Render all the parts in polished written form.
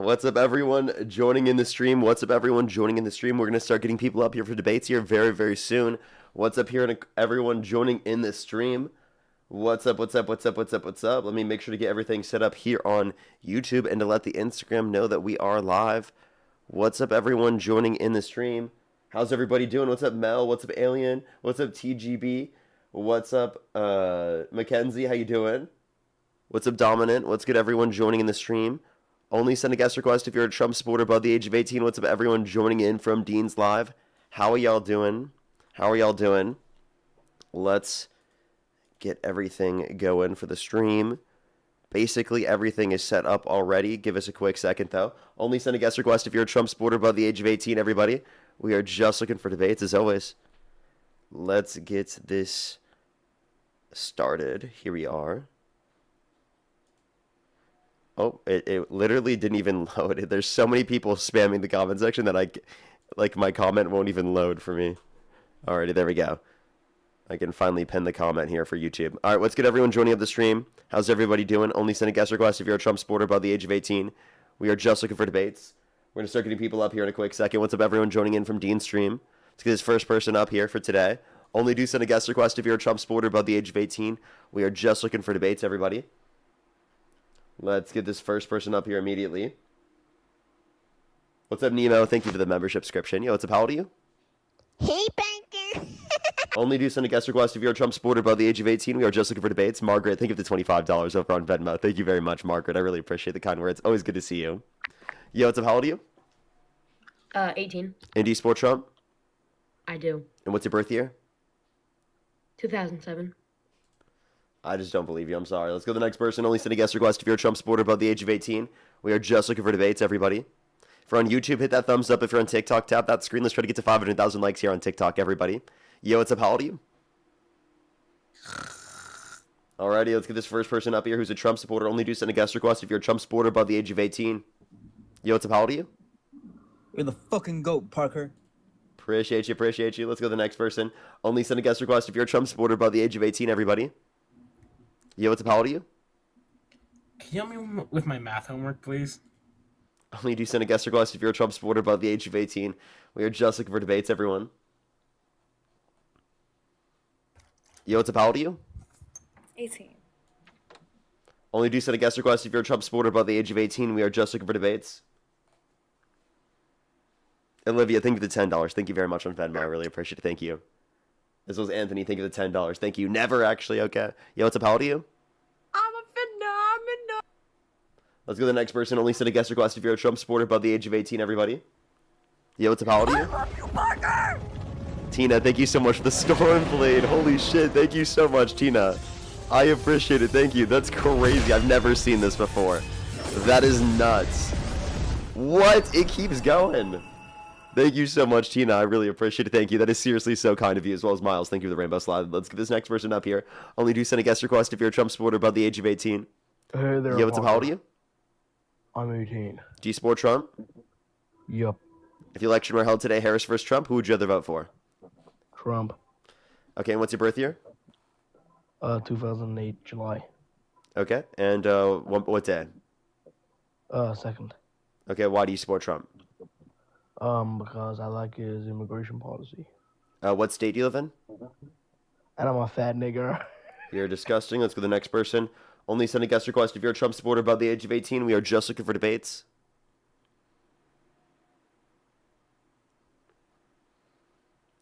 What's up, everyone joining in the stream? What's up, everyone joining in the stream? We're going to start getting people up here for debates here very, very soon. What's up here, everyone joining in the stream? What's up, what's up, what's up, what's up, what's up? Let me make sure to get everything set up here on YouTube and to let the Instagram know that we are live. What's up, everyone joining in the stream? How's everybody doing? What's up, Mel? What's up, Alien? What's up, TGB? What's up, Mackenzie? How you doing? What's up, Dominant? What's good, everyone joining in the stream? Only send a guest request if you're a Trump supporter above the age of 18. What's up, everyone joining in from Dean's Live? How are y'all doing? How are y'all doing? Let's get everything going for the stream. Basically, everything is set up already. Give us a quick second, though. Only send a guest request if you're a Trump supporter above the age of 18, everybody. We are just looking for debates, as always. Let's get this started. Here we are. Oh, it literally didn't even load. There's so many people spamming the comment section that my comment won't even load for me. Alrighty, there we go. I can finally pin the comment here for YouTube. All right, let's get everyone joining up the stream. How's everybody doing? Only send a guest request if you're a Trump supporter above the age of 18. We are just looking for debates. We're going to start getting people up here in a quick second. What's up, everyone joining in from Dean's stream? Let's get this first person up here for today. Only do send a guest request if you're a Trump supporter above the age of 18. We are just looking for debates, everybody. Let's get this first person up here immediately. What's up, Nemo? Thank you for the membership subscription. Yo, what's up? How old are you? Hey, banker. Only do send a guest request if you're a Trump supporter above the age of 18. We are just looking for debates. Margaret, thank you for the $25 over on Venmo. Thank you very much, Margaret. I really appreciate the kind words. Always good to see you. Yo, what's up? How old are you? 18. And do you support Trump? I do. And what's your birth year? 2007. I just don't believe you. I'm sorry. Let's go to the next person. Only send a guest request if you're a Trump supporter above the age of 18. We are just looking for debates, everybody. If you're on YouTube, hit that thumbs up. If you're on TikTok, tap that screen. Let's try to get to 500,000 likes here on TikTok, everybody. Yo, what's up? How old are you? Alrighty, let's get this first person up here who's a Trump supporter. Only do send a guest request if you're a Trump supporter above the age of 18. Yo, what's up? How old are you? You're the fucking GOAT, Parker. Appreciate you, appreciate you. Let's go to the next person. Only send a guest request if you're a Trump supporter above the age of 18, everybody. Yo, what's up? How old are you? Can you help me with my math homework, please? Only do send a guest request if you're a Trump supporter above the age of 18. We are just looking for debates, everyone. Yo, what's up? How old are you? 18. Only do send a guest request if you're a Trump supporter above the age of 18. We are just looking for debates. Olivia, thank you for the $10. Thank you very much on Venmo. I really appreciate it. Thank you. As well as Anthony, thank you for the $10. Thank you. Never actually. Okay. Yo, what's up? How old are you? I'm a phenomenal. Let's go to the next person. Only send a guest request if you're a Trump supporter above the age of 18, everybody. Yo, what's up? How old are you? I love you, Parker. Tina, thank you so much for the Stormblade. Holy shit. Thank you so much, Tina. I appreciate it. Thank you. That's crazy. I've never seen this before. That is nuts. What? It keeps going. Thank you so much, Tina. I really appreciate it. Thank you. That is seriously so kind of you, as well as Miles. Thank you for the rainbow slide. Let's get this next person up here. Only do send a guest request if you're a Trump supporter above the age of 18. Hey there, Yo, what's up? How old are you? I'm 18. Do you support Trump? Yup. If the election were held today, Harris versus Trump, who would you rather vote for? Trump. Okay, and what's your birth year? 2008, July. Okay, and what day? Second. Okay, why do you support Trump? Because I like his immigration policy. What state do you live in? And I'm a fat nigger. You're disgusting. Let's go to the next person. Only send a guest request if you're a Trump supporter above the age of 18. We are just looking for debates.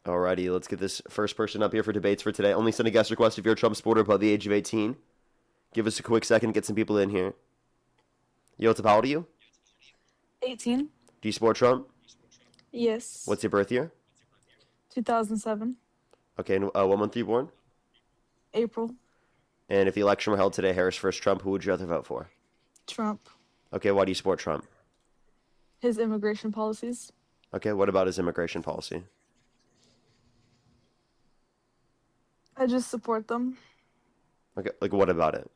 Alrighty, let's get this first person up here for debates for today. Only send a guest request if you're a Trump supporter above the age of 18. Give us a quick second to get some people in here. Yo, what's up? How old are you? 18. Do you support Trump? Yes. What's your birth year? 2007. Okay, and what month are you born? April. And if the election were held today, Harris versus Trump, who would you rather vote for? Trump. Okay, why do you support Trump? His immigration policies. Okay, what about his immigration policy? I just support them. Okay, like what about it?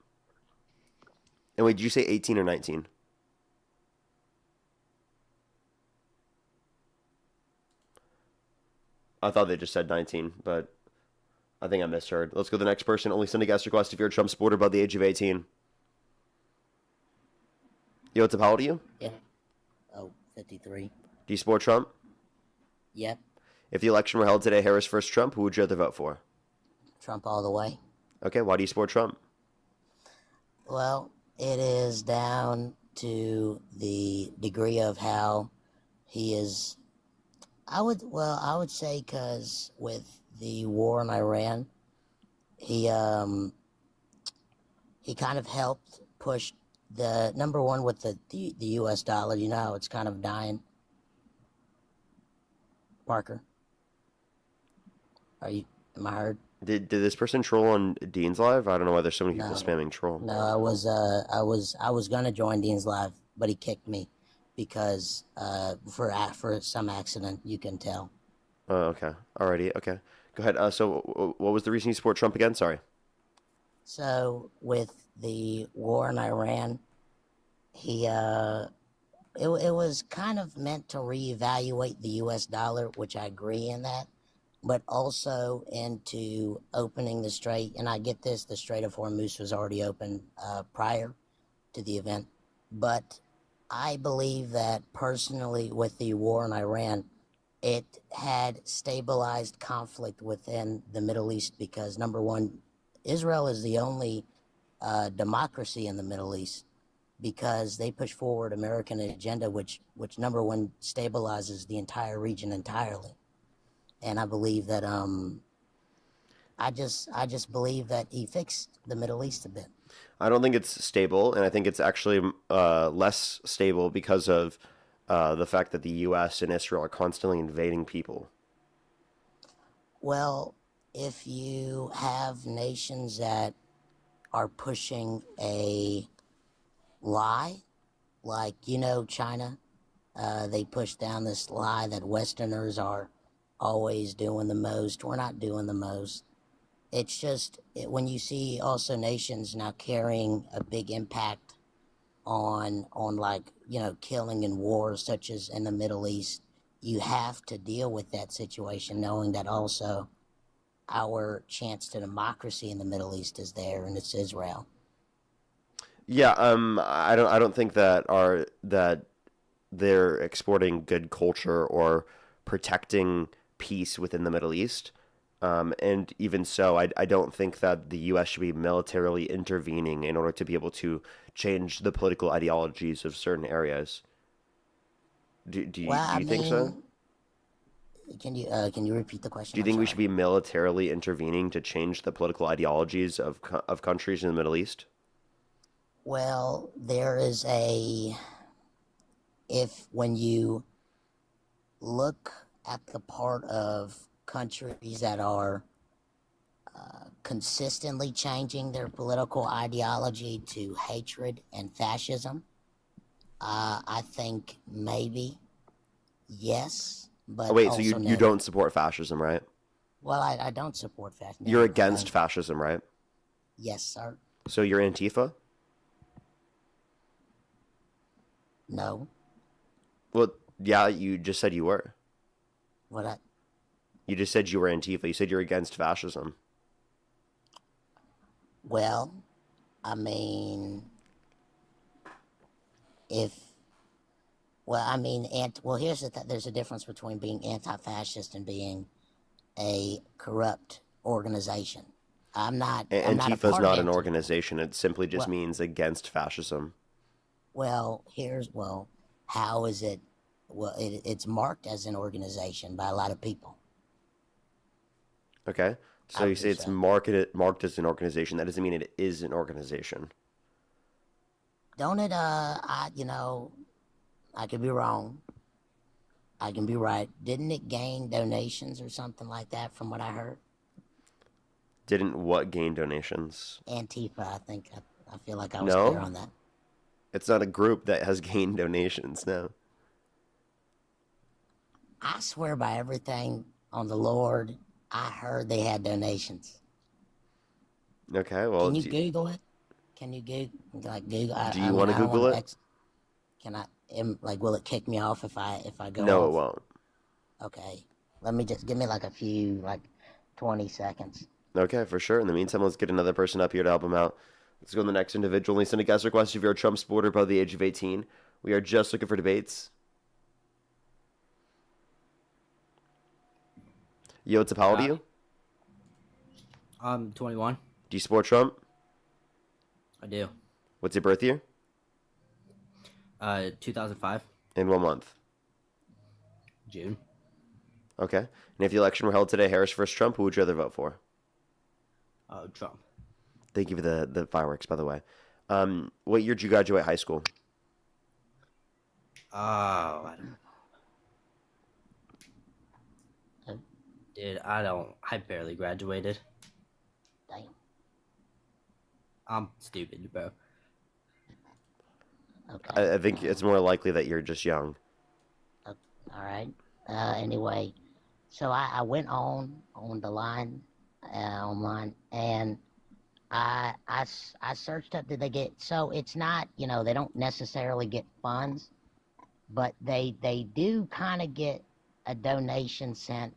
And wait, did you say 18 or 19? I thought they just said 19, but I think I misheard. Let's go to the next person. Only send a guest request if you're a Trump supporter above the age of 18. Yo, what's up? How old are you? Yeah. 53. Do you support Trump? Yep. If the election were held today, Harris versus Trump, who would you rather vote for? Trump all the way. Okay, why do you support Trump? Well, it is down to the degree of how he is. I would say because with the war in Iran, he kind of helped push the number one with the U.S. dollar. You know how it's kind of dying. Parker, am I heard? Did this person troll on Dean's Live? I don't know why there's so many people No. spamming troll. No, I was gonna join Dean's Live, but he kicked me because for some accident, you can tell. Okay. Alrighty. Okay. Go ahead. So what was the reason you support Trump again? Sorry. So with the war in Iran, it was kind of meant to reevaluate the U.S. dollar, which I agree in that, but also into opening the Strait. And I get this, the Strait of Hormuz was already open prior to the event. But I believe that personally with the war in Iran, it had stabilized conflict within the Middle East because, number one, Israel is the only democracy in the Middle East because they push forward American agenda, which number one stabilizes the entire region entirely. And I believe that I just believe that he fixed the Middle East a bit. I don't think it's stable, and I think it's actually less stable because of the fact that the U.S. and Israel are constantly invading people. Well, if you have nations that are pushing a lie, like, China, they push down this lie that Westerners are always doing the most. We're not doing the most. It's just when you see also nations now carrying a big impact on like, killing in wars such as in the Middle East, you have to deal with that situation knowing that also our chance to democracy in the Middle East is there, and it's Israel. Yeah, I don't think that they're exporting good culture or protecting peace within the Middle East. And even so, I don't think that the U.S. should be militarily intervening in order to be able to change the political ideologies of certain areas. Do you think so? Can you repeat the question? Do you think we should be militarily intervening to change the political ideologies of countries in the Middle East? Well, there is when you look at the part of countries that are consistently changing their political ideology to hatred and fascism, I think maybe yes, but Oh, wait, so also you no. don't support fascism, right? Well, I don't support fascism. You're against fascism, right? Yes, sir. So you're Antifa? No. Well, yeah, you just said you were. What? You just said you were Antifa. You said you're against fascism. Well, I mean, here's there's a difference between being anti-fascist and being a corrupt organization. Antifa is not an organization. It simply just means against fascism. Well, how is it? Well, it's marked as an organization by a lot of people. Okay, so you say it's marked as an organization. That doesn't mean it is an organization. Don't it? I could be wrong. I can be right. Didn't it gain donations or something like that from what I heard? Didn't what gain donations? Antifa, I think. I feel like I was clear on that. It's not a group that has gained donations, no. I swear by everything on the Lord, I heard they had donations. Okay, well... Can you Google it? Can you Google? Do you want to Google it? Can I... will it kick me off if I go No, off? it won't. Okay. Let me just... Give me a few, 20 seconds. Okay, for sure. In the meantime, let's get another person up here to help him out. Let's go to the next individual. Only send a guest request if you're a Trump supporter above the age of 18. We are just looking for debates. Yo, what's up? How old are you? I'm 21. Do you support Trump? I do. What's your birth year? 2005, In what month? June. Okay. And if the election were held today, Harris versus Trump, who would you rather vote for? Trump. Thank you for the fireworks, by the way. What year did you graduate high school? Oh, I don't know. Dude, I barely graduated. Damn. I'm stupid, bro. Okay. I think it's more likely that you're just young. All right. Anyway, so I went on the line, online, and I searched up. Did they get? So it's not, they don't necessarily get funds, but they do kind of get a donation sent.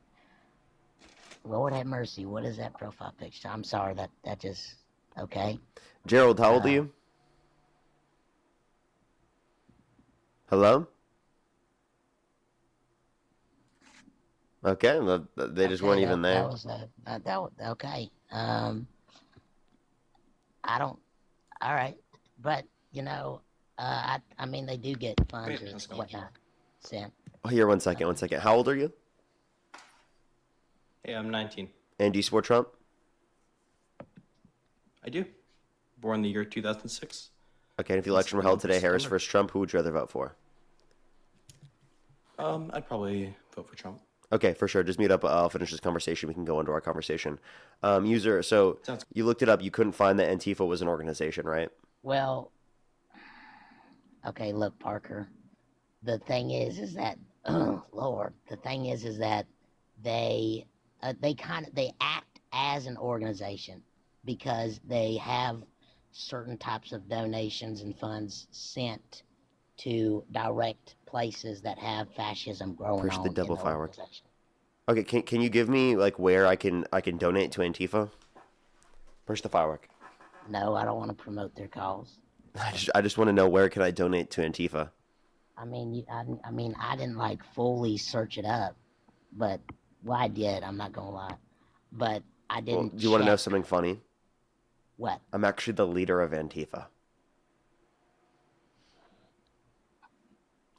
Lord have mercy. What is that profile picture? I'm sorry, that just okay. Gerald, how old are you? Hello? Okay, well, they just weren't even there. That was okay. I don't. All right, but I mean they do get funds or whatnot sent. Oh, here, one second. How old are you? Hey, I'm 19. And do you support Trump? I do. Born the year 2006. Okay, and if the election were held today, Harris versus Trump, who would you rather vote for? I'd probably vote for Trump. Okay, for sure. Just mute up. I'll finish this conversation. We can go into our conversation. User, so you looked it up. You couldn't find that Antifa was an organization, right? Well, okay. Look, Parker. The thing is that Lord. The thing is that they act as an organization because they have certain types of donations and funds sent to direct places that have fascism growing Push on. the double in fireworks. organization. Okay, can you give me like where I can donate to Antifa? Push the firework. No, I don't want to promote their cause. I just want to know where can I donate to Antifa? I mean, I didn't like fully search it up, but I did. I'm not gonna lie, but I Well, didn't. do you want to know check- something funny? What? I'm actually the leader of Antifa.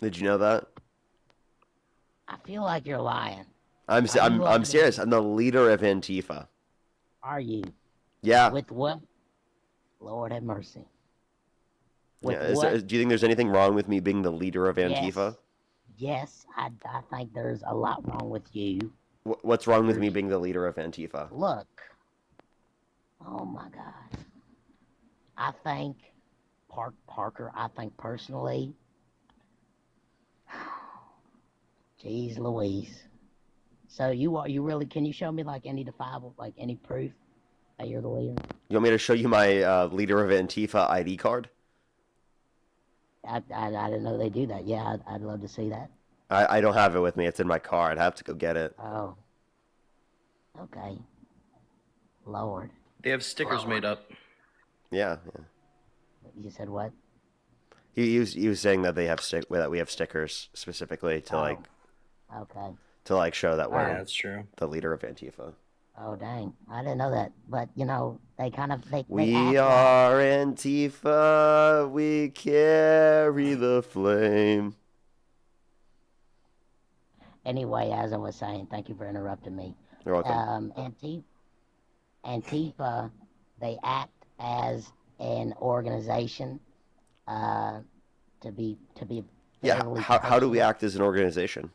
Did you know that? I feel like you're lying. I'm lying? serious. I'm the leader of Antifa. Are you? Yeah. With what? Lord have mercy. With Yeah. what? Do you think there's anything wrong with me being the leader of Antifa? Yes, I think there's a lot wrong with you. What's wrong with me being the leader of Antifa? Look. Oh my God. I think, Parker, I think personally, jeez Louise. So you really, can you show me like any defiable, like any proof that you're the leader? You want me to show you my leader of Antifa ID card? I didn't know they do that. Yeah, I'd love to see that. I don't have it with me. It's in my car. I'd have to go get it. Oh. Okay. Lord. They have stickers made up. Yeah. You said what? He was saying that they have that we have stickers specifically to Okay. show that we're That's true. the leader of Antifa. Oh dang! I didn't know that. But they kind of they. We act are Antifa. We carry the flame. Anyway, as I was saying, thank you for interrupting me. You're welcome. Antifa, they act as an organization. To be Yeah. fairly How do we personal. act as an organization?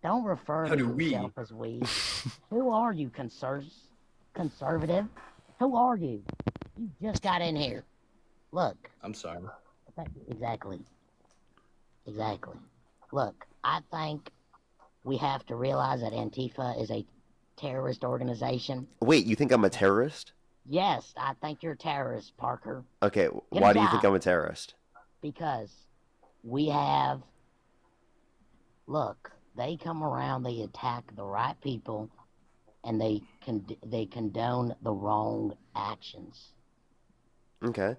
Don't refer How to do we? yourself as we. Who are you, conservative? Who are you? You just got in here. Look. I'm sorry. Exactly. Look, I think we have to realize that Antifa is a terrorist organization. Wait, you think I'm a terrorist? Yes, I think you're a terrorist, Parker. Okay. Get Why a do you think job. I'm a terrorist? Because we have. Look, they come around, they attack the right people, and they condone the wrong actions. Okay.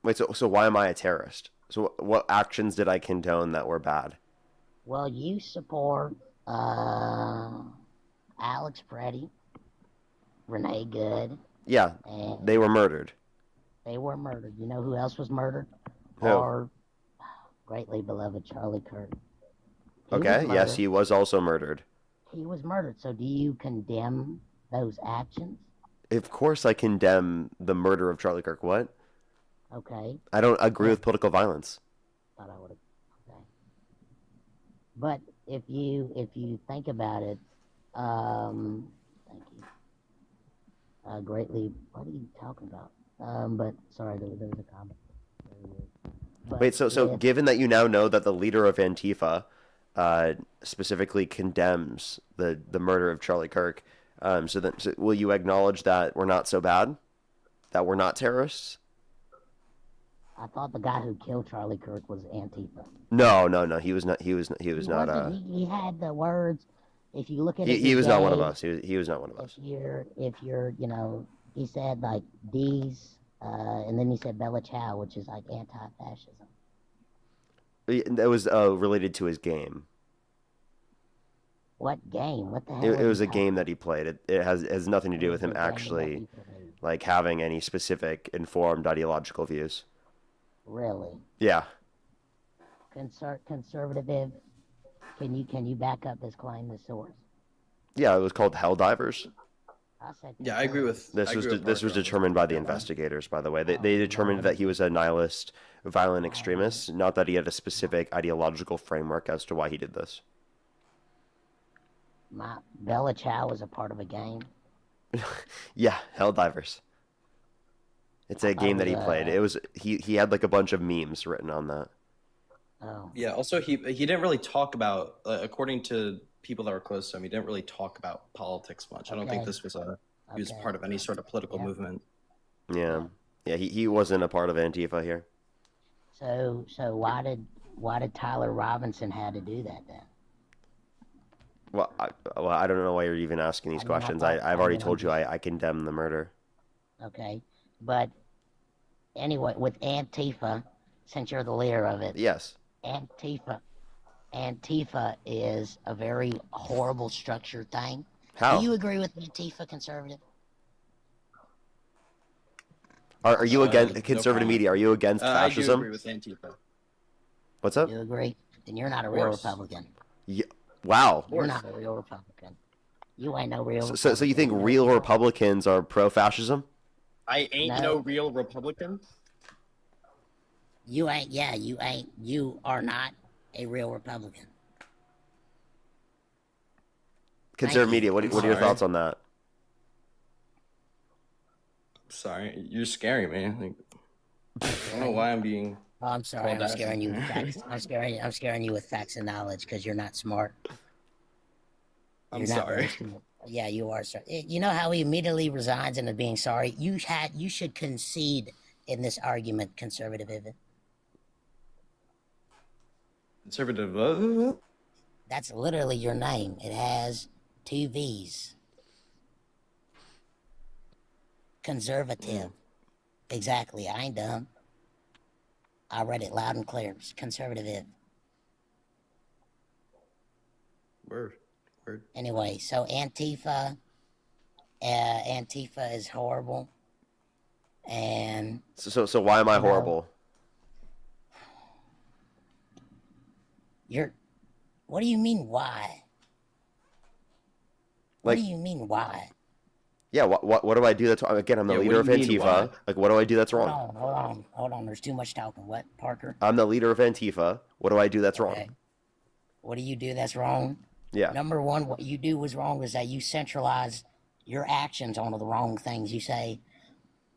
Wait. So why am I a terrorist? So what actions did I condone that were bad? Well, you support Alex Preddy, Renee Good, Yeah, and they were murdered. they were murdered. You know who else was murdered? Who? Our greatly beloved Charlie Kirk. He was Okay, yes, murdered. he was also murdered. He was murdered. So do you condemn those actions? Of course, I condemn the murder of Charlie Kirk. What? Okay. I don't agree with political violence. Thought I would have. Okay. But if you think about it, thank you. Greatly. What are you talking about? But sorry, there was a comment. But Wait, so if- given that you now know that the leader of Antifa specifically condemns the murder of Charlie Kirk, so will you acknowledge that we're not so bad? That we're not terrorists? I thought the guy who killed Charlie Kirk was Antifa. No, he was not. He was not. wasn't. He had the words. If you look at it, He was not one of today, us. He was not one of us. If you're, he said like D's, and then he said Bella Ciao, which is like anti-fascism. That was related to his game. What game? What the hell? It are was you a game talking that he played. It has nothing to do with him about? actually like having any specific informed ideological views. Really? Yeah. Conservative. Can you back up this claim, this source? Yeah, it was called Helldivers. I said. Yeah, I agree with. This I was agree with this was Parker on determined by the that one. investigators. By the way, they determined that he was a nihilist, violent extremist, not that he had a specific ideological framework as to why he did this. My Bella Ciao was a part of a game. Yeah, Helldivers. It's a game that he played. It was he had like a bunch of memes written on that. Oh. Yeah. Also, he didn't really talk about, according to people that were close to him, he didn't really talk about politics much. I don't think Okay. this was he was part of any sort of political movement. Yeah, he wasn't a part of Antifa here. So why did Tyler Robinson had to do that then? Well, I don't know why you're even asking these I mean, I questions. thought- I've I already mean, told I'm you I condemn the murder. Okay, but anyway, with Antifa, since you're the leader of it, Yes. Antifa is a very horrible structured thing. How? Do you agree with Antifa, conservative? Are you against No conservative comment. media? Are you against I do fascism? agree with Antifa. What's up? Do you agree? Then you're not a Of real course. Republican. Yeah. Wow. You're not a real Republican. You ain't no real. So you think Republican. real Republicans are pro-fascism? I ain't No. no real Republican. You ain't. Yeah, you ain't. You are not a real Republican. Conservative you. media. What are your Sorry. thoughts on that? Sorry, you're scaring me. Like, I don't know why I'm being. Oh, I'm sorry. Called I'm that. scaring you with facts. I'm scaring you with facts and knowledge because you're not smart. I'm You're not very sorry. smart. Yeah, you are. You know how he immediately resigns into being sorry. You should concede in this argument, conservative. Conservative. That's literally your name. It has two V's. Conservative. Exactly. I ain't dumb. I read it loud and clear. It's conservative. Word. Anyway, so Antifa is horrible. And So why am I You know, horrible? what do you mean why? What Like- do you mean why? Yeah. What do I do that's wrong? Again, I'm the Yeah, what leader of do you mean, Antifa. why? Like, what do I do that's Hold wrong? on, hold on. There's too much talking. What, Parker? I'm the leader of Antifa. What do I do that's wrong? Okay. What do you do that's wrong? Yeah. Number one, what you do was wrong is that you centralize your actions onto the wrong things. You say,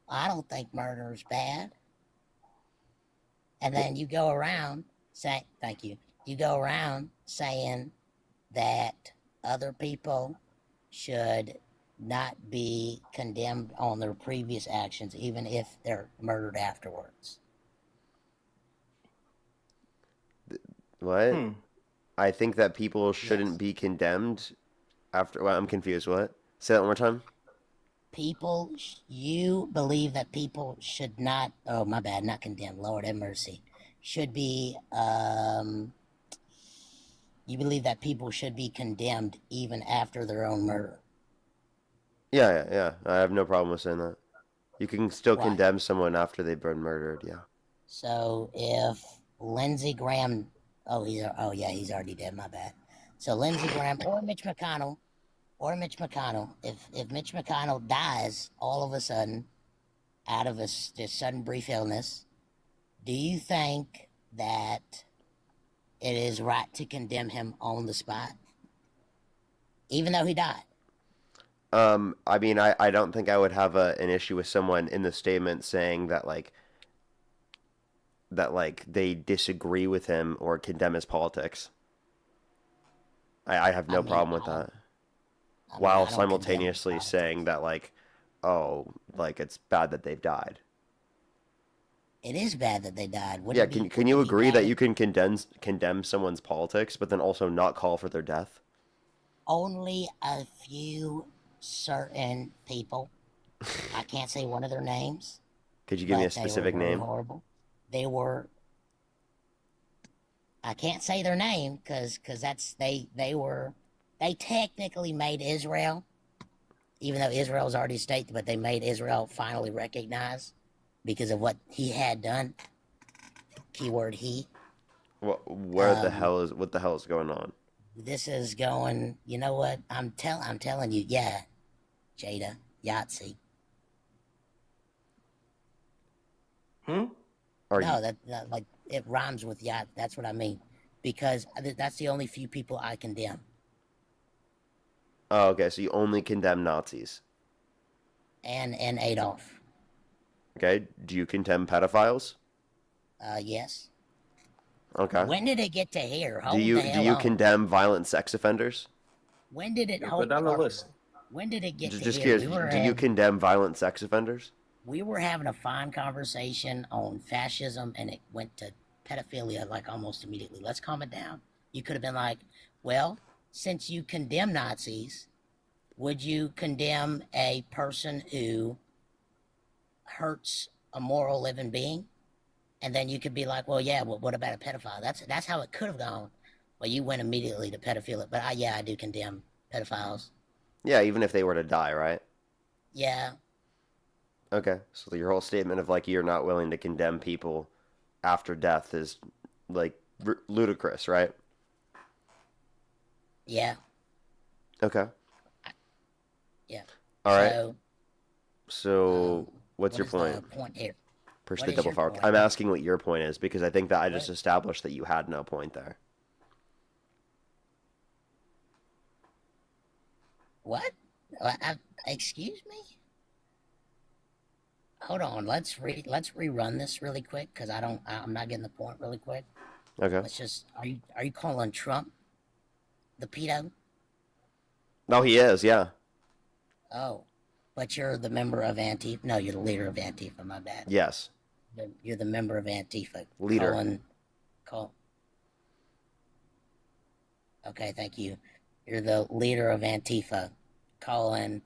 I don't think murder is bad. And then you go around saying, thank you. You go around saying that other people should not be condemned on their previous actions, even if they're murdered afterwards. What? Hmm. I think that people shouldn't Yes. be condemned after. Well, I'm confused. What? Say that one more time. You believe that people should not, oh my bad, not condemned, Lord have mercy, should be, You believe that people should be condemned even after their own murder. Yeah. I have no problem with saying that. You can still Right. condemn someone after they've been murdered. Yeah. So if Lindsey Graham, he's already dead. My bad. So Lindsey Graham or Mitch McConnell, if Mitch McConnell dies all of a sudden out of this sudden brief illness, do you think that it is right to condemn him on the spot, even though he died? I mean, I don't think I would have an issue with someone in the statement saying that they disagree with him or condemn his politics. I have no problem with that. While simultaneously saying that it's bad that they've died. It is bad that they died. Yeah, can you agree that you can condemn someone's politics, but then also not call for their death? Only a few certain people. I can't say one of their names. Could you give me a specific name? Horrible. I can't say their name because they technically made Israel, even though Israel's already a state, but they made Israel finally recognized because of what he had done. Keyword he. What the hell is going on? This is going. You know what? I'm telling you. Yeah, Jada Yahtzee. That like it rhymes with yacht. That's what I mean, because that's the only few people I condemn. Oh, okay. So you only condemn Nazis. And Adolf. Okay. Do you condemn pedophiles? Yes. Okay. When did it get to here? Do you condemn violent sex offenders? When did it? Put down the list. When did it get to Just here? curious. Do you condemn violent sex offenders? We were having a fine conversation on fascism, and it went to pedophilia like almost immediately. Let's calm it down. You could have been like, well, since you condemn Nazis, would you condemn a person who hurts a moral living being? And then you could be like, well, yeah, well, what about a pedophile? That's how it could have gone. Well, you went immediately to pedophilia. But I do condemn pedophiles. Yeah, even if they were to die, right? Yeah. Okay, so your whole statement of you're not willing to condemn people after death is ludicrous, right? Yeah. Okay. Yeah. All right. So what's your point? The point here? Push What the is double your fork. point? I'm asking what your point is because I think that I just established that you had no point there. What? Excuse me? Hold on. Let's rerun this really quick because I'm not getting the point really quick. Okay. Let's just. Are you calling Trump the pedo? No, he is. Yeah. Oh, but you're the member of Antifa. No, you're the leader of Antifa. My bad. Yes. You're the member of Antifa. Leader. Okay, thank you. You're the leader of Antifa, calling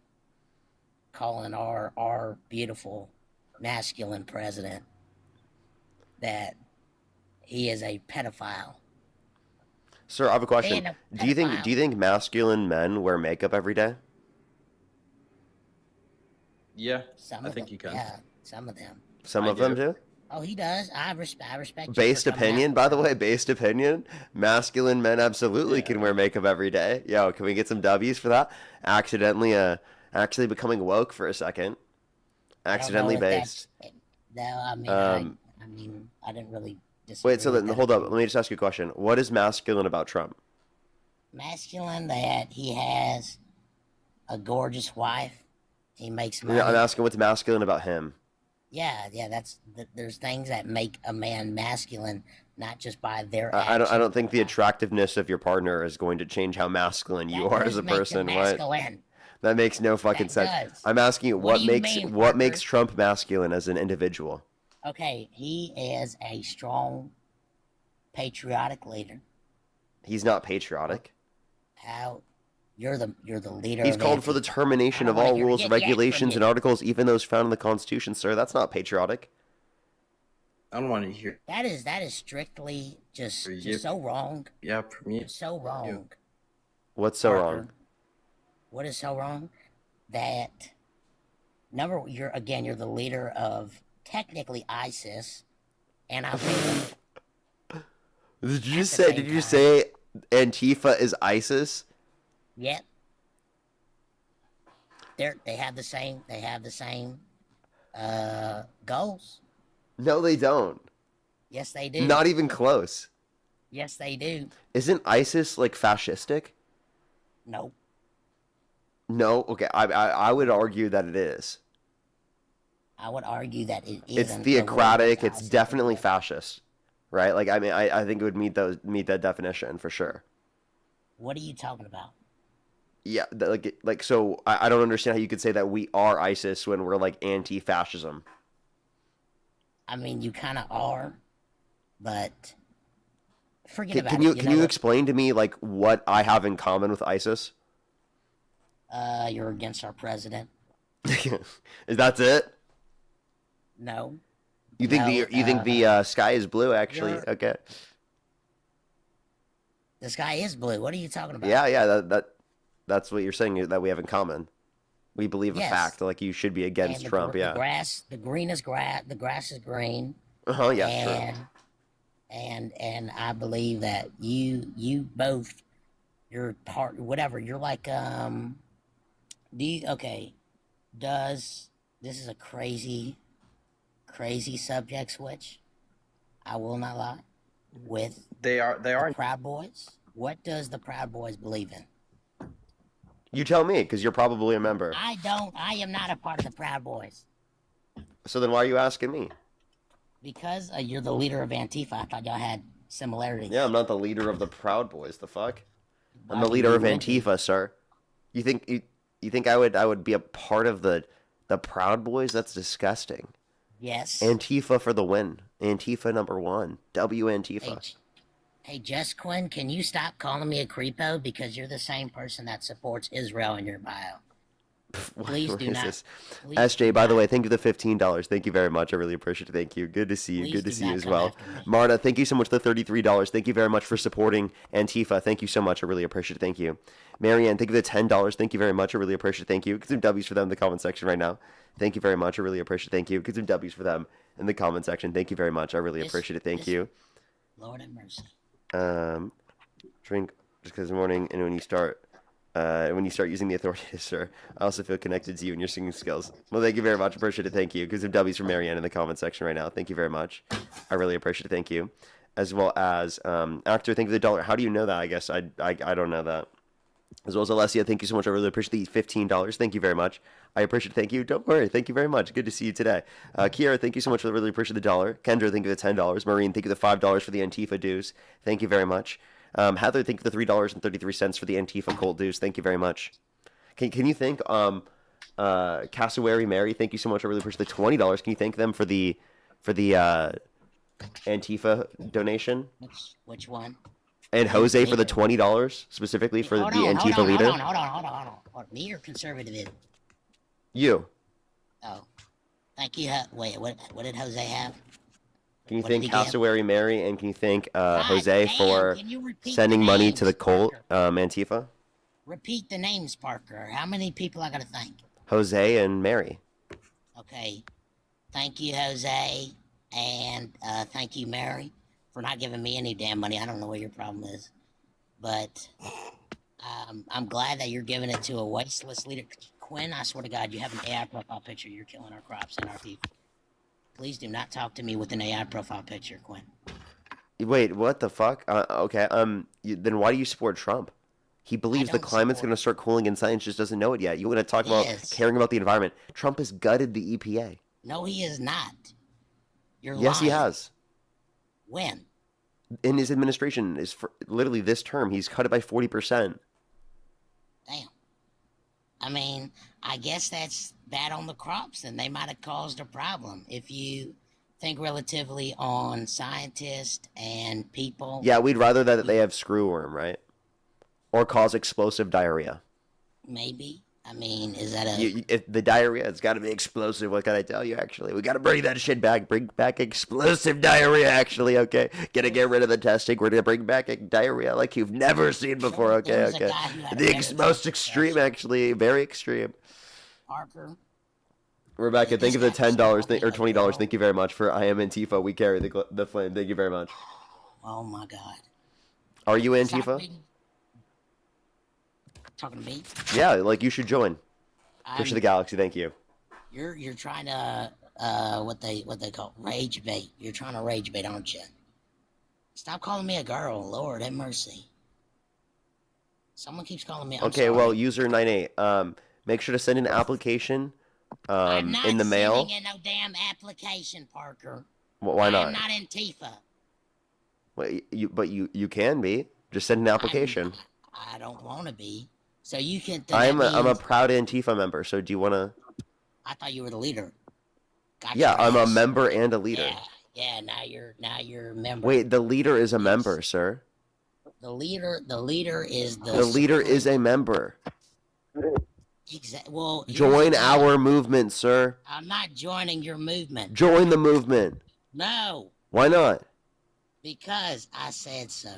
our beautiful masculine president that he is a pedophile. Sir, I have a question. Do you think masculine men wear makeup every day? Yeah, Some I of think them, you can. Yeah, some of them. Some of them do? Oh, he does. I respect. you Based for coming opinion, out. by the way, based opinion. Masculine men absolutely can wear makeup every day. Yo, can we get some W's for that? Actually becoming woke for a second. Accidentally based. No, I mean, I didn't really disagree. Wait, so then hold up. Let me just ask you a question. What is masculine about Trump? Masculine that he has a gorgeous wife. He makes money. I'm asking what's masculine about him. Yeah, there's things that make a man masculine, not just by their I actions. don't think the attractiveness of your partner is going to change how masculine you are as a person. What? That makes no fucking sense. does. I'm asking you, What do you mean, Parker? makes Trump masculine as an individual? Okay, he is a strong, patriotic leader. He's not patriotic. How? You're the leader. He's of called for the Antifa. termination I of don't all wanna hear rules, yet from regulations, you. and articles, even those found in the Constitution, sir. That's not patriotic. I don't want to hear. That is strictly just You- so wrong. Yeah, for me. So wrong. What's so Parker. wrong? What is so wrong? That you're the leader of technically ISIS, and I think Did you At the say? same Did you time. say Antifa is ISIS? yet they have the same goals. No, they don't. Yes, they do. Not even close. Yes, they do. Isn't ISIS like fascistic? No, No. Okay. I would argue that it is. I would argue that it It's isn't. theocratic. the It's ISIS. definitely fascist, right? Like I mean, I think it would meet that definition for sure. What are you talking about? Yeah, so I don't understand how you could say that we are ISIS when we're like anti-fascism. I mean, you kind of are, but forget about Can it. you explain to me like what I have in common with ISIS? You're against our president. Is that it? No. You think the sky is blue? Actually, you're- okay. The sky is blue. What are you talking about? Yeah. That's what you're saying that we have in common. We believe Yes. a fact. Like you should be against And Trump. the Yeah. grass, the green is grass. The grass is green. Yeah. Sure. And I believe that you both, you're part whatever. You're like Does this is a crazy subject switch? I will not lie. With They are. the Proud Boys, what does the Proud Boys believe in? You tell me, because you're probably a member. I am not a part of the Proud Boys. So then why are you asking me? Because you're the leader of Antifa. I thought y'all had similarities. Yeah, I'm not the leader of the Proud Boys. The fuck? I'm Why the do leader you of want to? Antifa, sir. You think I would be a part of the Proud Boys? That's disgusting. Yes. Antifa for the win. Antifa number 1. W Hey, Antifa. hey, Jess Quinn, can you stop calling me a creepo? Because you're the same person that supports Israel in your bio. Please What do is not. this? Please SJ, do by the not. way, thank you for the $15. Thank you very much. I really appreciate it. Thank you. Good to see you. Please Good to do see you not as come well. after me. Marta, thank you so much for the $33. Thank you very much for supporting Antifa. Thank you so much. I really appreciate it. Thank you. Marianne, thank you for the $10. Thank you very much. I really appreciate it. Thank you. Get some W's for them in the comment section right now. Thank you very much. I really appreciate it. Thank you. Get some W's for them in the comment section. Thank you very much. I really This- appreciate it. Thank this- you. Lord have mercy. Drink just because morning, and when you start using the authority, sir, I also feel connected to you and your singing skills. Well, thank you very much. Appreciate it. Thank you. Give some W's for Marianne in the comment section right now. Thank you very much. I really appreciate it. Thank you. As well as actor, thank you for the dollar. How do you know that? I guess I don't know that. As well as Alessia, thank you so much. I really appreciate the $15. Thank you very much. I appreciate it. Thank you. Don't worry. Thank you very much. Good to see you today. Kiara, thank you so much for the really appreciate the dollar. Kendra, thank you for the $10. Maureen, thank you for the $5 for the Antifa dues. Thank you very much. Heather, thank you for the $3.33 for the Antifa Colt dues. Thank you very much. Can you thank Cassowary Mary? Thank you so much. I really appreciate the $20. Can you thank them for the Antifa donation? Which one? And Jose for the $20 specifically for the Antifa leader. Hold on. What, me or conservative? You. Oh, thank you. Wait, what did Jose have? Can you What did thank he give? Cassowary Mary and can you thank God Jose damn, for can you repeat sending the money names, to the cult Parker? Antifa? Repeat the names, Parker. How many people I gotta thank? Jose and Mary. Okay. Thank you, Jose, and thank you, Mary, for not giving me any damn money. I don't know what your problem is, but I'm glad that you're giving it to a wasteless leader. Quinn, I swear to God, you have an AI profile picture. You're killing our crops and our people. Please do not talk to me with an AI profile picture, Quinn. Wait, what the fuck? Okay. Then why do you support Trump? He believes the don't climate's support- going to start cooling and science just doesn't know it yet. You want to talk about Yes. caring about the environment? Trump has gutted the EPA. No, he is not. You're Yes, he lying. has. When? In his administration, is for literally this term, he's cut it by 40%. Damn. I mean, I guess that's bad on the crops, and they might have caused a problem. If you think relatively on scientists and people. Yeah, we'd rather that they have screwworm, right? Or cause explosive diarrhea. Maybe. I mean, is that a? If the diarrhea, it's got to be explosive. What can I tell you? Actually, we got to bring that shit back. Bring back explosive diarrhea. Actually, okay. Gonna get rid of the testing. We're gonna bring back diarrhea like you've never seen before. Okay, There was a okay. guy who had a The better most test extreme, than actually, very extreme. Parker. Rebecca, thank you for the This guy $10 called or me a $20. girl. Thank you very much for I am Antifa. We carry the flame. Thank you very much. Oh my God. Are you Stop Antifa? being- Talking to me? Yeah, like you should join. Push I'm, the galaxy. Thank you. you're trying to what they call rage bait. You're trying to rage bait, aren't you? Stop calling me a girl. Lord have mercy. Someone keeps calling me. I'm Okay, sorry. well, user 98. Make sure to send an application. I'm not In the mail. sending in no damn application, Parker. Why not? I'm not Antifa. Well, you can be. Just send an application. I don't want to be. So you can. I'm a proud Antifa member. So do you want to? I thought you were the leader. Got Yeah, your I'm a ass. member and a leader. Yeah. Now you're a member. Wait, the leader is a member, sir. The leader is the. The leader is a member. Well, Join our movement, sir. I'm not joining your movement. Join the movement. No, Why not? because I said so.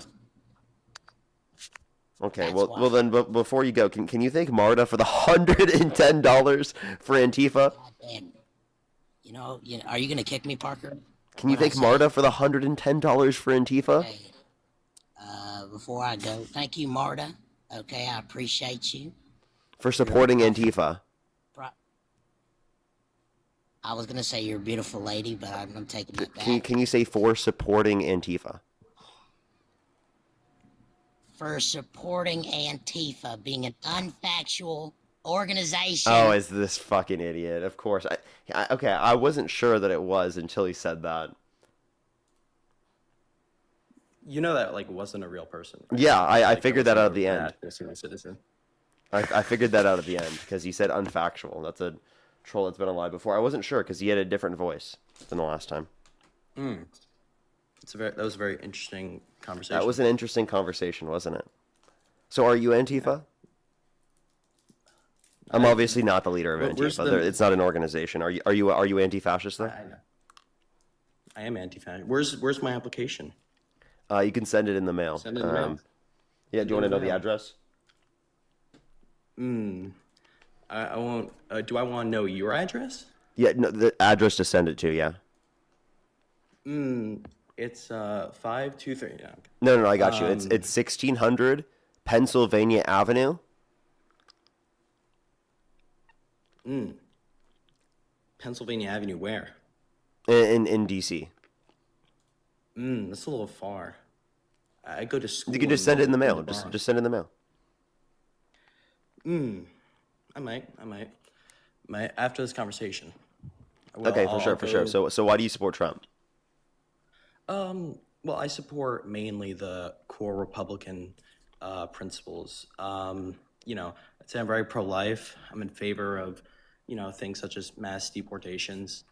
Okay, That's well, why. well then, but before you go, can you thank Marta for the $110 for Antifa? God damn. You know, are you gonna kick me, Parker? Can you What'd I thank say? Marta for the $110 for Antifa? Hey, before I go, thank you, Marta. Okay, I appreciate you. For supporting Antifa. I was gonna say you're a beautiful lady, but I'm taking that back. Can you say for supporting Antifa? For supporting Antifa being an unfactual organization. Oh, is this fucking idiot? Of course. Okay, I wasn't sure that it was until he said that. You know that like wasn't a real person. Right? Yeah, I Like, figured that out at the end. Senior citizen. I figured that out at the end because he said unfactual. That's a troll that's been alive before. I wasn't sure because he had a different voice than the last time. That was a very interesting conversation. That was an interesting conversation, wasn't it? So are you Antifa? I'm obviously not the leader of Where's Antifa. It's not an organization. Are you anti-fascist though? I know. I am anti-fascist. Where's my application? You can send it in the mail. Send it in the mail. Yeah, do you want to know the address? I won't. Do I want to know your address? Yeah, no, the address to send it to, yeah. It's 523. Yeah. No, I got you. It's 1600 Pennsylvania Avenue. Pennsylvania Avenue. Where? In DC. That's a little far. I go to school. You can just send it in the mail. Bronx. Just send it in the mail. I might after this conversation. I will. Okay, I'll for sure. go- So why do you support Trump? Well, I support mainly the core Republican principles. I'd say I'm very pro-life. I'm in favor of, things such as mass deportations.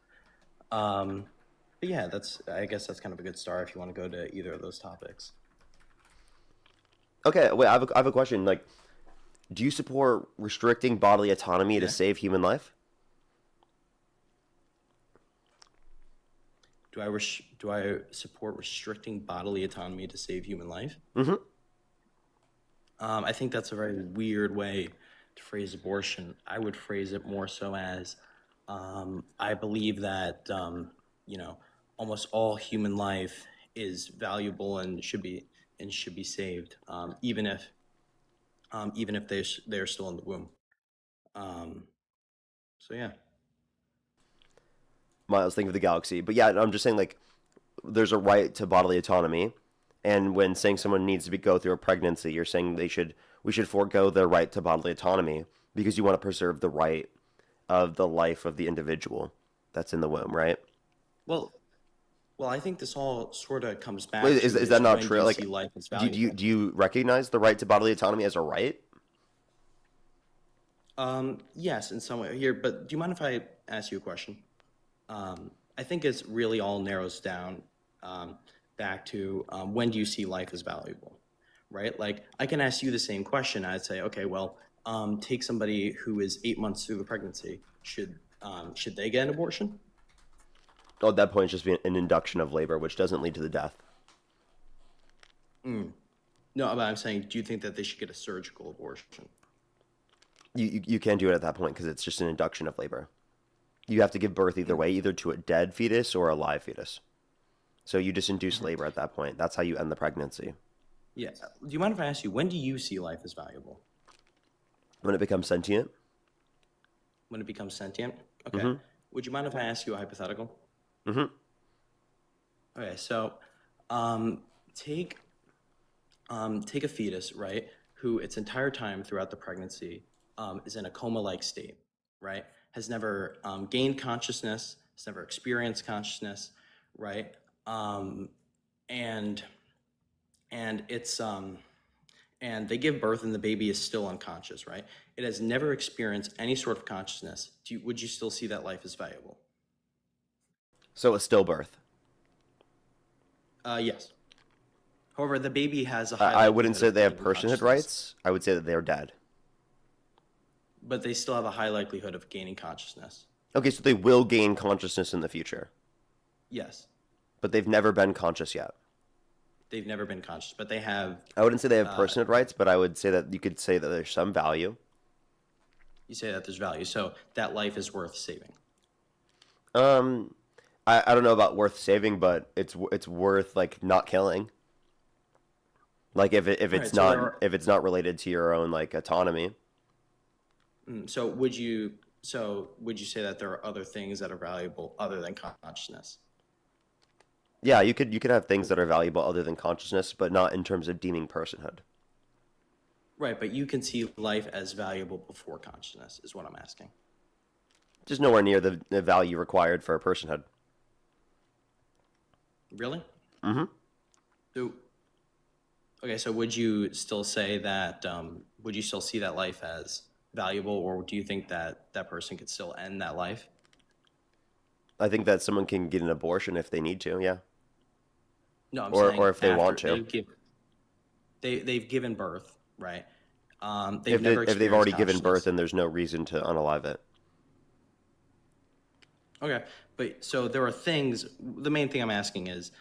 But yeah, I guess that's kind of a good start if you want to go to either of those topics. Okay, wait, I have a question. Like, do you support restricting bodily autonomy to save human life? Do I support restricting bodily autonomy to save human life? Mm-hmm. I think that's a very weird way to phrase abortion. I would phrase it more so as I believe that almost all human life is valuable and should be saved, even if they're still in the womb. So yeah. Miles, think of the galaxy. But yeah, I'm just saying, like, there's a right to bodily autonomy, and when saying someone needs to go through a pregnancy, you're saying we should forego their right to bodily autonomy because you want to preserve the right of the life of the individual that's in the womb, right? Well, I think this all sort of comes back. Wait, is that not when true? do you Like, see life as do valuable? you recognize the right to bodily autonomy as a right? Yes, in some way. Here, but do you mind if I ask you a question? I think it's really all narrows down back to when do you see life as valuable, right? Like, I can ask you the same question. I'd say, okay, well, take somebody who is 8 months through the pregnancy, should they get an abortion? Oh, at that point, it's just be an induction of labor, which doesn't lead to the death. No, but I'm saying, do you think that they should get a surgical abortion? You can't do it at that point because it's just an induction of labor. You have to give birth either way, either to a dead fetus or a live fetus. So you just induce labor at that point. That's how you end the pregnancy. Yeah. Do you mind if I ask you, when do you see life as valuable? When it becomes sentient? When it becomes sentient? Okay. Would you mind if I ask you a hypothetical? Okay, so take a fetus, right, who its entire time throughout the pregnancy is in a coma-like state, right? Has never gained consciousness, has never experienced consciousness, right? And it's and they give birth and the baby is still unconscious, right? It has never experienced any sort of consciousness. Would you still see that life as valuable? So a stillbirth. Yes. However, the baby has a high I wouldn't likelihood say of they have gaining personhood consciousness, rights. I would say that they're dead. but they still have a high likelihood of gaining consciousness. Okay, so they will gain consciousness in the future, Yes. but they've never been conscious yet. They've never been conscious, but they have. I wouldn't say they have personhood rights, but I would say that you could say that there's some value. You say that there's value, so that life is worth saving. I don't know about worth saving, but it's worth like not killing. Like if it's so not there are- if it's not related to your own like autonomy. So would you say that there are other things that are valuable other than consciousness? Yeah, you could have things that are valuable other than consciousness, but not in terms of deeming personhood. Right, but you can see life as valuable before consciousness, is what I'm asking. Just nowhere near the value required for a personhood. Really? Mm-hmm. So, okay, so would you still say that? Would you still see that life as valuable, or do you think that that person could still end that life? I think that someone can get an abortion if they need to, yeah. No, I'm Or- saying or if they after want to. they've given birth, right? If they've already given birth, then there's no reason to unalive it. Okay, but so there are things. The main thing I'm asking is,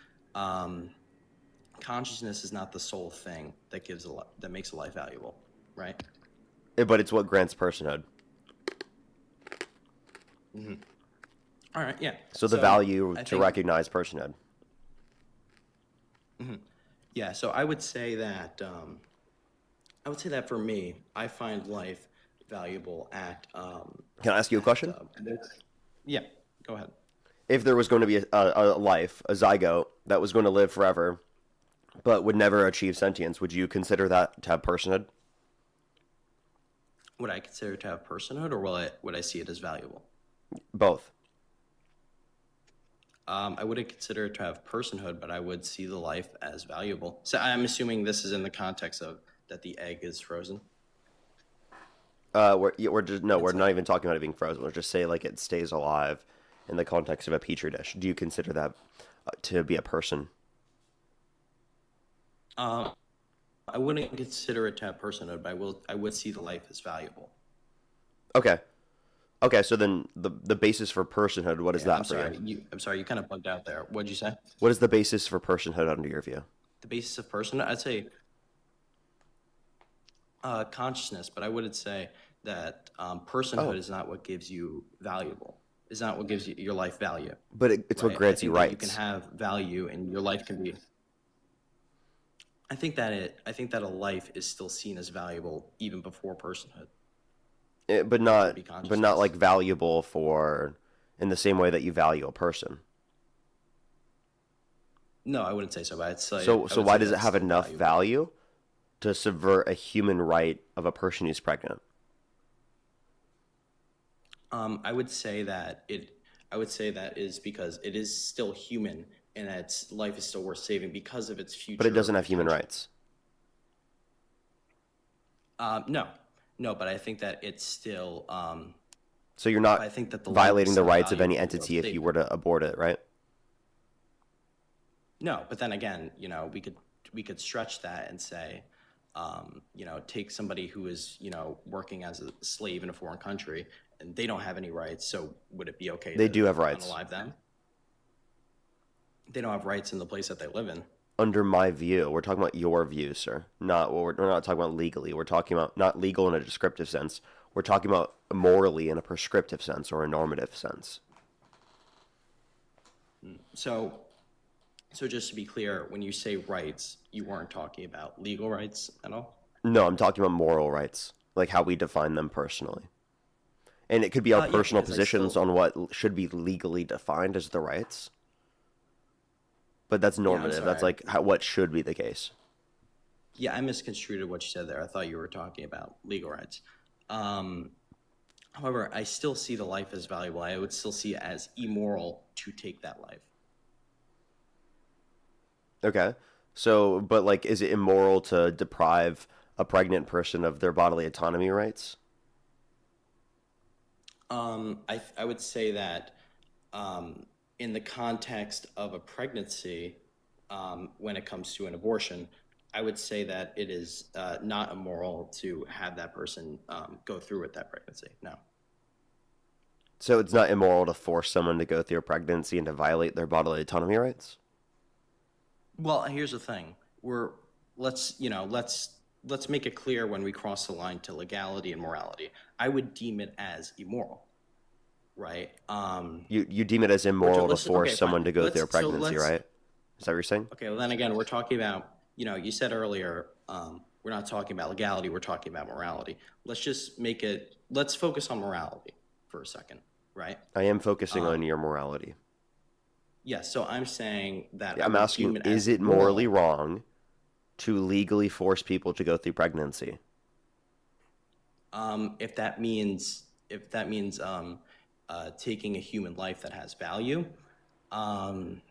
consciousness is not the sole thing that that makes a life valuable, right? But it's what grants personhood. All right, yeah. So the value I to think- recognize personhood. Yeah, so I would say that for me, I find life valuable at. Can I ask you a question? Yeah, go ahead. If there was going to be a life, a zygote, that was going to live forever, but would never achieve sentience, would you consider that to have personhood? Would I consider it to have personhood, or would I see it as valuable? Both. I wouldn't consider it to have personhood, but I would see the life as valuable. So I'm assuming this is in the context of that the egg is frozen. We're not even talking about it being frozen. We'll just say like it stays alive in the context of a petri dish. Do you consider that to be a person? I wouldn't consider it to have personhood, but I would see the life as valuable. Okay. Okay, so then the basis for personhood, what is that I'm for sorry. you? I'm sorry, you kind of bugged out there. What'd you say? What is the basis for personhood under your view? The basis of personhood, I'd say consciousness, but I wouldn't say that personhood is not what gives you valuable. Is not what gives you your life value. But it's what right? grants I you think that rights. You can have value, and your life can be. I think that a life is still seen as valuable even before personhood. But not be like valuable for in the same way that you value a person. No, I wouldn't say so. But I'd say, So I would why say does it that's have still enough valuable. value to subvert a human right of a person who's pregnant? I would say that is because it is still human, and that its life is still worth saving because of its future. But it doesn't have human potential. rights. No, but I think that it's still. So you're not I think that the life violating is the still rights of any valuable and entity worth if you saving. were to abort it, right? No, but then again, we could stretch that and say take somebody who is, working as a slave in a foreign country and they don't have any rights. So would it be okay? They to do have rights. unalive them? They don't have rights in the place that they live in. Under my view, we're talking about your view, sir. Not what we're not talking about legally. We're talking about not legal in a descriptive sense. We're talking about morally in a prescriptive sense or a normative sense. So just to be clear, when you say rights, you weren't talking about legal rights at all? No, I'm talking about moral rights, like how we define them personally. And it could be our Yeah, personal because I positions still- on what should be legally defined as the rights. But that's normative. That's sorry. like what should be the case. Yeah, I misconstrued what you said there. I thought you were talking about legal rights. However, I still see the life as valuable. I would still see it as immoral to take that life. Okay. So, but like, is it immoral to deprive a pregnant person of their bodily autonomy rights? I would say that in the context of a pregnancy, when it comes to an abortion, I would say that it is not immoral to have that person go through with that pregnancy. No. So it's not immoral to force someone to go through a pregnancy and to violate their bodily autonomy rights? Well, here's the thing. Let's make it clear when we cross the line to legality and morality. I would deem it as immoral, right? You deem it as immoral to let's- force okay, someone fine. to go Let's- through a so pregnancy, let's- right? Is that what you're saying? Okay, well then again, we're talking about, you said earlier, we're not talking about legality, we're talking about morality. Let's focus on morality for a second, right? I am focusing on your morality. Yes, so I'm saying that I'm asking, is it morally wrong to legally force people to go through pregnancy? If that means taking a human life that has value and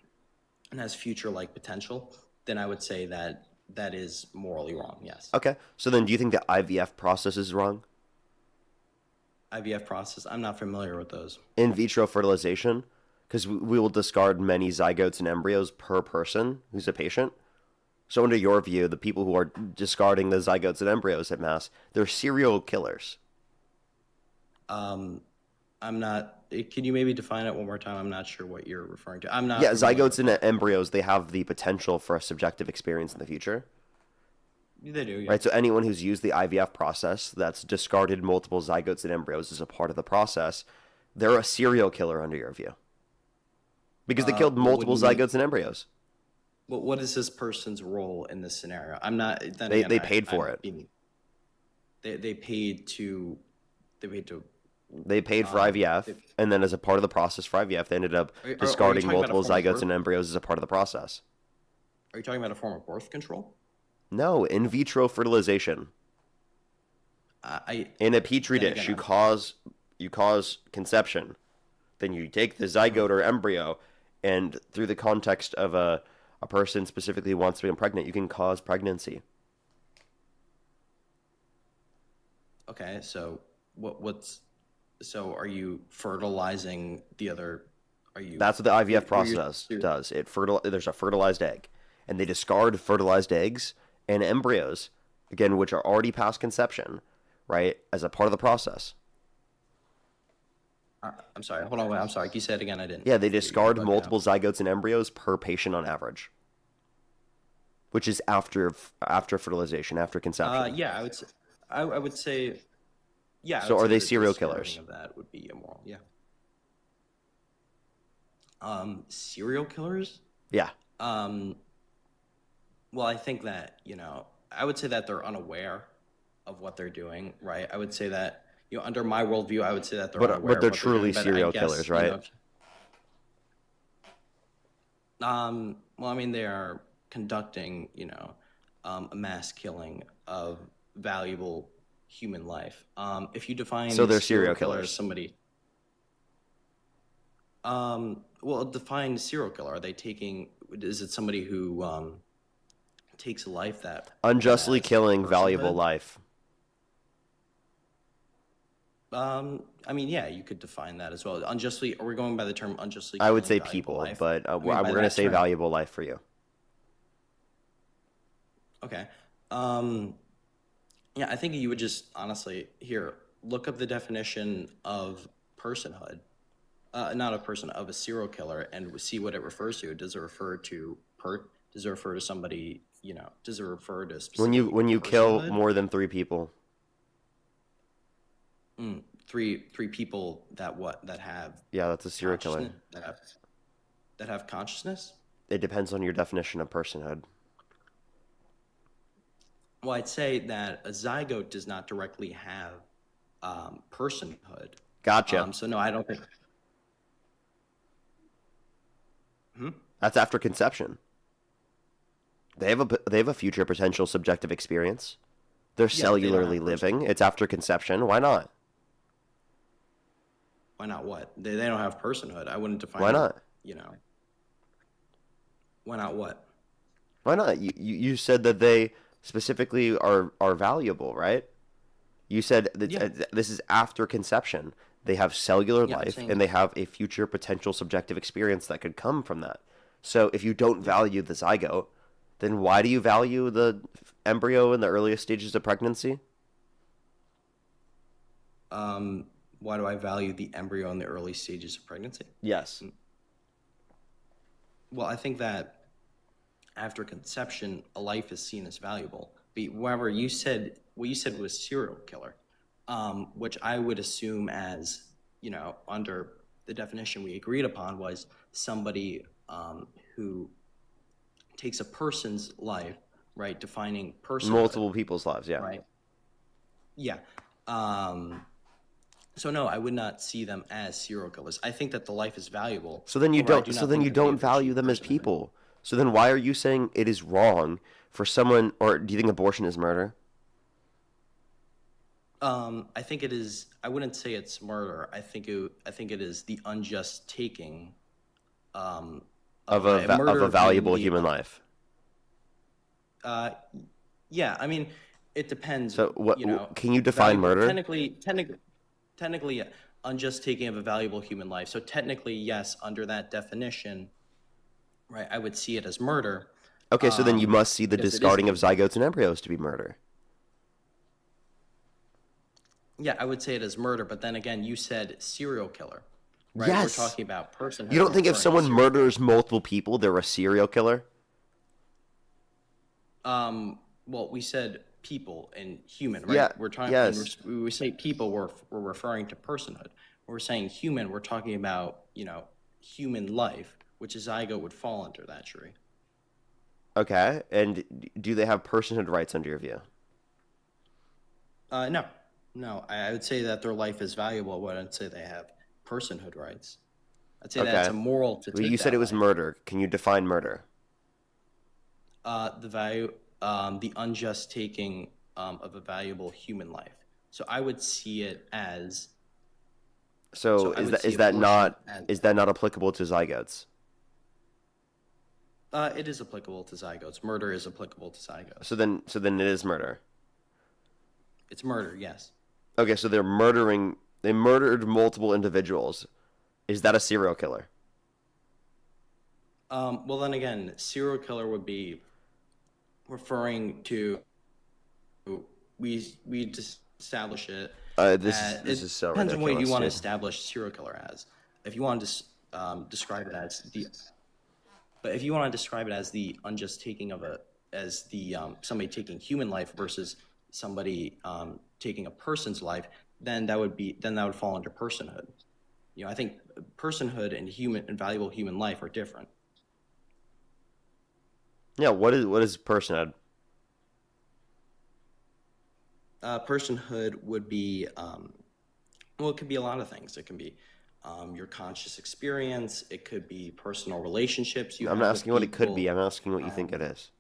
has future-like potential, then I would say that is morally wrong, yes. Okay. So then do you think the IVF process is wrong? IVF process, I'm not familiar with those. In vitro fertilization? Because we will discard many zygotes and embryos per person who's a patient. So under your view, the people who are discarding the zygotes and embryos at mass, they're serial killers. I'm not. Can you maybe define it one more time? I'm not sure what you're referring to. I'm not. Yeah, familiar zygotes and embryos, they have the potential for a subjective experience in the future. They do, yeah. Right, so anyone who's used the IVF process that's discarded multiple zygotes and embryos as a part of the process, they're a serial killer under your view. Because they killed what do multiple you mean? zygotes and embryos. What is this person's role in this scenario? I'm not. Then They again, paid for I'm it. being- They paid to. They paid for IVF, and then as a part of the process for IVF, they ended up Are you discarding talking about a multiple form of zygotes birth? and embryos as a part of the process. Are you talking about a form of birth control? No, in vitro fertilization. In a petri then dish, again, you cause conception. Then you take the zygote or embryo, and through the context of a person specifically who wants to become pregnant, you can cause pregnancy. Okay, so so are you fertilizing the other? Are you? That's what the IVF were you- process does. There's a fertilized egg, and they discard fertilized eggs and embryos, again, which are already past conception, right, as a part of the process. I'm sorry. Hold on. Wait, I'm sorry. Can you say it again? I didn't. Yeah, they discard bugged multiple zygotes and embryos per patient on average, which is after fertilization, after conception. Yeah, I would say. Yeah. I So would are say they that serial discarding killers? Of that would be immoral. Yeah. Serial killers? Yeah. Well, I think that I would say that they're unaware of what they're doing, right? I would say that under my worldview, I would say that they're unaware. But they're of what truly doing, but I serial guess, killers, right? Well, I mean, they are conducting, a mass killing of valuable human life. If you define So they're serial serial killer killers. as somebody, well, define serial killer. Are they taking? Is it somebody who takes a life that Unjustly has killing valuable personhood? life. I mean, yeah, you could define that as well. Unjustly, are we going by the term unjustly? I would say killing valuable people, life? but I mean, we're by going to that say term- valuable life for you. Okay. Yeah, I think you would just honestly here look up the definition of personhood, not a person of a serial killer, and see what it refers to. Does it refer to Does it refer to somebody? Does it refer to specific When you kill personhood? more than 3 people, Three people that have yeah, that's a serial killer. consciousness that have consciousness. It depends on your definition of personhood. Well, I'd say that a zygote does not directly have personhood. Gotcha. So no, I don't think. That's after conception. They have a future potential subjective experience. They're Yeah, but they don't cellularly have living. It's after conception. Why not? Why not what? They don't have personhood. I wouldn't define. Why not? Why not what? Why not? You said that they specifically are valuable, right? You said that Yeah. this is after conception. They have cellular Yeah, I'm life saying- and they have a future potential subjective experience that could come from that. So if you don't value the zygote, then why do you value the embryo in the earliest stages of pregnancy? Why do I value the embryo in the early stages of pregnancy? Yes. Well, I think that after conception, a life is seen as valuable. But however, what you said was serial killer, which I would assume as, under the definition we agreed upon was somebody who takes a person's life, right? Defining personhood. Multiple people's lives, yeah. Right. Yeah. So no, I would not see them as serial killers. I think that the life is valuable. So then you However, I don't. do So not then think you that they don't value achieve them as personhood. people. So then why are you saying it is wrong for someone? Or do you think abortion is murder? I think it is. I wouldn't say it's murder. I think it is the unjust taking Of murder a valuable being the- human life. Yeah, I mean, it depends. So what? Can you define murder? Technically, yeah, unjust taking of a valuable human life. So technically, yes, under that definition, right? I would see it as murder. Okay, so then you must see the because it is- discarding of zygotes and embryos to be murder. Yeah, I would say it as murder. But then again, you said serial killer, right? Yes. We're talking about person. You don't think if someone murders multiple people, they're a serial killer? Well, we said people and human, right? Yeah, We're talking. yes. When we say people, we're referring to personhood. When we're saying human, we're talking about human life, which a zygote would fall under that tree. Okay, and do they have personhood rights under your view? No. I would say that their life is valuable. I wouldn't say they have personhood rights. I'd say Okay. that's immoral to Well, take you said that it was way. murder. Can you define murder? The value, the unjust taking of a valuable human life. So I would see it as. So I is would that see is that abortion not as- is that not applicable to zygotes? It is applicable to zygotes. Murder is applicable to zygotes. So then it is murder. It's murder, yes. Okay, so they're murdering. They murdered multiple individuals. Is that a serial killer? Well, then again, serial killer would be referring to. We just establish it. This is so depends on what you ridiculous, want to dude. establish serial killer as. If you want to describe it as the, but if you want to describe it as the unjust taking of somebody taking human life versus somebody taking a person's life, then that would fall under personhood. I think personhood and valuable human life are different. Yeah. What is personhood? Personhood would be, it could be a lot of things. It can be your conscious experience. It could be personal relationships. I'm not asking what it could be. I'm asking what you think it is.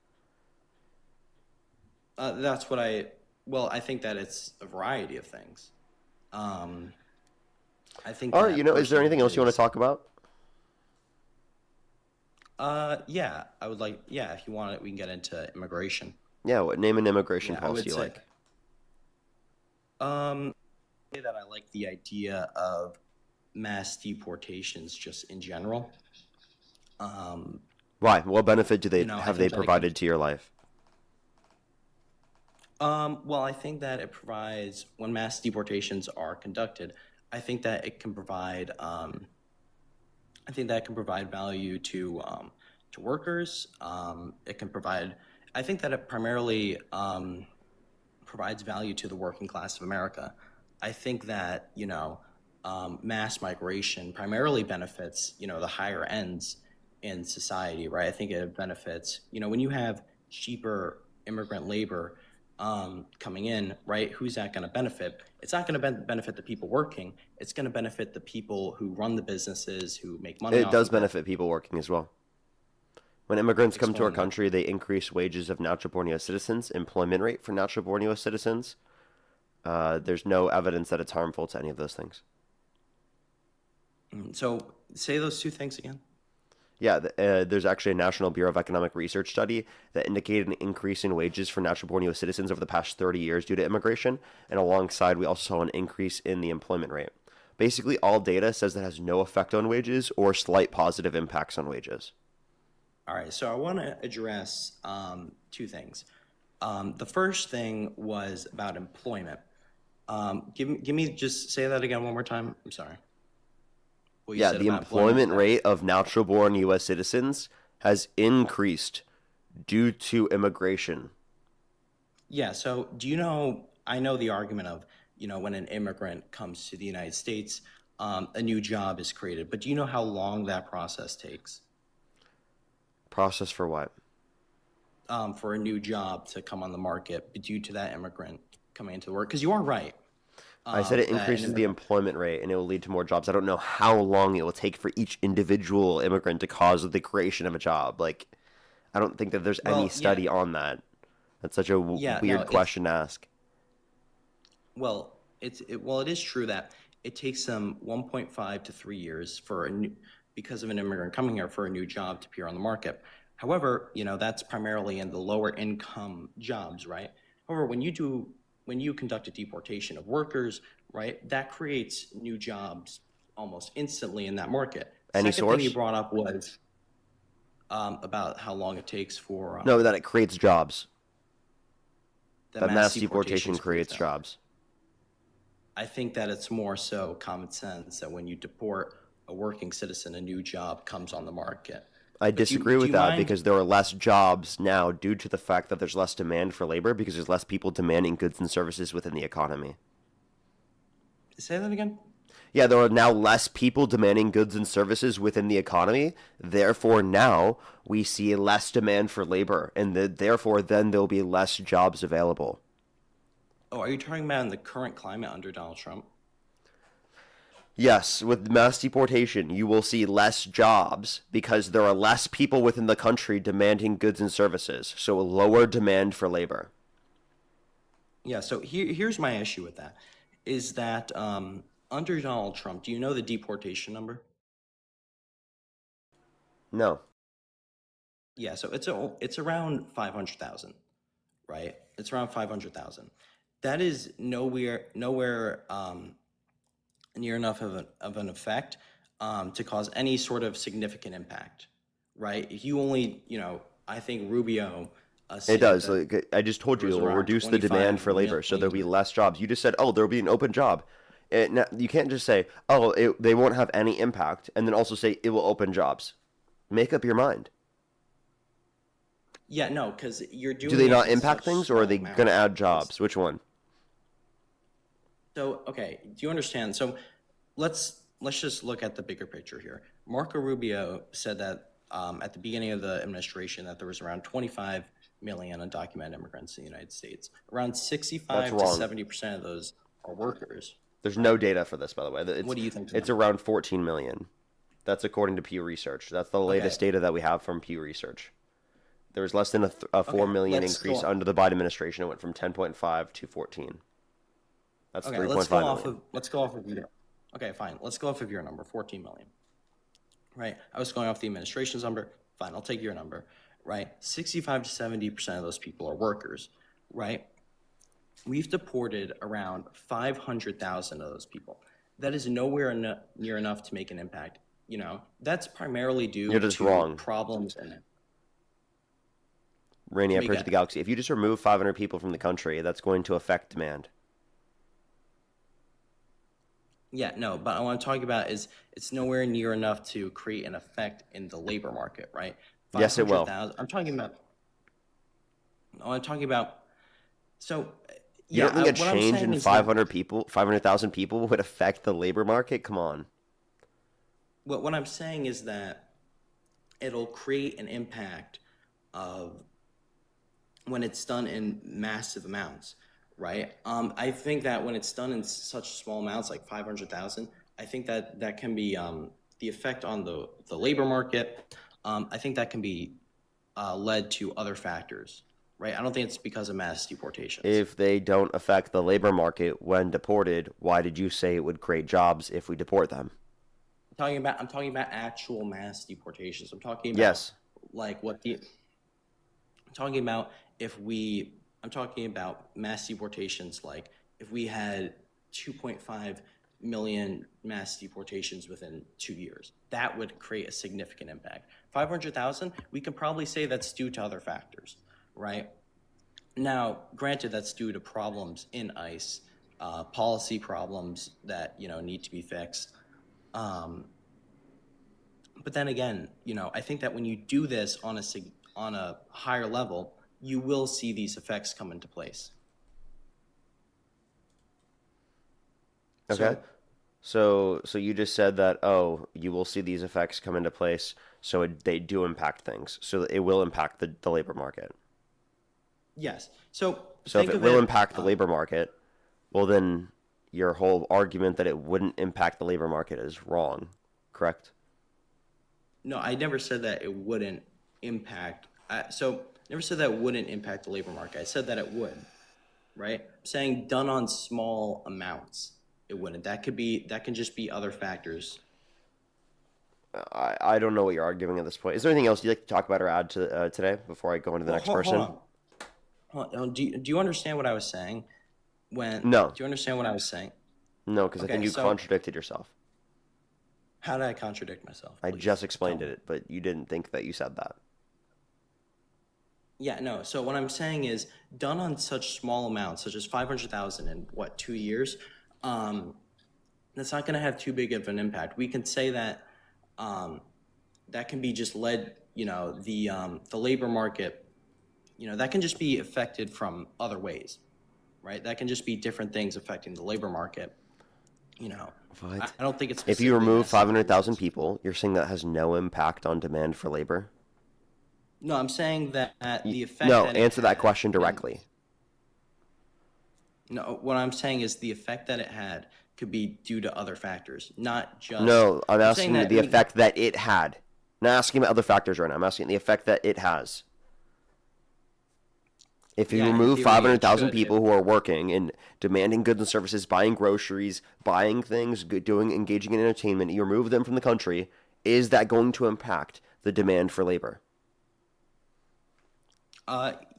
That's what I think that it's a variety of things. I think. All right. that Is there anything else you want to talk about? Yeah, I would like. Yeah, if you want it, we can get into immigration. Yeah. Name an immigration Yeah, I policy would you say. like. Say that I like the idea of mass deportations just in general. Why? What benefit do they I have think they that it provided to your life? Well, I think that it provides, when mass deportations are conducted, I think that it can provide, I think that can provide value to workers. It can provide, I think that it primarily provides value to the working class of America. I think that, mass migration primarily benefits, the higher ends in society, right? I think it benefits, when you have cheaper immigrant labor coming in, right? Who's that going to benefit? It's not going to benefit the people working. It's going to benefit the people who run the businesses, who make money It off does of it. benefit people working as well. When immigrants come to our Explain that. country, they increase wages of natural-born U.S. citizens, employment rate for natural-born U.S. citizens. There's no evidence that it's harmful to any of those things. So say those two things again. Yeah, there's actually a National Bureau of Economic Research study that indicated an increase in wages for natural-born U.S. citizens over the past 30 years due to immigration, and alongside, we also saw an increase in the employment rate. Basically, all data says that has no effect on wages or slight positive impacts on wages. All right, so I want to address two things. The first thing was about employment. Give me, just say that again one more time. I'm sorry. What you Yeah, said the about employment rate of natural-born U.S. citizens has increased due to immigration. Yeah, so do you know, I know the argument of, when an immigrant comes to the United States, a new job is created, but do you know how long that process takes Process for what? for a new job to come on the market due to that immigrant coming into work? Because you are right. I said it That an increases the immigrant, employment rate and it will lead to more jobs. I don't know how long it will take for each individual immigrant to cause the creation of a job. Like, I don't think that there's any well, yeah, study on that. That's such a yeah, no, weird question to ask. well, it is true that it takes them 1.5 to 3 years for because of an immigrant coming here for a new job to appear on the market. However, that's primarily in the lower income jobs, right? However, when you conduct a deportation of workers, right, that creates new jobs almost instantly in that market. Any Second thing you source? brought up was about how long it takes for No, that it creates jobs. the That mass deportation deportations create creates them. jobs. I think that it's more so common sense that when you deport a working citizen, a new job comes on the market. I But disagree do with you that mind? because there are less jobs now due to the fact that there's less demand for labor because there's less people demanding goods and services within the economy. Say that again? Yeah, there are now less people demanding goods and services within the economy. Therefore, now we see less demand for labor, and therefore, then there'll be less jobs available. Oh, are you talking about in the current climate under Donald Trump? Yes, with mass deportation, you will see less jobs because there are less people within the country demanding goods and services, so a lower demand for labor. Yeah, so here's my issue with that, is that under Donald Trump, do you know the deportation number? No. Yeah, so it's around 500,000, right? It's around 500,000. That is nowhere near enough of an effect to cause any sort of significant impact, right? If you only, I think Rubio It stated does. that Like I just told there you, was it will around reduce the demand 25 for labor, so there'll be million. less jobs. You just said, oh, there'll be an open job. You can't just say, oh, they won't have any impact, and then also say it will open jobs. Make up your mind. Yeah, no, because you're doing Do they it not in impact such things, or are small they going to amounts. add jobs? Which one? So, okay, do you understand? So, let's just look at the bigger picture here. Marco Rubio said that at the beginning of the administration that there was around 25 million undocumented immigrants in the United States. Around 65 to wrong. 70% of those are workers. There's no data for this, by the way. What do you think? It's around 14 million. That's according to Pew Research. That's the latest data that we have from Pew Research. There was less than a 4 million increase under the Biden administration. It went from 10.5 to 14. That's Okay, 3.5 million. let's go off of your. Okay, fine. Let's go off of your number, 14 million. Right. I was going off the administration's number. Fine, I'll take your number. Right. 65 to 70% of those people are workers. Right. We've deported around 500,000 of those people. That is nowhere near enough to make an impact. That's primarily due You're just to wrong. problems in it. Rainy Make Emperors a- of the Galaxy. If you just remove 500 people from the country, that's going to affect demand. Yeah, no, but what I'm talking about is it's nowhere near enough to create an effect in the labor market, right? Yes, it will. 500,000. I'm talking about. Oh, I'm talking about. So, You yeah, don't think a what I'm change saying in is that 500,000 people would affect the labor market? Come on. what I'm saying is that it'll create an impact of when it's done in massive amounts, right? I think that when it's done in such small amounts, like 500,000, I think that that can be the effect on the labor market. I think that can be led to other factors, right? I don't think it's because of mass deportations. If they don't affect the labor market when deported, why did you say it would create jobs if we deport them? I'm talking about actual mass deportations. I'm talking about Yes. like what the I'm talking about I'm talking about mass deportations like if we had 2.5 million mass deportations within 2 years. That would create a significant impact. 500,000, we can probably say that's due to other factors, right? Now, granted, that's due to problems in ICE, policy problems that need to be fixed. But then again, I think that when you do this on a higher level, you will see these effects come into place. Okay. So you just said that, you will see these effects come into place, so they do impact things. So it will impact the labor market. Yes. So So if think it of will impact the labor market, well then your whole argument that it wouldn't impact the labor market is wrong, correct? No, I never said that it wouldn't impact. Never said that it wouldn't impact the labor market. I said that it would, right? I'm saying done on small amounts, it wouldn't. That can just be other factors. I don't know what you're arguing at this point. Is there anything else you'd like to talk about or add to today before I go into the next person? Hold on. Do you understand what I was saying? No. Do you understand what I was saying? No, because I Okay, think you so- contradicted yourself. How did I contradict myself? I Please just explained tell me. it, but you didn't think that you said that. Yeah, no. So what I'm saying is, done on such small amounts, such as 500,000 in 2 years, that's not going to have too big of an impact. We can say that that can be just led, the labor market, that can just be affected from other ways, right? That can just be different things affecting the labor market. What? I don't think it's If you specifically remove mass 500,000 deportations. people, you're saying that has no impact on demand for labor? No, I'm saying that the effect. No, that it answer that had question in- directly. No, what I'm saying is the effect that it had could be due to other factors, not just. No, I'm saying asking that the effect that it had. I'm not asking about other factors right now. I'm asking the effect that it has. If you Yeah, in remove theory, it 500,000 should. people who are working and demanding goods and services, buying groceries, buying things, engaging in entertainment, you remove them from the country, is that going to impact the demand for labor?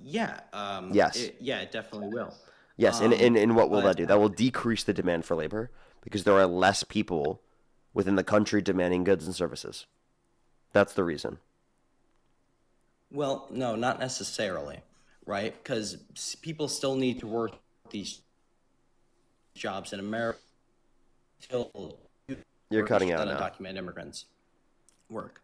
Yeah. Yes. It definitely will. Yes, and what will but- that do? That will decrease the demand for labor because there are less people within the country demanding goods and services. That's the reason. Well, no, not necessarily, right? Because people still need to work these jobs in America. Still, You're cutting out now. undocumented immigrants work.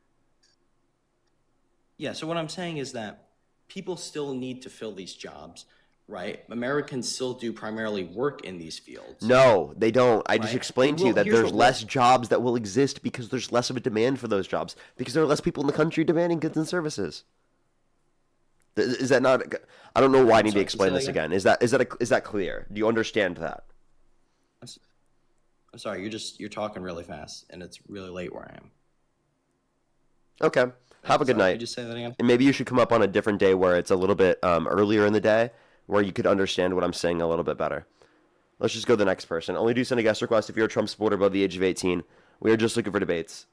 Yeah. So what I'm saying is that people still need to fill these jobs, right? Americans still do primarily work in these fields. No, they don't. I just Right. explained to you Well, that here's there's what less jobs that will exist because there's less of a demand for those jobs because there are less people in the country demanding goods and services. Is that not? I don't know why I need to sorry, explain say that this again? again. Is that clear? Do you understand that? I'm sorry, you're talking really fast, and it's really late where I am. Okay. Have a good Sorry, night. could you say that again? And maybe you should come up on a different day where it's a little bit earlier in the day where you could understand what I'm saying a little bit better. Let's just go to the next person. Only do send a guest request if you're a Trump supporter above the age of 18. We are just looking for debates.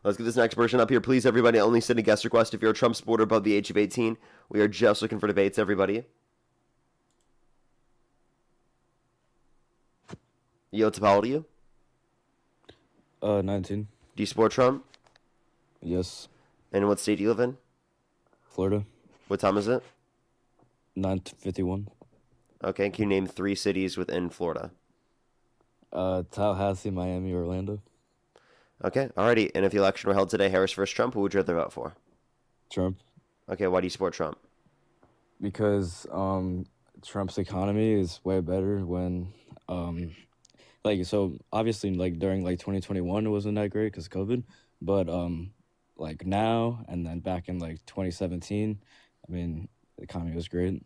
Let's get this next person up here. Please, everybody, only send a guest request if you're a Trump supporter above the age of 18. We are just looking for debates, everybody. Yo, Tapal, to you? 19. Do you support Trump? Yes. And what state do you live in? Florida. What time is it? 9:51. Okay, can you name 3 cities within Florida? Tallahassee, Miami, Orlando. Okay, alrighty. And if the election were held today, Harris versus Trump, who would you rather vote for? Trump. Okay, why do you support Trump? Because Trump's economy is way better when like, so obviously, like, during like 2021 it wasn't that great because COVID, but like now and then back in like 2017, I mean, the economy was great.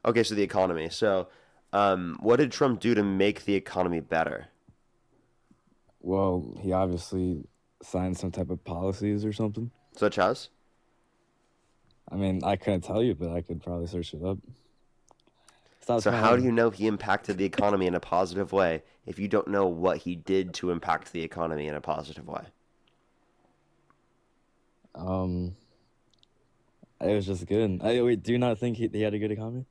Okay, so the economy. So, what did Trump do to make the economy better? Well, he obviously signed some type of policies or something. Such as? I mean, I couldn't tell you, but I could probably search it up. Stop So how do smiling. you know he impacted the economy in a positive way if you don't know what he did to impact the economy in a positive way? Um, it was just good. Wait, do you not think he had a good economy?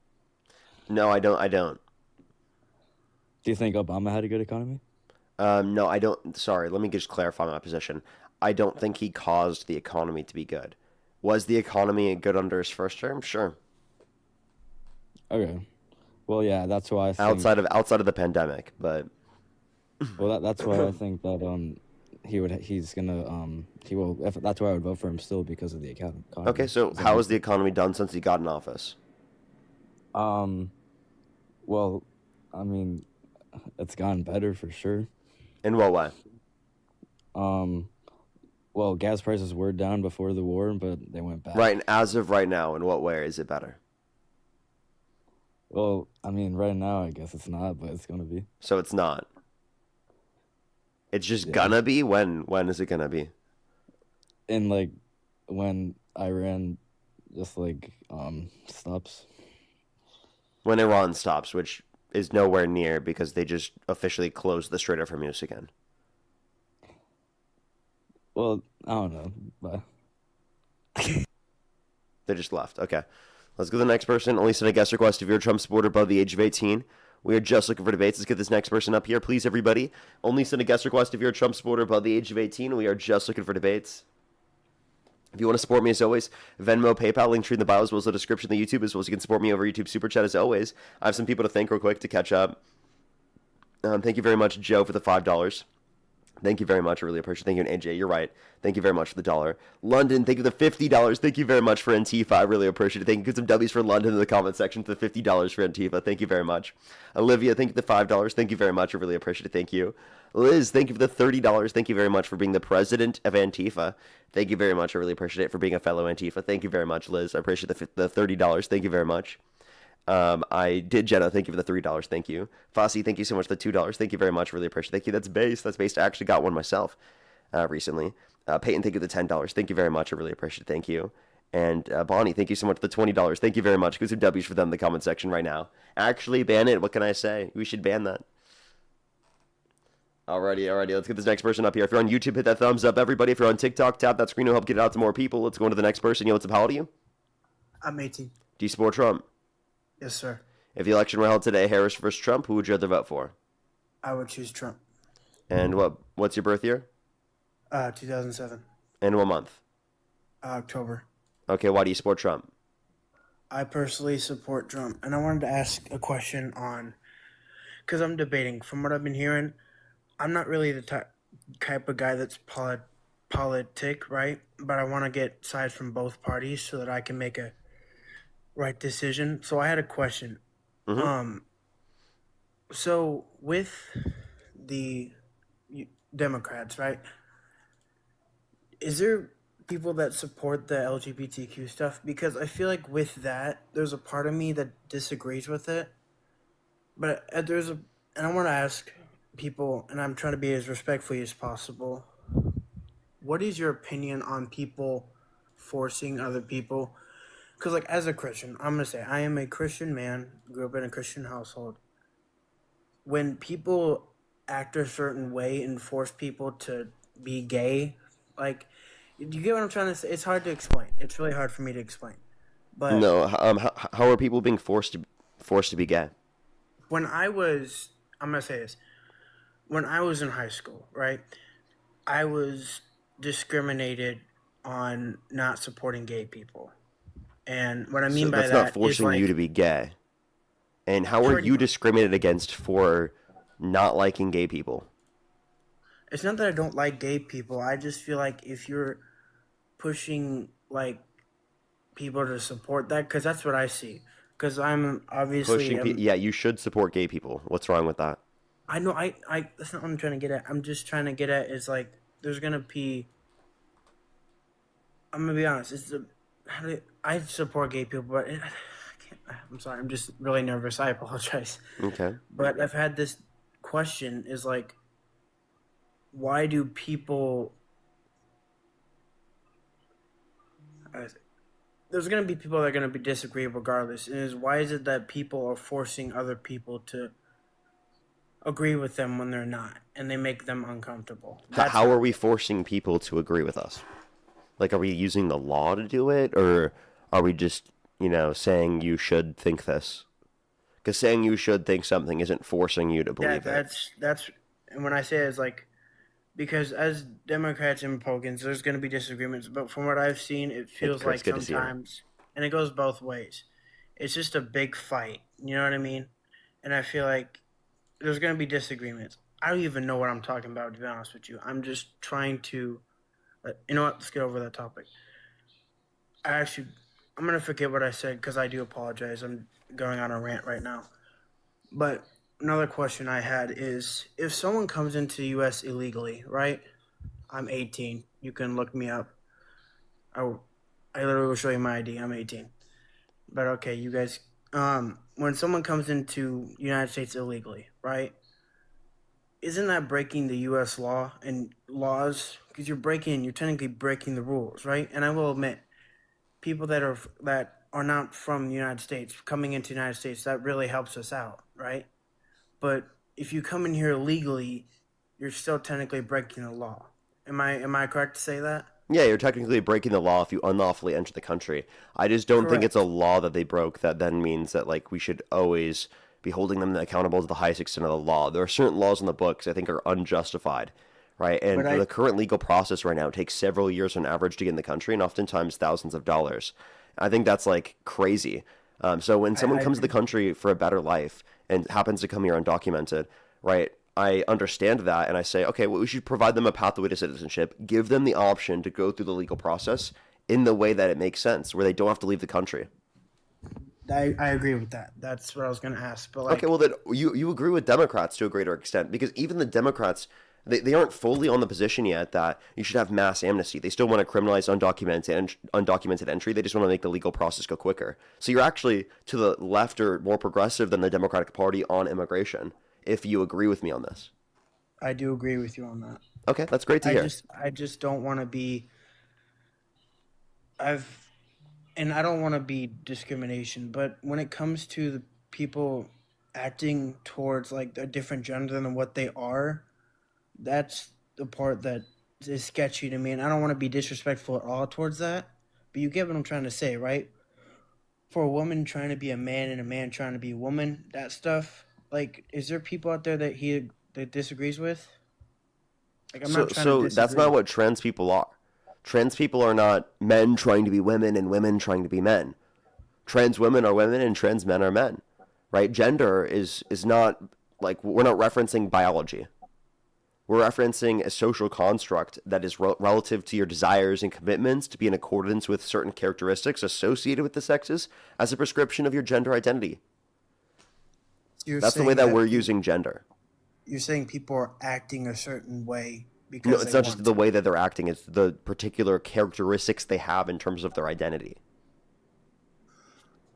No, I don't. I don't. Do you think Obama had a good economy? No, I don't. Sorry, let me just clarify my position. I don't think he caused the economy to be good. Was the economy good under his first term? Sure. Okay. Well, yeah, that's why I think. Outside of the pandemic, but Well, that's why I think that he's gonna he will. That's why I would vote for him still because of the economy. okay. So how has the economy done since he got in office? Well, I mean, it's gotten better for sure. In what way? Well, gas prices were down before the war, but they went back. Right, and as of right now, in what way is it better? Well, I mean, right now, I guess it's not, but it's gonna be. So it's not. It's just Yeah. gonna be? When is it gonna be? And like, when Iran just like stops. When Iran stops, which is nowhere near because they just officially closed the Strait of Hormuz again. Well, I don't know, but They just left. Okay. Let's go to the next person. Only send a guest request if you're a Trump supporter above the age of 18. We are just looking for debates. Let's get this next person up here. Please, everybody. Only send a guest request if you're a Trump supporter above the age of 18. We are just looking for debates. If you want to support me, as always, Venmo, PayPal, link tree in the bio, as well as the description of the YouTube, as well as you can support me over YouTube Super Chat, as always. I have some people to thank real quick to catch up. Thank you very much, Joe, for the $5. Thank you very much. I really appreciate it. Thank you, and AJ. You're right. Thank you very much for the $1. London, thank you for the $50. Thank you very much for Antifa. I really appreciate it. Thank you. Get some W's for London in the comment section for the $50 for Antifa. Thank you very much. Olivia, thank you for the $5. Thank you very much. I really appreciate it. Thank you. Liz, thank you for the $30. Thank you very much for being the president of Antifa. Thank you very much. I really appreciate it for being a fellow Antifa. Thank you very much, Liz. I appreciate the $30. Thank you very much. I did Jenna. Thank you for the $3. Thank you. Fossey, thank you so much for the $2. Thank you very much. Really appreciate it. Thank you. That's base. That's based. I actually got one myself recently. Peyton, thank you for the $10. Thank you very much. I really appreciate it. Thank you. And Bonnie, thank you so much for the $20. Thank you very much. Get some W's for them in the comment section right now. Actually, ban it. What can I say? We should ban that. Alrighty. Let's get this next person up here. If you're on YouTube, hit that thumbs up, everybody. If you're on TikTok, tap that screen to help get it out to more people. Let's go on to the next person. Yo, what's up? How old are you? I'm 18. Do you support Trump? Yes, sir. If the election were held today, Harris versus Trump, who would you rather vote for? I would choose Trump. And what's your birth year? 2007. And what month? October. Okay, why do you support Trump? I personally support Trump, and I wanted to ask a question on, because I'm debating. From what I've been hearing, I'm not really the type of guy that's politic, right? But I want to get sides from both parties so that I can make a right decision. So I had a question. Mm-hmm. So with the Democrats, right? Is there people that support the LGBTQ stuff? Because I feel like with that, there's a part of me that disagrees with it. But and I want to ask people, and I'm trying to be as respectfully as possible. What is your opinion on people forcing other people? Because, like, as a Christian, I'm going to say I am a Christian man, grew up in a Christian household. When people act a certain way and force people to be gay, like, do you get what I'm trying to say? It's hard to explain. It's really hard for me to explain. But No, how are people being forced to be gay? when I'm going to say this. when I was in high school, right? I was discriminated on not supporting gay people. And what I So mean by that's not that is forcing you like to be gay. And how are pretty you much. discriminated against for not liking gay people? It's not that I don't like gay people. I just feel like if you're pushing like people to support that, because that's what I see. Because I'm obviously Yeah, you should support gay people. What's wrong with that? I know I that's not what I'm trying to get at. I'm just trying to get at is like there's gonna be. I'm gonna be honest. I support gay people, but I can't. I'm sorry. I'm just really nervous. I apologize. Okay. But I've had this question: is like, why do people? There's gonna be people that are gonna be disagree regardless. And is why is it that people are forcing other people to agree with them when they're not, and they make them uncomfortable? How are we forcing people to agree with us? Like, are we using the law to do it, or are we just, saying you should think this? Because saying you should think something isn't forcing you to believe it. That's and when I say it's like because as Democrats and Republicans, there's going to be disagreements. But from what I've seen, it feels Chris, like good to see you. sometimes, and it goes both ways. It's just a big fight. You know what I mean? And I feel like there's going to be disagreements. I don't even know what I'm talking about, to be honest with you. I'm just trying to. You know what? Let's get over that topic. I'm going to forget what I said because I do apologize. I'm going on a rant right now. But another question I had is if someone comes into the U.S. illegally, right? I'm 18. You can look me up. I literally will show you my ID. I'm 18. But okay, you guys, when someone comes into the United States illegally, right? Isn't that breaking the U.S. law and laws? Because you're technically breaking the rules, right? And I will admit, people that are not from the United States coming into the United States, that really helps us out, right? But if you come in here illegally, you're still technically breaking the law. Am I correct to say that? Yeah, you're technically breaking the law if you unlawfully enter the country. I just don't think it's a Correct. law that they broke that then means that we should always be holding them accountable to the highest extent of the law. There are certain laws in the books I think are unjustified, right? And But for the current legal process right now, it takes several years on average to get in the country, and oftentimes thousands of dollars. I think that's crazy. So when someone I comes to the agree. country for a better life and happens to come here undocumented, right? I understand that, and I say, okay, well, we should provide them a pathway to citizenship, give them the option to go through the legal process in the way that it makes sense, where they don't have to leave the country. I agree with that. That's what I was going to ask. But Okay, well then you agree with Democrats to a greater extent because even the Democrats they aren't fully on the position yet that you should have mass amnesty. They still want to criminalize undocumented entry. They just want to make the legal process go quicker. So you're actually to the left or more progressive than the Democratic Party on immigration. If you agree with me on this, I do agree with you on that. okay, that's great to hear. I just don't want to be. I've and I don't want to be discrimination, but when it comes to the people acting towards like a different gender than what they are, that's the part that is sketchy to me, and I don't want to be disrespectful at all towards that. But you get what I'm trying to say, right? For a woman trying to be a man and a man trying to be a woman, that stuff. Like, is there people out there that disagrees with? Like, I'm So not trying to that's disagree. not what trans people are. Trans people are not men trying to be women and women trying to be men. Trans women are women and trans men are men, right? Gender is not we're not referencing biology. We're referencing a social construct that is relative to your desires and commitments to be in accordance with certain characteristics associated with the sexes as a prescription of your gender identity. You're That's the way saying that that we're using gender. you're saying people are acting a certain way No, because it's they not just want the to. way that they're acting, it's the particular characteristics they have in terms of their identity.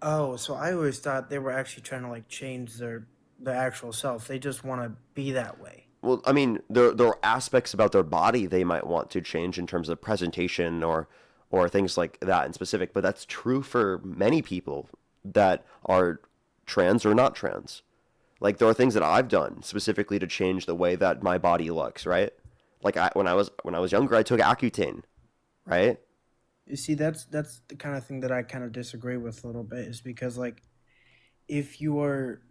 Oh, so I always thought they were actually trying to like change the actual self. They just want to be that way. Well, I mean, there are aspects about their body they might want to change in terms of presentation or things like that in specific, but that's true for many people that are trans or not trans. Like there are things that I've done specifically to change the way that my body looks, right? When I was younger, I took Accutane, right? You see, that's the kind of thing that I kind of disagree with a little bit is because like if you are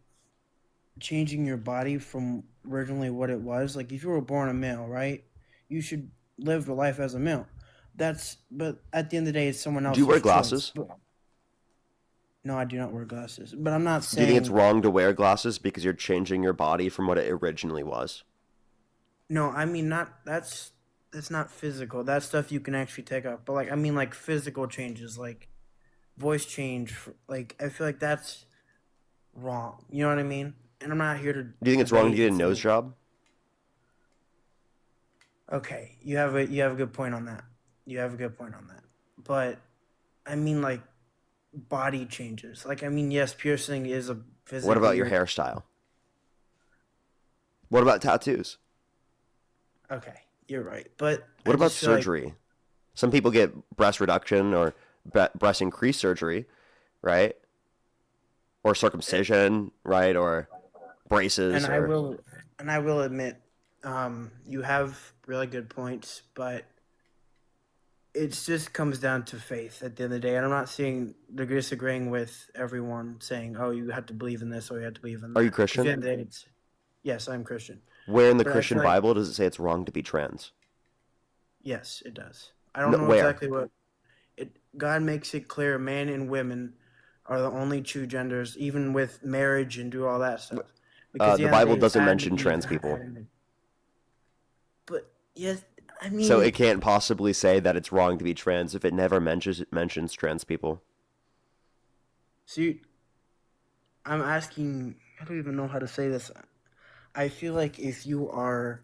changing your body from originally what it was. Like if you were born a male, right? You should live your life as a male. But at the end of the day, it's someone Do you else's wear choice. glasses? No, I do not wear glasses. But I'm not Do saying. you think it's wrong to wear glasses because you're changing your body from what it originally was? No, I mean not. That's not physical. That stuff you can actually take off. But like I mean like physical changes, like voice change. Like I feel like that's wrong. You know what I mean? And I'm not here to. Do you think it's wrong to debate get a and nose say- job? Okay, you have a good point on that. You have a good point on that. But I mean like body changes. Like I mean yes, piercing is a physical. What about your hairstyle? What about tattoos? Okay, you're right. But What I about just feel like- surgery? Some people get breast reduction or breast increase surgery, right? Or circumcision, right? Or braces. and or... I will admit, you have really good points, but it just comes down to faith at the end of the day. And I'm not disagreeing with everyone saying, "Oh, you have to believe in this or you have to believe in that." Are you At the Christian? end of the day, yes, I'm Christian. Where in the But I Christian feel like- Bible does it say it's wrong to be trans? Yes, it does. I don't No, know where? exactly what God makes it clear. Man and women are the only two genders, even with marriage and do all that stuff. Because The end of Bible day, doesn't Adam mention and Eve trans had- people. But yes, I mean. So it can't possibly say that it's wrong to be trans if it never mentions trans people. See, I'm asking. I don't even know how to say this. I feel like if you are.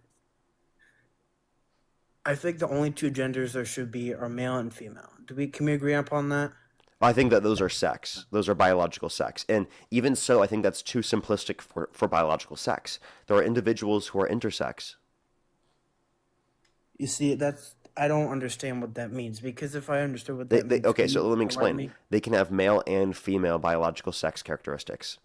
I think the only two genders there should be are male and female. Can we agree upon that? I think that those are sex. Those are biological sex. And even so, I think that's too simplistic for biological sex. There are individuals who are intersex. You see, I don't understand what that means, because if I understood what that means, Okay, can so you let me enlighten explain. They can have male and female biological sex characteristics.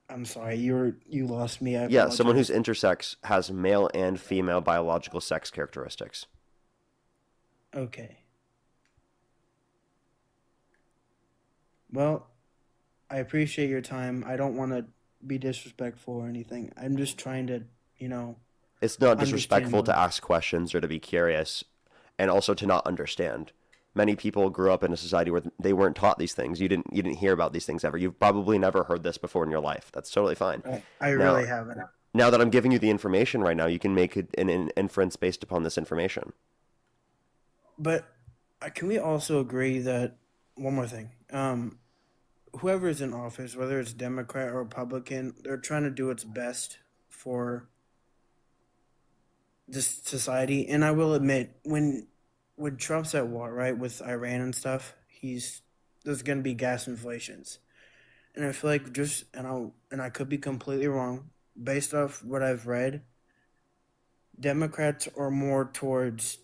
I'm sorry, you lost me. Yeah, someone who's intersex has male and female biological sex characteristics. Okay. Well, I appreciate your time. I don't want to be disrespectful or anything. I'm just trying to, It's not disrespectful understand to ask questions or to be curious, and also to not understand. Many people grew up in a society where they weren't taught these things. You didn't hear about these things ever. You've probably never heard this before in your life. That's totally fine. I really haven't. Now that I'm giving you the information right now, you can make an inference based upon this information. But can we also agree that one more thing? Whoever is in office, whether it's Democrat or Republican, they're trying to do its best for this society. And I will admit, when Trump's at war, right, with Iran and stuff, there's going to be gas inflations. And I feel like and I could be completely wrong, based off what I've read, Democrats are more towards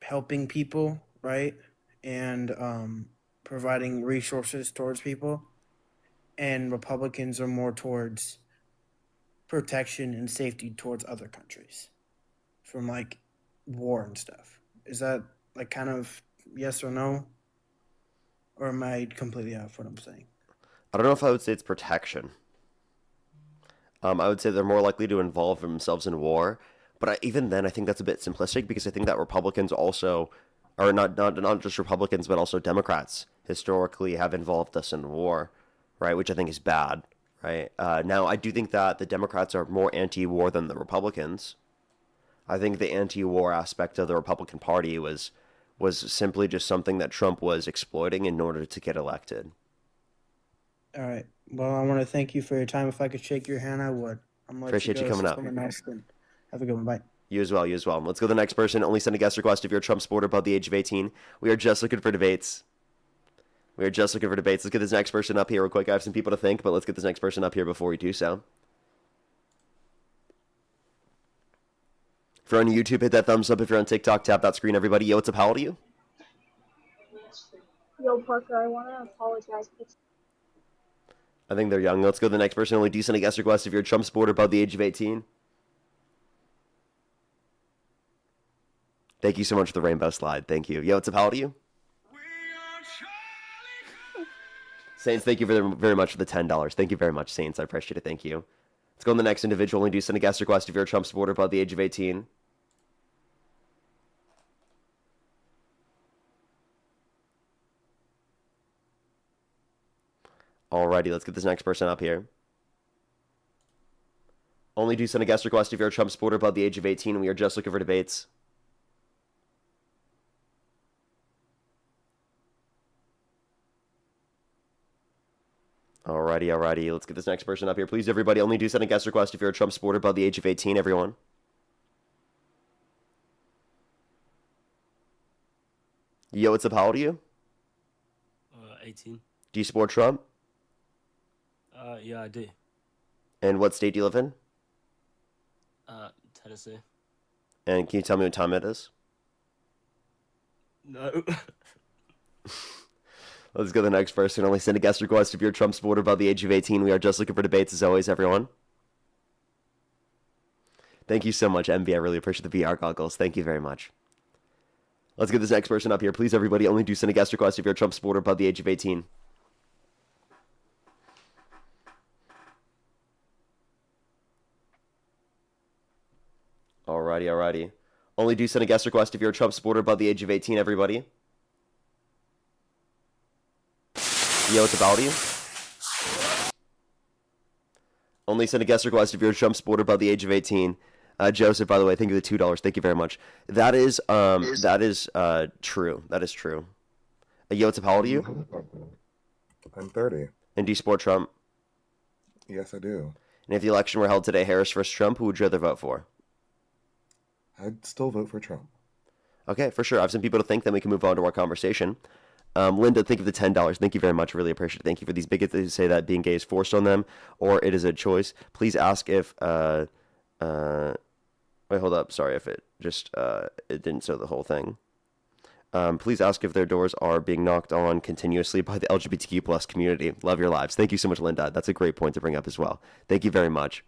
helping people, right? And providing resources towards people. And Republicans are more towards protection and safety towards other countries from like war and stuff. Is that like kind of yes or no? Or am I completely off what I'm saying? I don't know if I would say it's protection. I would say they're more likely to involve themselves in war. But even then, I think that's a bit simplistic, because I think that Republicans also, or not just Republicans, but also Democrats, historically have involved us in war, right? Which I think is bad, right? Now, I do think that the Democrats are more anti-war than the Republicans. I think the anti-war aspect of the Republican Party was simply just something that Trump was exploiting in order to get elected. All right. Well, I want to thank you for your time. If I could shake your hand, I would. I'm gonna let Appreciate you go coming so up. someone else can have a good one. Bye. You as well, you as well. Let's go to the next person. Only send a guest request if you're a Trump supporter above the age of 18. We are just looking for debates. Let's get this next person up here real quick. I have some people to thank, but let's get this next person up here before we do so. If you're on YouTube, hit that thumbs up. If you're on TikTok, tap that screen, everybody. Yo, what's up? How old are you? Yo, Parker, I want to apologize. I think they're young. Let's go to the next person. Only do send a guest request if you're a Trump supporter above the age of 18. Thank you so much for the rainbow slide. Thank you. Yo, what's up? How old are you? Saints, thank you very much for the $10. Thank you very much, Saints. I appreciate it. Thank you. Let's go on the next individual. Only do send a guest request if you're a Trump supporter above the age of 18. Alrighty, let's get this next person up here. Only do send a guest request if you're a Trump supporter above the age of 18. We are just looking for debates. Alrighty. Let's get this next person up here. Please, everybody, only do send a guest request if you're a Trump supporter above the age of 18, everyone. Yo, what's up? How old are you? 18. Do you support Trump? Yeah, I do. And what state do you live in? Tennessee. And can you tell me what time it is? No. Let's go to the next person. Only send a guest request if you're a Trump supporter above the age of 18. We are just looking for debates as always, everyone. Thank you so much, MB. I really appreciate the VR goggles. Thank you very much. Let's get this next person up here. Please, everybody, only do send a guest request if you're a Trump supporter above the age of 18. Alrighty. Only do send a guest request if you're a Trump supporter above the age of 18, everybody. Yo, what's about you? Only send a guest request if you're a Trump supporter above the age of 18. Joseph, by the way, thank you for the $2. Thank you very much. That is true. That is true. Yo, what's up? How old are you? I'm 30. And do you support Trump? Yes, I do. And if the election were held today, Harris versus Trump, who would you rather vote for? I'd still vote for Trump. Okay, for sure. I have some people to thank, then we can move on to our conversation. Linda, thank you for the $10. Thank you very much. Really appreciate it. Thank you for these bigots who say that being gay is forced on them or it is a choice. Please ask if wait, hold up. Sorry if it just it didn't show the whole thing. Please ask if their doors are being knocked on continuously by the LGBTQ plus community. Love your lives. Thank you so much, Linda. That's a great point to bring up as well. Thank you very much.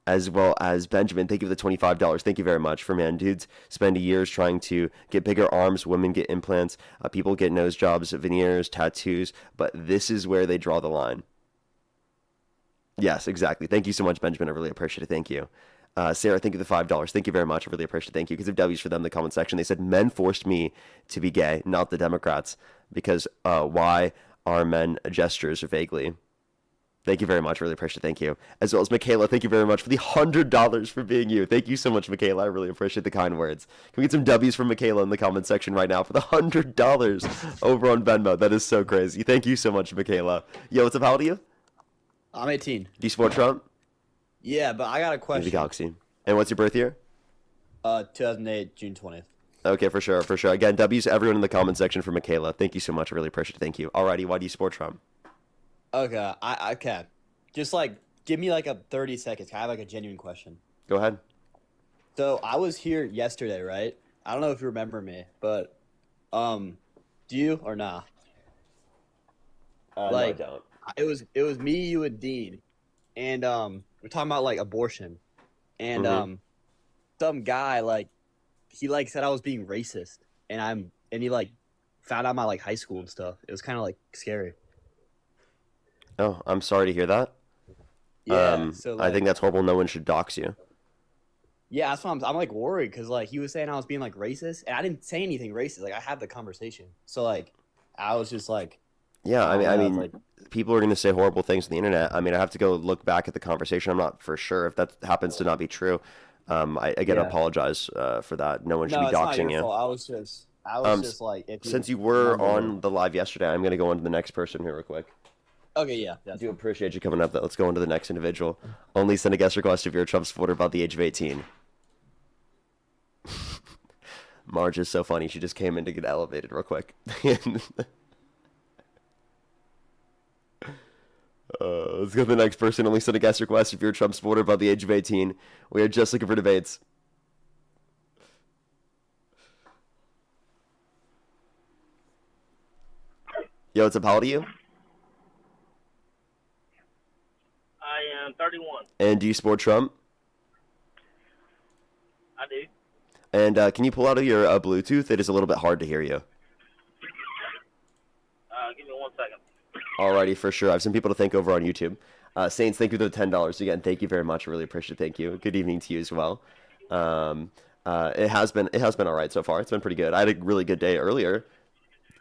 As well as Benjamin, thank you for the $25. Thank you very much. For man, dudes spend years trying to get bigger arms. Women get implants. People get nose jobs, veneers, tattoos. But this is where they draw the line. Yes, exactly. Thank you so much, Benjamin. I really appreciate it. Thank you. Sarah, thank you for the $5. Thank you very much. I really appreciate it. Thank you. Because of W's for them in the comment section. They said men forced me to be gay, not the Democrats. Because why are men gestures vaguely? Thank you very much. Really appreciate it. Thank you. As well as Michaela, thank you very much for the $100 for being you. Thank you so much, Michaela. I really appreciate the kind words. Can we get some W's from Michaela in the comment section right now for the $100 over on Venmo? That is so crazy. Thank you so much, Michaela. Yo, what's up? How old are you? I'm 18. Do you support Trump? Yeah, but I got a question. The Galaxy. And what's your birth year? 2008, June 20th. Okay, for sure. Again, W's to everyone in the comment section for Michaela. Thank you so much. I really appreciate it. Thank you. Alrighty, why do you support Trump? Okay, I can. Just give me a 30 seconds. I have a genuine question. Go ahead. So I was here yesterday, right? I don't know if you remember me, but do you or nah? No, I don't. It was me, you, and Dean, and we're talking about abortion, and some guy he said I was being racist, and he found out my high school and stuff. It was kind of scary. Oh, I'm sorry to hear that. Yeah, so I think that's horrible. No one should dox you. Yeah, that's why I'm worried because he was saying I was being racist, and I didn't say anything racist. I had the conversation, so I was just yeah. I mean, people are going to say horrible things on the internet. I mean, I have to go look back at the conversation. I'm not for sure if that happens to not be true. I again apologize for that. No one should be doxing not your you. fault. I was just if since you were on the live yesterday, I'm going to go on to the next person here real quick. Okay, yeah. I do appreciate you coming up. Let's go on to the next individual. Only send a guest request if you're a Trump supporter about the age of 18. Marge is so funny. She just came in to get elevated real quick. Let's go to the next person. Only send a guest request if you're a Trump supporter about the age of 18. We are just looking for debates. Yo, what's up? How old are you? I am 31. And do you support Trump? I do. And can you pull out of your Bluetooth? It is a little bit hard to hear you. Give me 1 second. Alrighty, for sure. I have some people to thank over on YouTube. Saints, thank you for the $10 again. Thank you very much. I really appreciate it. Thank you. Good evening to you as well. It has been all right so far. It's been pretty good. I had a really good day earlier.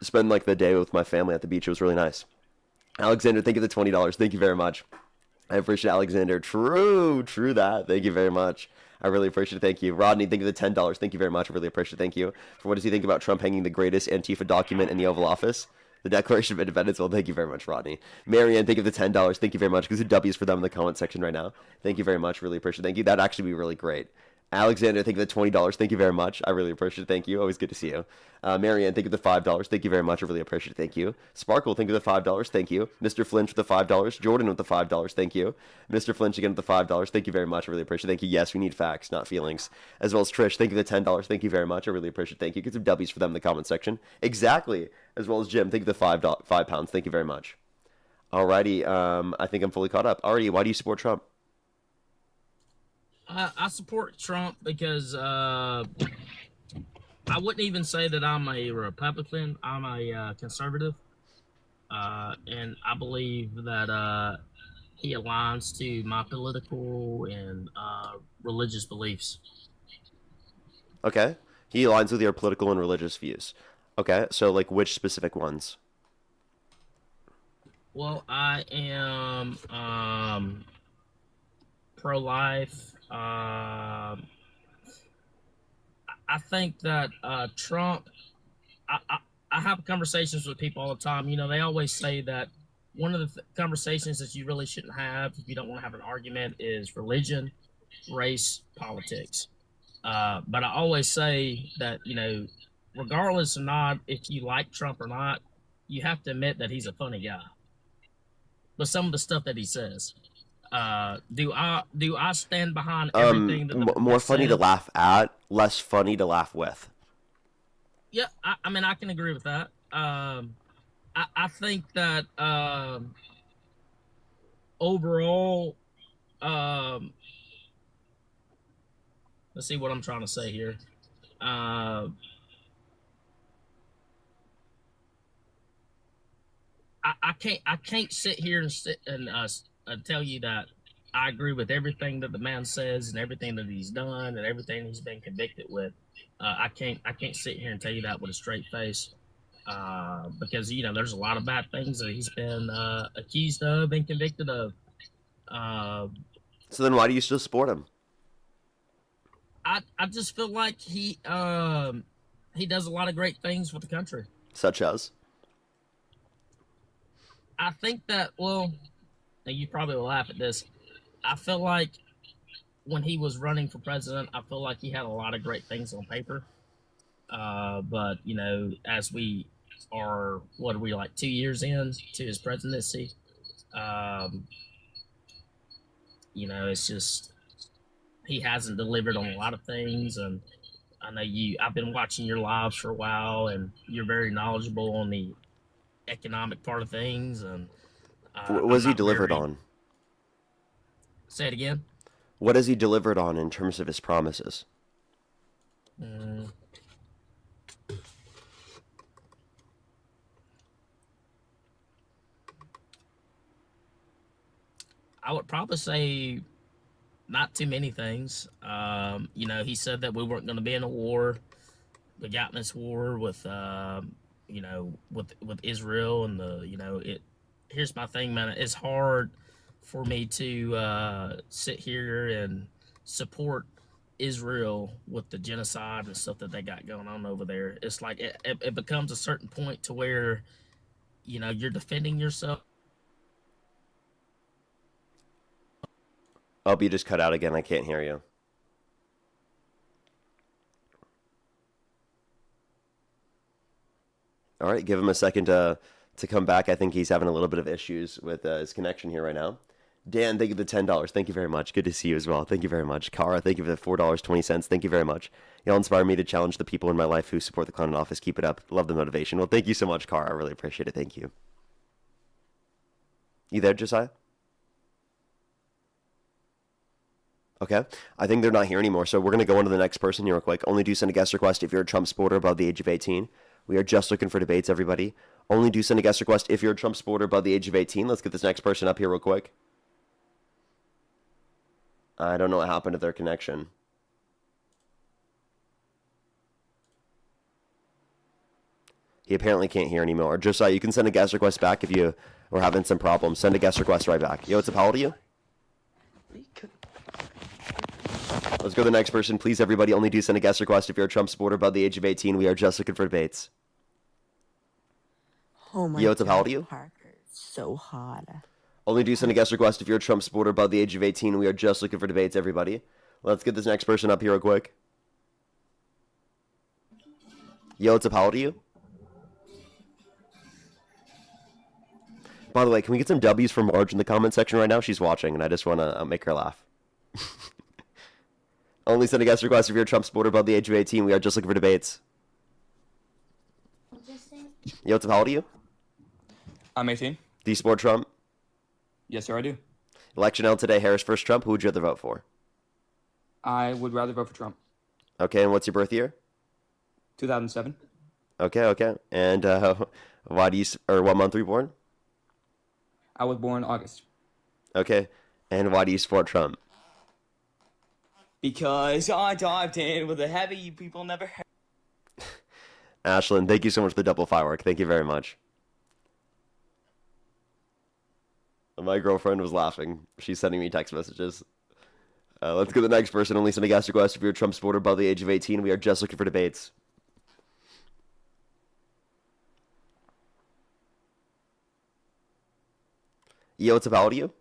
Spend like the day with my family at the beach. It was really nice. Alexander, thank you for the $20. Thank you very much. I appreciate Alexander. True that. Thank you very much. I really appreciate it. Thank you. Rodney, thank you for the $10. Thank you very much. I really appreciate it. Thank you. For what does he think about Trump hanging the greatest Antifa document in the Oval Office? The Declaration of Independence. Well, thank you very much, Rodney. Marianne, thank you for the $10. Thank you very much. Because the W's for them in the comment section right now. Thank you very much. Really appreciate it. Thank you. That'd actually be really great. Alexander, thank you for the $20. Thank you very much. I really appreciate it. Thank you. Always good to see you. Marianne, thank you for the $5. Thank you very much. I really appreciate it. Thank you. Sparkle, thank you for the $5. Thank you. Mr. Flinch with the $5. Jordan with the $5. Thank you. Mr. Flinch again with the $5. Thank you very much. I really appreciate it. Thank you. Yes, we need facts, not feelings. As well as Trish, thank you for the $10. Thank you very much. I really appreciate it. Thank you. Get some W's for them in the comment section. Exactly. As well as Jim, thank you for the £5. Thank you very much. Alrighty. I think I'm fully caught up. Alrighty. Why do you support Trump? I support Trump because I wouldn't even say that I'm a Republican. I'm a conservative, and I believe that he aligns to my political and religious beliefs. Okay. He aligns with your political and religious views. Okay. So, like, which specific ones? Well, I am pro-life. I think that Trump. I have conversations with people all the time. You know, they always say that one of the conversations that you really shouldn't have if you don't want to have an argument is religion, race, politics. But I always say that, you know, regardless or not, if you like Trump or not, you have to admit that he's a funny guy. But some of the stuff that he says. Do I stand behind everything that the more funny says? to laugh at, less funny to laugh with. Yeah, I mean I can agree with that. I think that overall, let's see what I'm trying to say here. I can't sit here and tell you that I agree with everything that the man says and everything that he's done and everything he's been convicted with. I can't sit here and tell you that with a straight face, because you know there's a lot of bad things that he's been accused of and convicted of. So then, why do you still support him? I just feel like he does a lot of great things for the country. Such as? I think that, well, you probably will laugh at this. I feel like when he was running for president, I feel like he had a lot of great things on paper. But, you know, as we are, what are we, like 2 years in to his presidency? You know, it's just, he hasn't delivered on a lot of things. And I know I've been watching your lives for a while, and you're very knowledgeable on the economic part of things. And What has he delivered on? Say it again. What has he delivered on in terms of his promises? I would probably say not too many things. You know, he said that we weren't going to be in a war. We got in this war with, you know, with Israel and here's my thing, man. It's hard for me to sit here and support Israel with the genocide and stuff that they got going on over there. It's like it becomes a certain point to where, you know, you're defending yourself. Oh, you just cut out again. I can't hear you. All right, give him a second to come back. I think he's having a little bit of issues with his connection here right now. Dan, thank you for the $10. Thank you very much. Good to see you as well. Thank you very much. Kara, thank you for the $4.20. Thank you very much. Y'all inspire me to challenge the people in my life who support the Clown Office. Keep it up. Love the motivation. Well, thank you so much, Kara. I really appreciate it. Thank you. You there, Josiah? Okay, I think they're not here anymore, so we're going to go on to the next person here real quick. Only do send a guest request if you're a Trump supporter above the age of 18. We are just looking for debates, everybody. Only do send a guest request if you're a Trump supporter above the age of 18. Let's get this next person up here real quick. I don't know what happened to their connection. He apparently can't hear anymore. Josiah, you can send a guest request back if you were having some problems. Send a guest request right back. Yo, what's up? How old are you? Let's go to the next person. Please, everybody, only do send a guest request if you're a Trump supporter above the age of 18. We are just looking for debates. Oh my Yo, what's up? How old are you? Parker, so hot. Only do send a guest request if you're a Trump supporter above the age of 18. We are just looking for debates, everybody. Let's get this next person up here real quick. Yo, what's up? How old are you? By the way, can we get some W's from Marge in the comment section right now? She's watching, and I just want to make her laugh. Only send a guest request if you're a Trump supporter above the age of 18. We are just looking for debates. Yo, what's up? How old are you? I'm 18. Do you support Trump? Yes, sir, I do. Election held today, Harris versus Trump. Who would you rather vote for? I would rather vote for Trump. Okay, and what's your birth year? 2007. Okay. And what month were you born? I was born in August. Okay, and why do you support Trump? Because I dived in with a heavy you people never heard. Ashlyn, thank you so much for the double firework. Thank you very much. My girlfriend was laughing. She's sending me text messages. Let's go to the next person. Only send a guest request if you're a Trump supporter above the age of 18. We are just looking for debates. Yo, what's up? How old are you?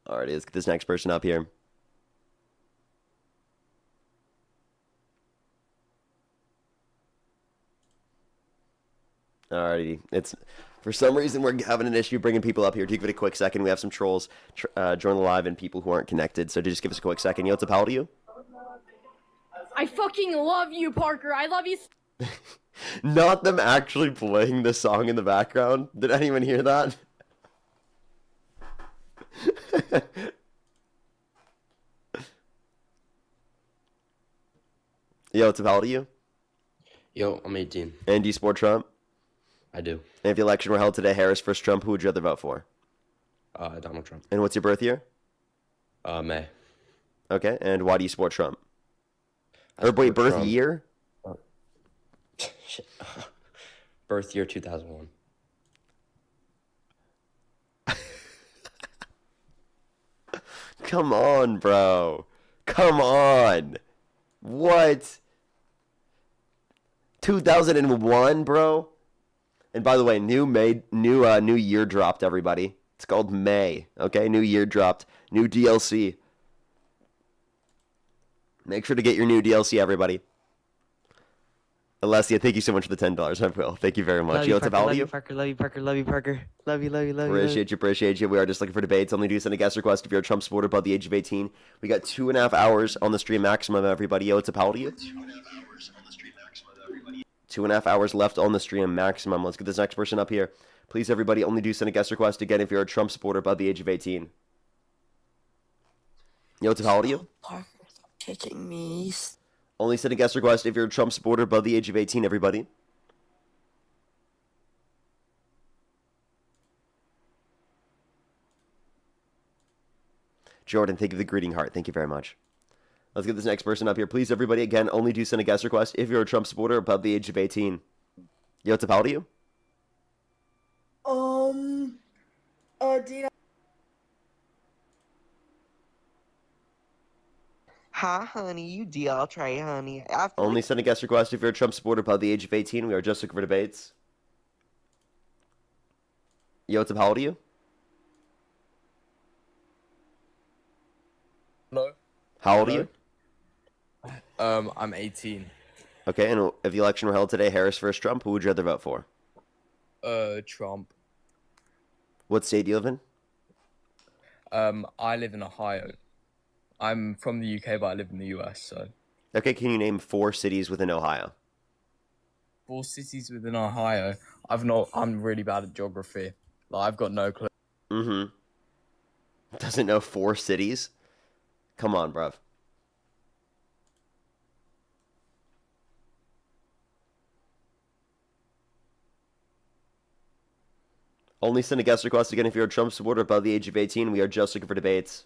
Alrighty, let's get this next person up here. Alrighty, it's for some reason we're having an issue bringing people up here. Do give it a quick second. We have some trolls join the live and people who aren't connected. So just give us a quick second. Yo, what's up? How old are you? I fucking love you, Parker. I love you. Not them actually playing the song in the background. Did anyone hear that? Yo, what's up? How old are you? Yo, I'm 18. And do you support Trump? I do. And if the election were held today, Harris versus Trump, who would you rather vote for? Donald Trump. And what's your birth year? May. Okay, and why do you support Trump? Or wait, birth Trump. year? Shit. Birth year 2001. Come on, bro. Come on. What? 2001, bro? And by the way, new year dropped, everybody. It's called May, okay? New year dropped. New DLC. Make sure to get your new DLC, everybody. Alessia, thank you so much for the $10. I will. Thank you very much. Love Yo, you, what's up? Parker, How old love are you, you? Parker, love you, Parker, love you, Parker. Love you, love you, love you. Appreciate you. We are just looking for debates. Only do send a guest request if you're a Trump supporter above the age of 18. We got 2.5 hours on the stream maximum, everybody. Yo, what's up? How old are you? 2.5 hours left on the stream maximum. Let's get this next person up here. Please, everybody, only do send a guest request again if you're a Trump supporter above the age of 18. Yo, what's up? How old are you? Parker, stop touching me. Only send a guest request if you're a Trump supporter above the age of 18, everybody. Jordan, thank you for the greeting heart. Thank you very much. Let's get this next person up here. Please, everybody, again, only do send a guest request if you're a Trump supporter above the age of 18. Yo, what's up? How old are you? Dina. Hi, honey. You DL Trey, honey. Only send a guest request if you're a Trump supporter above the age of 18. We are just looking for debates. Yo, what's up? How old are you? Hello. How old are you? I'm 18. Okay, and if the election were held today, Harris versus Trump, who would you rather vote for? Trump. What state do you live in? I live in Ohio. I'm from the UK, but I live in the US, so. Okay, can you name 4 cities within Ohio? 4 cities within Ohio. I'm really bad at geography. Like, I've got no clue. Mm-hmm. Doesn't know 4 cities? Come on, bruv. Only send a guest request again if you're a Trump supporter above the age of 18. We are just looking for debates.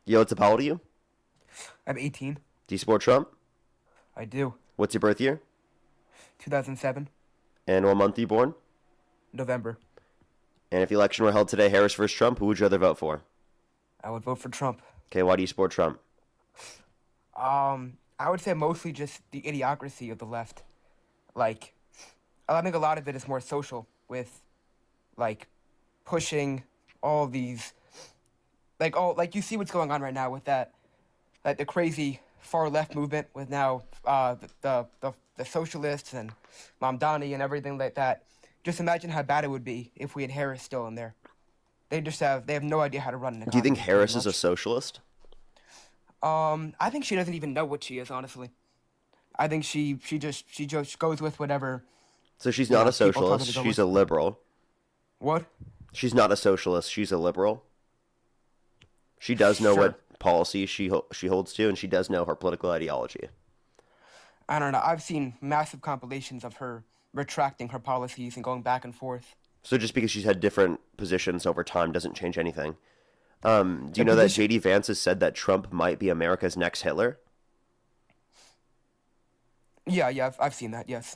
Yo, what's up? How old are you? I'm 18. Do you support Trump? I do. What's your birth year? 2007. And what month are you born? November. And if the election were held today, Harris versus Trump, who would you rather vote for? I would vote for Trump. Okay, why do you support Trump? I would say mostly just the idiocracy of the left. Like, I think a lot of it is more social with, like, pushing all these, like you see what's going on right now with that, like the crazy far left movement with now the socialists and Mamdani and everything like that. Just imagine how bad it would be if we had Harris still in there. They have no idea how to run an economy. Do you think Harris is a socialist? I think she doesn't even know what she is, honestly. I think she just goes with whatever. So she's not a socialist. She's She's a liberal. What? She's not a socialist. She's a liberal. She does know what policies she holds to, and she does know her political ideology. I don't know. I've seen massive compilations of her retracting her policies and going back and forth. So just because she's had different positions over time doesn't change anything. Do you know that J.D. Vance has said that Trump might be America's next Hitler? Yeah, I've seen that. Yes.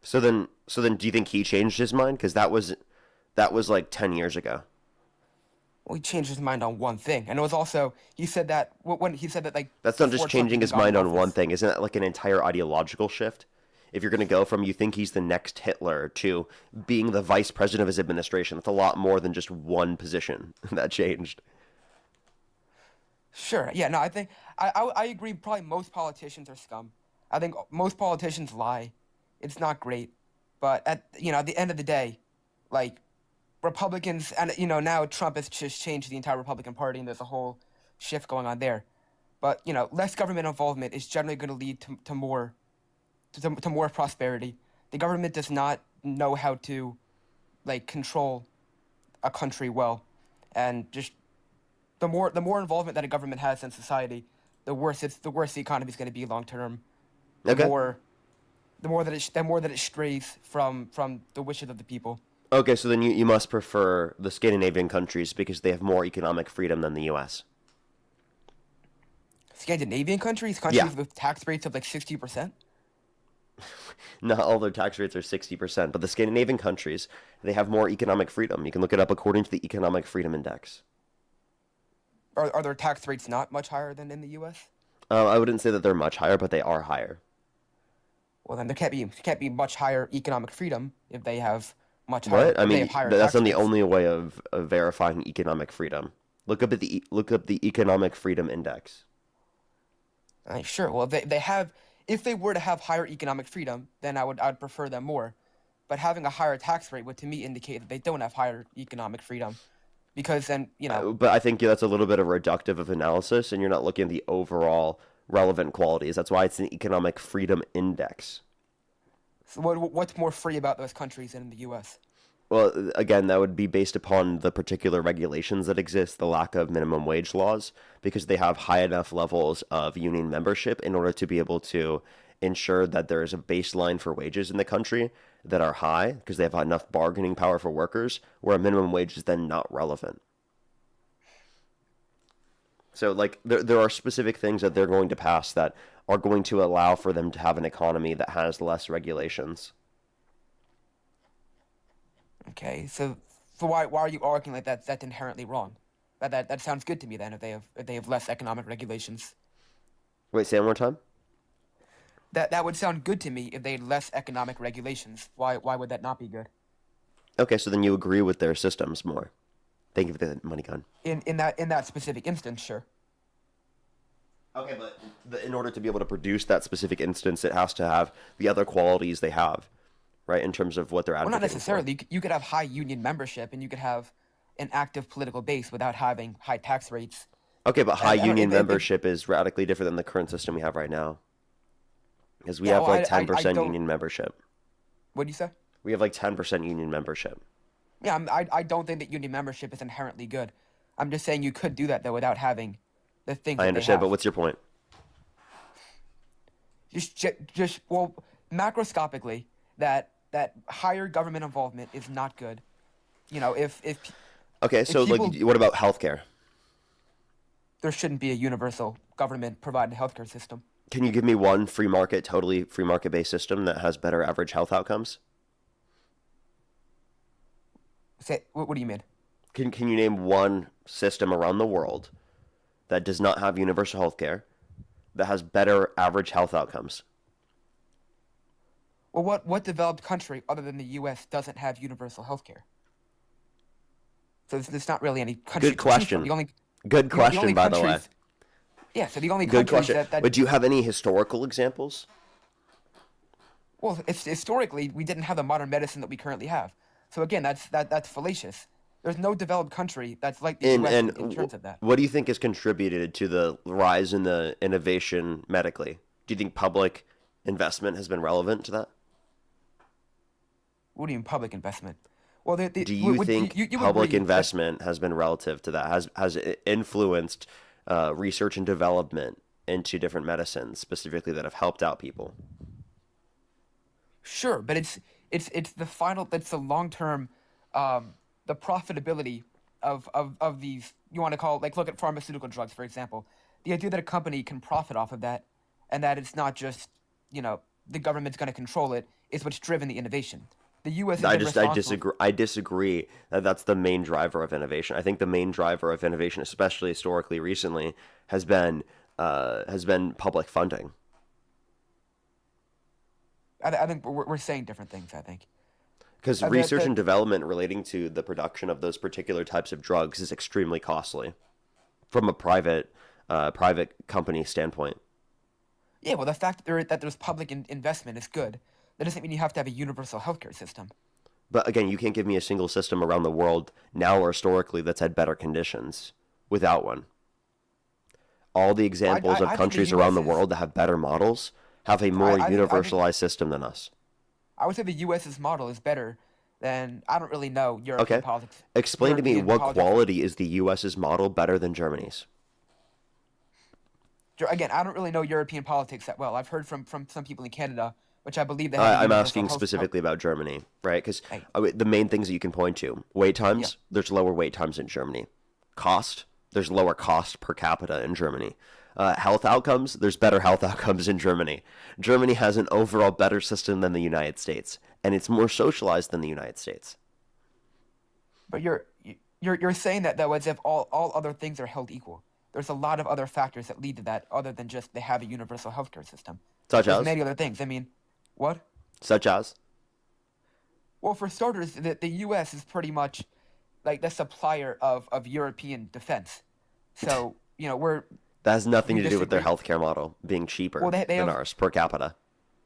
So then, do you think he changed his mind? Because that was like 10 years ago. Well, he changed his mind on one thing, and it was also he said that when he said that like. That's not just before Trump changing even his got in mind on office. one thing. Isn't that like an entire ideological shift? If you're going to go from you think he's the next Hitler to being the vice president of his administration, that's a lot more than just one position that changed. Sure. Yeah. No. I think I agree. Probably most politicians are scum. I think most politicians lie. It's not great, but at the end of the day, like Republicans and now Trump has just changed the entire Republican Party and there's a whole shift going on there. But less government involvement is generally going to lead to more prosperity. The government does not know how to control a country well, and just the more involvement that a government has in society, the worse the economy is going to be long term. The more that it strays from the wishes of the people. Okay, so then you must prefer the Scandinavian countries because they have more economic freedom than the U.S. Scandinavian countries Yeah. with tax rates of like 60%. Not all their tax rates are 60%, but the Scandinavian countries, they have more economic freedom. You can look it up according to the Economic Freedom Index. Are their tax rates not much higher than in the U.S.? I wouldn't say that they're much higher, but they are higher. Well, then there can't be much higher economic freedom if they have much higher. What? I if they mean, have higher that's tax not the rates. only way of verifying economic freedom. Look up the Economic Freedom Index. Sure. Well, if they were to have higher economic freedom, then I'd prefer them more. But having a higher tax rate would, to me, indicate that they don't have higher economic freedom, because then But I think that's a little bit of reductive of analysis, and you're not looking at the overall relevant qualities. That's why it's an Economic Freedom Index. So what's more free about those countries than in the U.S.? Well, again, that would be based upon the particular regulations that exist, the lack of minimum wage laws, because they have high enough levels of union membership in order to be able to ensure that there is a baseline for wages in the country that are high, because they have enough bargaining power for workers, where a minimum wage is then not relevant. So, like, there are specific things that they're going to pass that are going to allow for them to have an economy that has less regulations. Okay, so why are you arguing like that's inherently wrong? That sounds good to me then if they have less economic regulations. Wait, say it one more time? That would sound good to me if they had less economic regulations. Why would that not be good? Okay, so then you agree with their systems more. Thank you for the money gun. In that specific instance, sure. Okay, but in order to be able to produce that specific instance, it has to have the other qualities they have, right? In terms of what they're Well, advocating not necessarily. You could have high union membership and you could have an active political base without having high tax rates. Okay, but high I don't- union it- membership is radically different than the current system we have right now. Because we Yeah, have well, like I 10% don't- union membership. What do you say? We have like 10% union membership. Yeah, I don't think that union membership is inherently good. I'm just saying you could do that though without having the things. I that understand, they but have. what's your point? just well, macroscopically, that higher government involvement is not good. You know, if Okay, so people, like, what about healthcare? there shouldn't be a universal government provided healthcare system. Can you give me one free market, totally free market based system that has better average health outcomes? What do you mean? Can you name one system around the world that does not have universal healthcare that has better average health outcomes? Well, what developed country other than the U.S. doesn't have universal healthcare? So there's not really any country. Good question. Good question, by the way. Yeah, so the only Good countries question. that But do you have any historical examples? well, it's historically we didn't have the modern medicine that we currently have. So again, that's fallacious. There's no developed country that's like the U.S. in terms of that. What do you think has contributed to the rise in the innovation medically? Do you think public investment has been relevant to that? What do you mean public investment? Well, do you think public investment has been relative to that? Has it influenced research and development into different medicines specifically that have helped out people? Sure, but it's the final. That's the long term, the profitability of these. You want to call like look at pharmaceutical drugs for example. The idea that a company can profit off of that, and that it's not just the government's going to control it is what's driven the innovation. The U.S. I disagree. I disagree that that's the main driver of innovation. I think the main driver of innovation, especially historically recently, has been public funding. I think we're saying different things. I think because research and development relating to the production of those particular types of drugs is extremely costly, from a private company standpoint. Yeah, well, the fact that there's public investment is good. That doesn't mean you have to have a universal healthcare system. But again, you can't give me a single system around the world now or historically that's had better conditions without one. All the examples of countries around the world that have better models have a more universalized system than us. I would say the U.S.'s model is better than, I don't really know European politics. Explain to me what quality is the U.S.'s model better than Germany's? Again, I don't really know European politics that well. I've heard from some people in Canada, which I believe they have. I'm asking specifically about Germany, right? Because the main things that you can point to, wait times, there's lower wait times in Germany. Cost, there's lower cost per capita in Germany. Health outcomes, there's better health outcomes in Germany. Germany has an overall better system than the United States, and it's more socialized than the United States. But you're saying that though as if all other things are held equal. There's a lot of other factors that lead to that other than just they have a universal healthcare system. Such as? Many other things. I mean, what? Such as? Well, for starters, the U.S. is pretty much like the supplier of European defense. So, we're... That has nothing to do with their healthcare model being cheaper than ours per capita.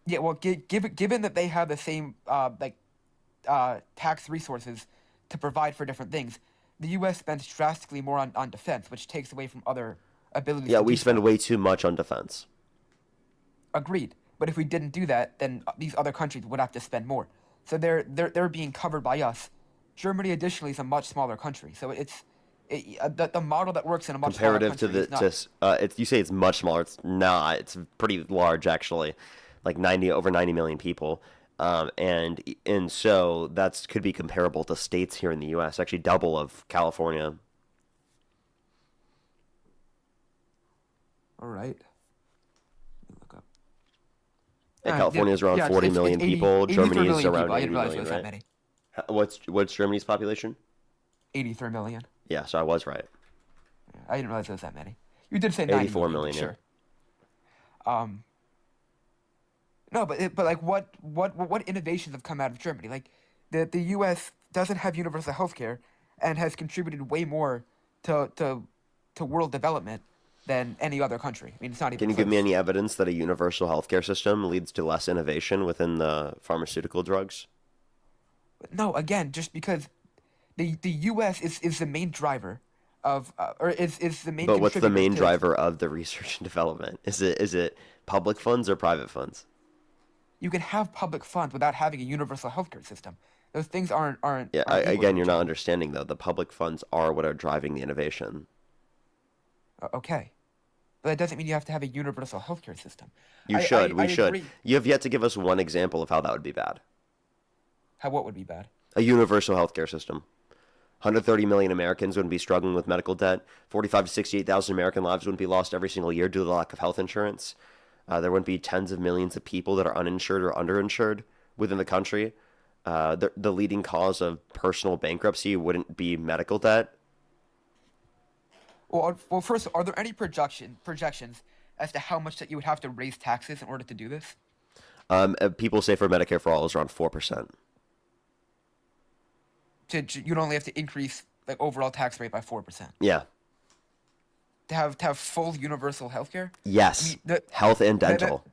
Yeah, well, given that they have the same tax resources to provide for different things, the U.S. spends drastically more on defense, which takes away from other abilities. Yeah, we spend way too much on defense. Agreed. But if we didn't do that, then these other countries would have to spend more. So they're being covered by us. Germany, additionally, is a much smaller country. So the model that works in a much smaller country you say it's much smaller. It's not. It's pretty large, actually, like over 90 million people. And so that could be comparable to states here in the U.S., actually double of California. All right. Yeah, California is around 40 million people. Germany is around 80 million, right? Many. What's Germany's population? 83 million. Yeah, so I was right. I didn't realize it was that many. You did say 84 million. Sure. No, but like what innovations have come out of Germany? Like the U.S. doesn't have universal healthcare and has contributed way more to world development than any other country. I mean, it's not even. Can you give me any evidence that a universal healthcare system leads to less innovation within the pharmaceutical drugs? No, again, just because the U.S. is the main driver of, or is the main. But what's the main driver of the research and development? Is it public funds or private funds? You can have public funds without having a universal healthcare system. Those things aren't. Yeah, again, you're not understanding though. The public funds are what are driving the innovation. Okay. but that doesn't mean you have to have a universal healthcare system. You should. We I should. agree. You have yet to give us one example of how that would be bad. What would be bad? A universal healthcare system. 130 million Americans wouldn't be struggling with medical debt. 45 to 68,000 American lives wouldn't be lost every single year due to the lack of health insurance. There wouldn't be tens of millions of people that are uninsured or underinsured within the country. The leading cause of personal bankruptcy wouldn't be medical debt. Well, first, are there any projections as to how much that you would have to raise taxes in order to do this? People say for Medicare for all is around 4%. You'd only have to increase like overall tax rate by 4%. Yeah. To have full universal healthcare? Yes. I mean, Health and dental.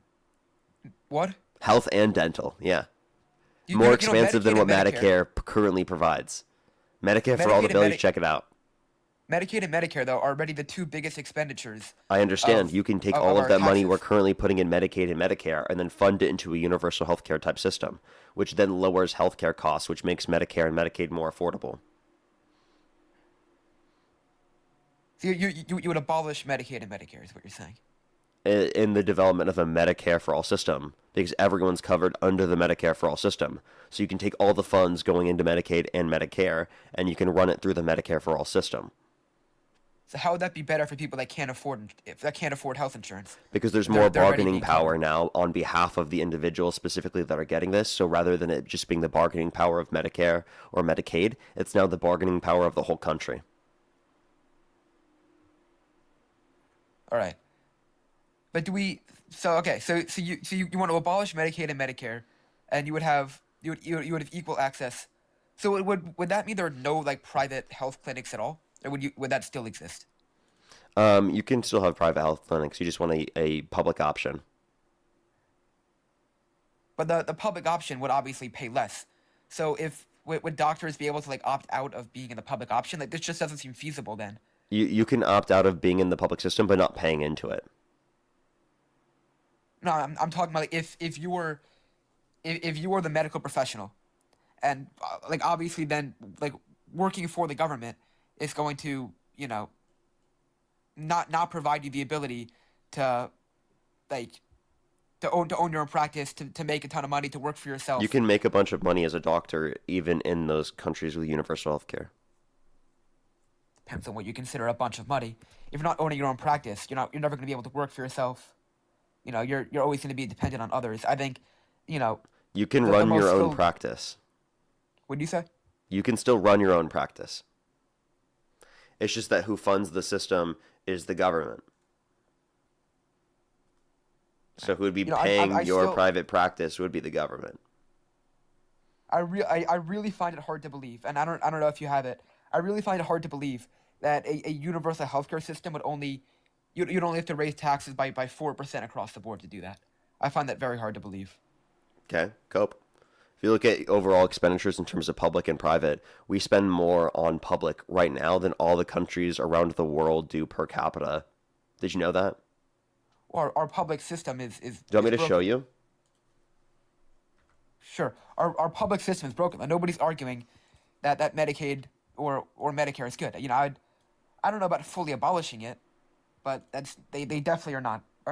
What? Health and dental. Yeah. You More know, expansive than Medicaid what and Medicare currently provides. Medicare for all the ability to check it out. Medicaid and Medicare, though, are already the two biggest expenditures. I understand. You can take all of our that money taxes. we're currently putting in Medicaid and Medicare and then fund it into a universal healthcare type system, which then lowers healthcare costs, which makes Medicare and Medicaid more affordable. So you would abolish Medicaid and Medicare, is what you're saying? In the development of a Medicare for all system, because everyone's covered under the Medicare for all system. So you can take all the funds going into Medicaid and Medicare, and you can run it through the Medicare for all system. So how would that be better for people that can't afford health insurance? Because there's They're- more they're already bargaining being power covered. now on behalf of the individuals specifically that are getting this. So rather than it just being the bargaining power of Medicare or Medicaid, it's now the bargaining power of the whole country. All right. But do we? So okay. So you want to abolish Medicaid and Medicare, and you would have equal access. So would that mean there are no like private health clinics at all, or would that still exist? You can still have private health clinics. You just want a public option. But the public option would obviously pay less. So would doctors be able to like opt out of being in the public option? Like this just doesn't seem feasible then. You can opt out of being in the public system, but not paying into it. No, I'm talking about like if you were the medical professional, and like obviously then like working for the government is going to not provide you the ability to own your own practice, to make a ton of money, to work for yourself. You can make a bunch of money as a doctor even in those countries with universal health care. Depends on what you consider a bunch of money. If you're not owning your own practice, you're never going to be able to work for yourself. You're always going to be dependent on others. I think, You can the run most your own skilled- practice. What do you say? You can still run your own practice. It's just that who funds the system is the government. So who would be paying your still- private practice would be the government. I really find it hard to believe, and I don't know if you have it. I really find it hard to believe that a universal healthcare system would you'd only have to raise taxes by 4% across the board to do that. I find that very hard to believe. Okay, Cope. If you look at overall expenditures in terms of public and private, we spend more on public right now than all the countries around the world do per capita. Did you know that? Our public system is. Do you want me to show you? Sure. Our public system is broken. Nobody's arguing that Medicaid or Medicare is good. I don't know about fully abolishing it, but they definitely are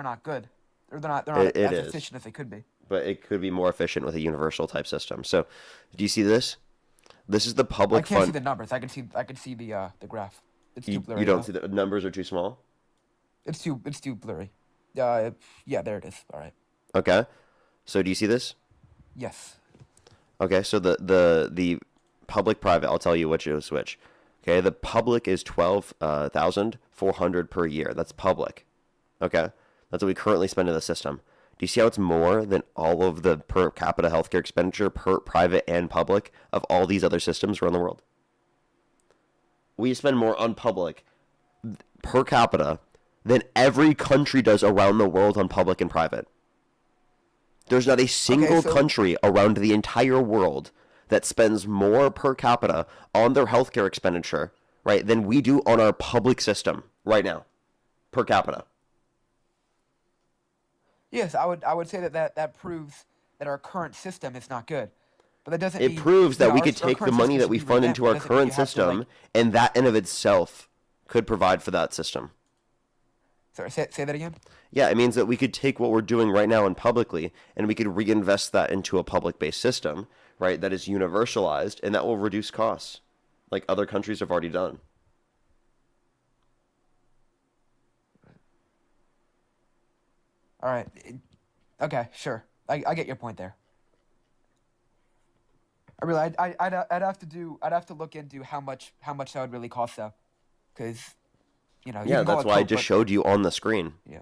not good. Or they're not It as is. efficient as they could be. But it could be more efficient with a universal type system. So, do you see this? This is the I public can't see fund. the numbers. I can see the graph. It's too You, blurry. you don't now. see the numbers are too small? It's too blurry. Yeah, there it is. All right. Okay. So, do you see this? Yes. Okay, so the public private, I'll tell you which is which. Okay, the public is 12,400 per year. That's public. Okay, that's what we currently spend in the system. Do you see how it's more than all of the per capita healthcare expenditure per private and public of all these other systems around the world? We spend more on public per capita than every country does around the world on public and private. There's not a single country around the entire world that spends more per capita on their healthcare expenditure, right, than we do on our public system right now, per capita. Yes, I would say that proves that our current system is not good. But that doesn't It mean, proves that we our- could our take the current money system that we should be fund revamped. into our It doesn't mean current you have to, system, like- and that in of itself could provide for that system. Sorry, say that again. Yeah, it means that we could take what we're doing right now and publicly, and we could reinvest that into a public-based system, right? That is universalized, and that will reduce costs, like other countries have already done. All right. Okay, sure. I get your point there. I really, I'd have to look into how much that would really cost though, because, you know. You Yeah, can call that's it why I coke, just but- showed you on the screen. Yeah.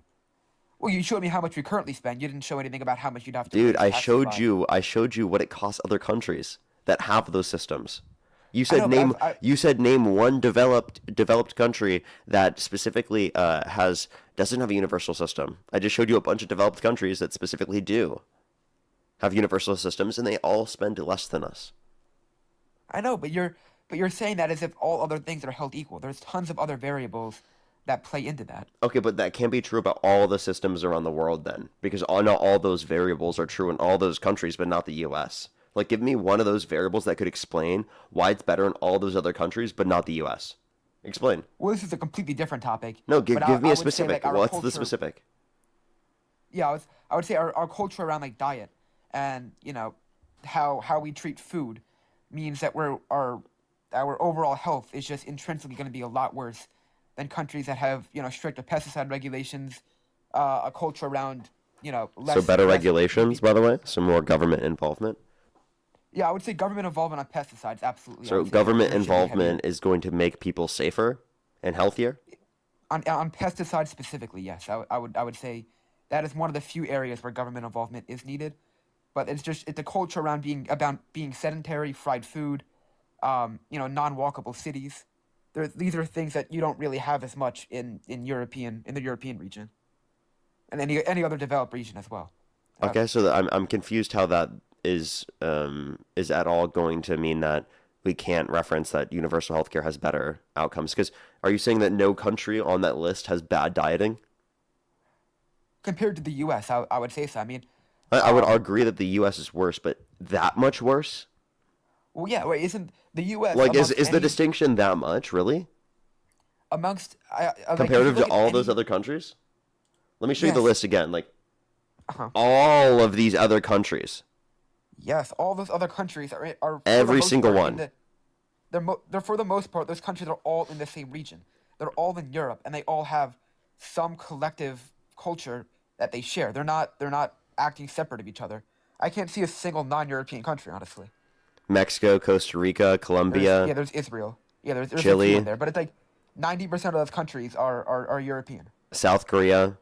Well, you showed me how much we currently spend. You didn't show anything about how much you'd have to. Dude, raise I taxes showed by. you what it costs other countries that have those systems. You I said know, but you said name one developed country that specifically doesn't have a universal system. I just showed you a bunch of developed countries that specifically do have universal systems, and they all spend less than us. I know, but you're saying that as if all other things are held equal. There's tons of other variables that play into that. Okay, but that can't be true about all the systems around the world then, because not all those variables are true in all those countries, but not the U.S. Like, give me one of those variables that could explain why it's better in all those other countries, but not the U.S. Explain. Well, this is a completely different topic. No, give but me I a would say, specific. like, our What's the culture- specific? Yeah, I would say our culture around like diet and, you know, how we treat food means that our overall health is just intrinsically going to be a lot worse than countries that have, you know, stricter pesticide regulations, a culture around, you know, less. So better less- regulations, by the way? Some more government involvement? Yeah, I would say government involvement on pesticides, absolutely. I So would say government there should be heavy- involvement is going to make people safer and healthier? on pesticides specifically, yes. I would say that is one of the few areas where government involvement is needed. But it's the culture around being sedentary, fried food, you know, non-walkable cities. These are things that you don't really have as much in the European region, and any other developed region as well. Okay, so I'm confused how that is at all going to mean that we can't reference that universal healthcare has better outcomes. Because are you saying that no country on that list has bad dieting? Compared to the U.S., I would say so. I mean, I would agree that the U.S. is worse, but that much worse? well, yeah, wait, isn't the U.S. Like, is amongst the any- distinction that much, really? amongst like, if you Comparative look to at all any- those other countries? Let me show you the Yes. list again. Like, Uh-huh. all of these other countries. Yes, all those other countries are for the Every most single part in one. they're for the most part, those countries are all in the same region. They're all in Europe, and they all have some collective culture that they share. They're not acting separate of each other. I can't see a single non-European country, honestly. Mexico, Costa Rica, Colombia, There's Israel. Yeah, there's Chile. a few in there, but it's like 90% of those countries are European. South Korea.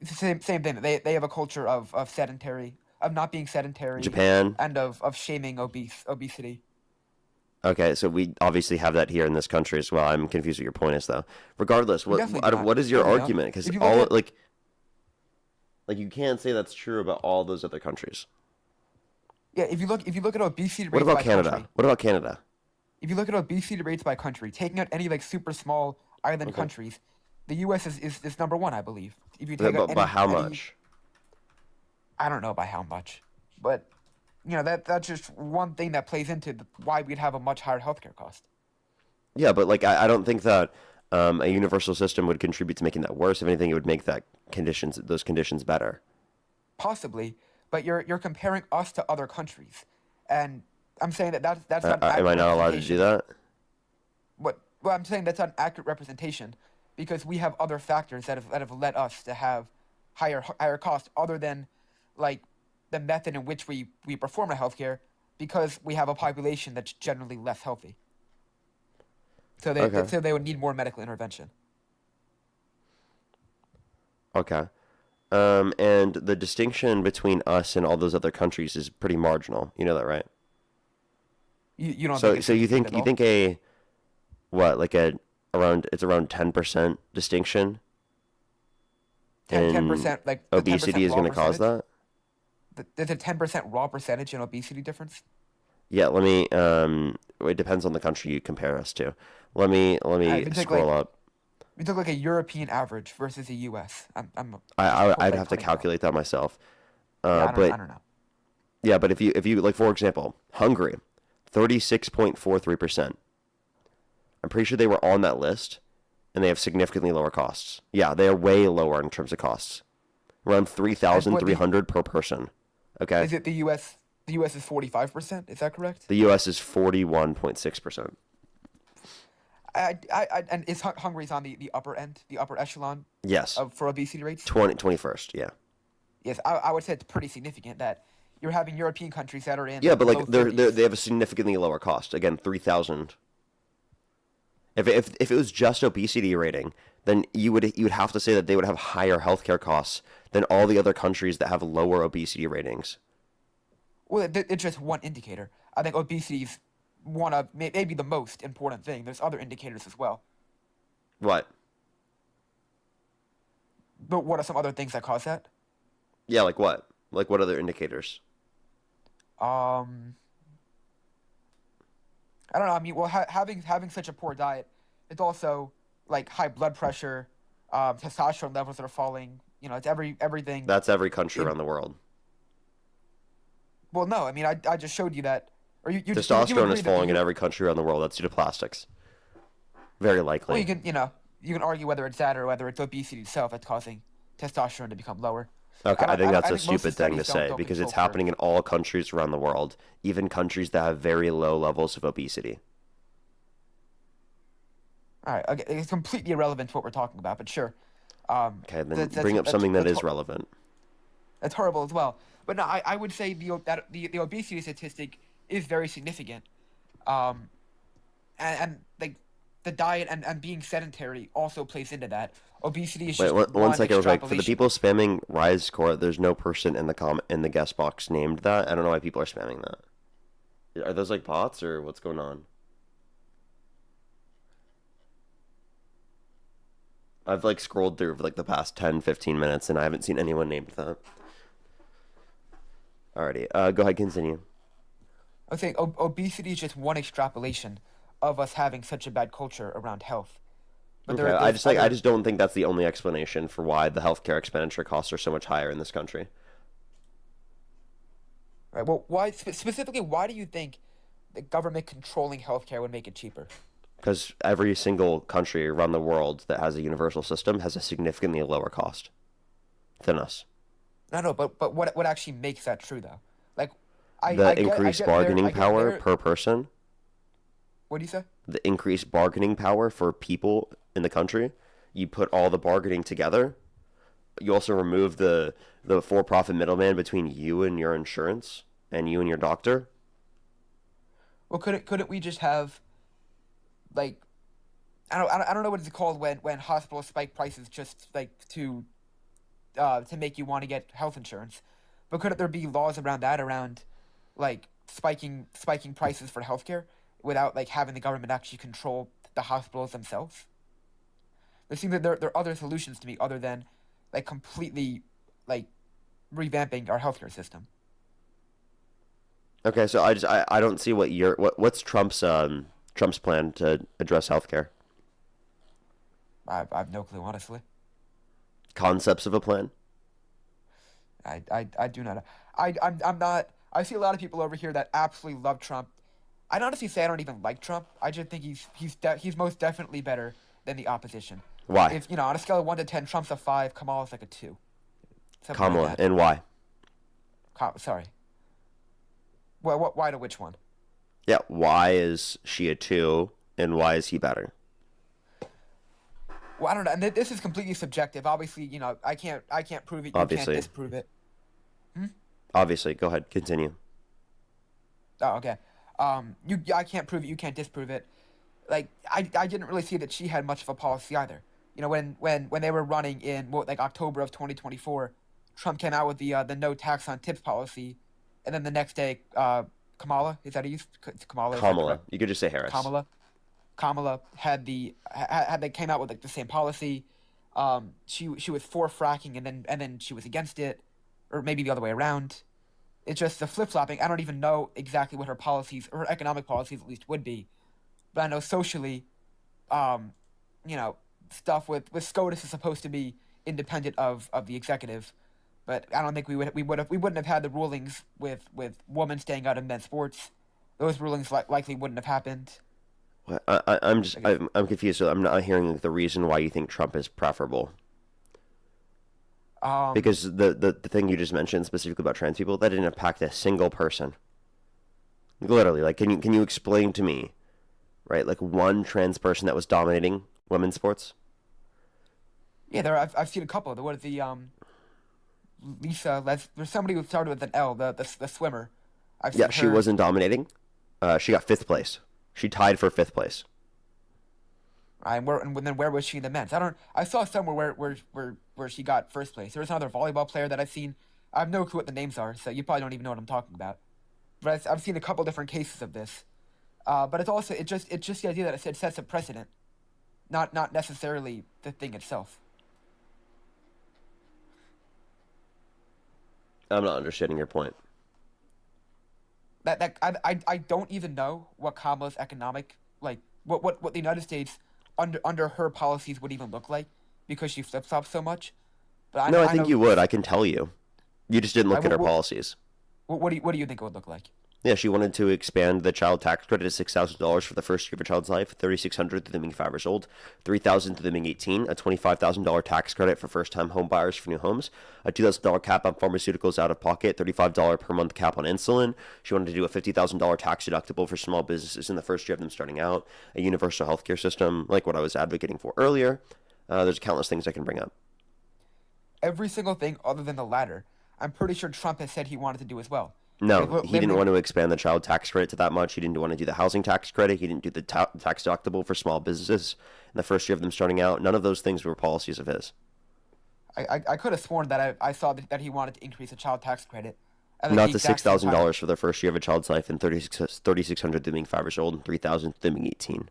It's the same thing. They have a culture of not being sedentary. Japan. And of shaming obesity. Okay, so we obviously have that here in this country as well. I'm confused what your point is, though. Regardless, what definitely do not. what is your No, we don't. argument? Because If you look all at- like you can't say that's true about all those other countries. Yeah, if you look at obesity rates What about by Canada? country, What about Canada? if you look at obesity rates by country, taking out any like super small island Okay. countries, the U.S. is number one, I believe. If you But, take out but by how any- much? I don't know by how much, but you know that's just one thing that plays into why we'd have a much higher healthcare cost. Yeah, but like I don't think that a universal system would contribute to making that worse. If anything, it would make those conditions better. Possibly, but you're comparing us to other countries, and I'm saying that's not. Am I accurate not allowed to do that? Well, I'm saying that's not an accurate representation because we have other factors that have led us to have higher costs other than like the method in which we perform our healthcare because we have a population that's generally less healthy. So they would need more medical intervention. Okay. And the distinction between us and all those other countries is pretty marginal. You know that, right? You don't. So think it's you think significant at all? it's around 10% distinction? 10%, like the 10% obesity is raw going to cause percentage? that? There's a 10% raw percentage in obesity difference. Yeah, let me it depends on the country you compare us to. Let me if you take, scroll like, up. We took like a European average versus a U.S. I'd have to calculate that myself. I But don't know. yeah, but if you like, for example, Hungary, 36.43%. I'm pretty sure they were on that list, and they have significantly lower costs. Yeah, they are way lower in terms of costs. Around 3,300 per person. Okay. Is it the U.S.? The U.S. is 45%. Is that correct? The U.S. is 41.6%. And is Hungary's on the upper end, the upper echelon? Yes. For obesity rates. 21st. Yeah. Yes, I would say it's pretty significant that you're having European countries that are in. Yeah, but like low 30s. they have a significantly lower cost. Again, 3,000. If it was just obesity rating, then you would have to say that they would have higher healthcare costs than all the other countries that have lower obesity ratings. Well, it's just one indicator. I think obesity is one of maybe the most important thing. There's other indicators as well. What? But what are some other things that cause that? Yeah, like what? Like what other indicators? I don't know. I mean, well, having such a poor diet, it's also like high blood pressure, testosterone levels that are falling. You know, it's everything. That's every country around the world. Well, no, I mean, I just showed you that. Or you testosterone is agree falling in every country around the world. That's due to plastics. Very likely. Well, you can argue whether it's that or whether it's obesity itself that's causing testosterone to become lower. Okay, I think that's a most of the stupid thing to studies say don't because control it's for it. happening in all countries around the world, even countries that have very low levels of obesity. All right, okay, it's completely irrelevant to what we're talking about, but sure. Okay, then bring up something that is relevant. That's horrible as well. But no, I would say the obesity statistic is very significant. And like the diet and being sedentary also plays into that. Obesity is just One second, real quick. For the extrapolation. people spamming Rise Core, there's no person in the guest box named that. I don't know why people are spamming that. Are those like bots or what's going on? I've like scrolled through for like the past 10, 15 minutes and I haven't seen anyone named that. Alrighty, go ahead, continue. I think obesity is just one extrapolation of us having such a bad culture around health. But Okay, I just don't think that's the only explanation for why the healthcare expenditure costs are so much higher in this country. Right. Well, specifically, why do you think the government controlling healthcare would make it cheaper? Because every single country around the world that has a universal system has a significantly lower cost than us. No, but what actually makes that true though? Like, Increased bargaining power per person. What do you say? The increased bargaining power for people in the country. You put all the bargaining together. You also remove the for-profit middleman between you and your insurance and you and your doctor. Well, couldn't we just have, like, I don't know what it's called when hospitals spike prices just like to make you want to get health insurance, but couldn't there be laws around that, around like spiking prices for healthcare without like having the government actually control the hospitals themselves? There seems that there are other solutions to me other than like completely like revamping our healthcare system. Okay, so I don't see what's Trump's plan to address healthcare. I have no clue, honestly. Concepts of a plan. I do not. I'm not. I see a lot of people over here that absolutely love Trump. I'd honestly say I don't even like Trump. I just think he's most definitely better than the opposition. Why? If on a scale of 1 to 10, Trump's a 5, Kamala's like a 2. Something like Kamala, that. and why? Sorry. Why to which one? Yeah, why is she a 2, and why is he better? Well, I don't know. And this is completely subjective. Obviously, I can't prove it. You Obviously. can't disprove it. Obviously, go ahead, continue. Oh, okay. I can't prove it. You can't disprove it. Like, I didn't really see that she had much of a policy either. When they were running in October of 2024, Trump came out with the no tax on tips policy, and then the next day, Kamala, is that how you use Kamala? Kamala, you could just say Harris. Kamala had they came out with the same policy. She was for fracking and then she was against it, or maybe the other way around. It's just the flip-flopping. I don't even know exactly what her policies, or her economic policies at least, would be. But I know socially, stuff with SCOTUS is supposed to be independent of the executive. But I don't think we wouldn't have had the rulings with women staying out of men's sports. Those rulings likely wouldn't have happened. I'm confused. So I'm not hearing the reason why you think Trump is preferable. Because the thing you just mentioned specifically about trans people, that didn't impact a single person. Literally, like, can you explain to me, right, like one trans person that was dominating women's sports? Yeah, I've seen a couple. What is the Lisa? There's somebody who started with an L. The swimmer. I've Yeah, seen she her. wasn't dominating. She got fifth place. She tied for fifth place. And then where was she in the men's? I saw somewhere where she got first place. There was another volleyball player that I've seen. I have no clue what the names are, so you probably don't even know what I'm talking about. But I've seen a couple different cases of this. But it's just the idea that it sets a precedent, not necessarily the thing itself. I'm not understanding your point. I don't even know what Kamala's economic, like what the United States under her policies would even look like, because she flip flops so much. But I think you would. I can tell you. You just didn't look at her policies. What do you think it would look like? Yeah, she wanted to expand the child tax credit to $6,000 for the first year of a child's life, $3,600 through them being 5 years old, $3,000 through them being 18, a $25,000 tax credit for first-time home buyers for new homes, a $2,000 cap on pharmaceuticals out of pocket, $35 per month cap on insulin. She wanted to do a $50,000 tax deductible for small businesses in the first year of them starting out, a universal healthcare system, like what I was advocating for earlier. There's countless things I can bring up. Every single thing other than the latter, I'm pretty sure Trump has said he wanted to do as well. No, he didn't want to expand the child tax credit to that much. He didn't want to do the housing tax credit. He didn't do the tax deductible for small businesses in the first year of them starting out. None of those things were policies of his. I could have sworn that I saw that he wanted to increase the child tax credit. Not to $6,000 for the first year of a child's life, and $3,600 them being 5 years old, and $3,000 them being 18.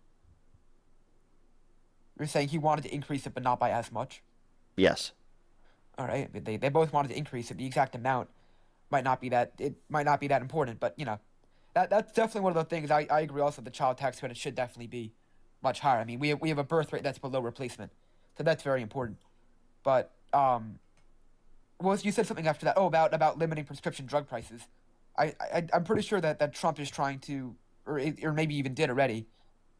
You're saying he wanted to increase it, but not by as much? Yes. All right, they both wanted to increase it. The exact amount might not be that important, but that's definitely one of the things. I agree also, the child tax credit should definitely be much higher. I mean, we have a birth rate that's below replacement, so that's very important. But you said something after that. Oh, about limiting prescription drug prices. I'm pretty sure that Trump is trying to, or maybe even did already,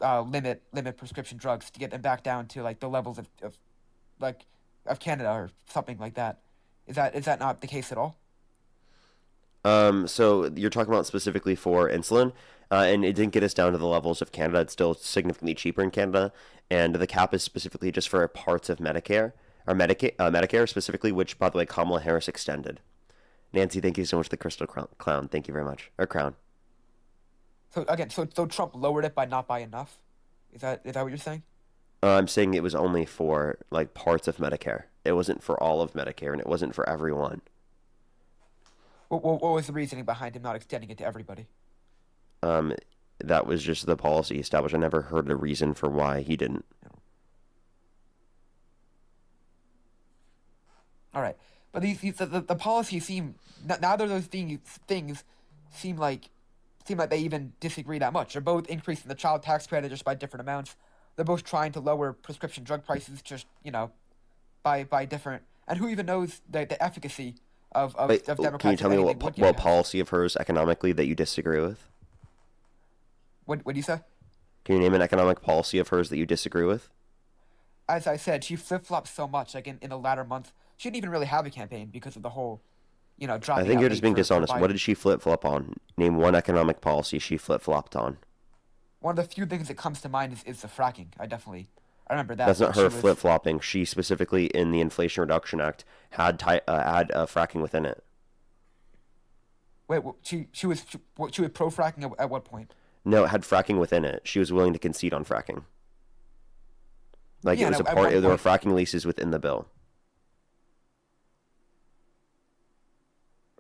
limit prescription drugs to get them back down to like the levels of Canada or something like that. Is that not the case at all? So you're talking about specifically for insulin, and it didn't get us down to the levels of Canada. It's still significantly cheaper in Canada, and the cap is specifically just for parts of Medicare, or Medicare specifically, which, by the way, Kamala Harris extended. Nancy, thank you so much for the crystal clown. Thank you very much. Or crown. So again, so Trump lowered it by not by enough? Is that what you're saying? I'm saying it was only for like parts of Medicare. It wasn't for all of Medicare, and it wasn't for everyone. What was the reasoning behind him not extending it to everybody? That was just the policy established. I never heard a reason for why he didn't. All right, but the policies seem, neither of those things seem like they even disagree that much. They're both increasing the child tax credit just by different amounts. They're both trying to lower prescription drug prices just by different. And who even knows the efficacy of Democrats? Can you tell me what policy of hers economically that you disagree with? What do you say? Can you name an economic policy of hers that you disagree with? As I said, she flip-flops so much. Like in the latter month, she didn't even really have a campaign because of the whole, dropping. I think you're just being dishonest. What did she flip-flop on? Name one economic policy she flip-flopped on. One of the few things that comes to mind is the fracking. I remember that. That's not her flip-flopping. She specifically, in the Inflation Reduction Act, had fracking within it. Wait, she was pro fracking at what point? No, it had fracking within it. She was willing to concede on fracking. Like, it was a part. There were fracking leases within the bill.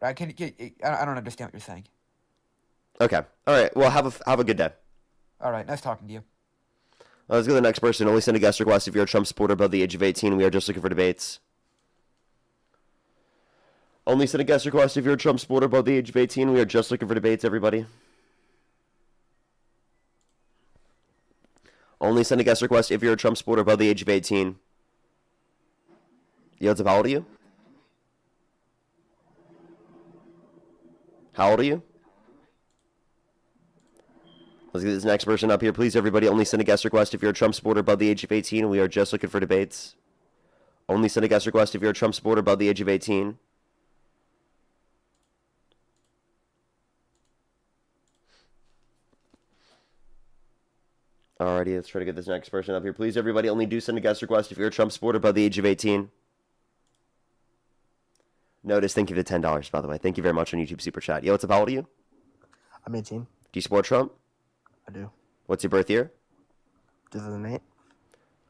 I don't understand what you're saying. Okay. All right. Well, have a good day. All right. Nice talking to you. Let's go to the next person. Only send a guest request if you're a Trump supporter above the age of 18. We are just looking for debates. Only send a guest request if you're a Trump supporter above the age of 18. We are just looking for debates, everybody. Only send a guest request if you're a Trump supporter above the age of 18. How old are you? How old are you? Let's get this next person up here. Please, everybody, only send a guest request if you're a Trump supporter above the age of 18. We are just looking for debates. Only send a guest request if you're a Trump supporter above the age of 18. Alrighty, let's try to get this next person up here. Please, everybody, only do send a guest request if you're a Trump supporter above the age of 18. Notice, thank you for the $10, by the way. Thank you very much on YouTube Super Chat. Yo, what's up? How old are you? I'm 18. Do you support Trump? I do. What's your birth year? 2008.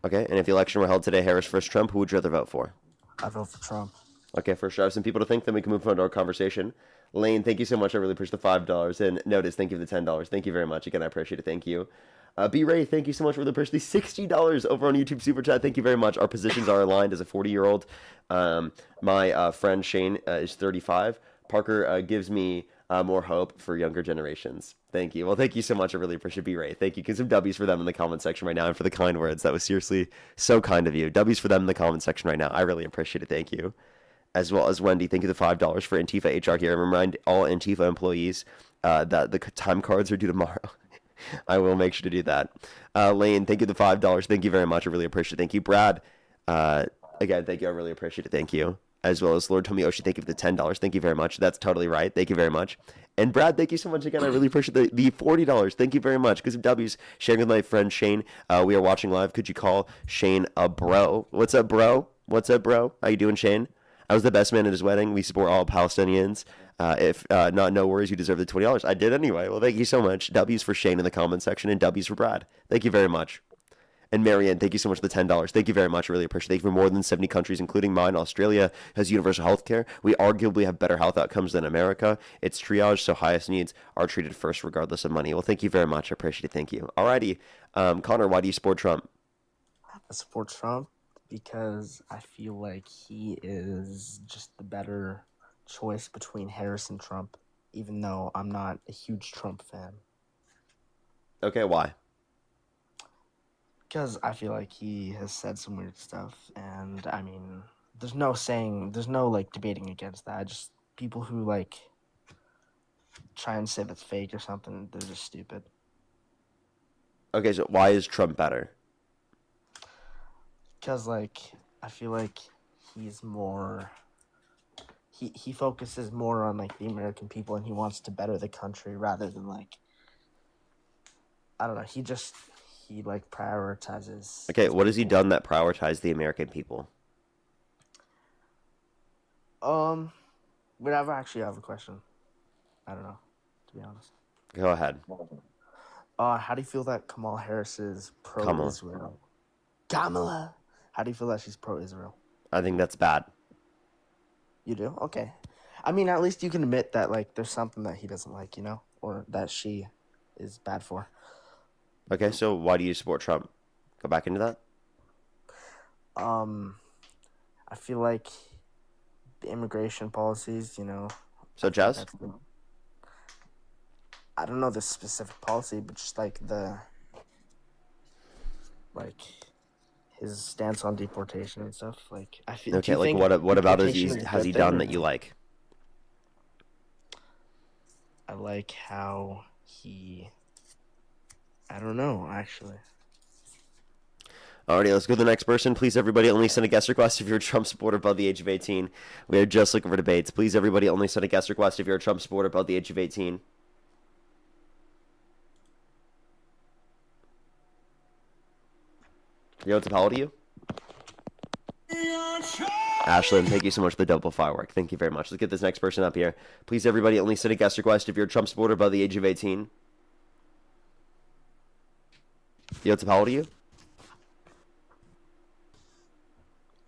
Okay, and if the election were held today, Harris versus Trump, who would you rather vote for? I vote for Trump. Okay, first, I have some people to thank, then we can move on to our conversation. Lane, thank you so much. I really appreciate the $5. And Notice, thank you for the $10. Thank you very much. Again, I appreciate it. Thank you. B-Ray, thank you so much for the appreciate the $60 over on YouTube Super Chat. Thank you very much. Our positions are aligned as a 40-year-old. My friend Shane is 35. Parker gives me more hope for younger generations. Thank you. Well, thank you so much. I really appreciate B-Ray. Thank you. Get some W's for them in the comment section right now and for the kind words. That was seriously so kind of you. W's for them in the comment section right now. I really appreciate it. Thank you. As well as Wendy, thank you the $5 for Antifa HR here. And remind all Antifa employees that the time cards are due tomorrow. I will make sure to do that. Lane, thank you the $5. Thank you very much. I really appreciate it. Thank you. Brad, again, thank you. I really appreciate it. Thank you. As well as Lord Tomioshi, thank you for the $10. Thank you very much. That's totally right. Thank you very much. And Brad, thank you so much again. I really appreciate the $40. Thank you very much. Because of W's, sharing with my friend Shane. We are watching live. Could you call Shane a bro? What's up, bro? What's up, bro? How you doing, Shane? I was the best man at his wedding. We support all Palestinians. If not, no worries. You deserve the $20. I did anyway. Well, thank you so much. W's for Shane in the comment section and W's for Brad. Thank you very much. And Marianne, thank you so much for the $10. Thank you very much. I really appreciate it. Thank you for more than 70 countries, including mine. Australia has universal health care. We arguably have better health outcomes than America. It's triage, so highest needs are treated first, regardless of money. Well, thank you very much. I appreciate it. Thank you. Alrighty. Connor, why do you support Trump? I support Trump because I feel like he is just the better choice between Harris and Trump, even though I'm not a huge Trump fan. Okay, why? Because I feel like he has said some weird stuff, and I mean, there's no like debating against that. Just people who like try and say that's fake or something, they're just stupid. Okay, so why is Trump better? Because like I feel like he's more. He focuses more on like the American people, and he wants to better the country rather than like. I don't know. He like prioritizes. Okay, what has he done that prioritized the American people? Whenever I actually have a question, I don't know, to be honest. Go ahead. How do you feel that Kamala Harris is pro-Israel? Kamala. How do you feel that she's pro-Israel? I think that's bad. You do? Okay. I mean, at least you can admit that like there's something that he doesn't like, or that she is bad for. Okay, so why do you support Trump? Go back into that. I feel like the immigration policies, Such as? I don't know the specific policy, but just like his stance on deportation and stuff. Like I feel. Okay, like what about has he done that you like? I like how he. I don't know, actually. Alrighty, let's go to the next person. Please, everybody, only send a guest request if you're a Trump supporter above the age of 18. We are just looking for debates. Please, everybody, only send a guest request if you're a Trump supporter above the age of 18. Yo, what's up? How old are you? Ashlyn, thank you so much for the double firework. Thank you very much. Let's get this next person up here. Please, everybody, only send a guest request if you're a Trump supporter above the age of 18. Yo, what's up? How old are you?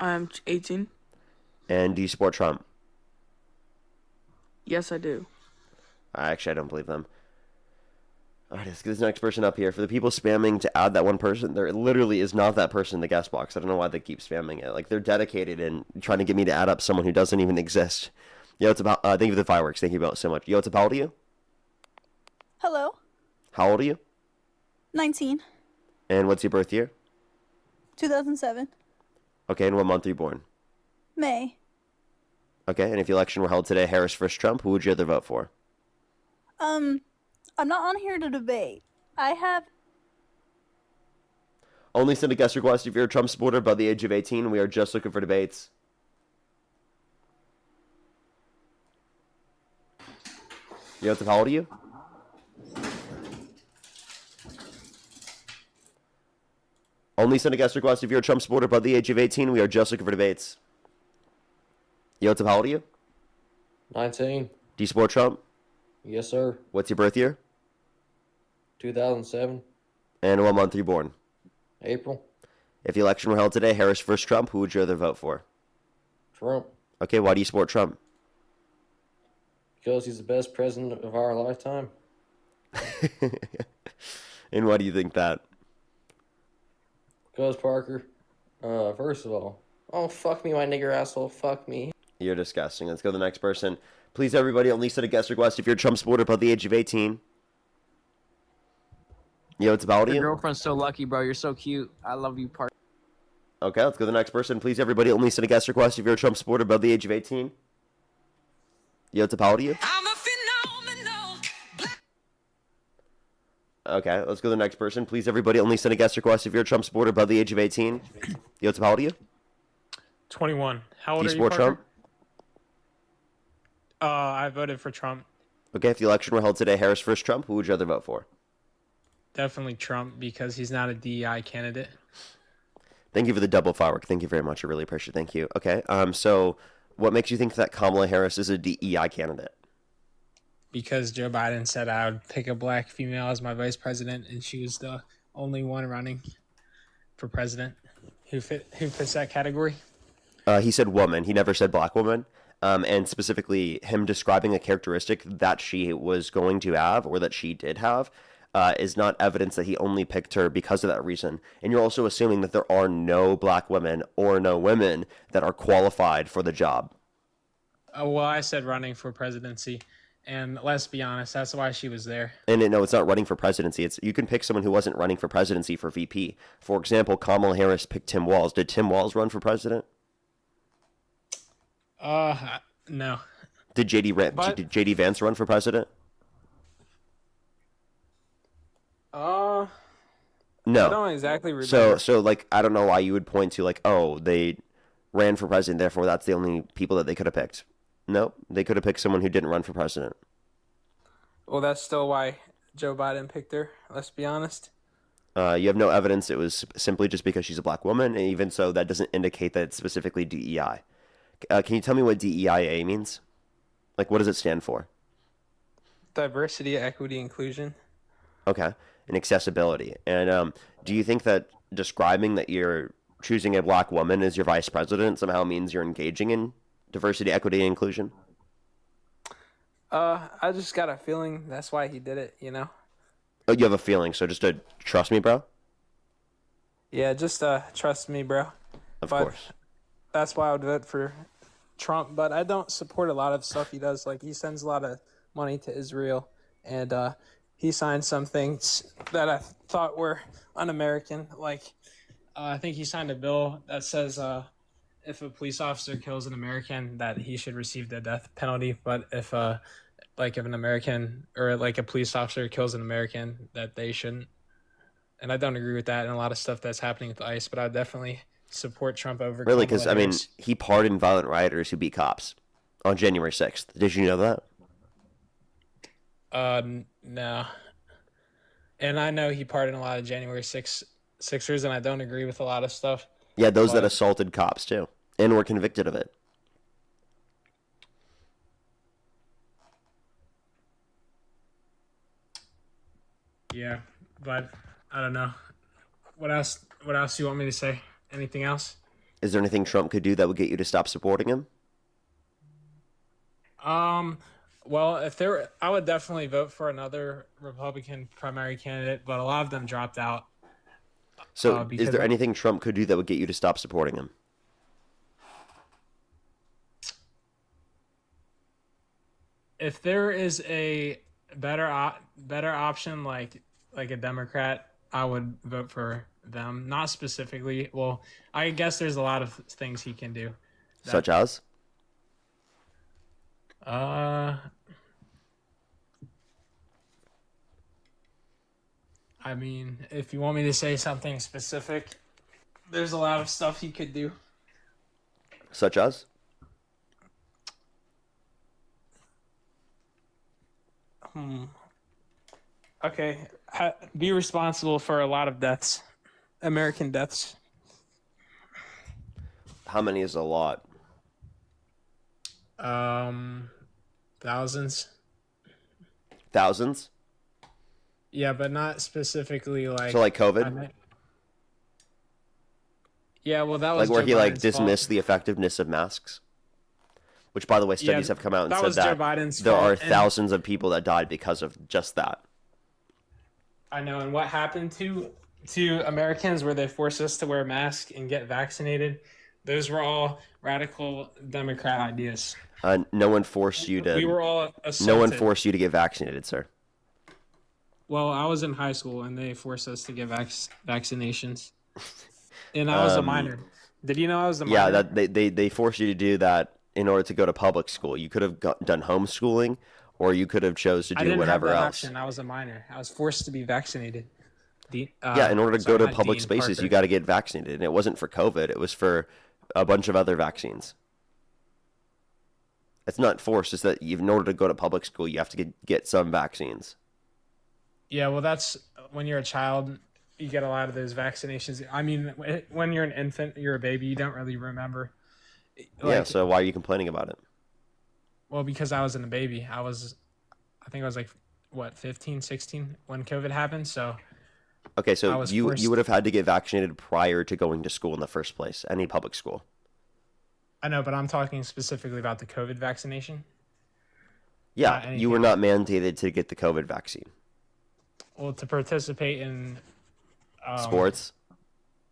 I'm 18. And do you support Trump? Yes, I do. Actually, I don't believe them. Alright, let's get this next person up here. For the people spamming to add that one person, there literally is not that person in the guest box. I don't know why they keep spamming it. Like, they're dedicated and trying to get me to add up someone who doesn't even exist. Yo, it's about, thank you for the fireworks. Thank you about so much. Yo, it's about, how old are you? Hello. How old are you? 19. And what's your birth year? 2007. Okay, and what month are you born? May. Okay, and if the election were held today, Harris versus Trump, who would you rather vote for? I'm not on here to debate, I have. Only send a guest request if you're a Trump supporter above the age of 18. We are just looking for debates. Yosef, how old are you? Only send a guest request if you're a Trump supporter above the age of 18. We are just looking for debates. Yosef, how old are you? 19. Do you support Trump? Yes, sir. What's your birth year? 2007. And what month are you born? April. If the election were held today, Harris versus Trump, who would you rather vote for? Trump. Okay, why do you support Trump? Because he's the best president of our lifetime. And why do you think that? Because, Parker, first of all, oh, fuck me, my nigger asshole, fuck me. You're disgusting. Let's go to the next person. Please, everybody, only send a guest request if you're a Trump supporter above the age of 18. Yo, it's about Your you. girlfriend's so lucky, bro. You're so cute. I love you, Parker. Okay, let's go to the next person. Please, everybody, only send a guest request if you're a Trump supporter above the age of 18. Yo, it's about you. Okay, let's go to the next person. Please, everybody, only send a guest request if you're a Trump supporter above the age of 18. Yo, it's about you. 21. How Do old you are you, support Parker? Trump? I voted for Trump. Okay, if the election were held today, Harris versus Trump, who would you rather vote for? Definitely Trump because he's not a DEI candidate. Thank you for the double firework. Thank you very much. I really appreciate it. Thank you. Okay, so what makes you think that Kamala Harris is a DEI candidate? Because Joe Biden said I would pick a black female as my vice president, and she was the only one running for president who fits that category. He said woman. He never said black woman. And specifically, him describing a characteristic that she was going to have or that she did have is not evidence that he only picked her because of that reason. And you're also assuming that there are no black women or no women that are qualified for the job. Well, I said running for presidency, and let's be honest, that's why she was there. And no, it's not running for presidency. It's you can pick someone who wasn't running for presidency for VP. For example, Kamala Harris picked Tim Walz. Did Tim Walz run for president? No. Did JD Vance run for president? No. No. I don't exactly remember. So like I don't know why you would point to like, oh, they ran for president, therefore that's the only people that they could have picked. No, they could have picked someone who didn't run for president. Well, that's still why Joe Biden picked her, let's be honest. You have no evidence it was simply just because she's a black woman, and even so, that doesn't indicate that it's specifically DEI. Can you tell me what DEIA means? Like, what does it stand for? Diversity, equity, inclusion. Okay, and accessibility. And do you think that describing that you're choosing a black woman as your vice president somehow means you're engaging in diversity, equity, and inclusion? I just got a feeling that's why he did it, you know? Oh, you have a feeling, so just to trust me, bro? Yeah, just trust me, bro. Of course. That's why I would vote for Trump, but I don't support a lot of stuff he does. Like, he sends a lot of money to Israel, and he signed some things that I thought were un-American. Like, I think he signed a bill that says if a police officer kills an American, that he should receive the death penalty. But if an American or like a police officer kills an American, that they shouldn't. And I don't agree with that and a lot of stuff that's happening with ICE, but I definitely support Trump over Really? Kamala Because, I mean, Harris. he pardoned violent rioters who beat cops on January 6th. Did you know that? No. And I know he pardoned a lot of January 6ers, and I don't agree with a lot of stuff. Yeah, those that but- assaulted cops, too, and were convicted of it. Yeah, but I don't know. What else do you want me to say? Anything else? Is there anything Trump could do that would get you to stop supporting him? Well, I would definitely vote for another Republican primary candidate, but a lot of them dropped out. So, is because there of- anything Trump could do that would get you to stop supporting him? If there is a better option, like a Democrat, I would vote for them. Not specifically. Well, I guess there's a lot of things he can do. Such as? I mean, if you want me to say something specific, there's a lot of stuff he could do. Such as? Okay, be responsible for a lot of deaths, American deaths. How many is a lot? Thousands. Thousands? Yeah, but not specifically like. So like COVID? Yeah, well, that was like where Joe he like Biden's dismissed fault. the effectiveness of masks. Which, by the way, studies have come out and that said was Joe that Biden's there fault, are and- thousands of people that died because of just that. I know, and what happened to Americans where they forced us to wear masks and get vaccinated? Those were all radical Democrat ideas. No one forced you to. We were all No one assaulted. forced you to get vaccinated, sir. Well, I was in high school and they forced us to get vaccinations, and I was a minor. Did you know I was a minor? Yeah, that they forced you to do that in order to go to public school. You could have done homeschooling, or you could have chose to I do didn't whatever have that else. option. I was a minor. I was forced to be vaccinated. Yeah, in order to sorry, go to not public Dean, spaces, Parker. you got to get vaccinated, and it wasn't for COVID. It was for a bunch of other vaccines. It's not forced. It's that in order to go to public school, you have to get some vaccines. Yeah, well, that's when you're a child, you get a lot of those vaccinations. I mean, when you're an infant, you're a baby, you don't really remember. Yeah, so why are you complaining about it? Well, because I wasn't a baby. I think I was like, 15, 16 when COVID happened. So, Okay, I so was you forced- would have had to get vaccinated prior to going to school in the first place, any public school. I know, but I'm talking specifically about the COVID vaccination. Yeah, you were not mandated to get the COVID vaccine. Well, to participate in Sports?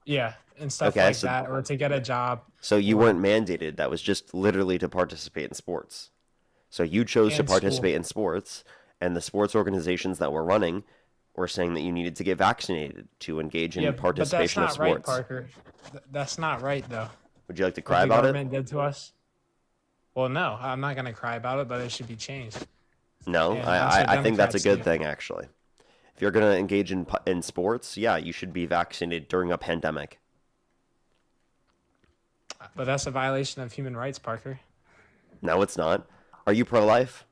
Yeah, and stuff Okay, like so- that, or to get a job. So you weren't mandated. That was just literally to participate in sports. So you chose to And school. participate in sports, and the sports organizations that were running were saying that you needed to get vaccinated to engage in Yeah, participation but of that's not right, sports. Parker. That's not right, though. Would you like to What cry the about it? government did to us. Well, no, I'm not gonna cry about it, but it should be changed. No, And that's what I think that's a Democrats good do. thing, actually. If you're going to engage in sports, yeah, you should be vaccinated during a pandemic. But that's a violation of human rights, Parker. No, it's not. Are you pro-life?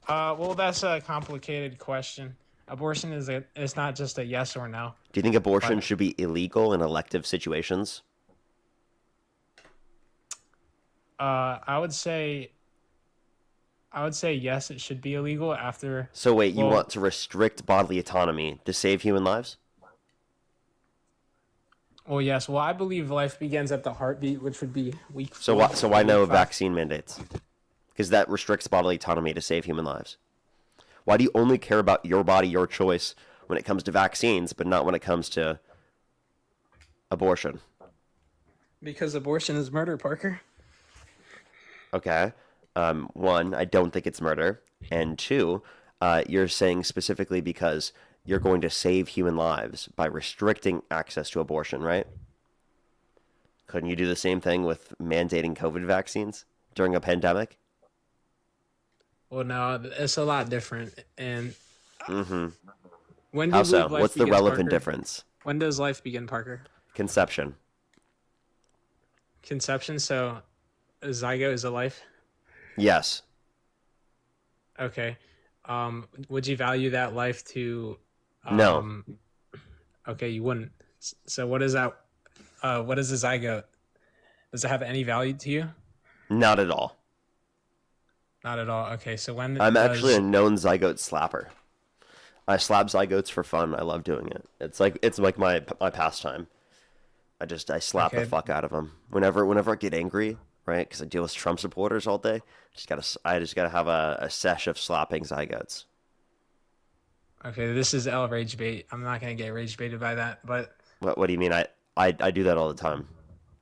Well, that's a complicated question. Abortion it's not just a yes or no. Do you think abortion should be illegal in elective situations? I would say yes, it should be illegal after. So wait, you well, want to restrict bodily autonomy to save human lives? Well, yes. Well, I believe life begins at the heartbeat, which would be week. So four, why no week five. vaccine mandates? Because that restricts bodily autonomy to save human lives. Why do you only care about your body, your choice when it comes to vaccines, but not when it comes to abortion? Because abortion is murder, Parker. Okay. One, I don't think it's murder. And two, you're saying specifically because you're going to save human lives by restricting access to abortion, right? Couldn't you do the same thing with mandating COVID vaccines during a pandemic? Well, no, it's a lot different. And Mm-hmm. when do How you believe so? life What's the begins, relevant Parker? difference? When does life begin, Parker? Conception. Conception. So, a zygote is a life. Yes. Okay. Would you value that life to? No. Okay, you wouldn't. So, what is that? What is a zygote? Does it have any value to you? Not at all. Not at all. Okay, so when I'm does- actually a known zygote slapper. I slap zygotes for fun. I love doing it. It's like my pastime. I slap the Okay. fuck out of them whenever I get angry, right? Because I deal with Trump supporters all day. I just gotta have a sesh of slapping zygotes. Okay, this is L rage bait. I'm not gonna get rage baited by that, but What do you mean? I do that all the time.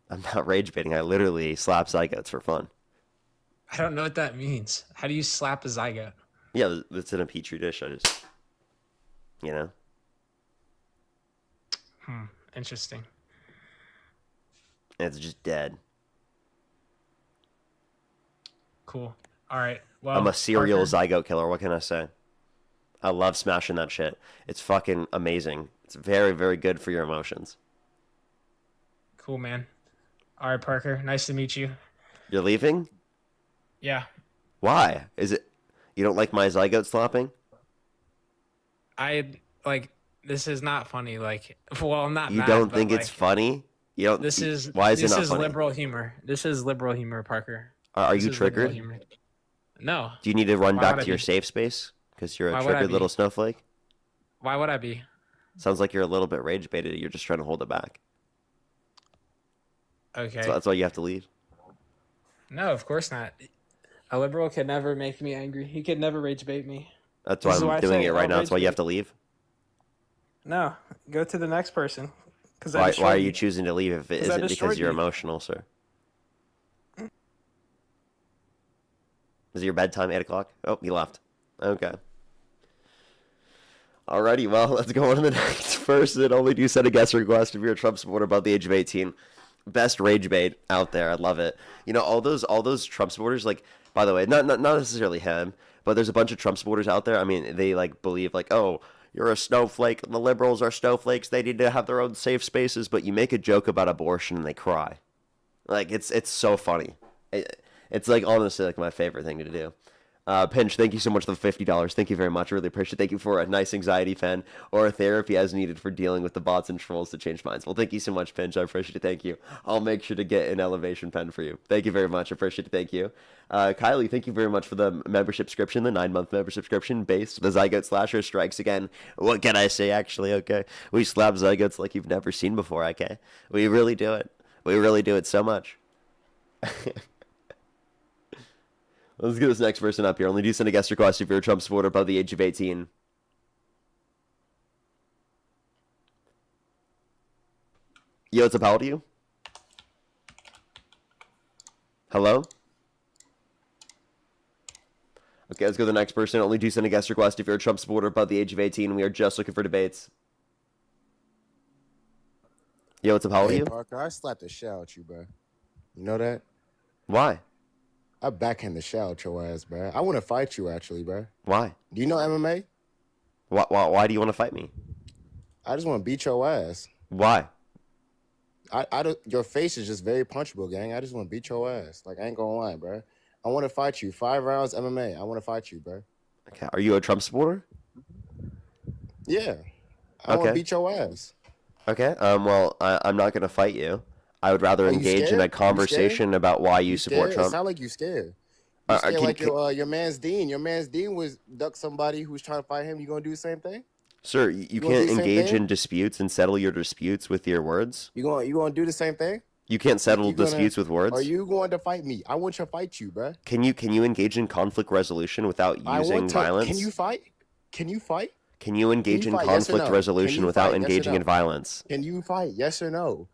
I'm not rage baiting. I literally slap zygotes for fun. I don't know what that means. How do you slap a zygote? Yeah, it's in a petri dish. I just, you know. Interesting. It's just dead. Cool. All right. Well, I'm a serial Parker, zygote killer. What can I say? I love smashing that shit. It's fucking amazing. It's very, very good for your emotions. Cool, man. All right, Parker. Nice to meet you. You're leaving? Yeah. Why? Is it you don't like my zygote slopping? This is not funny. Like, well, I'm not You mad, don't but, think like, it's funny? You don't. This is why is this it not is funny? liberal humor. This is liberal humor, Parker. Are This you is liberal triggered? humor. No. Do you need to run Why back would I to your be? safe space because you're a Why would I triggered be? little snowflake? Why would I be? Sounds like you're a little bit rage baited. You're just trying to hold it back. Okay. So that's why you have to leave. No, of course not. A liberal could never make me angry. He could never rage bait me. That's why This is I'm why I doing say it right don't now. That's rage why you bait. have to leave. No, go to the next person. Because Why are you choosing to leave if it 'Cause I isn't because destroyed you're you. emotional, sir? Is it your bedtime, 8 o'clock? Oh, he left. Okay. Alrighty, well, let's go on to the next person. Only do send a guest request if you're a Trump supporter above the age of 18. Best rage bait out there. I love it. You know, all those Trump supporters, like, by the way, not necessarily him, but there's a bunch of Trump supporters out there. I mean, they, like, believe, like, oh, you're a snowflake. The liberals are snowflakes. They need to have their own safe spaces. But you make a joke about abortion and they cry. Like, it's so funny. It's, like, honestly, like, my favorite thing to do. Pinch, thank you so much for the $50. Thank you very much. I really appreciate it. Thank you for a nice anxiety pen or a therapy as needed for dealing with the bots and trolls to change minds. Well, thank you so much, Pinch. I appreciate it. Thank you. I'll make sure to get an elevation pen for you. Thank you very much. I appreciate it. Thank you. Kylie, thank you very much for the membership subscription, the 9-month membership subscription based. The Zygote Slasher strikes again. What can I say, actually? Okay. We slap Zygotes like you've never seen before, okay? We really do it. We really do it so much. Let's get this next person up here. Only do send a guest request if you're a Trump supporter above the age of 18. Yo, what's up? How old are you? Hello? Okay, let's go to the next person. Only do send a guest request if you're a Trump supporter above the age of 18. We are just looking for debates. Yo, what's up? How old are Hey, you? Parker, I slapped the shit out you, bro. You know that? Why? I backhand the shit out your ass, bro. I want to fight you, actually, bro. Why? Do you know MMA? Why do you want to fight me? I just want to beat your ass. Why? I don't. Your face is just very punchable, gang. I just want to beat your ass. Like, I ain't gonna lie, bro. I want to fight you. 5 rounds MMA. I want to fight you, bro. Okay, are you a Trump supporter? Yeah. I want Okay. to beat your ass. Okay. Well, I'm not gonna fight you. I would rather Are you engage in scared? a You conversation about why you support scared? It Trump. sound like you scared. You Uh, scared can- like can- your man's Dean. Your man's Dean was duck somebody who's trying to fight him. You gonna do the same thing? Sir, you You gonna can't do the same engage thing? in disputes and settle your disputes with your words. You gonna do the same thing? You can't settle You gonna- disputes with words. Are you going to fight me? I want to fight you, bruh. Can you engage in conflict resolution without I using want to. violence? Can you fight? Can you fight? Can you engage you in fight, yes or conflict no? resolution Can you without fight, yes or engaging no? in violence? Can you fight? Yes or no?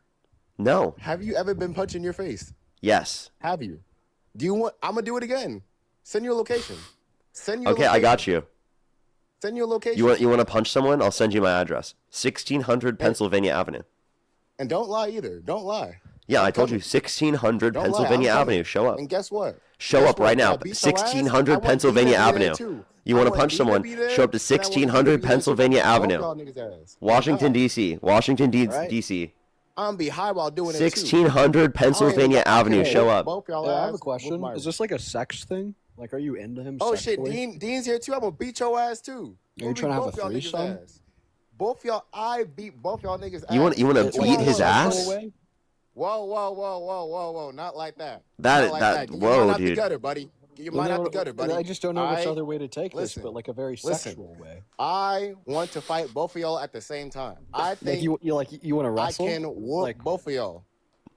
No. Have you ever been punched in your face? Yes. Have you? Do you want? I'm gonna do it again. Send your location. Send your Okay, location. I got you. Send your location. You want to punch someone? I'll send you my address. 1600 Pennsylvania Avenue. And don't lie either. Don't lie. Yeah, I told you 1600 Don't lie, Pennsylvania I'm coming. Avenue. Show up. And guess what? Show Guess up what? right now. When I beat your ass, I 1600 want Pennsylvania Dina to be there Avenue. too. You I want to want punch Dina someone? to be there, Show up to and I want Dina to 1600 be there too. Pennsylvania Both Avenue. y'all niggas' ass. Washington, Nah. D.C. Washington, Right? D.C. I'm gonna be high while doing it too. 1600 Pennsylvania Avenue. Show up. Both y'all I have ass a with question. my- Is this like a sex thing? Like, are you into him? Oh shit, sexually? Dean's here too. I'm gonna beat your ass too. Are you trying to have a Both y'all niggas' threesome? ass. Both y'all, I beat both y'all niggas. You want ass. you want to Two beat on his one. ass? Whoa, not like that. That- Not like that- that. Get your whoa, mind out dude. the gutter, buddy. Get your Well, mind out no, the gutter, buddy. I just don't know which Alright? other way to take Listen, this, but like a very sexual way. I want to fight both of y'all at the same time. I think Like you want to wrestle? I can whoop Like- both of y'all.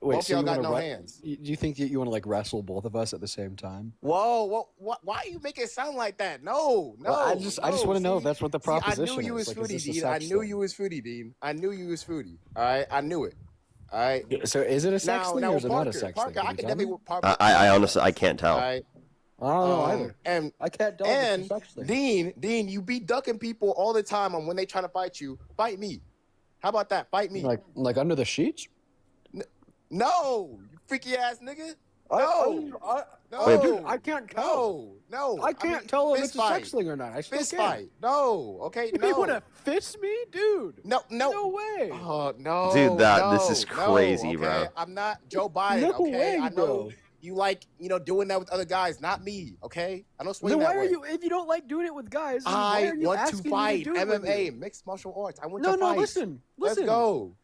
Wait, both so y'all you got wanna no re- hands. Do you think that you want to like wrestle both of us at the same time? Whoa, why you make it sound like that? No. Well, I just want to know if that's what the proposition I knew you was is. Like, is foodie, this a Dean. I sex knew thing? you was foodie, Dean. I knew you was foodie. All right, I knew it. All right. So is it a sex thing or is it not a sex Parker, thing? Can I you can tell me? definitely. I honestly I can't tell. All right. I don't know either. And I can't tell. if it's a sex thing. Dean, you be ducking people all the time on when they trying to fight you. Fight me. How about that? Fight me. Like under the sheets? No, you freaky ass nigga. No. No, dude, I can't tell. No, I can't tell if fist it's a sex fight. sling or not. I still Fist can't. fight. No, okay, You no. want to fist me, dude? No. No way. Oh no, Dude, this no, is crazy, no, bro. okay? I'm not Joe Biden. No Okay, way, I know bro. you like doing that with other guys, not me. Okay, I don't swing Then that why are way. you? If you don't like doing it with guys, then why I are you want to asking me fight do it with MMA, you? mixed martial arts. I want No, to no, fight. listen. Let's go.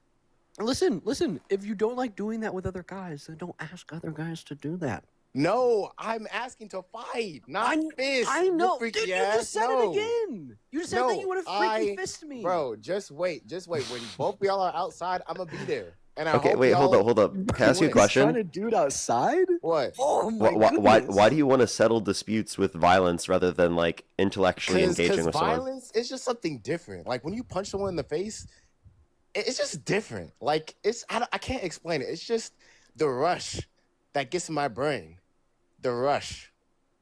Listen. If you don't like doing that with other guys, then don't ask other guys to do that. No, I'm asking to fight, not fist. I know. You freaky Dude, you ass. just said No. it again. You just said that you want to freaky fist me. Bro, just wait. When both of y'all are outside, I'm gonna be there. And I Okay, hope wait, y'all... hold up. Can I ask you a question? Trying to do it outside? What? Oh my Why goodness. do you want to settle disputes with violence rather than like intellectually engaging with someone? Violence is just something different. Like when you punch someone in the face, it's just different. Like I can't explain it. It's just the rush that gets in my brain. The rush.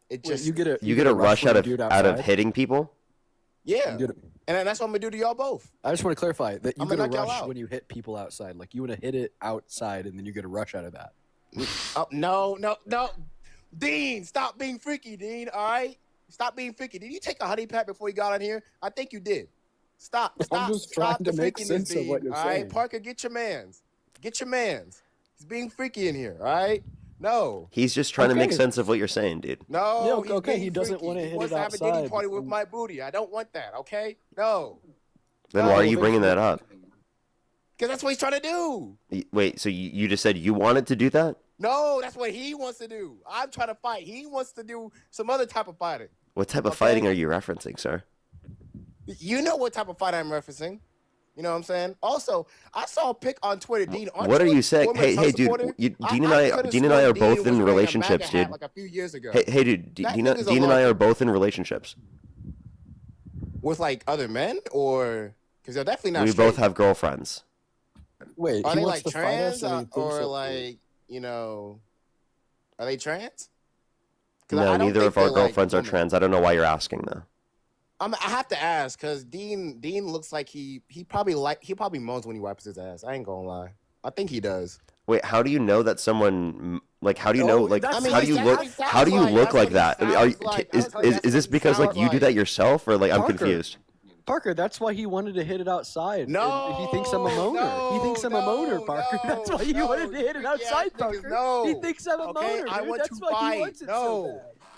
It just you get a rush out of hitting people? Yeah. And that's what I'm gonna do to y'all both. I just want to clarify that you I'm get a gonna knock y'all rush out. when you hit people outside. Like you want to hit it outside, and then you get a rush out of that. Oh, no. Dean, stop being freaky, Dean. All right? Stop being freaky. Did you take a honey pack before you got on here? I think you did. Stop just trying the to make freakiness, sense of Dean. what you're all right? saying. Parker, get your mans. He's being freaky in here, all right? No. He's just trying to make sense of what you're saying, dude. No, Yeah, he's okay, being he doesn't freaky. wanna He hit wants it to have a dating outside. party with my booty. I don't want that, okay? No. Then why are you bringing that up? Because that's what he's trying to do. Wait, so you just said you wanted to do that? No, that's what he wants to do. I'm trying to fight. He wants to do some other type of fighting. What type of fighting are you referencing, sir? You know what type of fight I'm referencing. You know what I'm saying? Also, I saw a pic on Twitter, Dean. What are you saying? Hey, dude, Dean and I are both in relationships, dude. Like a few years ago. Hey, dude, Dean and I are both in relationships. With like other men, or because they're definitely not. We straight. both have girlfriends. Wait, Are he they wants like to fight us trans, and he thinks or that- like are they trans? 'Cause No, I don't neither think of our they're, like, girlfriends are women. trans. I don't know why you're asking though. I have to ask because Dean looks like he probably moans when he wipes his ass. I ain't gonna lie. I think he does. Wait, how do you know that someone like? How do you Oh, know like? that's- I mean, How do you that's look? what he sounds How do you like. look That's like what he that? I mean, sounds like. is this because like you do that yourself or like I'm Parker. confused? Parker, that's why he wanted to hit it outside. No, he thinks I'm a moaner. He thinks I'm a moaner, Parker. That's why he wanted to hit it outside, Parker. No. He thinks I'm a Okay, moaner. I Dude. want That's to why fight. he wants it No. so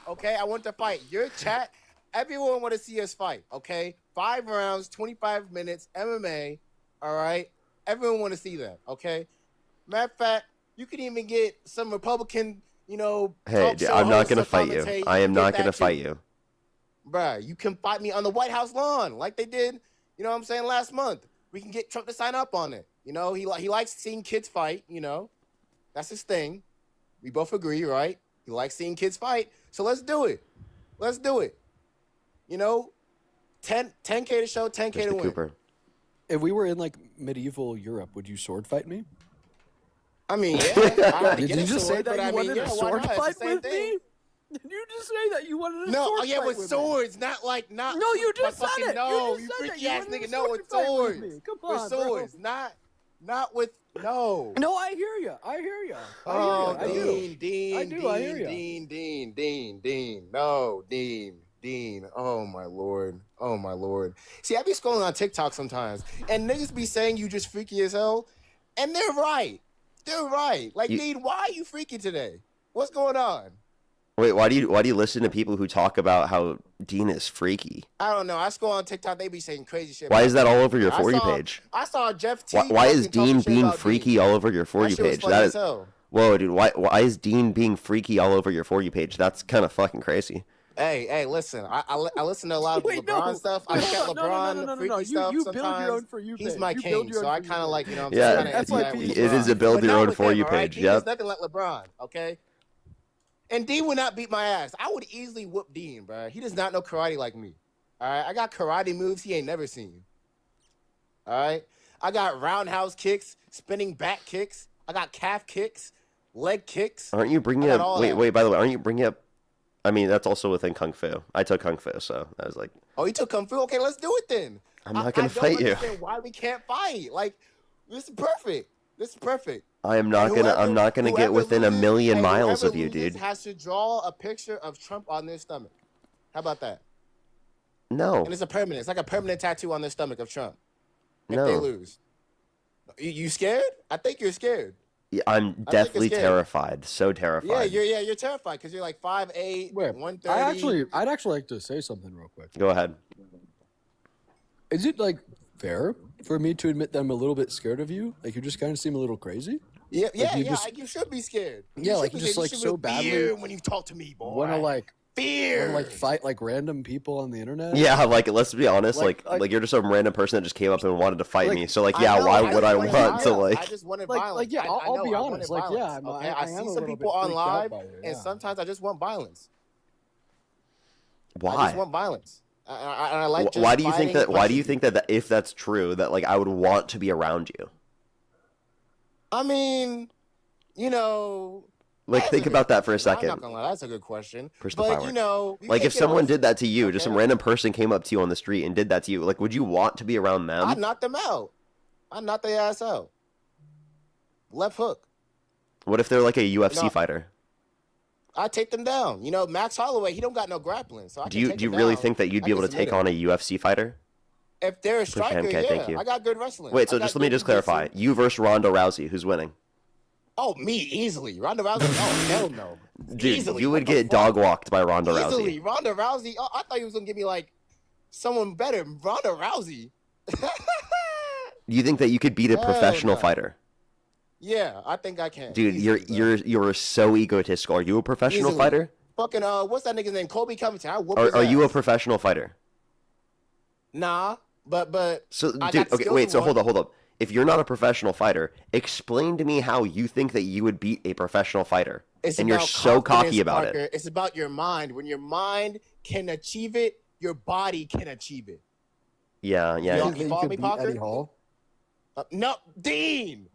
bad. Okay, I want to fight. Your chat, everyone want to see us fight. Okay, 5 rounds, 25 minutes, MMA. All right, everyone want to see that. Okay, matter of fact, you can even get some Republican, Hey, talk dude, show I'm not hosts gonna to fight you. commentate. I am Get not that gonna too. fight you. Bruh, you can fight me on the White House lawn like they did, you know what I'm saying, last month. We can get Trump to sign up on it. You know, he likes seeing kids fight, That's his thing. We both agree, right? He likes seeing kids fight. So let's do it. Let's do it. 10K to show, 10K to Mr. win. Cooper. If we were in like medieval Europe, would you sword fight me? I mean, yeah. Did you just say that you wanted a sword why not? fight It's the same with thing. me? Did you just say that you wanted a No, sword oh yeah, fight with with swords, not. No, you just but said fucking it. No, You you just said that. freaky You ass wanted a nigga. No, sword with fight with swords. me. Come With on, bro. swords, not with no. No, I hear you. I hear you. Oh, I hear you. Dean, I do. I hear you. Dean. No, Dean. Oh my lord. See, I be scrolling on TikTok sometimes, and niggas be saying you just freaky as hell, and they're right. Like, Dean, why are you freaky today? What's going on? Wait, why do you listen to people who talk about how Dean is freaky? I don't know. I scroll on TikTok, they be saying crazy shit. Why about is that me. all over your I For You saw- page? I saw Jeff T. Why is fucking talking Dean shit being about freaky all over your For That You shit was page? funny That as is, hell. whoa, dude. Why is Dean being freaky all over your For You page? That's kind of fucking crazy. Hey, listen. I listen to a lot of LeBron stuff. I look at LeBron freaky stuff You sometimes. build your own For You page. He's my You king, build your so own I For You kind of page. like, I'm Yeah, saying, that's kinda why into that with it is a LeBron. build But your not own with For him, You all right? page, Dean yep. is nothing like LeBron, okay? And Dean would not beat my ass. I would easily whoop Dean, bro. He does not know karate like me. All right, I got karate moves he ain't never seen. All right, I got roundhouse kicks, spinning back kicks. I got calf kicks, leg kicks. Aren't you bringing I got up? all Wait, that. wait. By the way, aren't you bringing up? I mean, that's also within Kung Fu. I took Kung Fu, so I was like, Oh, you took Kung Fu? Okay, let's do it then. I'm not gonna fight I you. don't understand why we can't fight. Like, this is perfect. This is perfect. I'm not gonna get Whoever within loses, a million hey, miles whoever of you, loses dude. has to draw a picture of Trump on their stomach. How about that? No. And it's a permanent. It's like a permanent tattoo on their stomach of Trump. If No. they lose. You scared? I think you're scared. Yeah, I'm deathly terrified. So terrified. You're terrified because you're like 5'8", 130. I'd actually like to say something real quick. Go ahead. Is it like fair for me to admit that I'm a little bit scared of you? Like you just kind of seem a little crazy. Yeah, Like, you should be scared. Yeah, like you be just scared. like You should so feel badly fear when you talk to me, boy. want to like fear, fight like random people on the internet. Yeah, like let's be honest, Like- like you're just some random person that just came up and wanted to fight Like, me. So like, I yeah, know, why I would just I wanted want violence. to like? I just wanted Like- violence. like, yeah, I'll know, be I honest, wanted like, yeah, violence, I'm- okay? I I am see a some little people bit on freaked out live, by you, and yeah. sometimes I just want violence. I Why? just want violence. I like. Just Why do you think fighting that? and Why do you punching think that if that's true, that like I would want to be around you? I mean, you know. Like, think about that for a I'm second. not gonna lie, that's a good question. Personal But firework. you know, you Like can't if get away someone from- did that to you, just some random person came up to you on the street and did that to you, like would you want to be around them? I knocked them out. I knocked their ass out. Left hook. What if they're like a UFC No. fighter? I take them down. You know, Max Holloway, he don't got no grappling, so I Do can you take do you him really down. think that you'd I be able can to take submit on him. a UFC fighter? If they're a Push striker, hand, okay, yeah, thank you. I got good wrestling. Wait, so I got just let me good just clarify. jiu-jitsu. You versus Ronda Rousey, who's winning? Oh, me easily. Ronda Rousey. Oh hell no. Dude, Easily. you What would the get fuck? dog walked by Ronda Easily. Rousey. Ronda Rousey. Oh, I thought he was gonna give me like someone better. Ronda Rousey. You think that you could beat a Hell professional no. fighter? Yeah, I think I can. Dude, Easily, you're so egotistical. Are you a professional Easily. fighter? Fucking what's that nigga's name? Colby Covington. I whoop Or his are you a ass. professional fighter? Nah, but So, I dude, got the okay, skills wait. of So one. hold up. If you're not a professional fighter, explain to me how you think that you would beat a professional fighter, It's and you're about so cocky confidence, about Parker. it. It's about your mind. When your mind can achieve it, your body can achieve it. Yeah, yeah. You follow me, Parker? Eddie Hall? No, Dean.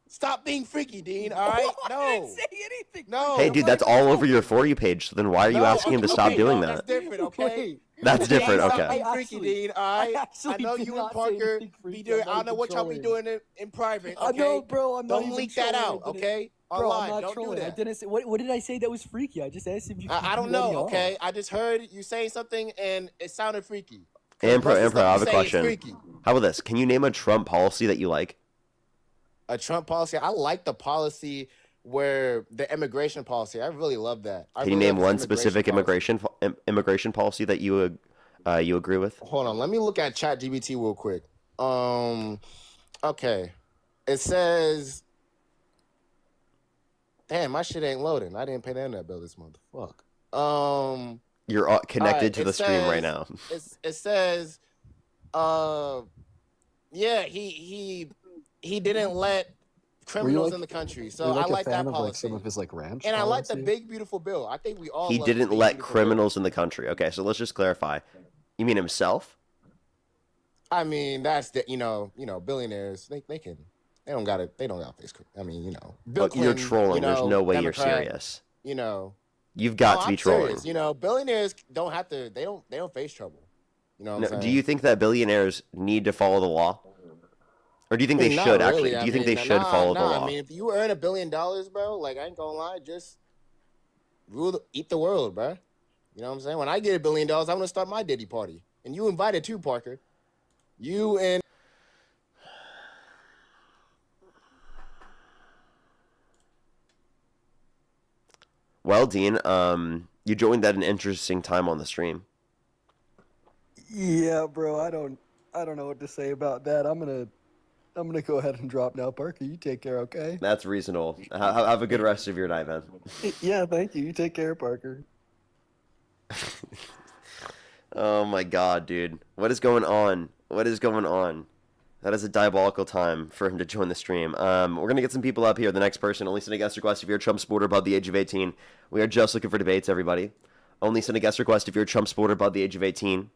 Stop being freaky, Dean. All right? No. I didn't say anything. No. Hey, dude, that's all over your For You page. So then why are you No, asking him to stop okay, doing no, that? That's different, okay? That's different. Dean, stop Okay. being freaky, Dean. All right? I know you and Parker be doing. I don't know what y'all be doing in private. Okay? I know, bro. I'm not Don't even leak that trolling. out, I didn't- okay? Bro, I'm Online, not don't trolling. do I that. didn't say. What did I say that was freaky? I just asked if you. I don't could beat Eddie know, Hall. okay? I just heard you saying something and it sounded freaky. Ampro, Most of the I have a stuff you say is question. freaky. How about this? Can you name a Trump policy that you like? A Trump policy. I like the policy where the immigration policy. I really love that. I Can you really name love one the specific immigration policy that you agree with? Hold on, let me look at ChatGPT real quick. Okay, it says, "Damn, my shit ain't loading. I didn't pay the internet bill this month. Fuck." You're connected Alright, to the it stream right says- now. It says, yeah, he didn't let criminals in the country, so were you I like a fan that of, policy. like, some of his like ranch. And I like the policy? big beautiful bill. I think we all. He love the didn't Big let Beautiful Bill. criminals in the country. Okay, so let's just clarify. You mean himself? I mean, that's the billionaires. They don't got face. I mean, Bill Look, you're Clinton, trolling. There's no way Democrat, you're serious. You've No, got to be I'm trolling. serious. Billionaires don't have to. They don't face trouble. You know what I'm No, saying? do you think that billionaires need to follow the law? Or do you think they Not should really. actually? Do you think they should follow the law? I mean, if you earn $1 billion, bro, like I ain't gonna lie, just eat the world, bro. You know what I'm saying? When I get $1 billion, I'm gonna start my Diddy party, and you invited too, Parker. You and Well, Dean, you joined at an interesting time on the stream. Yeah, bro. I don't know what to say about that. I'm gonna go ahead and drop now, Parker. You take care, okay? That's reasonable. Have a good rest of your night, man. Yeah, thank you. You take care, Parker. Oh my god, dude. What is going on? What is going on? That is a diabolical time for him to join the stream. We're going to get some people up here. The next person, only send a guest request if you're a Trump supporter above the age of 18. We are just looking for debates, everybody. Only send a guest request if you're a Trump supporter above the age of 18.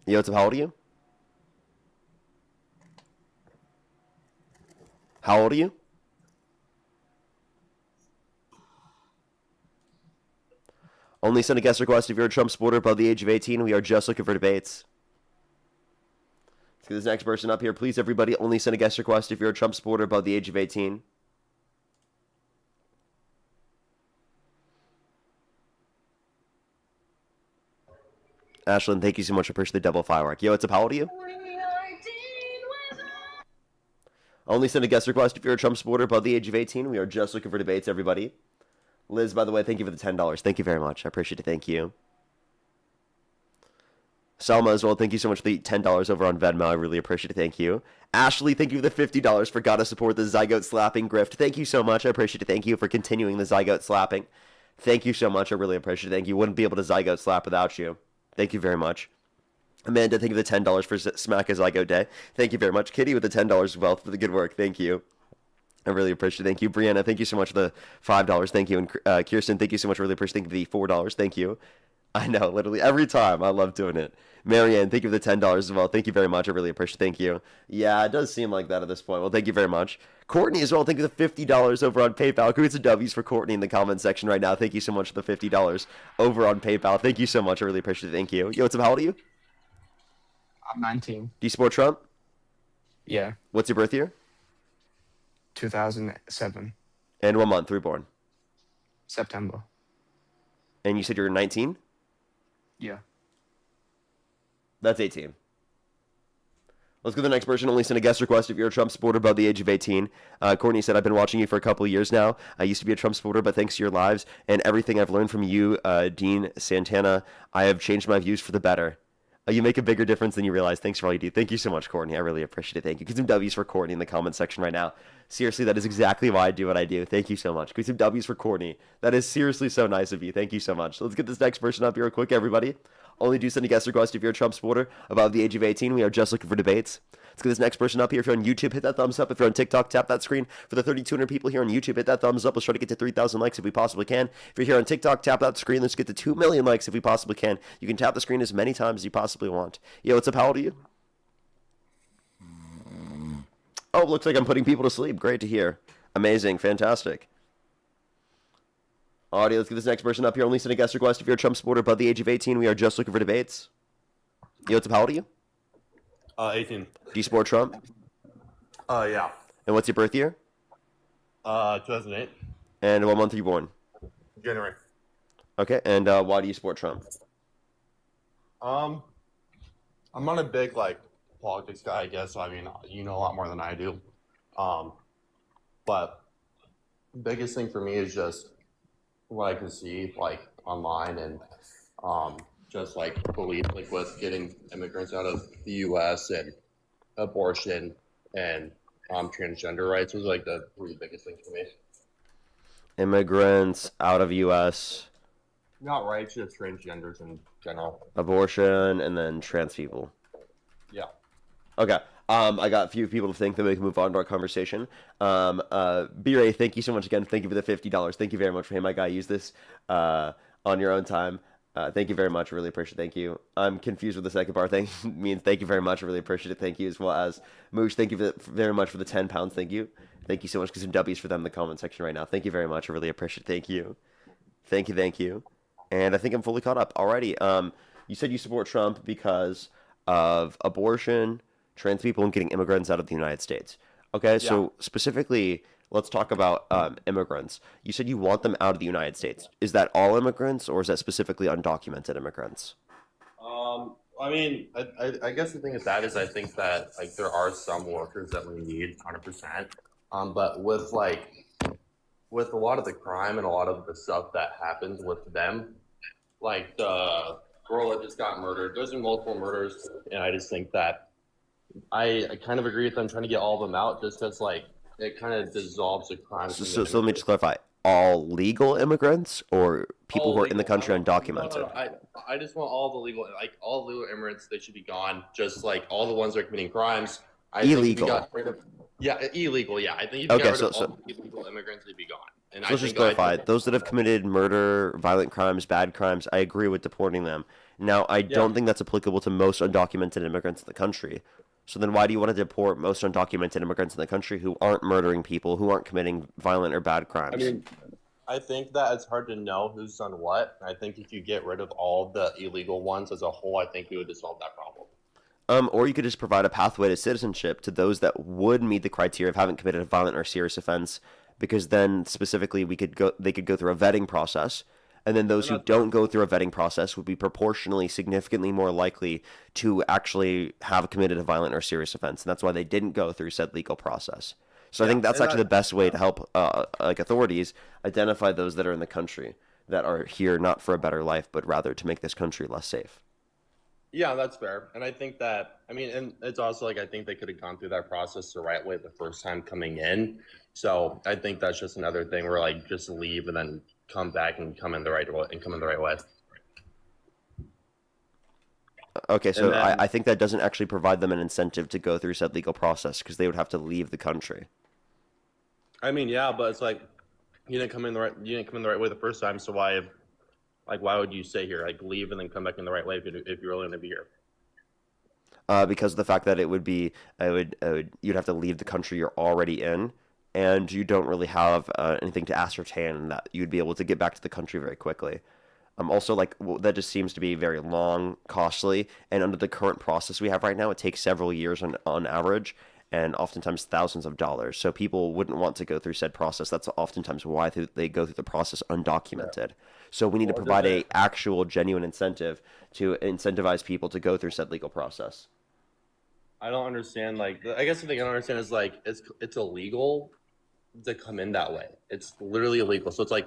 Yo, what's up? How old are you? How old are you? Only send a guest request if you're a Trump supporter above the age of 18. We are just looking for debates. Let's get this next person up here. Please, everybody, only send a guest request if you're a Trump supporter above the age of 18. Ashlyn, thank you so much for pushing the double firework. Yo, what's up? How old are you? Only send a guest request if you're a Trump supporter above the age of 18. We are just looking for debates, everybody. Liz, by the way, thank you for the $10. Thank you very much. I appreciate it. Thank you. Selma as well, thank you so much for the $10 over on Venmo. I really appreciate it. Thank you. Ashley, thank you for the $50 for gotta support the Zygote slapping grift. Thank you so much. I appreciate it. Thank you for continuing the Zygote slapping. Thank you so much. I really appreciate it. Thank you. Wouldn't be able to Zygote slap without you. Thank you very much. Amanda, thank you for the $10 for Smack a Zygote Day. Thank you very much. Kitty with the $10 as well for the good work. Thank you. I really appreciate it. Thank you. Brianna, thank you so much for the $5. Thank you. And Kirsten, thank you so much. Really appreciate it. Thank you for the $4. Thank you. I know, literally every time. I love doing it. Marianne, thank you for the $10 as well. Thank you very much. I really appreciate it. Thank you. Yeah, it does seem like that at this point. Well, thank you very much. Courtney as well. Thank you for the $50 over on PayPal. Congrats and W's for Courtney in the comment section right now. Thank you so much for the $50 over on PayPal. Thank you so much. I really appreciate it. Thank you. Yo, what's up? How old are you? I'm 19. Do you support Trump? Yeah. What's your birth year? 2007. And what month were you born? September. And you said you're 19? Yeah. That's 18. Let's go to the next person. Only send a guest request if you're a Trump supporter above the age of 18. Courtney said, I've been watching you for a couple of years now. I used to be a Trump supporter, but thanks to your lives and everything I've learned from you, Dean Santana, I have changed my views for the better. You make a bigger difference than you realize. Thanks for all you do. Thank you so much, Courtney. I really appreciate it. Thank you. Get some W's for Courtney in the comment section right now. Seriously, that is exactly why I do what I do. Thank you so much. Get some W's for Courtney. That is seriously so nice of you. Thank you so much. Let's get this next person up here real quick, everybody. Only do send a guest request if you're a Trump supporter above the age of 18. We are just looking for debates. Let's get this next person up here. If you're on YouTube, hit that thumbs up. If you're on TikTok, tap that screen. For the 3,200 people here on YouTube, hit that thumbs up. Let's try to get to 3,000 likes if we possibly can. If you're here on TikTok, tap that screen. Let's get to 2 million likes if we possibly can. You can tap the screen as many times as you possibly want. Yo, what's up? How old are you? Oh, looks like I'm putting people to sleep. Great to hear. Amazing. Fantastic. Audio, let's get this next person up here. Only send a guest request if you're a Trump supporter above the age of 18. We are just looking for debates. Yo, what's up? How old are you? 18. Do you support Trump? Yeah. And what's your birth year? 2008. And what month are you born? January. Okay, and why do you support Trump? I'm not a big politics guy, I guess. I mean, you know a lot more than I do. But the biggest thing for me is just what I can see online and just believe with getting immigrants out of the U.S. and abortion and transgender rights was the three biggest things for me. Immigrants out of U.S. Not rights, just transgenders in general. Abortion and then trans people. Yeah. Okay. I got a few people to think that we can move on to our conversation. B-Ray, thank you so much again. Thank you for the $50. Thank you very much for him. My guy, use this on your own time. Thank you very much. I really appreciate it. Thank you. I'm confused with the second part. Thank means thank you very much. I really appreciate it. Thank you, as well as Moosh. Thank you very much for the £10. Thank you. Thank you so much. Get some W's for them in the comment section right now. Thank you very much. I really appreciate it. Thank you. Thank you. Thank you. And I think I'm fully caught up. Alrighty. You said you support Trump because of abortion, trans people, and getting immigrants out of the United States. Okay, Yeah. so specifically, let's talk about immigrants. You said you want them out of the United States. Is that all immigrants, or is that specifically undocumented immigrants? I mean, I guess the thing with that is I think that there are some workers that we need 100%. But with a lot of the crime and a lot of the stuff that happens with them, the girl that just got murdered, there's been multiple murders, and I just think that I kind of agree with them trying to get all of them out just because it kind of dissolves the crime. So let me just clarify. All legal immigrants or people who are in the country undocumented? No. I just want all the legal, all legal immigrants, they should be gone. Just all the ones that are committing crimes. Illegal. Illegal. Yeah, I think if you got rid of all the illegal immigrants, they'd be gone. And So let's just clarify. Those that have committed murder, violent crimes, bad crimes, I agree with deporting them. Now, I don't think that's applicable to most undocumented immigrants in the country. So then why do you want to deport most undocumented immigrants in the country who aren't murdering people, who aren't committing violent or bad crimes? I mean, I think that it's hard to know who's done what. I think if you get rid of all the illegal ones as a whole, I think it would solve that problem. Or you could just provide a pathway to citizenship to those that would meet the criteria of having committed a violent or serious offense, because then specifically they could go through a vetting process, and then those who don't go through a vetting process would be proportionally significantly more likely to actually have committed a violent or serious offense, and that's why they didn't go through said legal process. So I think that's actually the best way to help like authorities identify those that are in the country that are here not for a better life, but rather to make this country less safe. Yeah, that's fair. And I think that, I mean, and it's also like, I think they could have gone through that process the right way the first time coming in. So I think that's just another thing where like, just leave and then come back and come in the right way. Okay, so then, I think that doesn't actually provide them an incentive to go through said legal process, because they would have to leave the country. I mean, yeah, but it's like, you didn't come in the right way the first time. So why would you stay here? Like leave and then come back in the right way if you're really going to be here? Because of the fact that you'd have to leave the country you're already in, and you don't really have anything to ascertain that you'd be able to get back to the country very quickly. Also, that just seems to be very long, costly, and under the current process we have right now, it takes several years on average, and oftentimes thousands of dollars. So people wouldn't want to go through said process. That's oftentimes why they go through the process undocumented. So we need to provide a actual genuine incentive to incentivize people to go through said legal process. I don't understand. Like, I guess the thing I don't understand is like it's illegal to come in that way. It's literally illegal. So it's like,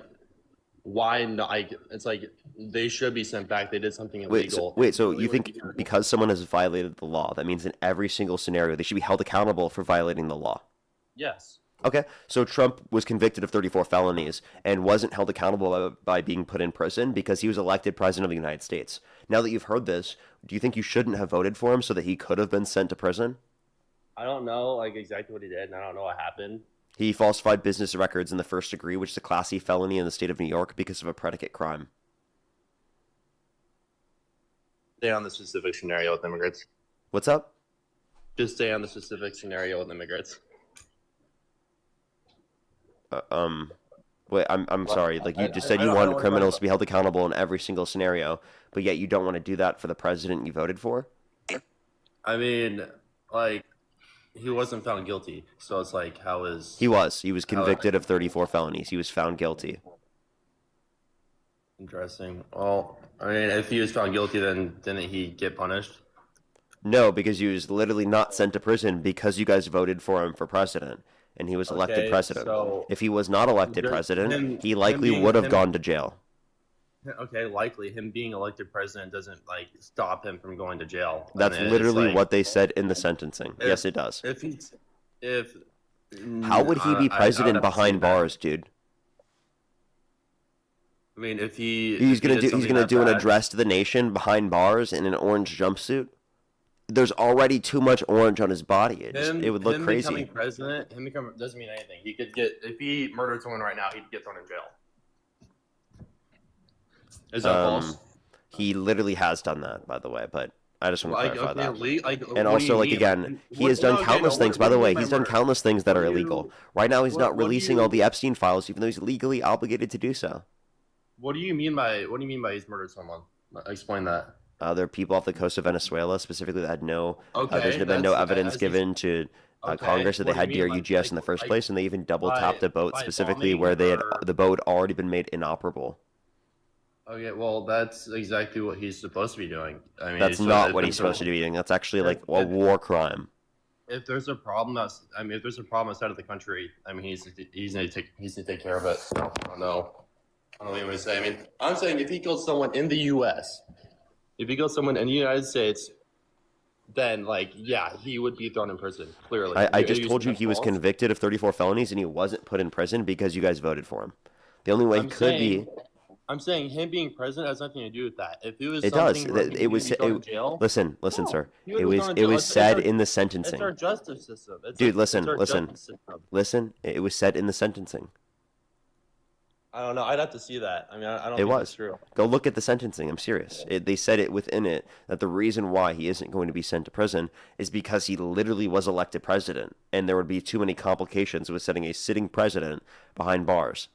why not? It's like they should be sent back. They did something illegal. So you think because someone has violated the law, that means in every single scenario they should be held accountable for violating the law? Yes. Okay, so Trump was convicted of 34 felonies and wasn't held accountable by being put in prison because he was elected president of the United States. Now that you've heard this, do you think you shouldn't have voted for him so that he could have been sent to prison? I don't know like exactly what he did, and I don't know what happened. He falsified business records in the first degree, which is a Class C felony in the state of New York because of a predicate crime. Stay on the specific scenario with immigrants. What's up? Just stay on the specific scenario with immigrants. Wait, I'm sorry. Like, you just said you want criminals to be held accountable in every single scenario, but yet you don't want to do that for the president you voted for? I mean, like, he wasn't found guilty, so it's like, how is... He was convicted of 34 felonies. He was found guilty. Interesting. Well, I mean, if he was found guilty, then didn't he get punished? No, because he was literally not sent to prison because you guys voted for him for president, and he was elected president. So if he was not elected president, he likely would have gone to jail. Okay, likely. Him being elected president doesn't, like, stop him from going to jail. That's literally what they said in the sentencing. Yes, it does. How would he be president behind bars, dude? I mean, if he's gonna do an address to the nation behind bars in an orange jumpsuit. There's already too much orange on his body. It would look crazy. Becoming president, doesn't mean anything. He could get, if he murdered someone right now, he'd get thrown in jail. Is that false? He literally has done that, by the way, but I just want to clarify that. And what do also, you again, mean? he has done countless things. By the way, he's done countless things that are illegal. Right now, he's not releasing all the Epstein files, even though he's legally obligated to do so. What do you mean by he's murdered someone? Explain that. There are people off the coast of Venezuela, specifically, that had there's been no evidence given to Congress that they had dear UGS in the first place, and they even double tapped a boat specifically where the boat already been made inoperable. Okay, well, that's exactly what he's supposed to be doing. I mean, that's not what he's supposed to be doing. That's actually like a war crime. If there's a problem, if there's a problem outside of the country, I mean, he's gonna take care of it. I don't know. I don't even want to say. I mean, I'm saying if he killed someone in the U.S., if he killed someone in the United States, then, like, yeah, he would be thrown in prison, clearly. I just told you he was convicted of 34 felonies, and he wasn't put in prison because you guys voted for him. The only way he could be... I'm saying him being president has nothing to do with that. If it was it does. It was... Listen, sir. It was said in the sentencing. It's our justice system. Dude, listen. Listen, it was said in the sentencing. I don't know. I'd have to see that. I mean, I don't think that's true. Go look at the sentencing. I'm serious. They said it within it that the reason why he isn't going to be sent to prison is because he literally was elected president, and there would be too many complications with setting a sitting president behind bars.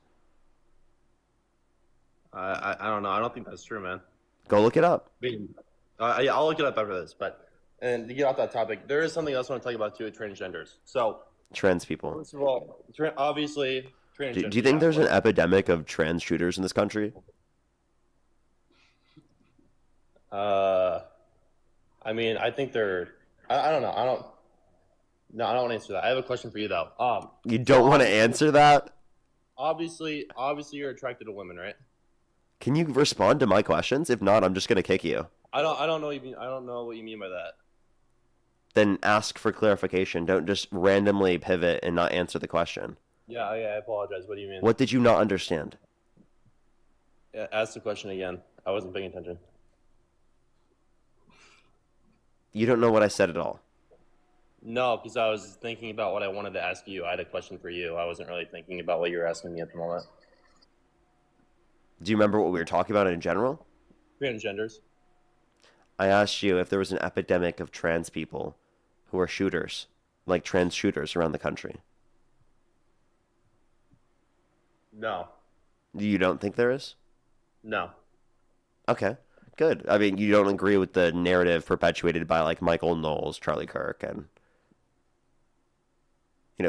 I don't know. I don't think that's true, man. Go look it up. I mean, yeah, I'll look it up after this. But And to get off that topic, there is something else I want to talk about too with transgenders. So, Trans people. first of all, obviously, transgender. Do you think there's an epidemic of trans shooters in this country? I mean, I think they're. I don't know. No, I don't want to answer that. I have a question for you though. You don't want to answer that? Obviously, you're attracted to women, right? Can you respond to my questions? If not, I'm just gonna kick you. I don't know what you mean. I don't know what you mean by that. Then ask for clarification. Don't just randomly pivot and not answer the question. Yeah, I apologize. What do you mean? What did you not understand? Yeah, ask the question again. I wasn't paying attention. You don't know what I said at all. No, because I was thinking about what I wanted to ask you. I had a question for you. I wasn't really thinking about what you were asking me at the moment. Do you remember what we were talking about in general? Transgenders. I asked you if there was an epidemic of trans people who are shooters, like trans shooters around the country. No. You don't think there is? No. Okay, good. I mean, you don't agree with the narrative perpetuated by like Michael Knowles, Charlie Kirk, and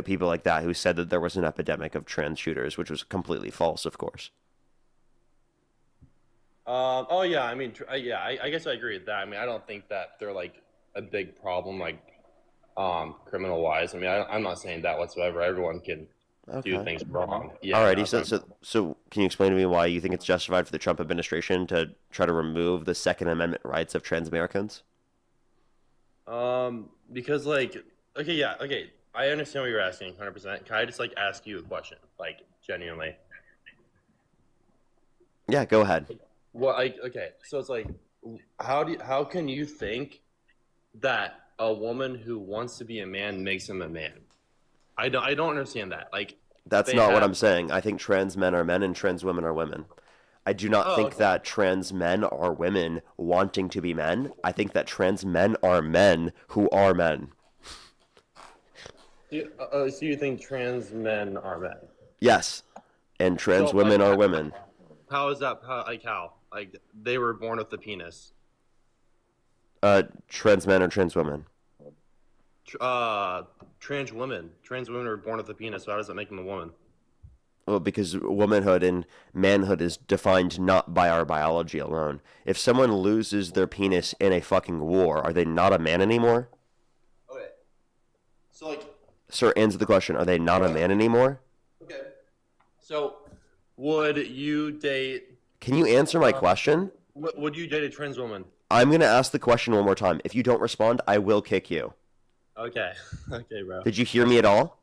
people like that who said that there was an epidemic of trans shooters, which was completely false, of course. Oh yeah. I mean, yeah. I guess I agree with that. I mean, I don't think that they're like a big problem, like criminal wise. I mean, I'm not saying that whatsoever. Everyone can do things wrong. Yeah. Alrighty. So can you explain to me why you think it's justified for the Trump administration to try to remove the Second Amendment rights of trans Americans? Because like, okay. I understand what you're asking, 100%. Can I just like ask you a question, like genuinely? Yeah, go ahead. Well, like, okay, so it's like, how can you think that a woman who wants to be a man makes him a man? I don't understand that. Like, That's not what I'm saying. I think trans men are men and trans women are women. I do not think that trans men are women wanting to be men. I think that trans men are men who are men. So you think trans men are men? Yes, and trans women are women. How is that? How? Like, they were born with a penis. Trans men or trans women? Trans women. Trans women are born with a penis, so how does that make them a woman? Well, because womanhood and manhood is defined not by our biology alone. If someone loses their penis in a fucking war, are they not a man anymore? Okay. So, like... Sir, answer the question. Are they not a man anymore? Okay. So, would you date... Can you answer my question? Would you date a trans woman? I'm going to ask the question one more time. If you don't respond, I will kick you. Okay. Okay, bro. Did you hear me at all?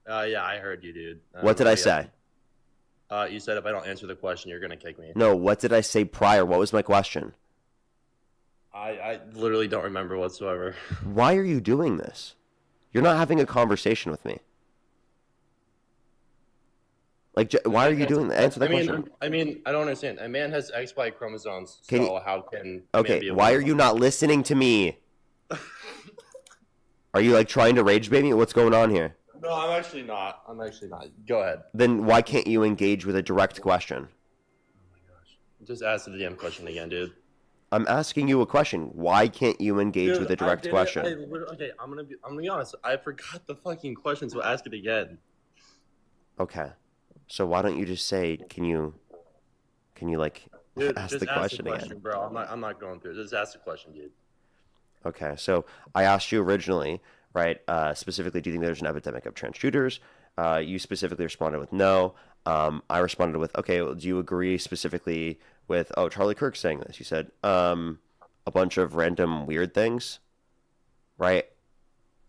Yeah, I heard you, dude. What did I say? You said if I don't answer the question, you're going to kick me. No, what did I say prior? What was my question? I literally don't remember whatsoever. Why are you doing this? You're not having a conversation with me. Like, why are you doing that? Answer the question. I mean, I don't understand. A man has XY chromosomes, how can a man Okay, be a why are woman? you not listening to me? Are you, like, trying to rage bait me? What's going on here? No, I'm actually not. Go ahead. Then why can't you engage with a direct question? Just ask the damn question again, dude. I'm asking you a question. Why can't you engage with a direct question? Okay, I'm gonna be honest. I forgot the fucking question, so ask it again. Okay. So why don't you just say, can you like Dude, ask just the question again? bro. I'm not going through it. Just ask the question, dude. Okay, so I asked you originally, right? Specifically, do you think there's an epidemic of trans shooters? You specifically responded with no. I responded with, okay, well, do you agree specifically with, Charlie Kirk saying this? You said a bunch of random weird things, right?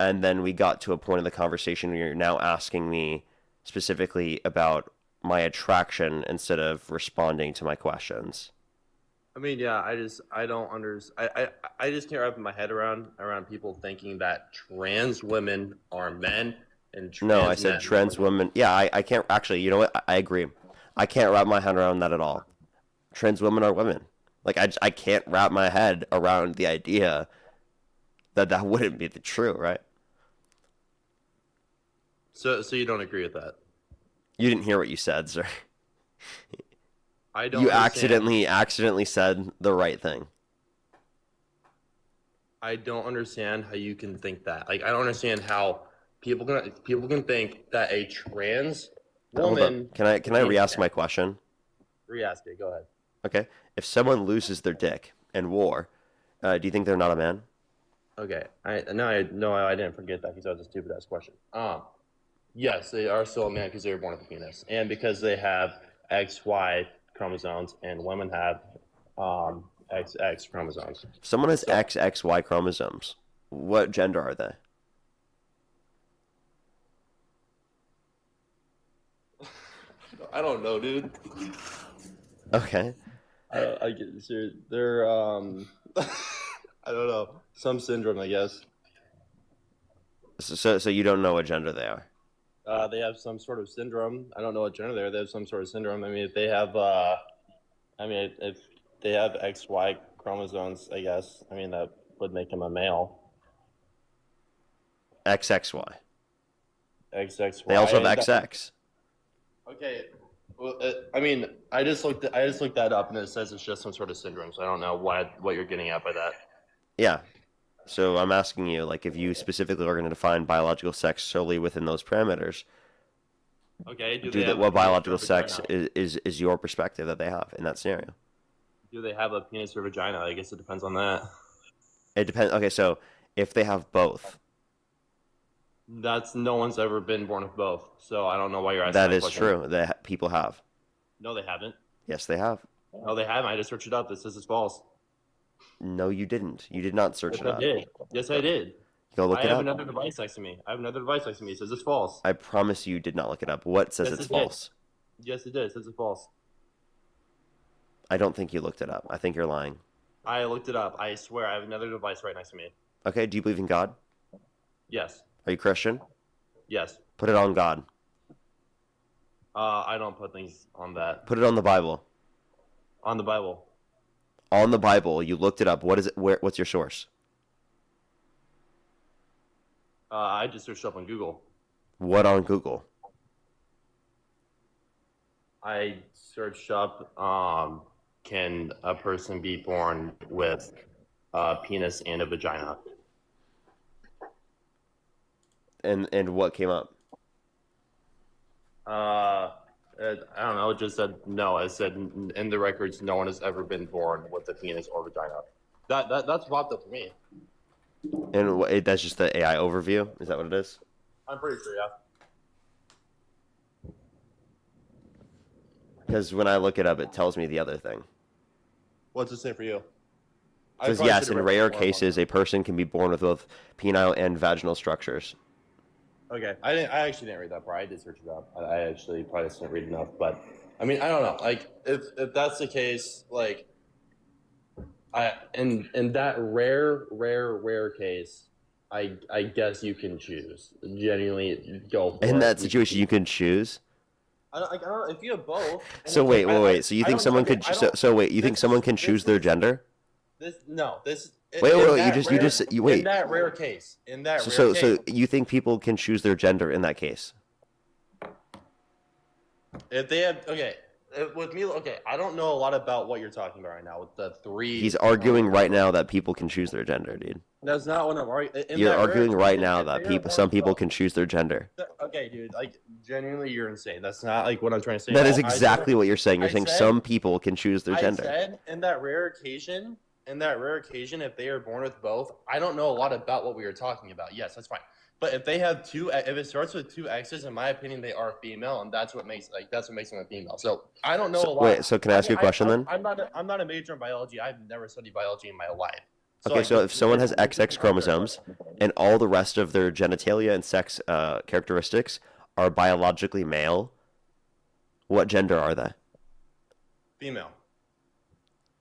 And then we got to a point in the conversation where you're now asking me specifically about my attraction instead of responding to my questions. I mean, yeah, I don't understand. I just can't wrap my head around people thinking that trans women are men and trans No, I said men trans women. Yeah, I can't actually. You know what? I agree. I can't wrap my head around that at all. Trans women are women. Like I can't wrap my head around the idea that wouldn't be the true, right? So you don't agree with that? You didn't hear what you said, sir. I don't. You understand. accidentally said the right thing. I don't understand how you can think that. Like, I don't understand how people can think that a trans Hold woman. on. Can I re-ask my question? Re-ask it. Go ahead. Okay. If someone loses their dick in war, do you think they're not a man? Okay. I didn't forget that because that was a stupid ass question. Yes, they are still a man because they were born with a penis, and because they have XY chromosomes, and women have XX chromosomes. Someone has XXY chromosomes. What gender are they? I don't know, dude. Okay. I get serious. They're I don't know, some syndrome, I guess. So you don't know what gender they are. They have some sort of syndrome. I don't know what gender they are. They have some sort of syndrome. I mean, if they have if they have XY chromosomes, I guess. I mean, that would make them a male. XXY. XXY. They also have XX. Okay. Well, I mean, I just looked that up, and it says it's just some sort of syndrome. So I don't know what you're getting at by that. Yeah. So I'm asking you, like, if you specifically are going to define biological sex solely within those parameters. Okay. What biological sex is your perspective that they have in that scenario? Do they have a penis or vagina? I guess it depends on that. It depends. Okay, so if they have both. No one's ever been born with both, so I don't know why you're asking That that is question. true. That people have. No, they haven't. Yes, they have. No, they haven't. I just searched it up. It says it's false. No, you didn't. You did not search it I up. did. Yes, I did. Go look I it have up. another device next to me. It says it's false. I promise you did not look it up. What says Yes, it's it did. false? Yes, it did. It says it's false. I don't think you looked it up. I think you're lying. I looked it up. I swear. I have another device right next to me. Okay, do you believe in God? Yes. Are you Christian? Yes. Put it on God. I don't put things on that. Put it on the Bible. On the Bible. On the Bible, you looked it up. What is it? What's your source? I just searched up on Google. What on Google? I searched up, can a person be born with a penis and a vagina? And what came up? I don't know. It just said no. It said in the records, no one has ever been born with a penis or vagina. That's popped up for me. And that's just the AI overview? Is that what it is? I'm pretty sure, yeah. Because when I look it up, it tells me the other thing. What's it say for you? Because yes, in rare cases, a person can be born with both penile and vaginal structures. Okay, I actually didn't read that part. I did search it up. I actually probably just didn't read enough. But I mean, I don't know. Like, if that's the case, like, in that rare case, I guess you can choose. Genuinely go for it. In that situation, you can choose. I don't. If you have both. So wait. So you think someone could? Wait. You think someone can choose their gender? Wait. Wait. In that rare case. So you think people can choose their gender in that case? If they have with me, I don't know a lot about what you're talking about right now with the three. He's arguing right now that people can choose their gender, dude. That's not what I'm arguing. You're arguing right now that some people can choose their gender. Okay, dude. Like, genuinely, you're insane. That's not like what I'm trying to say. That is exactly what you're saying. You're saying some people can choose their gender. I said in that rare occasion, if they are born with both, I don't know a lot about what we were talking about. Yes, that's fine. But if they have if it starts with two X's, in my opinion, they are female, and that's what makes them a female. So I don't know a lot. Wait, so can I ask you a question then? I'm not a major in biology. I've never studied biology in my life. Okay, so if someone has XX chromosomes and all the rest of their genitalia and sex characteristics are biologically male, what gender are they? Female.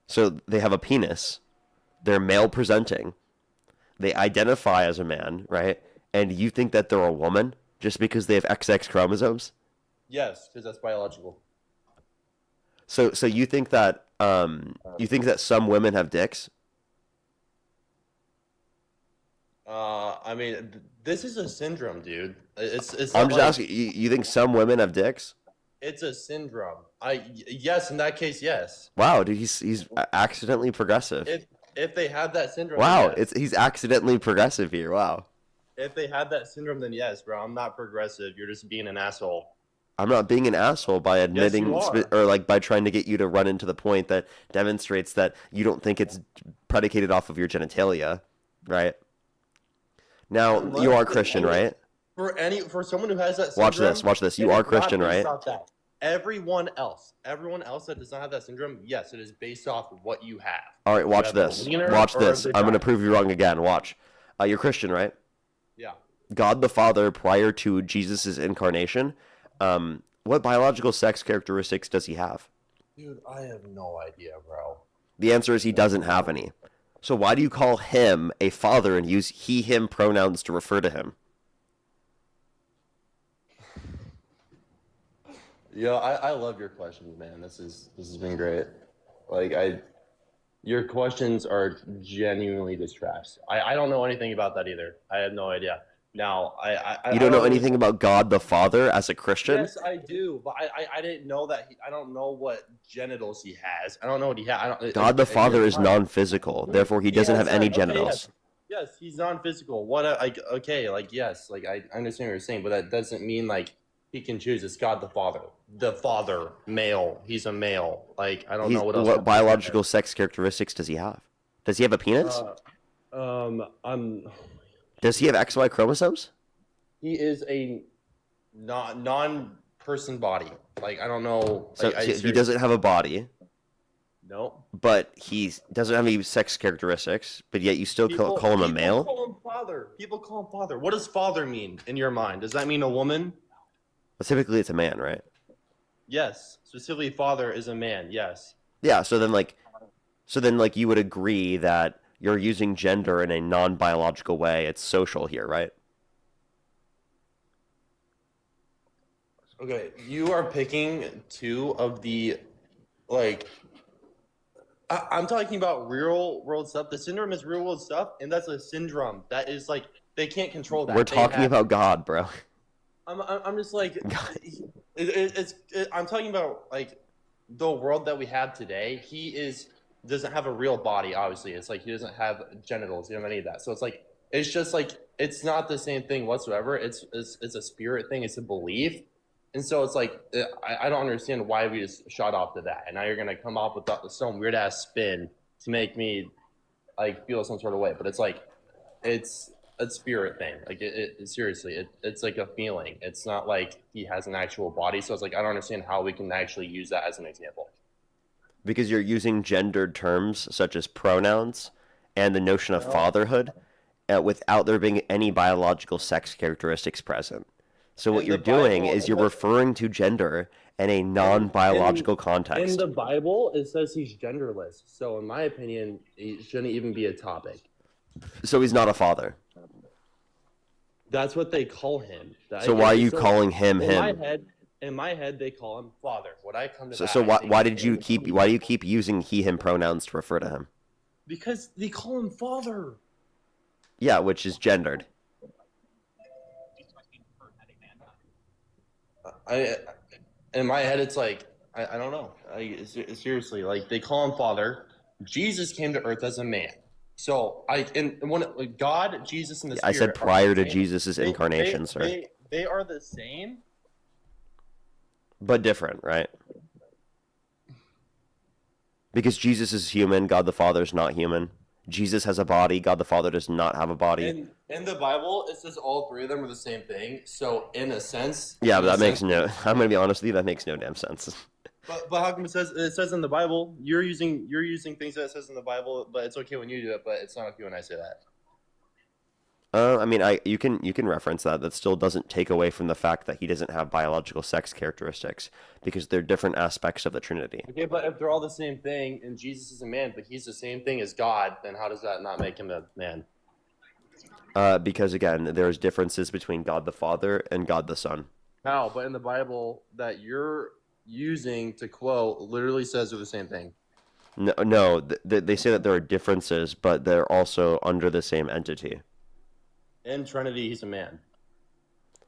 So they have a penis, they're male presenting, they identify as a man, right? And you think that they're a woman just because they have XX chromosomes? Yes, because that's biological. So you think that some women have dicks? I mean, this is a syndrome, dude. It's. I'm just asking. You think some women have dicks? It's a syndrome. Yes, in that case, yes. Wow, dude, he's accidentally progressive. if they have that syndrome, Wow, then yes. he's accidentally progressive here. Wow. If they have that syndrome, then yes, bro. I'm not progressive. You're just being an asshole. I'm not being an asshole by admitting you are. or like by trying to get you to run into the point that demonstrates that you don't think it's predicated off of your genitalia, right? Now, you are Christian, right? For someone who has that syndrome, Watch this. You it are is not Christian, based right? off that. Everyone else that does not have that syndrome, yes, it is based off of what you have. All right, watch You have a this. wiener Watch or a this. I'm going to vagina. prove you wrong again. Watch. You're Christian, right? Yeah. God the Father, prior to Jesus' incarnation, what biological sex characteristics does he have? Dude, I have no idea, bro. The answer is he doesn't have any. So why do you call him a father and use he, him pronouns to refer to him? Yo, I love your questions, man. This has been great. Like your questions are genuinely distressed. I don't know anything about that either. I have no idea. Now You don't know anything about God the Father as a Christian? Yes, I do, but I didn't know that. I don't know what genitals he has. I don't know what he has. I don't. God the Father is non-physical, therefore he doesn't have any genitals. Yes, he's non-physical. What? Okay, like yes, like I understand what you're saying, but that doesn't mean like he can choose. It's God the Father. The Father, male. He's a male. Like I don't know what else. What biological sex characteristics does he have? Does he have a penis? Does he have XY chromosomes? He is a non-person body. Like I don't know. So he doesn't have a body. No. But he doesn't have any sex characteristics, but yet you still call him a male? People call him father. People call him father. What does father mean in your mind? Does that mean a woman? Well, typically it's a man, right? Yes. Specifically, father is a man. Yes. Yeah, so then you would agree that you're using gender in a non-biological way. It's social here, right? Okay, you are picking two of the, like, I'm talking about real world stuff. The syndrome is real world stuff, and that's a syndrome. That is like they can't control that. We're talking about God, bro. I'm just like, I'm talking about like the world that we have today. Doesn't have a real body. Obviously, it's like he doesn't have genitals. He doesn't have any of that. So it's like it's just like it's not the same thing whatsoever. It's a spirit thing. It's a belief. And so it's like, I don't understand why we just shot off to that. And now you're going to come up with some weird ass spin to make me like feel some sort of way. But it's like, it's a spirit thing. Like seriously, it's like a feeling. It's not like he has an actual body. So it's like, I don't understand how we can actually use that as an example. Because you're using gendered terms such as pronouns and the notion of fatherhood without there being any biological sex characteristics present. So what you're doing is you're referring to gender in a non-biological context. In the Bible, it says he's genderless. So in my opinion, it shouldn't even be a topic. So he's not a father. That's what they call him. So why are you calling him him? In my head, they call him father. What I come to So why do you keep using he him pronouns to refer to him? Because they call him father. Yeah, which is gendered. In my head, it's like I don't know. Seriously, like they call him father. Jesus came to earth as a man. So God, Jesus, and the Spirit. I said prior to Jesus' incarnation, sir. They are the same, but different, right? Because Jesus is human, God the Father is not human. Jesus has a body, God the Father does not have a body. In the Bible, it says all three of them are the same thing. So in a sense, yeah, but that makes no. I'm gonna be honest with you, that makes no damn sense. But how come it says in the Bible? You're using things that it says in the Bible, but it's okay when you do it, but it's not okay when I say that. I mean, you can reference that. That still doesn't take away from the fact that he doesn't have biological sex characteristics because they're different aspects of the Trinity. Okay, but if they're all the same thing and Jesus is a man, but he's the same thing as God, then how does that not make him a man? Because again, there's differences between God the Father and God the Son. How? But in the Bible that you're using to quote literally says they're the same thing. No, they say that there are differences, but they're also under the same entity. In Trinity, he's a man.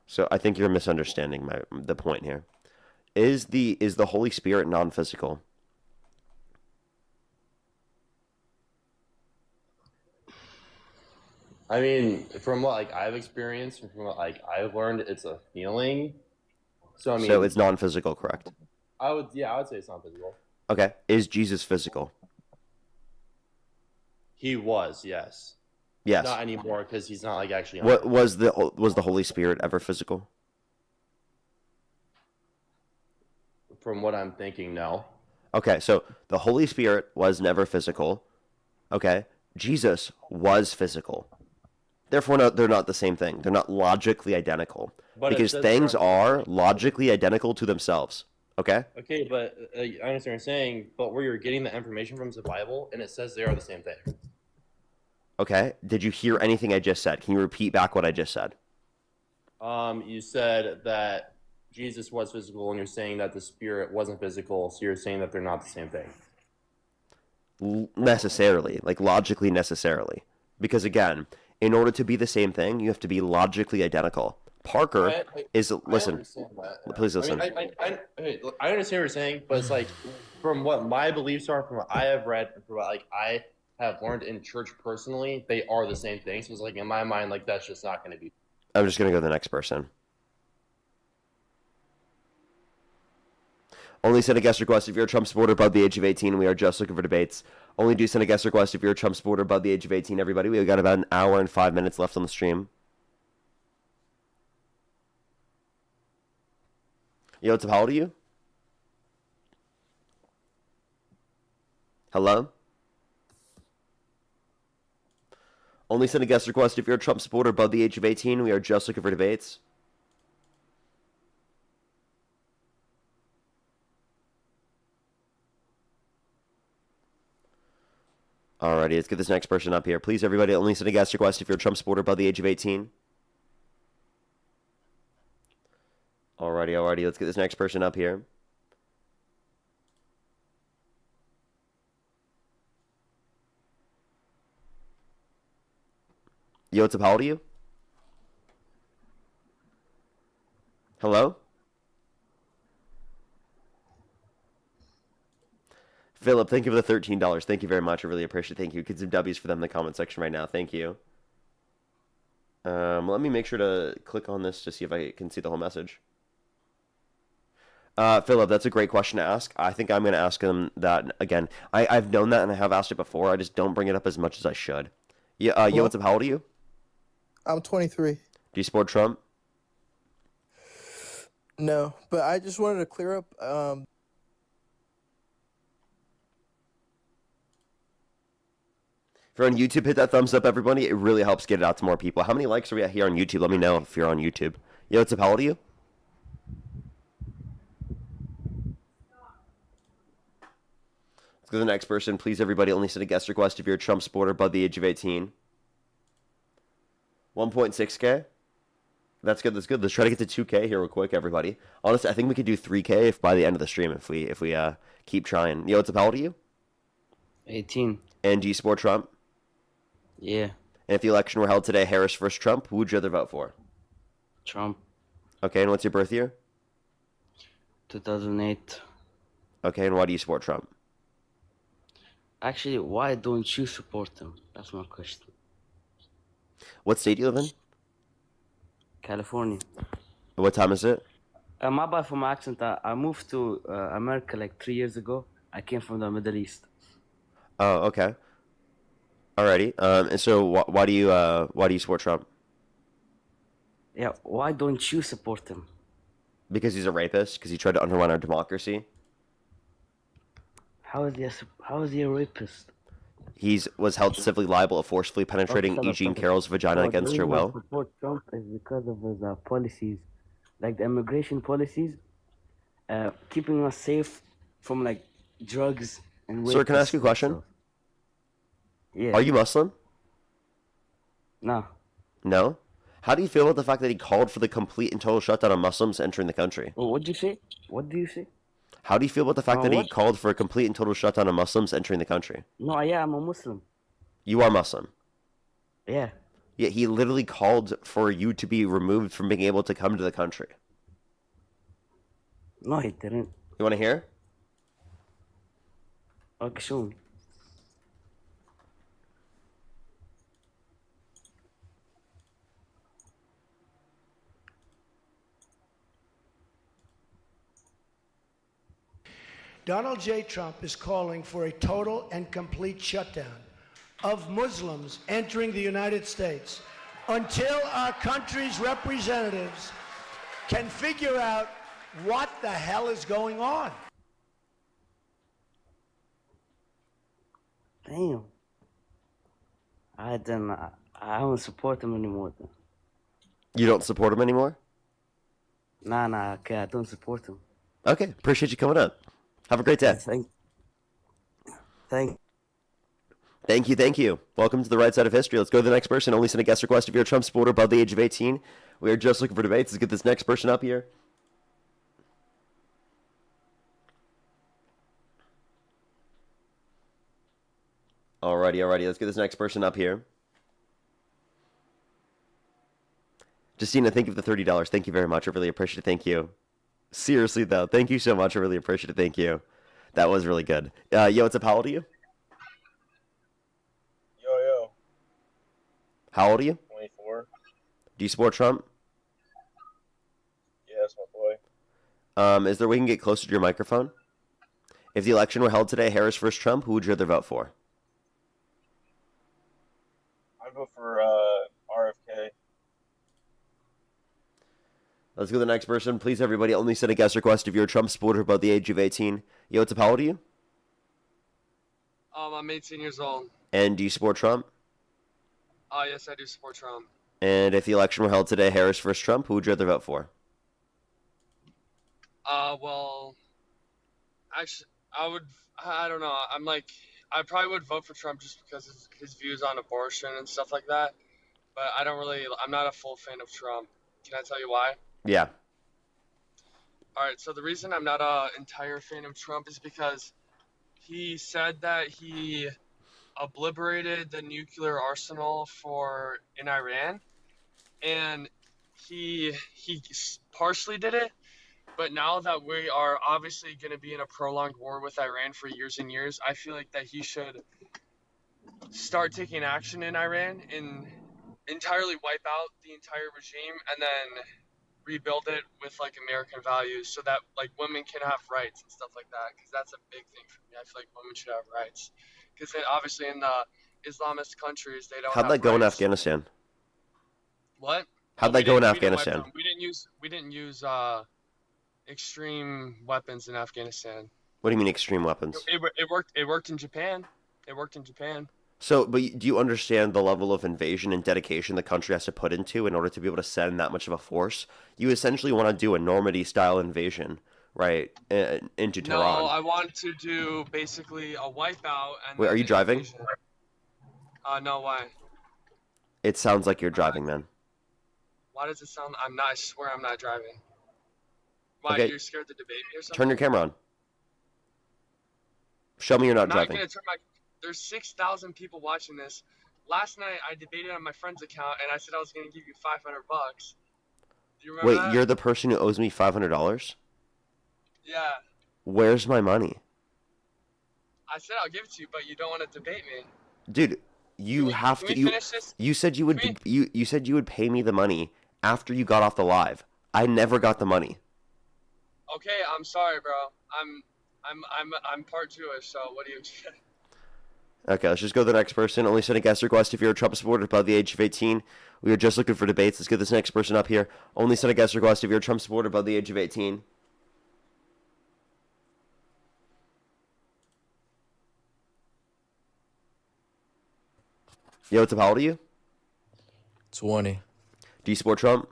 So I think you're misunderstanding the point here. Is the Holy Spirit non-physical? I mean, from what like I've experienced, and from what like I've learned, it's a feeling. So I mean, So it's non-physical, correct? I would say it's not physical. Okay. Is Jesus physical? He was, yes. Yes. Not anymore because he's not like actually. What was the Holy Spirit ever physical? From what I'm thinking, no. Okay, so the Holy Spirit was never physical. Okay, Jesus was physical. Therefore, they're not the same thing. They're not logically identical. But it because says things they're- are logically identical to themselves. Okay? Okay, but I understand what you're saying. But where you're getting the information from is the Bible, and it says they are the same thing. Okay. Did you hear anything I just said? Can you repeat back what I just said? You said that Jesus was physical, and you're saying that the Spirit wasn't physical. So you're saying that they're not the same thing. Necessarily, like logically necessarily. Because again, in order to be the same thing, you have to be logically identical. Parker is listen. understand that. Please listen. I understand what you're saying, but it's like from what my beliefs are, from what I have read, and from what like I have learned in church personally, they are the same thing. So it's like in my mind, like that's just not going to be. I'm just gonna go to the next person. Only send a guest request if you're a Trump supporter above the age of 18. We are just looking for debates. Only do send a guest request if you're a Trump supporter above the age of 18, everybody. We've got about an hour and 5 minutes left on the stream. Yo, what's up? How old are you? Hello? Only send a guest request if you're a Trump supporter above the age of 18. We are just looking for debates. Alrighty, let's get this next person up here. Please, everybody, only send a guest request if you're a Trump supporter above the age of 18. Alrighty, let's get this next person up here. Yo, what's up? How old are you? Hello? Philip, thank you for the $13. Thank you very much. I really appreciate it. Thank you. Get some W's for them in the comment section right now. Thank you. Let me make sure to click on this to see if I can see the whole message. Philip, that's a great question to ask. I think I'm going to ask him that again. I've known that and I have asked it before. I just don't bring it up as much as I should. Yeah, yo, what's up? How old are you? I'm 23. Do you support Trump? No, but I just wanted to clear up. If you're on YouTube, hit that thumbs up, everybody. It really helps get it out to more people. How many likes are we at here on YouTube? Let me know if you're on YouTube. Yo, what's up? How old are you? Let's go to the next person. Please, everybody, only send a guest request if you're a Trump supporter above the age of 18. 1.6K. That's good. That's good. Let's try to get to 2K here real quick, everybody. Honestly, I think we could do 3K if by the end of the stream if we keep trying. Yo, what's up? How old are you? 18. And do you support Trump? Yeah. And if the election were held today, Harris versus Trump, who would you rather vote for? Trump. Okay, and what's your birth year? 2008. Okay, and why do you support Trump? Actually, why don't you support him? That's my question. What state do you live in? California. What time is it? My bad for my accent. I moved to America like 3 years ago. I came from the Middle East. Oh, okay. Alrighty. And so why do you support Trump? Yeah, why don't you support him? Because he's a rapist. Because he tried to undermine our democracy. How is he a rapist? He was held civilly liable of forcefully penetrating Okay, Eugene Carroll's vagina No, against the her reason I will. support Trump is because of his policies, like the immigration policies, keeping us safe from like drugs and. Sir, can I ask you a rapists. question? Yeah. Are you Muslim? No. No? How do you feel about the fact that he called for the complete and total shutdown of Muslims entering the country? Well, what do you say? What do you say? How do you feel about the fact that he What? called for a complete and total shutdown of Muslims entering the country? No, yeah, I'm a Muslim. You are Muslim. Yeah. Yet he literally called for you to be removed from being able to come to the country. No, he didn't. You want to hear? Okay, show me. Donald J. Trump is calling for a total and complete shutdown of Muslims entering the United States until our country's representatives can figure out what the hell is going on. Damn. I don't support him anymore. Then. You don't support him anymore? Nah, okay, I don't support him. Okay, appreciate you coming up. Have a great day. Thank you. Welcome to the right side of history. Let's go to the next person. Only send a guest request if you're a Trump supporter above the age of 18. We are just looking for debates. Let's get this next person up here. Alrighty. Let's get this next person up here. Justina, thank you for the $30. Thank you very much. I really appreciate it. Thank you. Seriously, though, thank you so much. I really appreciate it. Thank you. That was really good. Yo, what's up? How old are you? Yo. How old are you? 24. Do you support Trump? Yeah, that's my boy. Is there a way you can get closer to your microphone? If the election were held today, Harris versus Trump, who would you rather vote for? I'd vote for RFK. Let's go to the next person. Please, everybody, only send a guest request if you're a Trump supporter above the age of 18. Yo, what's up? How old are you? I'm 18 years old. And do you support Trump? Yes, I do support Trump. And if the election were held today, Harris versus Trump, who would you rather vote for? Well, actually, I don't know. I probably would vote for Trump just because of his views on abortion and stuff like that. But I'm not a full fan of Trump. Can I tell you why? Yeah. All right, so the reason I'm not an entire fan of Trump is because he said that he obliterated the nuclear arsenal in Iran, and he partially did it, but now that we are obviously going to be in a prolonged war with Iran for years and years, I feel like that he should start taking action in Iran and entirely wipe out the entire regime and then rebuild it with like American values so that like women can have rights and stuff like that, because that's a big thing for me. I feel like women should have rights, because obviously in the Islamist countries they don't How'd have that go in rights. Afghanistan? What? How'd that go in Afghanistan? We didn't use extreme weapons in Afghanistan. What do you mean extreme weapons? It worked in Japan. So, but do you understand the level of invasion and dedication the country has to put into in order to be able to send that much of a force? You essentially want to do a Normandy-style invasion, right, into Tehran. No, I want to do basically a wipeout. And Wait, are you driving? No, why? It sounds like you're driving, man. Why does it sound? I'm not. I swear I'm not driving. Why? Okay. You're scared to debate me or something? Turn your camera on. Show me you're not I'm driving. not gonna turn my. There's 6,000 people watching this. Last night I debated on my friend's account and I said I was gonna give you $500. Do you remember Wait, that? you're the person who owes me $500? Yeah. Where's my money? I said I'll give it to you, but you don't want to debate me. Dude, you have can to. we finish this? You said you would. You said you would pay me the money after you got off the live. I never got the money. Okay, I'm sorry, bro. I'm part Jewish, so what do you? Okay, let's just go to the next person. Only send a guest request if you're a Trump supporter above the age of 18. We are just looking for debates. Let's get this next person up here. Only send a guest request if you're a Trump supporter above the age of 18. Yo, what's up? How old are you? 20. Do you support Trump?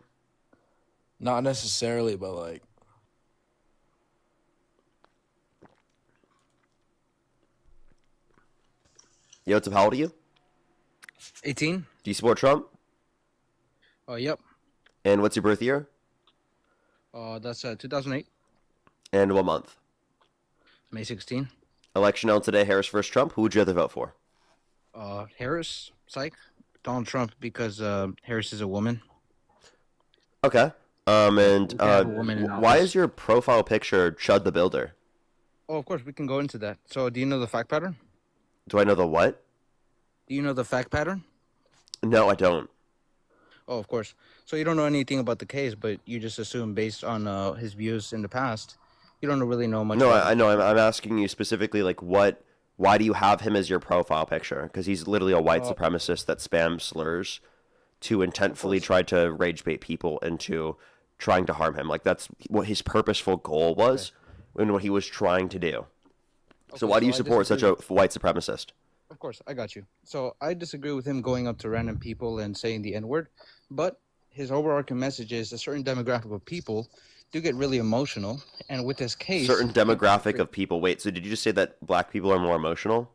Not necessarily, but like. Yo, what's up? How old are you? 18. Do you support Trump? Oh, yep. And what's your birth year? That's 2008. And what month? May 16. Election held today, Harris versus Trump. Who would you rather vote for? Harris, psych. Donald Trump, because Harris is a woman. Okay. And woman in why office. is your profile picture Chud the Builder? Oh, of course, we can go into that. So, do you know the fact pattern? Do I know the what? Do you know the fact pattern? No, I don't. Oh, of course. So, you don't know anything about the case, but you just assume based on his views in the past, you don't really know much. No, about I him. know. I'm asking you specifically, like, why do you have him as your profile picture? Because he's literally a white supremacist that spams slurs to intentfully try to rage bait people into trying to harm him. Like, that's what his purposeful goal was and what he was trying to do. So why do you support such a white supremacist? Of course, I got you. So I disagree with him going up to random people and saying the N-word, but his overarching message is a certain demographic of people do get really emotional, and with this case, Certain demographic of people. Wait, so did you just say that black people are more emotional?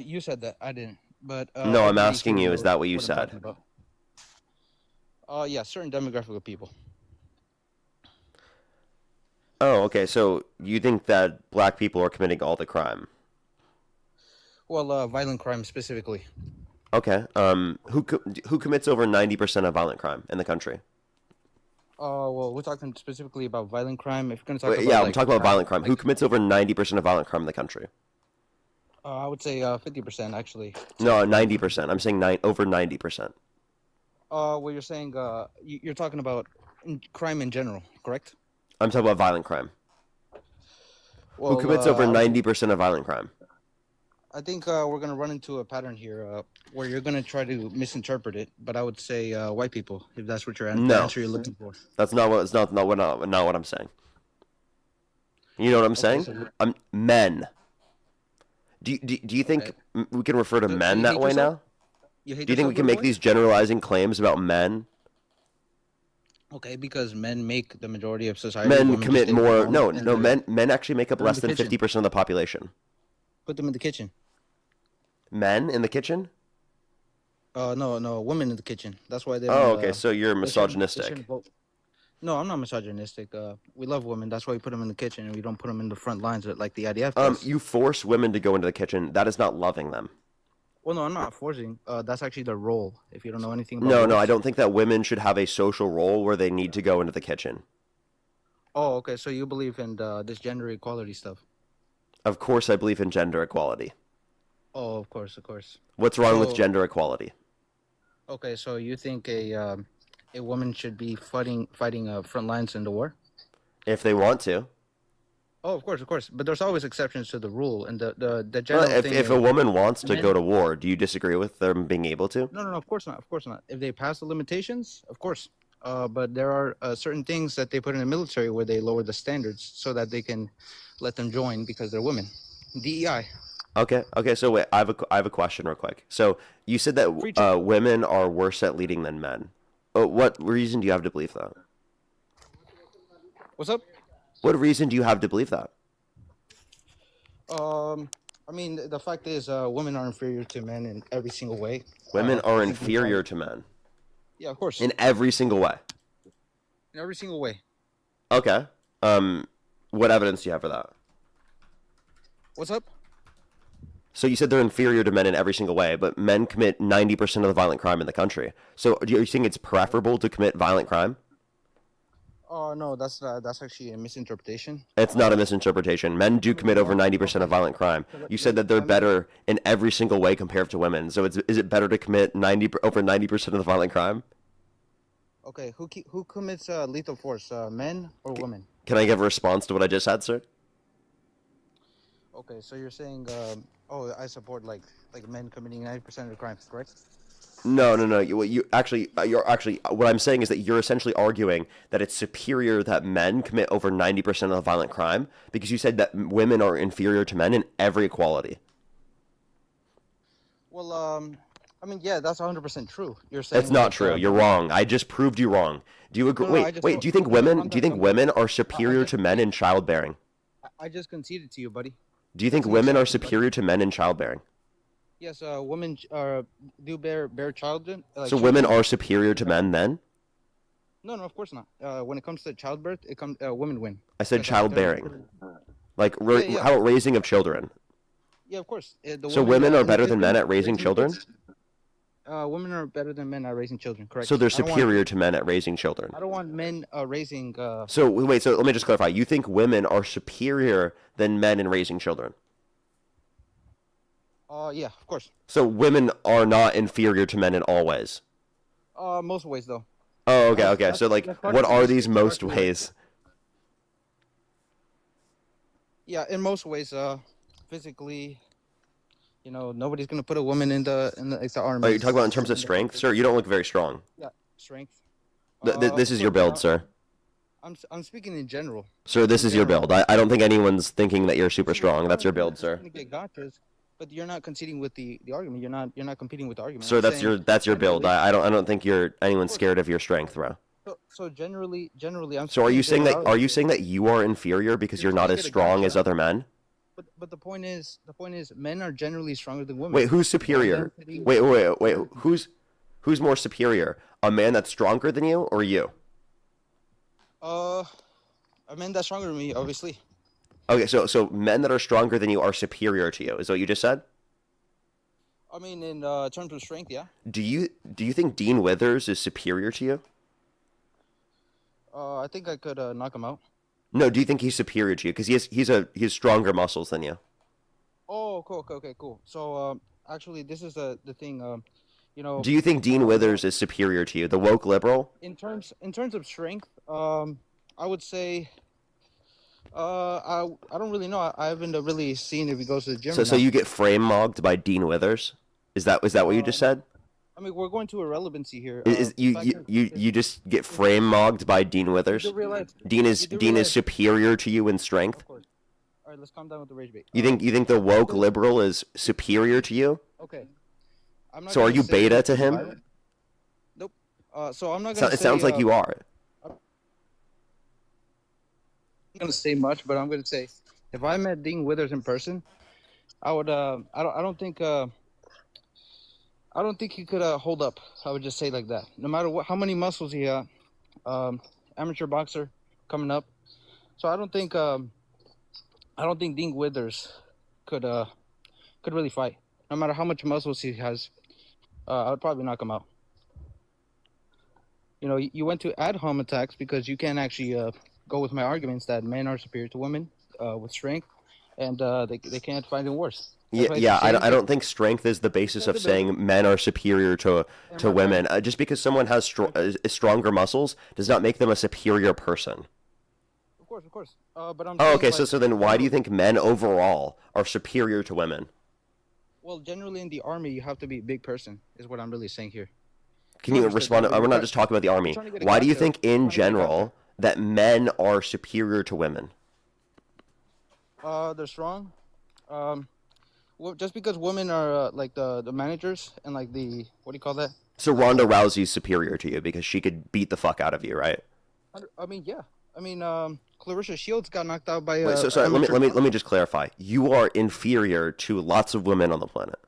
You said that. I didn't. But No, I I'm believe asking you, is that what you I'm said? talking about. Yeah, certain demographic of people. Oh, okay. So you think that black people are committing all the crime? Well, violent crime specifically. Okay. Who commits over 90% of violent crime in the country? Well, we're talking specifically about violent crime. If you're gonna talk about, Yeah, I'm like, talking about violent crime. Who commits over 90% of violent crime in the country? I would say 50% actually. No, 90%. I'm saying over 90%. Well, you're saying you're talking about crime in general, correct? I'm talking about violent crime. Well, Who commits over 90% of violent crime? I think we're gonna run into a pattern here where you're gonna try to misinterpret it, but I would say white people, if that's what the No, answer you're looking for. that's not what. It's not what I'm saying. You know what I'm saying? so Men. Do you think we can refer to men you that hate way yourself? now? You hate Do you think we yourself, can little make boy? these generalizing claims about men? Okay, because men make the majority of society. Men women commit just stay more. home No, and no. they're- Men actually make up they're in less the than kitchen. 50% of the population. Put them in the kitchen. Men in the kitchen? No, women in the kitchen. That's why they. Oh, don't, okay. So you're they shouldn't- they misogynistic. shouldn't vote. No, I'm not misogynistic. We love women. That's why we put them in the kitchen, and we don't put them in the front lines like the IDF does. You force women to go into the kitchen. That is not loving them. Well, no, I'm not forcing. That's actually their role. If you don't know anything about No, roles. I don't think that women should have a social role where they need to go into the kitchen. Oh, okay. So you believe in this gender equality stuff? Of course, I believe in gender equality. Oh, of course, of course. What's wrong with So- gender equality? Okay, so you think a woman should be fighting front lines in the war? If they want to. Oh, of course. But there's always exceptions to the rule, and the Well, general thing. if is- a woman wants to men- go to war, do you disagree with them being able to? No, of course not. Of course not. If they pass the limitations, of course. But there are certain things that they put in the military where they lower the standards so that they can let them join because they're women. DEI. Okay. So wait, I have a question real quick. So you said that women are worse at leading than men. What reason do you have to believe that? What's up? What reason do you have to believe that? I mean, the fact is, women are inferior to men in every single way. Women I are think we inferior probably- to men. Yeah, of course. In every single way. In every single way. Okay. What evidence do you have for that? What's up? So you said they're inferior to men in every single way, but men commit 90% of the violent crime in the country. So are you saying it's preferable to commit violent crime? Oh no, that's actually a misinterpretation. It's not a misinterpretation. Men do commit over 90% of violent crime. You said that they're better in every single way compared to women. So is it better to commit over 90% of the violent crime? Okay, who commits lethal force, men or women? Can I give a response to what I just said, sir? Okay, so you're saying, I support like men committing 90% of the crimes, correct? No. You're actually. What I'm saying is that you're essentially arguing that it's superior that men commit over 90% of the violent crime because you said that women are inferior to men in every equality. Well, I mean, yeah, that's 100% true. You're saying That's not that, true. You're wrong. I just proved you wrong. Do you agree? No, I just Wait. told- Do you think no, no, women? I'm Do you think not- women are superior to men in childbearing? I just conceded to you, buddy. Do you think women are superior to men in childbearing? Yes, women do bear children. So women are superior to men then? No, of course not. When it comes to childbirth, women win. I said Because, childbearing. Like, yeah. how about raising of children? Yeah, of course. So women are better than men at raising children? Women are better than men at raising children, correct? So they're I don't want- superior to men at raising children. I don't want men raising. So wait, so let me just clarify. You think women are superior than men in raising children? Yeah, of course. So women are not inferior to men in all ways. Most ways though. Oh, okay. So like, that's part what of are the- these that's most part of the- ways? Yeah, in most ways, physically, nobody's gonna put a woman in the army. Oh, you're talking about in terms of strength, sir? You don't look very strong. Yeah, strength. This is your build, sir. I'm speaking in general. Sir, this is your build. I don't think anyone's thinking that you're super strong. That's your build, You're sir. gonna get gotchas, but you're not conceding with the argument. You're not competing with the argument. Sir, I'm that's saying your build. generally- I don't think anyone's scared of your strength, bro. So generally, I'm. So are you saying speaking that you are inferior because you're not as strong as other men? But the point is, men are generally stronger than women. Wait, who's superior? Wait. Who's more superior? A man that's stronger than you or you? A man that's stronger than me, obviously. Okay, so men that are stronger than you are superior to you. Is what you just said? I mean, in terms of strength, yeah. Do you think Dean Withers is superior to you? I think I could knock him out. No, do you think he's superior to you? Because he has stronger muscles than you. Oh, cool. Okay, cool. So, actually, this is the thing. Do you think Dean Withers is superior to you, the woke liberal? In terms of strength, I would say, I don't really know. I haven't really seen if he goes to the gym. So you get frame mogged by Dean Withers? Is that what you just said? I mean, we're going to irrelevancy here. You just get frame mogged by Dean Withers? Dean is superior to you in strength? All right, let's calm down with the rage bait. You think the woke liberal is superior to you? Okay. So are you beta to him? Nope. So I'm not gonna. It sounds like you are. I'm not gonna say much, but I'm gonna say, if I met Dean Withers in person, I would. I don't think. I don't think he could hold up. I would just say like that. No matter how many muscles he got, amateur boxer coming up. So I don't think Dean Withers could really fight. No matter how much muscles he has, I would probably knock him out. You went to ad hom attacks because you can't actually go with my arguments that men are superior to women with strength, and they can't find it worse. I don't think strength is the basis of saying men are superior to women. Just because someone has stronger muscles does not make them a superior person. Of course. But I'm. Oh, okay. So then, why do you think men overall are superior to women? Well, generally in the army, you have to be a big person. Is what I'm really saying here. Can you respond? We're not just talking about the army. Why do you think, in general, that men are superior to women? They're strong. Well, just because women are like the managers and like the what do you call that? So Ronda Rousey's superior to you because she could beat the fuck out of you, right? I mean, yeah. I mean, Clarissa Shields got knocked out by. Wait, so sorry. Let me just clarify. You are inferior to lots of women on the planet.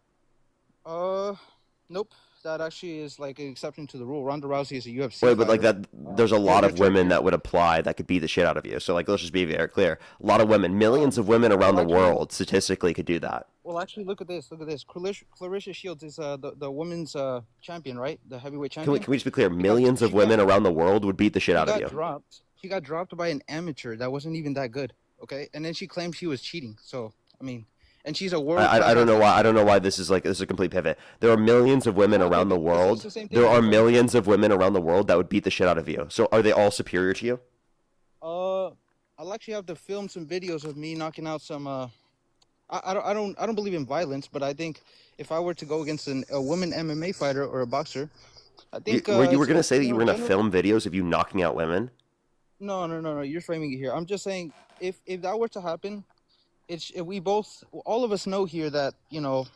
Nope. That actually is like an exception to the rule. Ronda Rousey is a UFC. Wait, but like fighter. that, there's a lot of women that would apply that could beat the shit out of you. So like, let's just be very clear. A lot of women, millions of women around the world, statistically, could do that. Well, actually, look at this. Clarissa Shields is the women's champion, right? The heavyweight champion. Can we just be clear? Millions of women around the world would beat the shit out of you. She got dropped by an amateur that wasn't even that good. Okay, and then she claimed she was cheating. So I mean, and she's a world. I don't know why. I don't know why this is a complete pivot. There are millions of women around the world. There are millions of women around the world that would beat the shit out of you. So are they all superior to you? I'll actually have to film some videos of me knocking out some. I don't believe in violence, but I think if I were to go against a woman MMA fighter or a boxer, I think. You were gonna say that you were gonna film videos of you knocking out women? No. You're framing it here. I'm just saying if that were to happen, all of us know here that it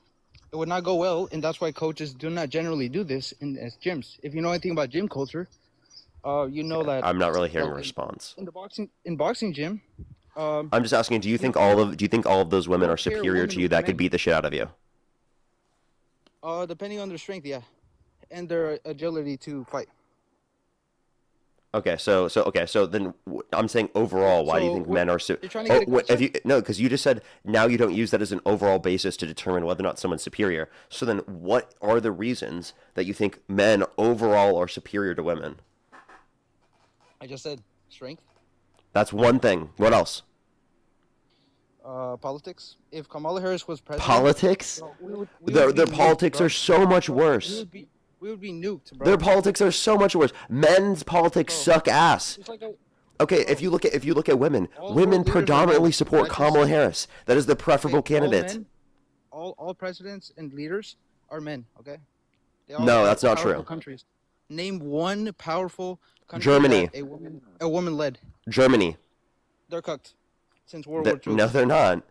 would not go well, and that's why coaches do not generally do this as gyms. If you know anything about gym culture, you know that. I'm not really hearing a response. In boxing gym. I'm just asking. Do you think all of those women are superior to you that could beat the shit out of you? Depending on their strength, yeah, and their agility to fight. Okay, so then I'm saying overall, why do you think men are You're trying to get a question? because you just said now you don't use that as an overall basis to determine whether or not someone's superior. So then, what are the reasons that you think men overall are superior to women? I just said strength. That's one thing. What else? Politics. If Kamala Harris was president. Politics? Their politics are so much worse. We would be nuked, bro. Their politics are so much worse. Men's politics suck ass. Okay, if you look at women, All women world leaders are predominantly men. support That's just- Kamala Harris. That is the preferable Okay, all candidate. men, all presidents and leaders are men. Okay. They all No, are that's not powerful true. countries. Name one powerful country Germany. that a woman led. Germany. They're cooked since World War II. No, they're not.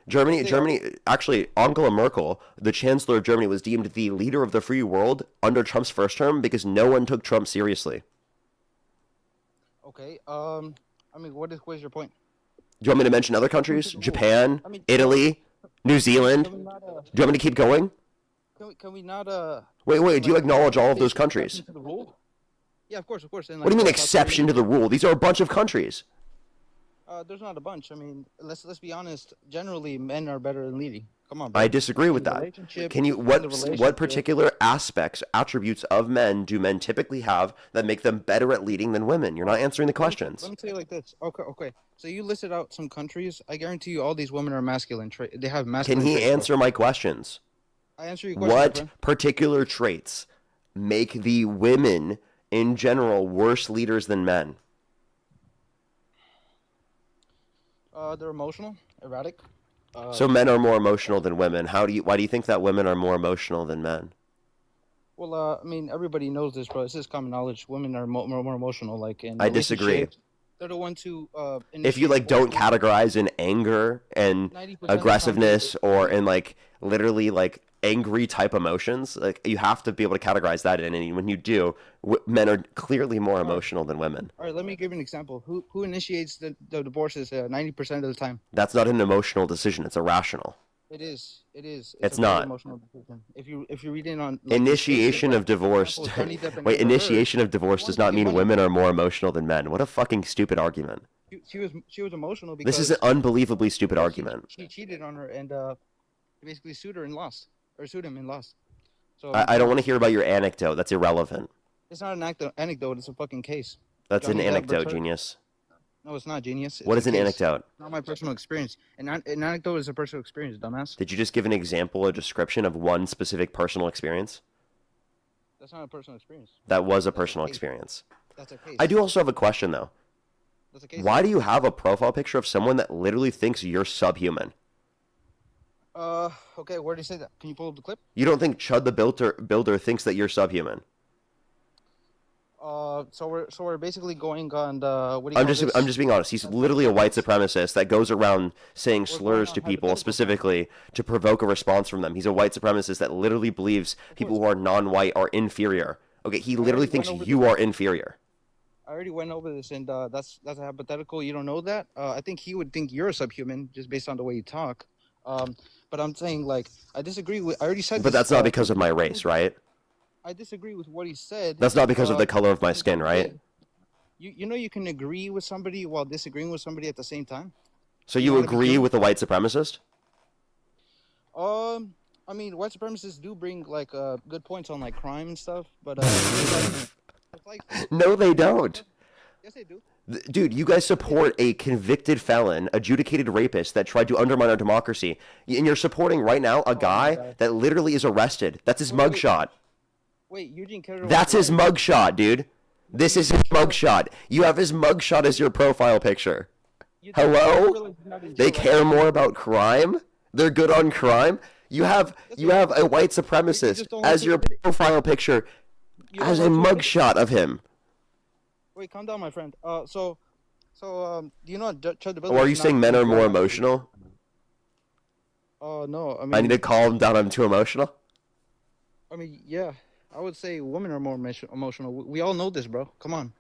Germany, Yes, they Germany. Actually, Angela Merkel, the Chancellor of Germany, was deemed the leader of the free world under Trump's first term because no one took Trump seriously. Okay. I mean, what is your point? Do you want me to mention other countries? Japan, I mean, Italy, New Zealand. Can we not, Do you want me to keep going? Can we not Wait. Do you acknowledge all of those countries? exception to the rule? Yeah, of course. And, What do you mean South exception to Korea- the rule? These are a bunch of countries. There's not a bunch. I mean, let's be honest. Generally, men are better than leading. Come on, bro. I disagree with In the that. relationship- Can you in the what relationship- particular aspects, attributes of men do men typically have that make them better at leading than women? You're not answering the questions. Let me tell you like this. Okay. So you listed out some countries. I guarantee you, all these women are masculine. They have masculine. Can he traits, bro. answer my questions? I answer your question. my What friend. particular traits make the women in general worse leaders than men? They're emotional, erratic. So men are more emotional than women. Why do you think that women are more emotional than men? Well, I mean, everybody knows this, bro. This is common knowledge. Women are more emotional. Like in I disagree. relationships, They're the ones who. If you like don't categorize in anger and 90% of the time, aggressiveness or in like literally like angry type emotions, like you have to be able to categorize that in, and when you do, men are clearly more emotional than women. All right, let me give you an example. Who initiates the divorces 90% of the time? That's not an emotional decision, it's irrational. It is. It's It's a very not. Emotional decision. If you read in on like, Initiation of divorce. example, Johnny Depp and Wait, Amber Heard, initiation of divorce does not mean women are more emotional than men. What a fucking stupid argument. she was emotional because This is an unbelievably stupid argument. she cheated on her and basically sued her and lost, or sued him and lost. So I don't want to hear about your anecdote. That's irrelevant. It's not an anecdote. It's a fucking case. That's an Johnny Depp anecdote, versus- genius. No, it's not, genius. What It's is a an case. anecdote? Not my personal experience. An anecdote is a personal experience, dumbass. Did you just give an example, a description of one specific personal experience? That's not a personal experience. That was a personal experience. That's a case. I do also have a question, though. That's a case. Why do you have a profile picture of someone that literally thinks you're subhuman? Okay, where did you say that? Can you pull up the clip? You don't think Chud the Builder thinks that you're subhuman? So we're basically going on the what do you I'm call just this? being honest. He's literally a white supremacist that goes around saying slurs to people specifically to provoke a response from them. He's a white supremacist that literally believes people who are non-white are inferior. Okay, he literally thinks you are inferior. I already went over this, and that's a hypothetical. You don't know that. I think he would think you're a subhuman just based on the way you talk. But I'm saying like I disagree with. I already said. But this, that's not because of my race, right? I disagree with what he said. That's not because of the color of my skin, right? You know you can agree with somebody while disagreeing with somebody at the same time. So you agree with the white supremacist? I mean, white supremacists do bring like good points on like crime and stuff, but No, they don't. yes, they do. Dude, you guys support a convicted felon, adjudicated rapist that tried to undermine our democracy. And you're supporting right now a guy that literally is arrested. That's his mugshot. Wait, Eugene Kerr. That's his mugshot, dude. This is his mugshot. You have his mugshot as your profile picture. Hello? They care more about crime? They're good on crime? You have a white supremacist as your profile picture as a mugshot of him. Wait, calm down, my friend. Do you know Chud the Builder? Or are you is saying not- men are more emotional? No, I mean. I need to calm down. I'm too emotional. I mean, yeah, I would say women are more emotional. We all know this, bro. Come on,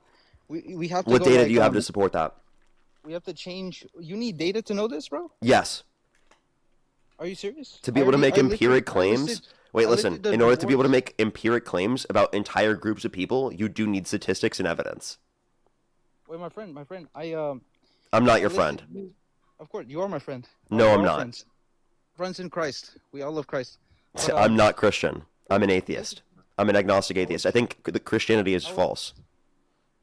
we have to. What go, data like, do you have to support that? We have to change. You need data to know this, bro. Yes. Are you serious? To be able to make empiric I claims. listed- Wait, I listen. listed the In order to be able to divorce- make empiric claims about entire groups of people, you do need statistics and evidence. Wait, my friend. I'm not I your listed friend. you- Of course, you are my friend. No, We're I'm all not. Friends in Christ. We all love Christ. But, I'm not Christian. I'm an atheist. I'm an agnostic atheist. I think that Christianity is false.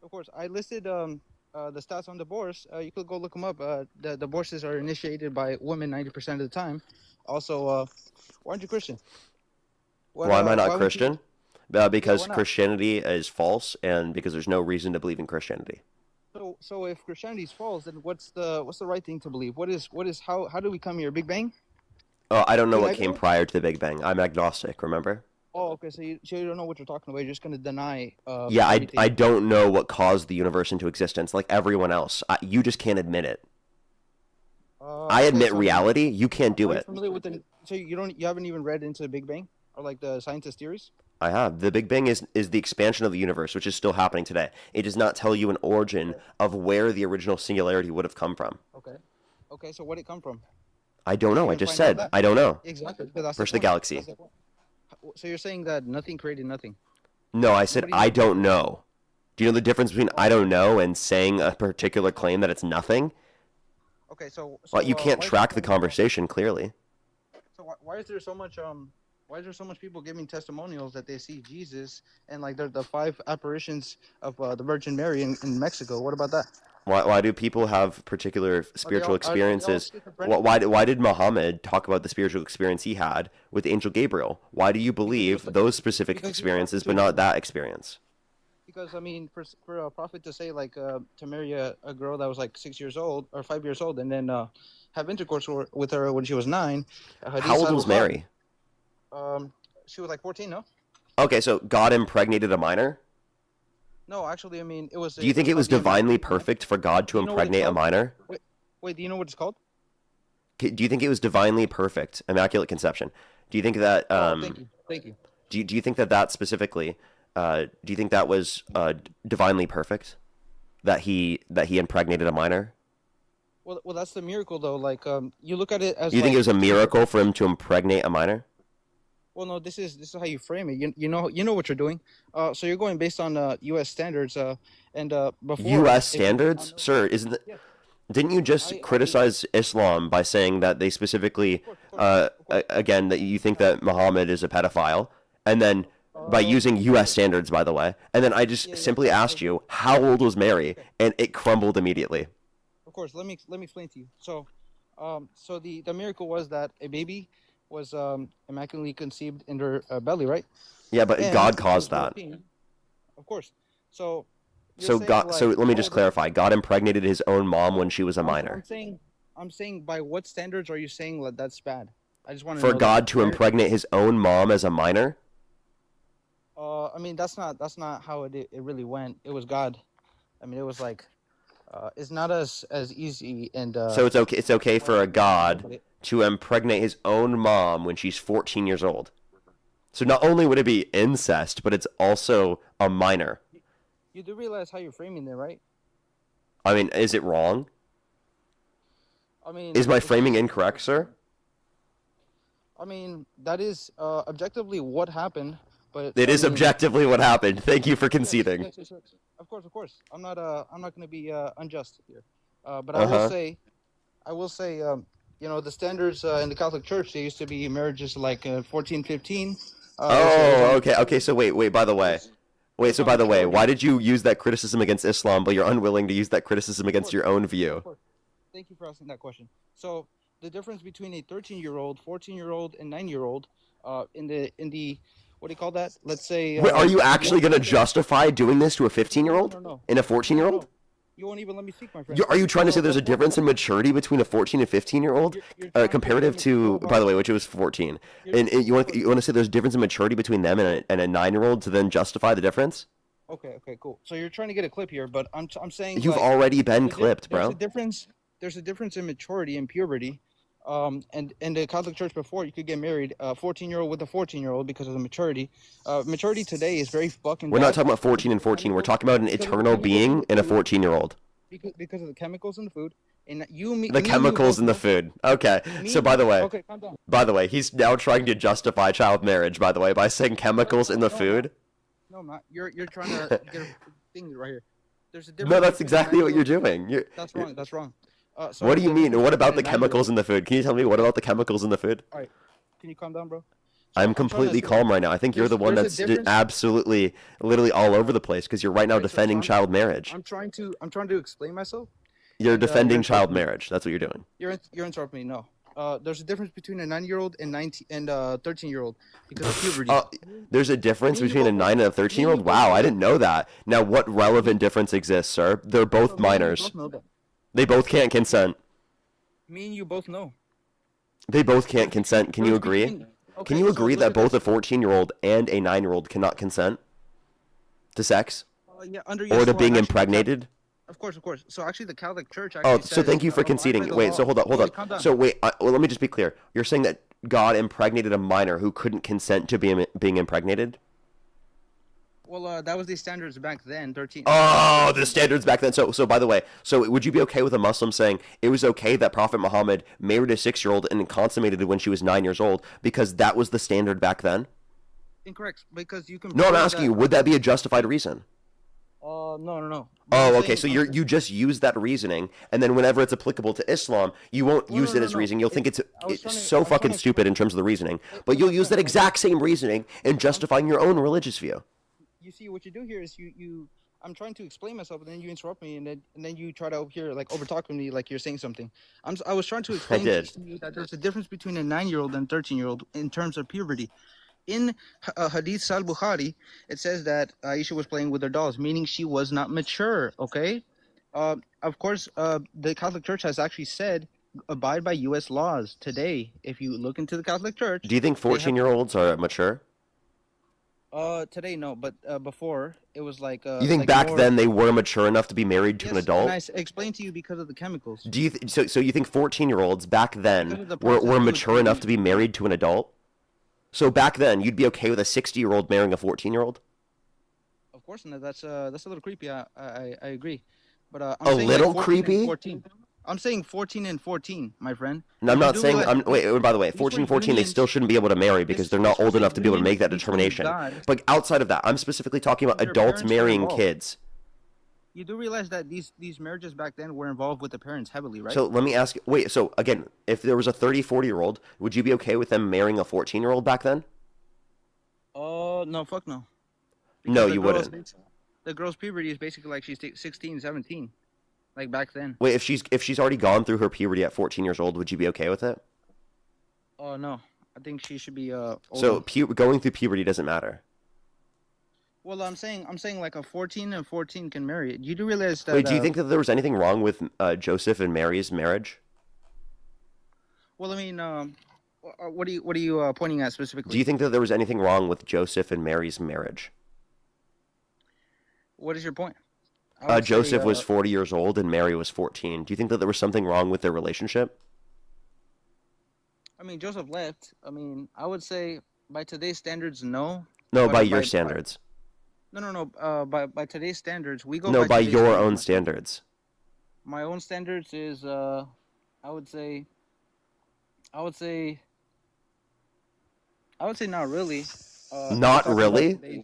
Of course, I listed the stats on divorce. You could go look them up. The divorces are initiated by women 90% of the time. Also, why aren't you Christian? Why am I why not would you- Christian? Because why not? Christianity is false and because there's no reason to believe in Christianity. So if Christianity's false, then what's the right thing to believe? How do we come here? Big Bang? Oh, I don't know To what an came egg? prior to the Big Bang. I'm agnostic, remember? Oh, okay. So you don't know what you're talking about. You're just gonna deny Yeah, I everything. don't know what caused the universe into existence like everyone else. You just can't admit it. I Okay. admit So reality. You can't do are you it. familiar with the? So you haven't even read into the Big Bang or like the scientist theories? I have. The Big Bang is the expansion of the universe, which is still happening today. It does not tell you an origin of where the original singularity would have come from. Okay. Okay. So where did it come from? I don't Did know. you I even just find out said that? I don't know. Exactly. But that's First the the point. galaxy. That's the point. So you're saying that nothing created nothing. No, I said Nobody I knows. don't know. Do you know the difference between I don't know and saying a particular claim that it's nothing? Okay. Well, you can't why is track there the so much, conversation clearly. why is there so much why is there so much people giving testimonials that they see Jesus and like the five apparitions of the Virgin Mary in Mexico? What about that? Why do people have particular spiritual Are they all experiences? schizophrenic? Why did Muhammad talk about the spiritual experience he had with Angel Gabriel? Why do you believe those specific because he was experiences but talking to not that experience? because I mean for a prophet to say like to marry a girl that was like 6 years old or 5 years old and then have intercourse with her when she was 9. How old was Mary? She was like 14. No. Okay, so God impregnated a minor? No, actually, I mean it was. Do you think it was divinely perfect for God to Do you know what it's impregnate a called? minor? Wait, do you know what it's called? Do you think it was divinely perfect, immaculate conception? Do you think that Thank you. do you think that specifically do you think that was divinely perfect that he impregnated a minor? Well, that's the miracle though. Like, you look at it as. Do you think like, it was a miracle for him to impregnate a minor? Well, no, this is how you frame it. You know what you're doing. So you're going based on U.S. standards. And before. U.S. if you- standards, sir, isn't it? Didn't you just criticize Islam by saying that they specifically, again, that you think that Muhammad is a pedophile, and then by using U.S. standards, by the way, and then I just simply asked you how old was Mary, and it crumbled immediately. Of course, let me explain to you. So, so the miracle was that a baby was immaculately conceived in her belly, right? Yeah, but And God she caused was that. 14. Of course. So. you're So saying, God, so like, let me just oh, clarify. God impregnated his own mom when she was a minor. I'm saying by what standards are you saying that that's bad? I just want to For know God that. to impregnate his own mom as a minor? I mean that's not how it really went. It was God. I mean it was like, it's not as easy and. So it's okay for a God to impregnate his own mom when she's 14 years old. So not only would it be incest, but it's also a minor. You do realize how you're framing it, right? I mean, is it wrong? I mean. Is my framing incorrect, sir? I mean that is objectively what happened, but. It is objectively what happened. Thank you for conceding. Yes. Of course. I'm not going to be unjust here, but Uh-huh. I will say, the standards in the Catholic Church, they used to be marriages like 14, 15. Okay. So wait. By the way, why did you use that criticism against Islam, but you're unwilling to use that criticism against your own view? Thank you for asking that question. So the difference between a 13-year-old, 14-year-old, and 9-year-old, in the what do you call that? Let's say. Wait, are you actually going to justify doing this to a 15-year-old No. and a 14-year-old? You won't even let me speak, my friend. Are you trying to say there's a difference in maturity between a 14 and 15-year-old, comparative to, by the way, which it was 14, and you want to say there's a difference in maturity between them and a 9-year-old to then justify the difference? Okay, cool. So you're trying to get a clip here, but I'm saying You've like, already been there's a- clipped, bro. There's a difference in maturity and puberty. And in the Catholic Church before, you could get married, a 14-year-old with a 14-year-old because of the maturity. Maturity today is very fucking. We're not bad talking about 14 and 14. We're talking about an eternal being and a 14-year-old. because of the chemicals in the food, and The chemicals in the food. Okay. So by the way, calm down. he's now trying to justify child marriage, by the way, by saying chemicals in the food. No, I'm not. You're trying to get a thing right here. There's a difference. No, that's between exactly what you're chemicals- doing. That's wrong. So What do you the mean? difference What about the between a chemicals 9-year-old in the food? Can you tell me what about the chemicals in the food? All right, can you calm down, bro? I'm completely calm right now. I think you're the one there's that's a difference- absolutely, literally all over the place because you're right now defending child marriage. I'm trying to explain myself. You're and, defending you're child interrupting me. marriage. That's what you're doing. You're interrupting me. No. there's a difference between a 9-year-old and 13-year-old because of puberty. There's a difference Me and you between a both 9 and a know that. Me and you 13-year-old? both Wow, know I that. didn't know that. Now, what relevant difference exists, sir? They're both Me and you minors. both know that. They both can't consent. Me and you both know. They both can't consent. Can you agree? Can Okay, you so agree look that at both this. a 14-year-old and a 9-year-old cannot consent to sex Yeah, under or US to law, being actually, impregnated? of course. So actually, the Catholic Church Oh, actually so says thank you for abide by conceding. the Wait, law. so hold Wait, up. calm down. So wait, well, let me just be clear. You're saying that God impregnated a minor who couldn't consent to being impregnated? Well, that was the standards back then. 13. Oh, the standards back then. So by the way, so would you be okay with a Muslim saying it was okay that Prophet Muhammad married a 6-year-old and consummated it when she was 9 years old because that was the standard back then? Incorrect, because you can. No, I'm prove asking that, you, would that be a justified reason? No. Oh, okay. So you just use that reasoning, and then whenever it's applicable to Islam, you won't use it as reasoning. You'll think it's so fucking stupid in terms of the reasoning, but you'll use that exact same reasoning in justifying your own religious view. You see, what you do here is you. I'm trying to explain myself, and then you interrupt me, and then you try to over here like overtalk me, like you're saying something. I was trying to explain did. to you that there's a difference between a 9-year-old and 13-year-old in terms of puberty. In Hadith Sal Bukhari, it says that Aisha was playing with her dolls, meaning she was not mature. Okay, of course, the Catholic Church has actually said abide by U.S. laws today. If you look into the Catholic Church, Do you think 14-year-olds are mature? Today no, but before it was like. You think like back more, then they were mature enough to be married to an Yes, adult? and I explained to you because of the chemicals. Do you so you think 14-year-olds back then Because of the were process mature enough to be married to an adult? So back then, you'd be okay with a 60-year-old marrying a 14-year-old? Of course, no, that's a little creepy. I agree, but I'm A saying little like 14 and creepy? 14. I'm saying 14 and 14, my friend. And I'm You not do saying realize- wait. By the way, 14, for 14, they unions- still shouldn't be able to marry because they're not old enough to be able to make that between determination. God- But outside of that, I'm specifically talking about Their adults parents were marrying involved. kids. You do realize that these marriages back then were involved with the parents heavily, right? So let me ask you. Wait. So again, if there was a 30, 40-year-old, would you be okay with them marrying a 14-year-old back then? Oh no, fuck no. No, the you girl's- wouldn't. The girl's puberty is basically like she's 16, 17, like back then. Wait, if she's already gone through her puberty at 14 years old, would you be okay with it? Oh no, I think she should be So older. going through puberty doesn't matter. Well, I'm saying like a 14 and 14 can marry. You do realize that? Wait, do you think that there was anything wrong with Joseph and Mary's marriage? Well, I mean, what are you pointing at specifically? Do you think that there was anything wrong with Joseph and Mary's marriage? What is your point? I would say, Joseph was 40 years old and Mary was 14. Do you think that there was something wrong with their relationship? I mean, Joseph left. I mean, I would say by today's standards, no. No, But by your standards. No. By today's standards, we go. No, by today's your standards. own standards. My own standards is, I would say not really. Not talking about really? today's-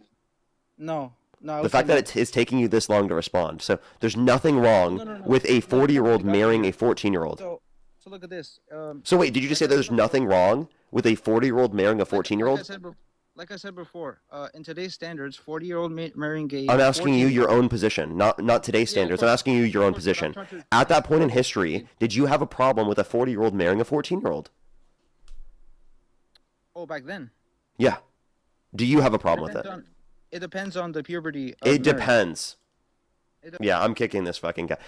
No. I The would fact say that it's taking you this long to respond. So there's nothing wrong No. with a 40-year-old marrying a 14-year-old. So look at this. So wait, did you just say there's nothing wrong with a 40-year-old marrying a 14-year-old? Like I said before, in today's standards, 40-year-old marrying gay. I'm asking you 14 your own position, not today's standards. I'm asking you your own position. At that point in history, did you have a problem with a 40-year-old marrying a 14-year-old? Oh, back then. Yeah. Do you have a problem with it? It depends on the puberty. Of It marriage. depends. Yeah, I'm kicking this fucking guy.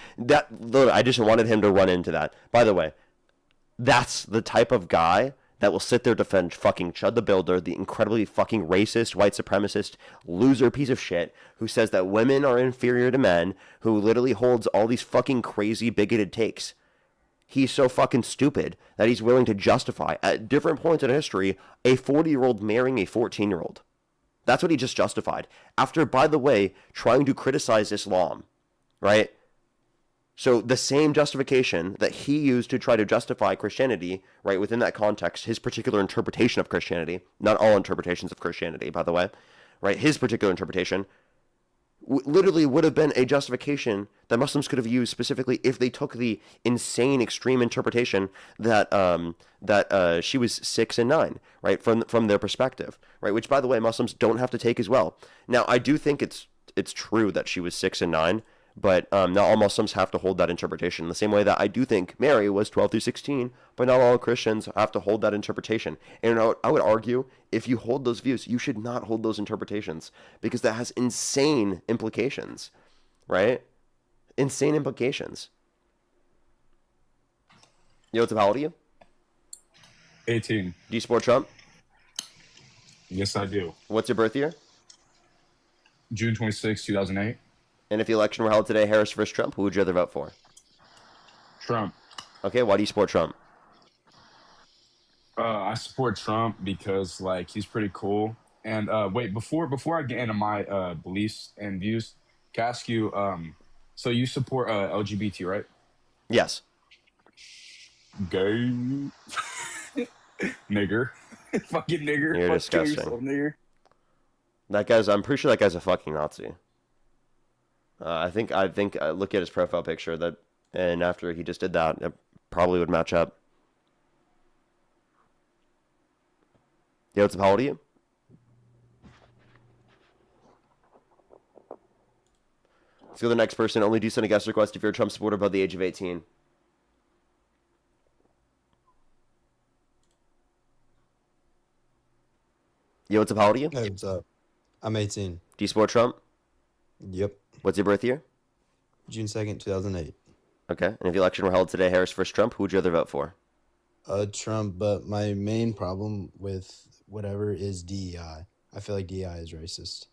I just wanted him to run into that. By the way, that's the type of guy that will sit there defend fucking Chud the Builder, the incredibly fucking racist, white supremacist, loser piece of shit who says that women are inferior to men, who literally holds all these fucking crazy, bigoted takes. He's so fucking stupid that he's willing to justify, at different points in history, a 40-year-old marrying a 14-year-old. That's what he just justified. After, by the way, trying to criticize Islam, right? So the same justification that he used to try to justify Christianity, right, within that context, his particular interpretation of Christianity, not all interpretations of Christianity, by the way, right, his particular interpretation, literally would have been a justification that Muslims could have used specifically if they took the insane, extreme interpretation that she was 6 and 9, right, from their perspective, right, which, by the way, Muslims don't have to take as well. Now, I do think it's true that she was 6 and 9, But not all Muslims have to hold that interpretation. The same way that I do think Mary was 12 through 16, but not all Christians have to hold that interpretation. And I would argue, if you hold those views, you should not hold those interpretations, because that has insane implications, right? Insane implications. Yo, what's up? How old are you? 18. Do you support Trump? Yes, I do. What's your birth year? June 26, 2008. And if the election were held today, Harris versus Trump, who would you rather vote for? Trump. Okay, why do you support Trump? I support Trump because like he's pretty cool. And wait, before I get into my beliefs and views, can I ask you, so you support LGBT, right? Yes. Gay. Nigger. Fucking nigger. You're Fuck, kill disgusting. yourself, nigger. I'm pretty sure that guy's a fucking Nazi. I think look at his profile picture, and after he just did that, it probably would match up. Yo, what's up? How old are you? Let's go to the next person. Only do send a guest request if you're a Trump supporter above the age of 18. Yo, what's up? How old are you? Hey, what's up? I'm 18. Do you support Trump? Yep. What's your birth year? June 2nd, 2008. Okay. And if the election were held today, Harris versus Trump, who would you rather vote for? Trump, but my main problem with whatever is DEI. I feel like DEI is racist.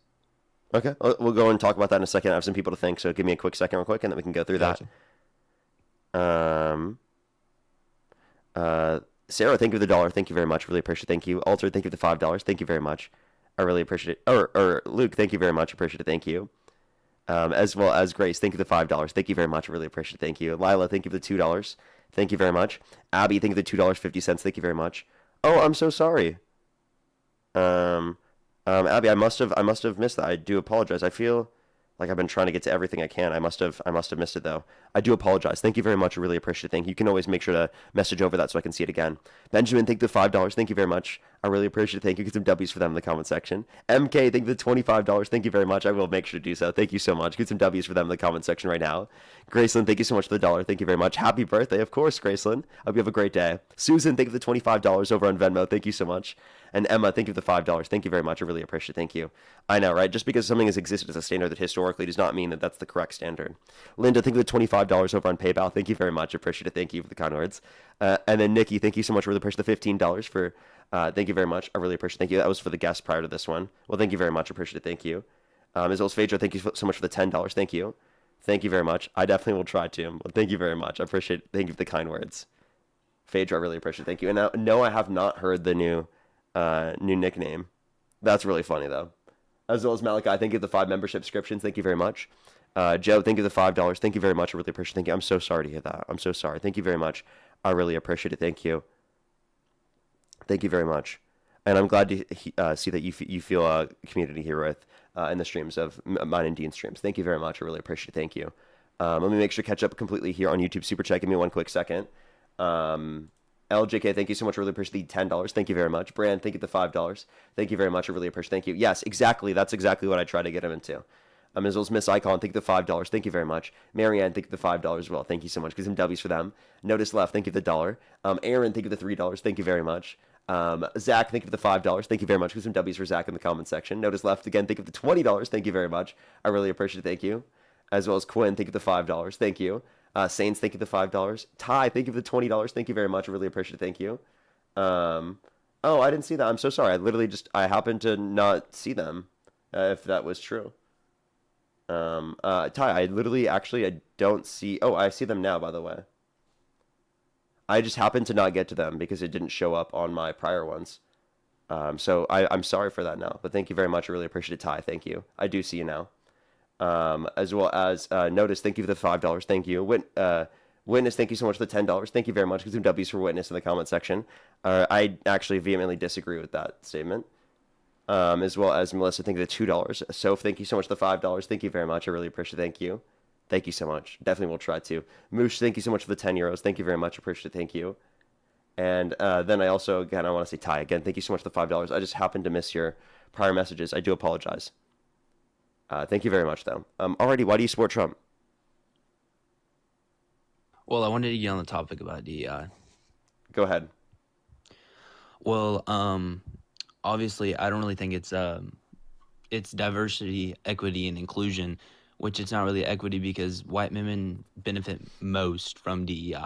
Okay. We'll go and talk about that in a second. I have some people to thank, so give me a quick second real quick, and then we can go through Gotcha. that. Sarah, thank you for the $1. Thank you very much. Really appreciate it. Thank you. Alter, thank you for the $5. Thank you very much. I really appreciate it. Or Luke, thank you very much. Appreciate it. Thank you. As well as Grace, thank you for the $5. Thank you very much. I really appreciate it. Thank you. Lila, thank you for the $2. Thank you very much. Abby, thank you for the $2.50. Thank you very much. Oh, I'm so sorry. Abby, I must have missed that. I do apologize. I feel like I've been trying to get to everything I can. I must have missed it though. I do apologize. Thank you very much. I really appreciate it. Thank you. You can always make sure to message over that so I can see it again. Benjamin, thank you for the $5. Thank you very much. I really appreciate it. Thank you. Get some W's for them in the comment section. MK, thank you for the $25. Thank you very much. I will make sure to do so. Thank you so much. Get some W's for them in the comment section right now. Graceland, thank you so much for the $1. Thank you very much. Happy birthday, of course, Graceland. I hope you have a great day. Susan, thank you for the $25 over on Venmo. Thank you so much. And Emma, thank you for the $5. Thank you very much. I really appreciate it. Thank you. I know, right? Just because something has existed as a standard that historically does not mean that that's the correct standard. Linda, thank you for the $25 over on PayPal. Thank you very much. I appreciate it. Thank you for the kind words. And then Nikki, thank you so much. I really appreciate the $15 for. Thank you very much. I really appreciate it. Thank you. That was for the guest prior to this one. Well, thank you very much. I appreciate it. Thank you. As well as Phaedra, thank you so much for the $10. Thank you. Thank you very much. I definitely will try to. Well, thank you very much. I appreciate it. Thank you for the kind words. Phaedra, I really appreciate it. Thank you. And now, no, I have not heard the new nickname. That's really funny though. As well as Malachi, thank you for the 5 membership subscriptions. Thank you very much. Joe, thank you for the $5. Thank you very much. I really appreciate it. Thank you. I'm so sorry to hear that. I'm so sorry. Thank you very much. I really appreciate it. Thank you. Thank you very much. And I'm glad to see that you feel a community here with in the streams of mine and Dean's streams. Thank you very much. I really appreciate it. Thank you. Let me make sure to catch up completely here on YouTube Super Chat. Give me one quick second. LJK, thank you so much. I really appreciate the $10. Thank you very much. Brand, thank you for the $5. Thank you very much. I really appreciate it. Thank you. Yes, exactly. That's exactly what I try to get him into. As well as Miss Icon, thank you for the $5. Thank you very much. Marianne, thank you for the $5 as well. Thank you so much. Get some W's for them. Notice Left, thank you for the $1. Aaron, thank you for the $3. Thank you very much. Zach, thank you for the $5. Thank you very much. Get some W's for Zach in the comment section. Notice Left again, thank you for the $20. Thank you very much. I really appreciate it. Thank you. As well as Quinn, thank you for the $5. Thank you. Saints, thank you for the $5. Ty, thank you for the $20. Thank you very much. I really appreciate it. Thank you. Oh, I didn't see that. I'm so sorry. I happened to not see them, if that was true. Ty, I don't see. Oh, I see them now, by the way. I just happened to not get to them because it didn't show up on my prior ones. So I'm sorry for that now, but thank you very much. I really appreciate it, Ty. Thank you. I do see you now. As well as Notice, thank you for the $5. Thank you. Witness, thank you so much for the $10. Thank you very much. Get some W's for Witness in the comment section. I actually vehemently disagree with that statement. As well as Melissa, thank you for the $2. Soph, thank you so much for the $5. Thank you very much. I really appreciate it. Thank you. Thank you so much. Definitely will try to. Moosh, thank you so much for the €10. Thank you very much. Appreciate it. Thank you. And then I also, again, I want to say Ty again. Thank you so much for the $5. I just happened to miss your prior messages. I do apologize. Thank you very much, though. Alrighty, why do you support Trump? Well, I wanted to get on the topic about DEI. Go ahead. Well, obviously, I don't really think it's diversity, equity, and inclusion, which it's not really equity because white women benefit most from DEI.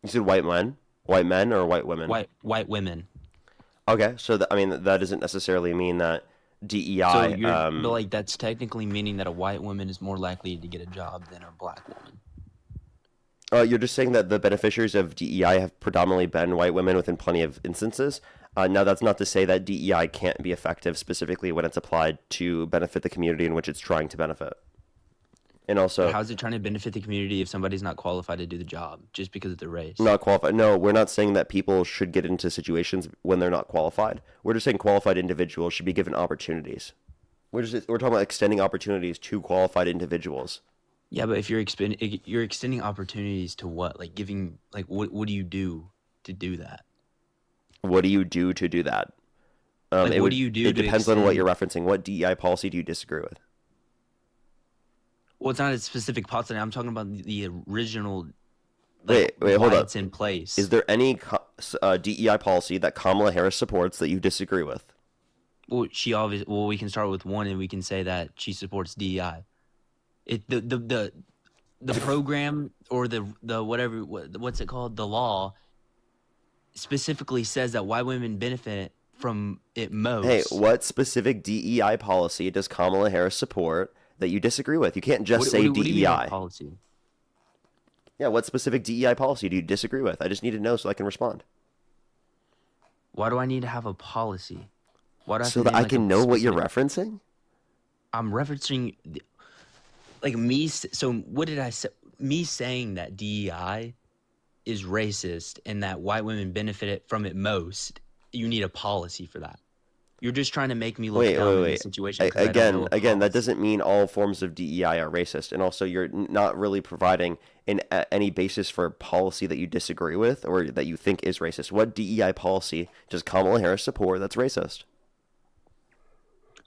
You said white men, or white women? White women. Okay, so I mean that doesn't necessarily mean that DEI. So you're, but like that's technically meaning that a white woman is more likely to get a job than a black woman. You're just saying that the beneficiaries of DEI have predominantly been white women within plenty of instances. Now, that's not to say that DEI can't be effective specifically when it's applied to benefit the community in which it's trying to benefit. And also, But how's it trying to benefit the community if somebody's not qualified to do the job just because of their race? not qualified. No, we're not saying that people should get into situations when they're not qualified. We're just saying qualified individuals should be given opportunities. We're talking about extending opportunities to qualified individuals. Yeah, but if you're extending opportunities to what? Like giving, like what do you do to do that? What do you do to do that? Like, what do you do It to depends on what extend- you're referencing. What DEI policy do you disagree with? Well, it's not a specific policy. I'm talking about the original. Like, Wait, hold why up. It's in place. Is there any DEI policy that Kamala Harris supports that you disagree with? Well, we can start with one, and we can say that she supports DEI. The program or the whatever what's it called, the law specifically says that white women benefit from it most. Hey, what specific DEI policy does Kamala Harris support that you disagree with? You can't just say what do you mean by DEI. policy? Yeah, what specific DEI policy do you disagree with? I just need to know so I can respond. Why do I need to have a policy? Why do I have So to that name, I like, can a know what you're specific- referencing? I'm referencing like me. So what did I say? Me saying that DEI is racist and that white women benefit from it most. You need a policy for that. You're just trying to make me look dumb in this situation. 'Cause I don't know a Again, that doesn't mean all forms of DEI are racist. And also, you're not really providing any basis for a policy that you disagree with or that you think is racist. What DEI policy does Kamala Harris support that's racist?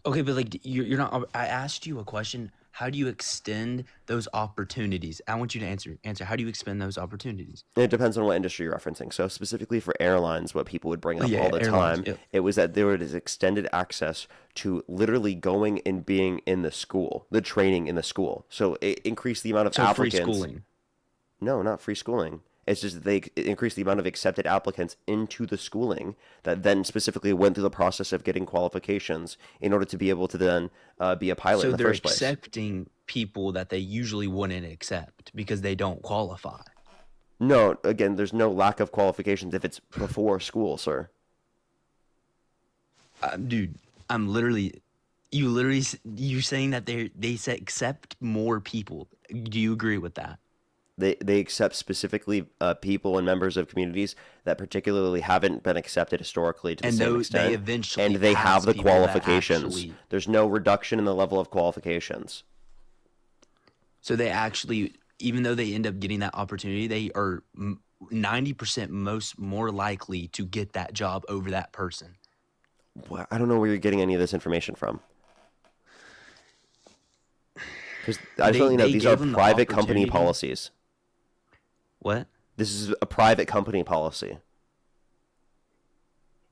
Okay, but like you're not. I asked you a question. How do you extend those opportunities? I want you to answer. How do you expend those opportunities? It depends on what industry you're referencing. So specifically for airlines, what people would bring up Yeah, all the airlines, time, yep. it was that there was extended access to literally going and being in the school, the training in the school. So it increased the amount of So free applicants. schooling. No, not free schooling. It's just it increased the amount of accepted applicants into the schooling that then specifically went through the process of getting qualifications in order to be able to then be a pilot So in the they're first place. accepting people that they usually wouldn't accept because they don't qualify. No, again, there's no lack of qualifications if it's before school, sir. Dude, you're saying that they say accept more people. Do you agree with that? They accept specifically people and members of communities that particularly haven't been accepted historically to the And same they extent, eventually and they pass have the people that qualifications. actually- There's no reduction in the level of qualifications. So they actually, even though they end up getting that opportunity, they are 90% more likely to get that job over that person. Well, I don't know where you're getting any of this information from. Because I just They- want you to know they these are gave them the private company opportunity. policies. What? This is a private company policy.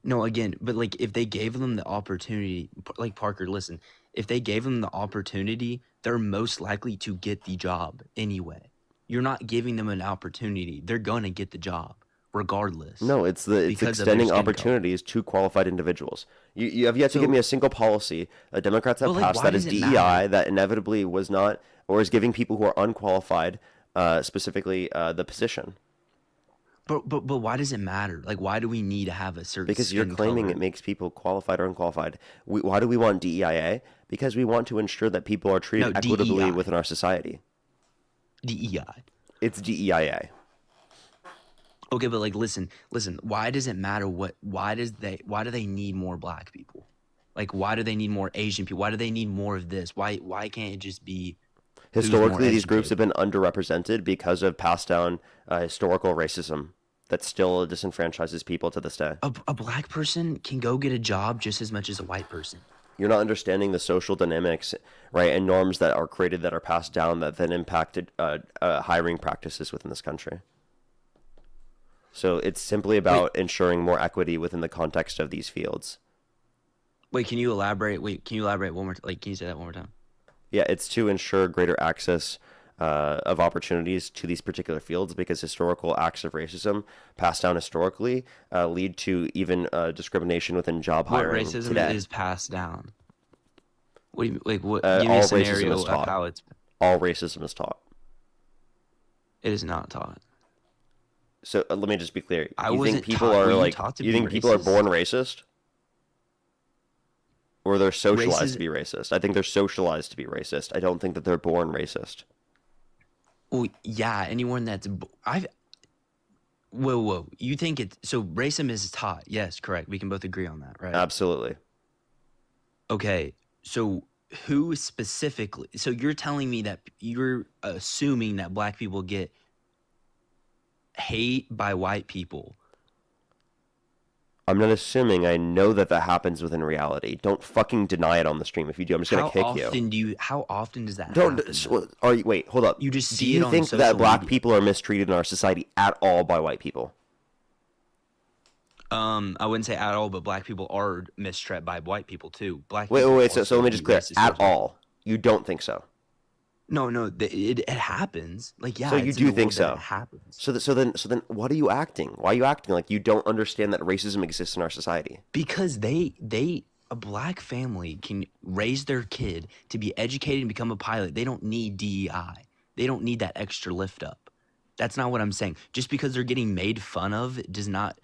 No, again, but like if they gave them the opportunity, like Parker, listen, if they gave them the opportunity, they're most likely to get the job anyway. You're not giving them an opportunity; they're gonna get the job regardless. No, it's because of their extending skin color. opportunities to qualified individuals. You have yet to give me a single policy that Democrats have But, like, passed why that is does it DEI matter? that inevitably was not or is giving people who are unqualified, specifically the position. But why does it matter? Like, why do we need to have a certain? Because you're skin claiming color? it makes people qualified or unqualified. Why do we want DEIA? Because we want to ensure that people are treated No, equitably DEI. within our society. DEI. It's DEIA. Okay, but like, listen. Why does it matter? Why do they need more black people? Like, why do they need more Asian people? Why do they need more of this? Why can't it just be? who's more Historically, these groups have educated? been underrepresented because of passed down historical racism that still disenfranchises people to this day. A black person can go get a job just as much as a white person. You're not understanding the social dynamics, right, and norms that are created that are passed down that then impacted hiring practices within this country. So it's simply about ensuring more equity within the context of these fields. Wait, can you elaborate? Wait, can you elaborate one more? Like, can you say that one more time? Yeah, it's to ensure greater access of opportunities to these particular fields, because historical acts of racism passed down historically lead to even discrimination within job What hiring racism today. is passed down? What do you like? What? All Give me a racism scenario is of taught. how it's. All racism is taught. It is not taught. So let me just be clear. I You think wasn't people taught. are Were you like? taught to You be think people are racist? born racist, or they're socialized Racism- to be racist? I think they're socialized to be racist. I don't think that they're born racist. Well, yeah. Anyone that's I've. Whoa. You think it's so? Racism is taught. Yes, correct. We can both agree on that, right? Absolutely. Okay. So who specifically? So you're telling me that you're assuming that black people get hate by white people. I'm not assuming. I know that that happens within reality. Don't fucking deny it on the stream. If you do, I'm just gonna kick you. How often does that Don't. happen? Are you? Wait. Hold up. You just Do see you it on think that social black media. people are mistreated in our society at all by white people? I wouldn't say at all, but black people are mistreated by white people too. Black Wait. people Wait. So also let me do just clear. racist At towards white all, you don't think so? No, it happens. Like, yeah. So you it's in do the think world that so? It happens. So then, what are you acting? Why are you acting like you don't understand that racism exists in our society? Because a black family can raise their kid to be educated and become a pilot. They don't need DEI. They don't need that extra lift up. That's not what I'm saying. Just because they're getting made fun of does not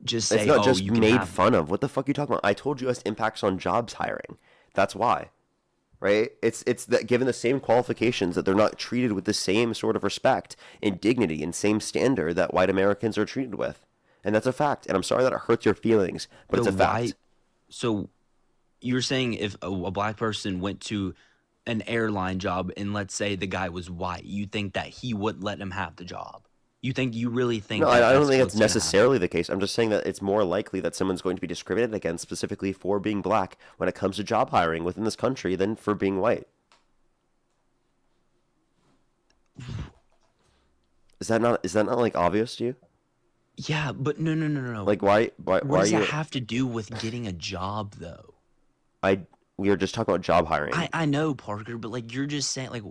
just say, It's not oh, just you can made have fun of. What the fuck are you talking about? I told you it has impacts on jobs hiring. That's why, right? It's that given the same qualifications that they're not treated with the same sort of respect and dignity and same standard that white Americans are treated with, and that's a fact. And I'm sorry that it hurts your feelings, but it's a fact. So you're saying if a black person went to an airline job and let's say the guy was white, you think that he would let him have the job? You really think? No, that I don't that's think what's that's gonna happen? necessarily the case. I'm just saying that it's more likely that someone's going to be discriminated against specifically for being black when it comes to job hiring within this country than for being white. Is that not like obvious to you? Yeah, but no. Like why What are does you? that have to do with getting a job though? We were just talking about job hiring. I know, Parker, but like you're just saying, like,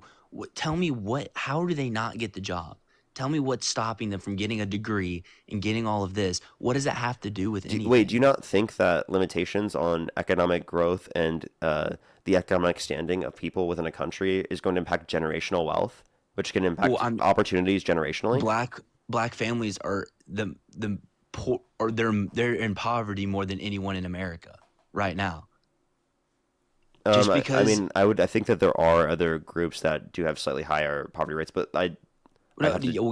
tell me how do they not get the job? Tell me what's stopping them from getting a degree and getting all of this. What does that have to do with anything? Wait, do you not think that limitations on economic growth and the economic standing of people within a country is going to impact generational wealth, which can impact opportunities generationally? Black families are the poor, or they're in poverty more than anyone in America right now. Just because I think that there are other groups that do have slightly higher poverty rates, but if you go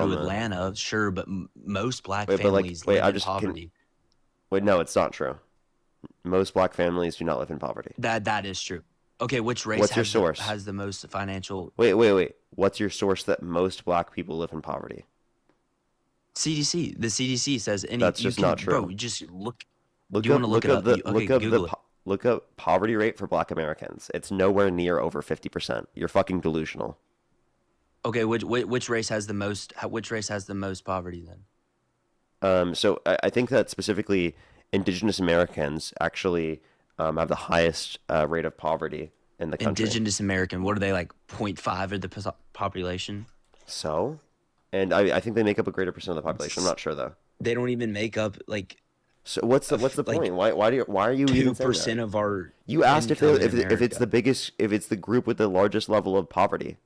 to Atlanta, sure, but most black Wait, families live in can- poverty. Wait, no, it's not true. Most black families do not live in poverty. That is true. Okay, which race What's your source? has the most financial? Wait. What's your source that most black people live in poverty? CDC. The CDC says That's just not true. Bro, just look. Look Do you up, want to look it up? Look up poverty rate for black Americans. It's nowhere near over 50%. You're fucking delusional. Okay, which race has the most? Which race has the most poverty then? So I think that specifically Indigenous Americans actually have the highest rate of poverty in the country. Indigenous American, what are they, like 0.5 of the population? So, and I think they make up a greater percent of the population. I'm not sure though. They don't even make up like. So what's the point? Why are you even saying 2% of our? You asked if income in it's the biggest, if it's the group with the largest level of poverty.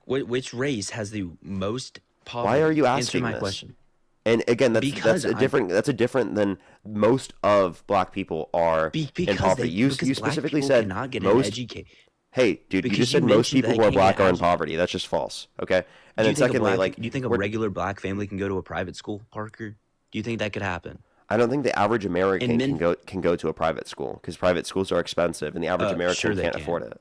Which race has the most poverty? Why are you asking Answer my this? question. And again, that's Because a different than most of black people are in poverty. You specifically said cannot get most. educated. Hey, dude, you Because just said you most mentioned people that who are they black can't are in get poverty. That's just false. Okay. And Do then you think a secondly, black- do you think a regular black family can go to a private school, Parker? Do you think that could happen? I don't think the average American And men- can go to a private school because private schools are expensive and the average American sure they can't can. afford it.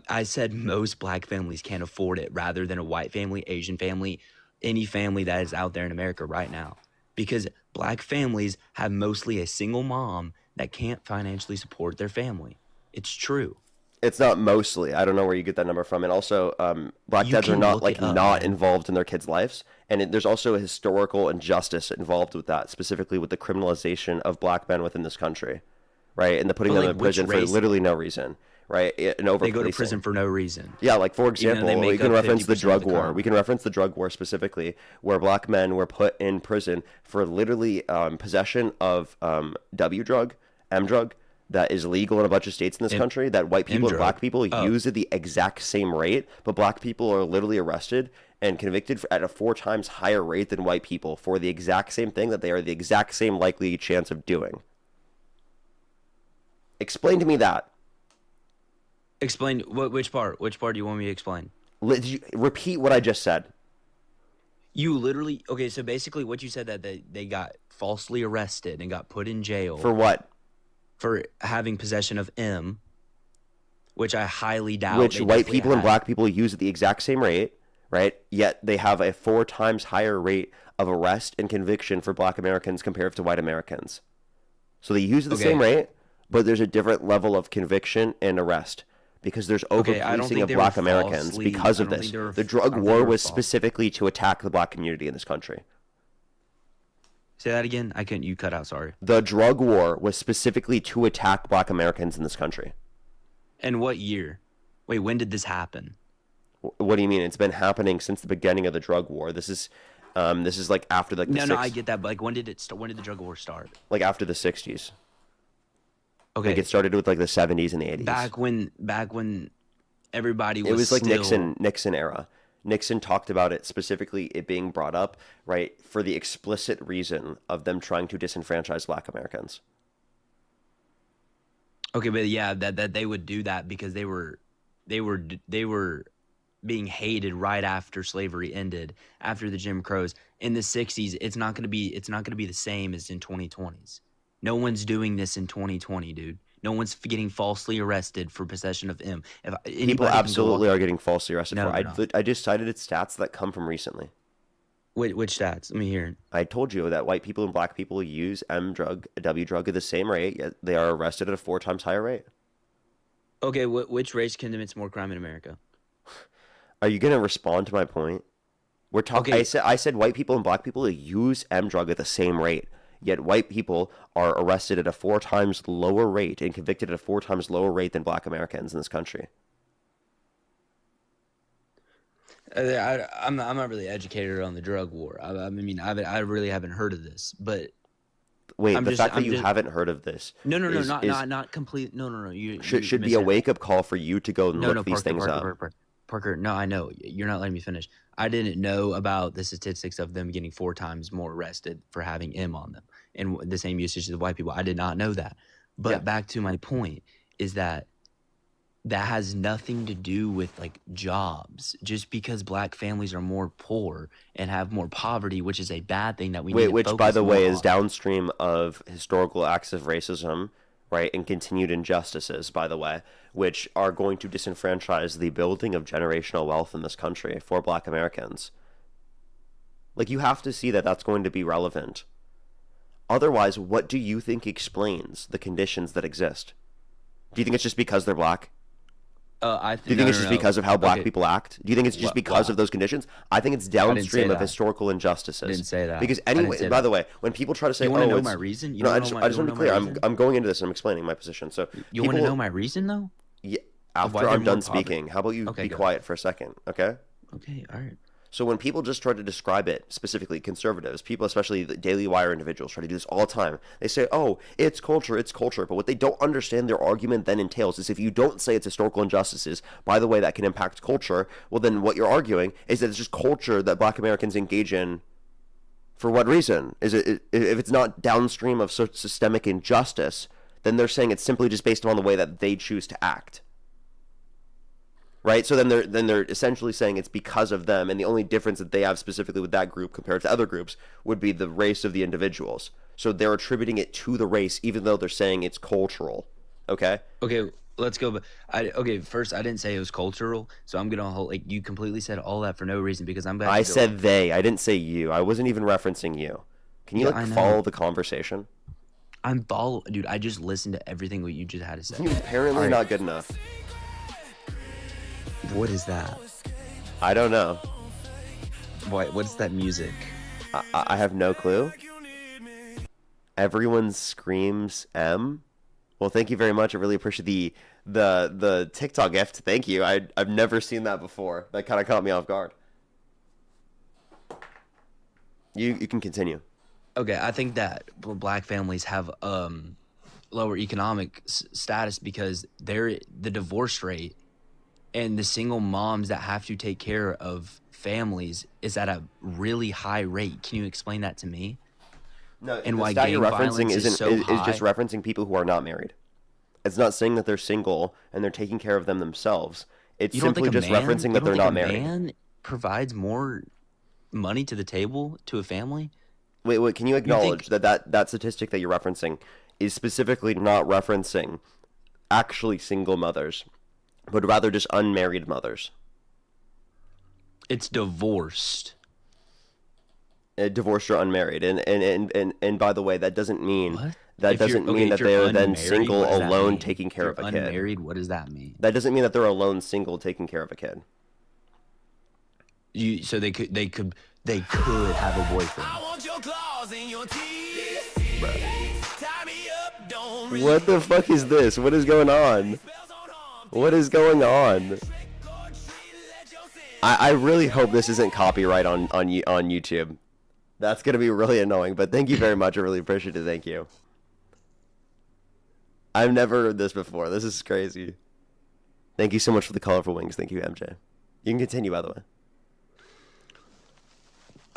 I said most black families can't afford it rather than a white family, Asian family, any family that is out there in America right now. Because black families have mostly a single mom that can't financially support their family. It's true. It's not mostly. I don't know where you get that number from. And also, black You dads are can not look like it up, not man. involved in their kids' lives, and there's also a historical injustice involved with that, specifically with the criminalization of black men within this country, right? And the putting But, them like, in which prison for race- literally no reason, right? And over They go to prison for no reason. Yeah, like for Even though example, they we make can up reference the 50% of drug the war. crime. We can reference the drug war specifically, where black men were put in prison for literally possession of W drug, M drug, that is legal in a bunch of states in this country. That white people and M-drug. black people Oh. use at the exact same rate, but black people are literally arrested and convicted at a 4 times higher rate than white people for the exact same thing that they are the exact same likely chance of doing. Explain to me that. Explain which part? Which part do you want me to explain? Repeat what I just said. You literally okay. So basically, what you said that they got falsely arrested and got put in jail For what? For having possession of M, which I highly doubt. Which they white definitely people and had. black people use at the exact same rate, right? Yet they have a 4 times higher rate of arrest and conviction for black Americans compared to white Americans. So they use the Okay. same rate, but there's a different level of conviction and arrest because there's Okay, I don't over-policing think of they black were Americans falsely- because I of don't this. think they were- The I drug don't think war they were was false. specifically to attack the black community in this country. Say that again. I couldn't. You cut out. Sorry. The drug war was specifically to attack black Americans in this country. And what year? Wait, when did this happen? What do you mean? It's been happening since the beginning of the drug war. This is like after like the No, I six- get that. But like, when did it start? When did the drug war start? like after the 60s. Okay. Like it started with like the 70s and the 80s. Back when everybody was. It was like still, Nixon era. Nixon talked about it, specifically it being brought up, right, for the explicit reason of them trying to disenfranchise black Americans. Okay, but yeah, that they would do that because they were being hated right after slavery ended, after the Jim Crows. In the 60s, it's not gonna be the same as in 2020s. No one's doing this in 2020, dude. No one's getting falsely arrested for possession of M. If anybody People can go absolutely walk- are getting falsely arrested No, for. they're not. I just cited stats that come from recently. Which stats? Let me hear it. I told you that white people and black people use M drug, W drug at the same rate, yet they are arrested at a 4 times higher rate. Okay, which race commits more crime in America? Are you gonna respond to my point? We're talking. Okay. I said white people and black people use M drug at the same rate, yet white people are arrested at a 4 times lower rate and convicted at a 4 times lower rate than black Americans in this country. I'm not really educated on the drug war. I mean, I really haven't heard of this, but Wait, I'm the just- fact that I'm you just- haven't heard of this? No, is- not complete. No. You should be a misheard. wake up call for you to go and look these things up. Parker, no, I know. You're not letting me finish. I didn't know about the statistics of them getting 4 times more arrested for having M on them and the same usage as the white people. I did not know that. But Yeah. back to my point is that has nothing to do with like jobs. Just because black families are more poor and have more poverty, which is a bad thing that we need to Which, by focus the way, more is on. downstream of historical acts of racism, right, and continued injustices, by the way, which are going to disenfranchise the building of generational wealth in this country for black Americans. Like, you have to see that that's going to be relevant. Otherwise, what do you think explains the conditions that exist? Do you think it's just because they're black? I Do you think it's just because of how black Okay. people act? Do you think it's just because of those conditions? I think it's downstream of that. historical injustices. I didn't say that. Because I didn't anyway, say by that. the way, when people try to say, You wanna "Oh, know it's-" my reason? You no, wanna I know just, my- I just you want to wanna be know clear. my I'm reason? I'm going into this and I'm explaining my position. So You want to people- know my reason though? Yeah. Of why After they're I'm more done poverty? speaking, how about you Okay, be go. quiet for a second, okay? Okay, all right. So when people just try to describe it, specifically conservatives, people, especially the Daily Wire individuals, try to do this all the time. They say, "Oh, it's culture, it's culture." But what they don't understand their argument then entails is if you don't say it's historical injustices, by the way, that can impact culture, well, then what you're arguing is that it's just culture that black Americans engage in. For what reason? Is it if it's not downstream of systemic injustice, then they're saying it's simply just based on the way that they choose to act. Right, so then they're essentially saying it's because of them, and the only difference that they have specifically with that group compared to other groups would be the race of the individuals. So they're attributing it to the race, even though they're saying it's cultural. Okay. Okay, let's go. Okay, first I didn't say it was cultural, so I'm gonna hold like you completely said all that for no reason because I'm. I said they. I didn't say you. I wasn't even referencing you. Can you Yeah, I like know. follow the conversation? Dude. I just listened to everything what you just had to say. Apparently All right. not good enough. What is that? I don't know. What's that music? I have no clue. Everyone screams M. Well, thank you very much. I really appreciate the TikTok gift. Thank you. I've never seen that before. That kind of caught me off guard. You can continue. Okay, I think that black families have lower economic status because the divorce rate and the single moms that have to take care of families is at a really high rate. Can you explain that to me? No, and the why stat gang you're referencing violence is so is high? just referencing people who are not married. It's not saying that they're single and they're taking care of them themselves. It's You don't simply think a just man, referencing you that don't they're think not a married. man provides more money to the table to a family? Wait, can you think- acknowledge that statistic that you're referencing is specifically not referencing actually single mothers, but rather just unmarried mothers? It's divorced. Divorced or unmarried, and by the way, that doesn't mean that If you're- doesn't okay, mean if that you're they're then unmarried, single what does that alone mean? taking If care you're of a kid. unmarried, what does that mean? That doesn't mean that they're alone single taking care of a kid. So they could have a boyfriend. What the fuck is this? What is going on? What is going on? I really hope this isn't copyright on YouTube. That's gonna be really annoying. But thank you very much. I really appreciate it. Thank you. I've never heard this before. This is crazy. Thank you so much for the colorful wings. Thank you, MJ. You can continue, by the way.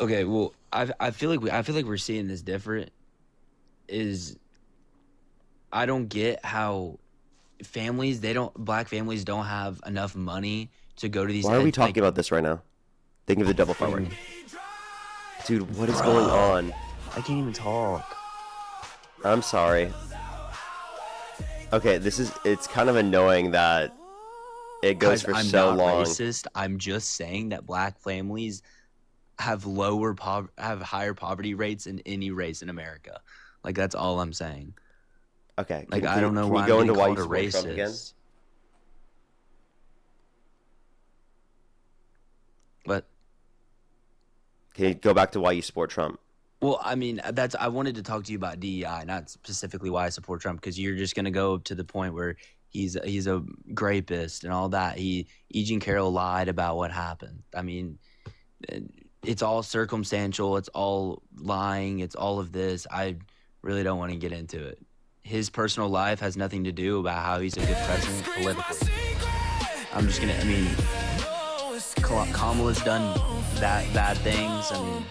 Okay, well, I feel like we're seeing this different. I don't get how black families don't have enough money to go to these. Why are we talking about this right now? Think of the double forward. Dude, what is going on? I can't even talk. I'm sorry. Okay, it's kind of annoying that it goes for I'm so not long. racist. I'm just saying that black families have higher poverty rates than any race in America. Like, that's all I'm saying. Okay. Like, I don't know can why you go I'm into being why called you a support Trump again? racist. What? Can you go back to why you support Trump? Well, I mean, I wanted to talk to you about DEI, not specifically why I support Trump, because you're just gonna go to the point where he's a rapist and all that. Eugene Carroll lied about what happened. I mean, it's all circumstantial. It's all lying. It's all of this. I really don't want to get into it. His personal life has nothing to do about how he's a good president politically. I'm just gonna. I mean, Kamala's done bad things. I mean.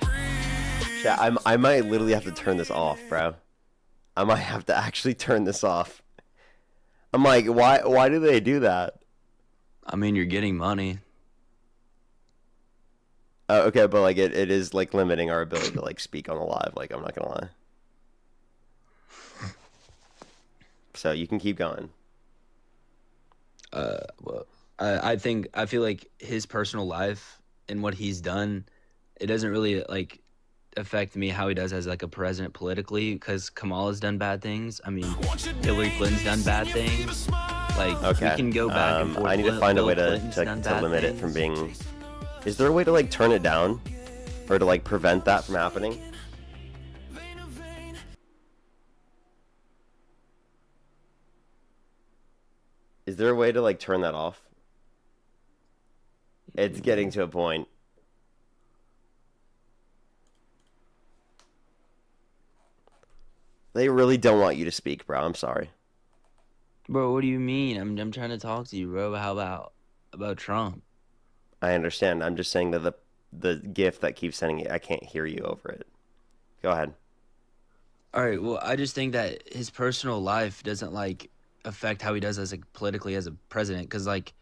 Yeah, I might literally have to turn this off, bro. I might have to actually turn this off. I'm like, why do they do that? I mean, you're getting money. Okay, but like it is like limiting our ability to like speak on the live. Like, I'm not gonna lie. So you can keep going. Well, I feel like his personal life and what he's done, it doesn't really like affect me how he does as like a president politically, because Kamala's done bad things. I mean, Hillary Clinton's done bad things. Like, Okay. we can go back and forth. I need to find a way Bill to Clinton's done to bad limit it things. from being. Is there a way to like turn it down, or to like prevent that from happening? Is there a way to like turn that off? It's getting to a point. They really don't want you to speak, bro. I'm sorry. Bro, what do you mean? I'm trying to talk to you, bro. How about Trump? I understand. I'm just saying that the gift that keeps sending it, I can't hear you over it. Go ahead. All right. Well, I just think that his personal life doesn't like affect how he does as politically as a president, because like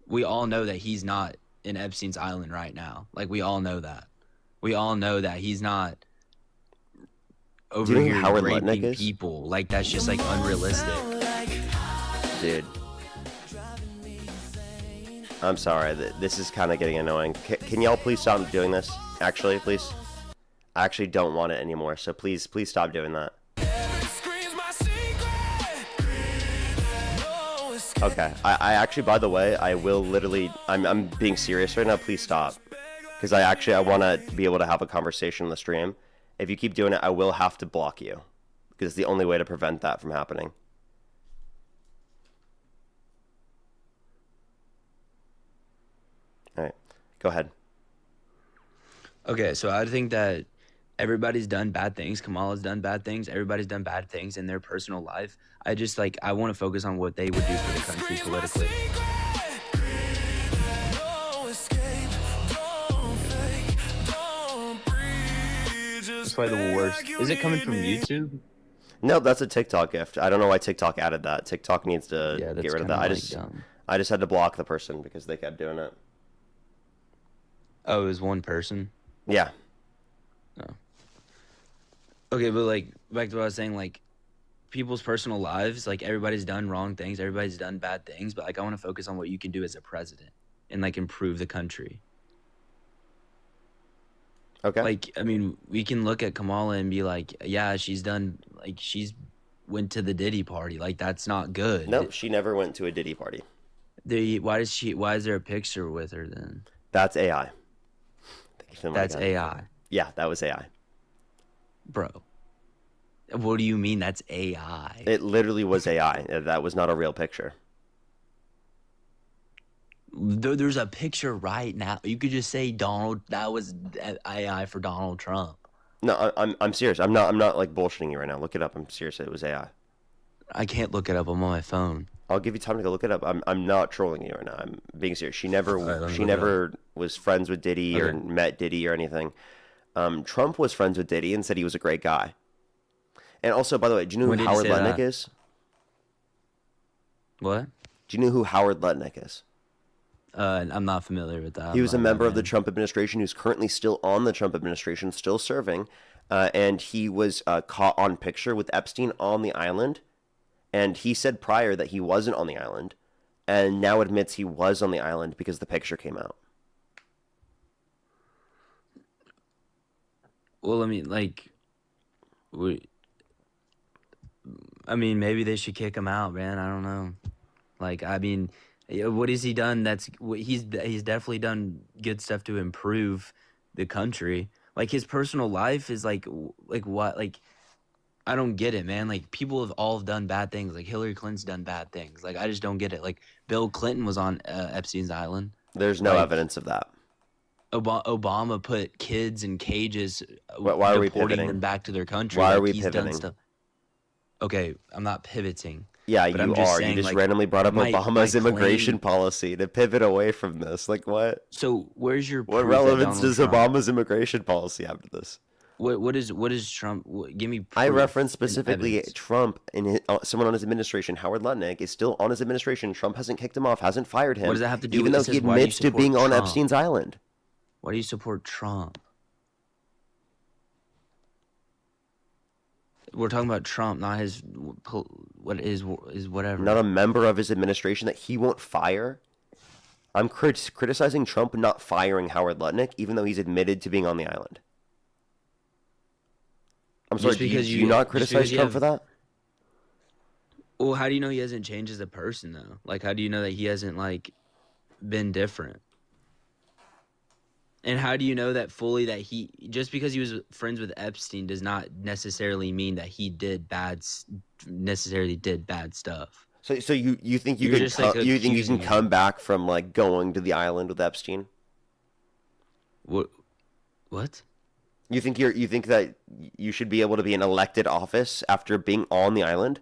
we all know that he's not in Epstein's island right now. Like, we all know that. We all know that he's not over Do you know here who Howard raping Lutnick is? people. Like, that's just like unrealistic. Dude. I'm sorry. This is kind of getting annoying. Can y'all please stop doing this? Actually, please. I actually don't want it anymore, so please stop doing that. Okay. I actually, by the way, I will literally. I'm being serious right now. Please stop. Because I want to be able to have a conversation on the stream. If you keep doing it, I will have to block you. Because it's the only way to prevent that from happening. All right. Go ahead. Okay, so I think that everybody's done bad things. Kamala's done bad things. Everybody's done bad things in their personal life. I want to focus on what they would do for the country politically. It's probably the worst. Is it coming from YouTube? No, that's a TikTok gift. I don't know why TikTok added that. TikTok needs to get rid of that. I just had to block the person because they kept doing it. Oh, it was one person? Yeah. Oh. Okay, but like back to what I was saying, like people's personal lives, like everybody's done wrong things, everybody's done bad things, but like I want to focus on what you can do as a president and like improve the country. Okay. Like, I mean, we can look at Kamala and be like, yeah, she's done, like she's went to the Diddy party. Like that's not good. No, she never went to a Diddy party. Why is there a picture with her then? That's AI. That's AI. Yeah, that was AI. Bro. What do you mean that's AI? It literally was AI. That was not a real picture. There's a picture right now. You could just say that was AI for Donald Trump. No, I'm serious. I'm not like bullshitting you right now. Look it up. I'm serious. It was AI. I can't look it up. I'm on my phone. I'll give you time to go look it up. I'm not trolling you right now. I'm being serious. She never was friends with Diddy or met Diddy or anything. Trump was friends with Diddy and said he was a great guy. And also, by the way, do you know who Howard Lutnick is? What? Do you know who Howard Lutnick is? I'm not familiar with that. He was a member of the Trump administration who's currently still on the Trump administration, still serving. And he was caught on picture with Epstein on the island. And he said prior that he wasn't on the island. And now admits he was on the island because the picture came out. Well, I mean, maybe they should kick him out, man. I don't know. Like, I mean, what has he done? He's definitely done good stuff to improve the country. Like his personal life is like what? Like, I don't get it, man. Like people have all done bad things. Like Hillary Clinton's done bad things. Like I just don't get it. Like Bill Clinton was on Epstein's island. There's no evidence of that. Obama put kids in cages. Why are we pivoting them back to their country? Why are like, we pivoting? Okay, I'm not pivoting. Yeah, but you are. You just randomly brought up Obama's immigration policy to pivot away from this. Like what? So where's your? What relevance does Obama's immigration policy have to this? What is Trump? Give me. I referenced specifically Trump and someone on his administration. Howard Lutnick is still on his administration. Trump hasn't kicked him off, hasn't fired him. What does that have to do? Even though he admits to being on Epstein's island. Why do you support Trump? We're talking about Trump, not his whatever. Not a member of his administration that he won't fire. I'm criticizing Trump not firing Howard Lutnick, even though he's admitted to being on the island. I'm sorry, do you not criticize Trump for that? Well, how do you know he hasn't changed as a person, though? Like, how do you know that he hasn't, like, been different? And how do you know that fully that just because he was friends with Epstein does not necessarily mean that he necessarily did bad stuff? So you think you can come back from like going to the island with Epstein? What? You think that you should be able to be in elected office after being on the island?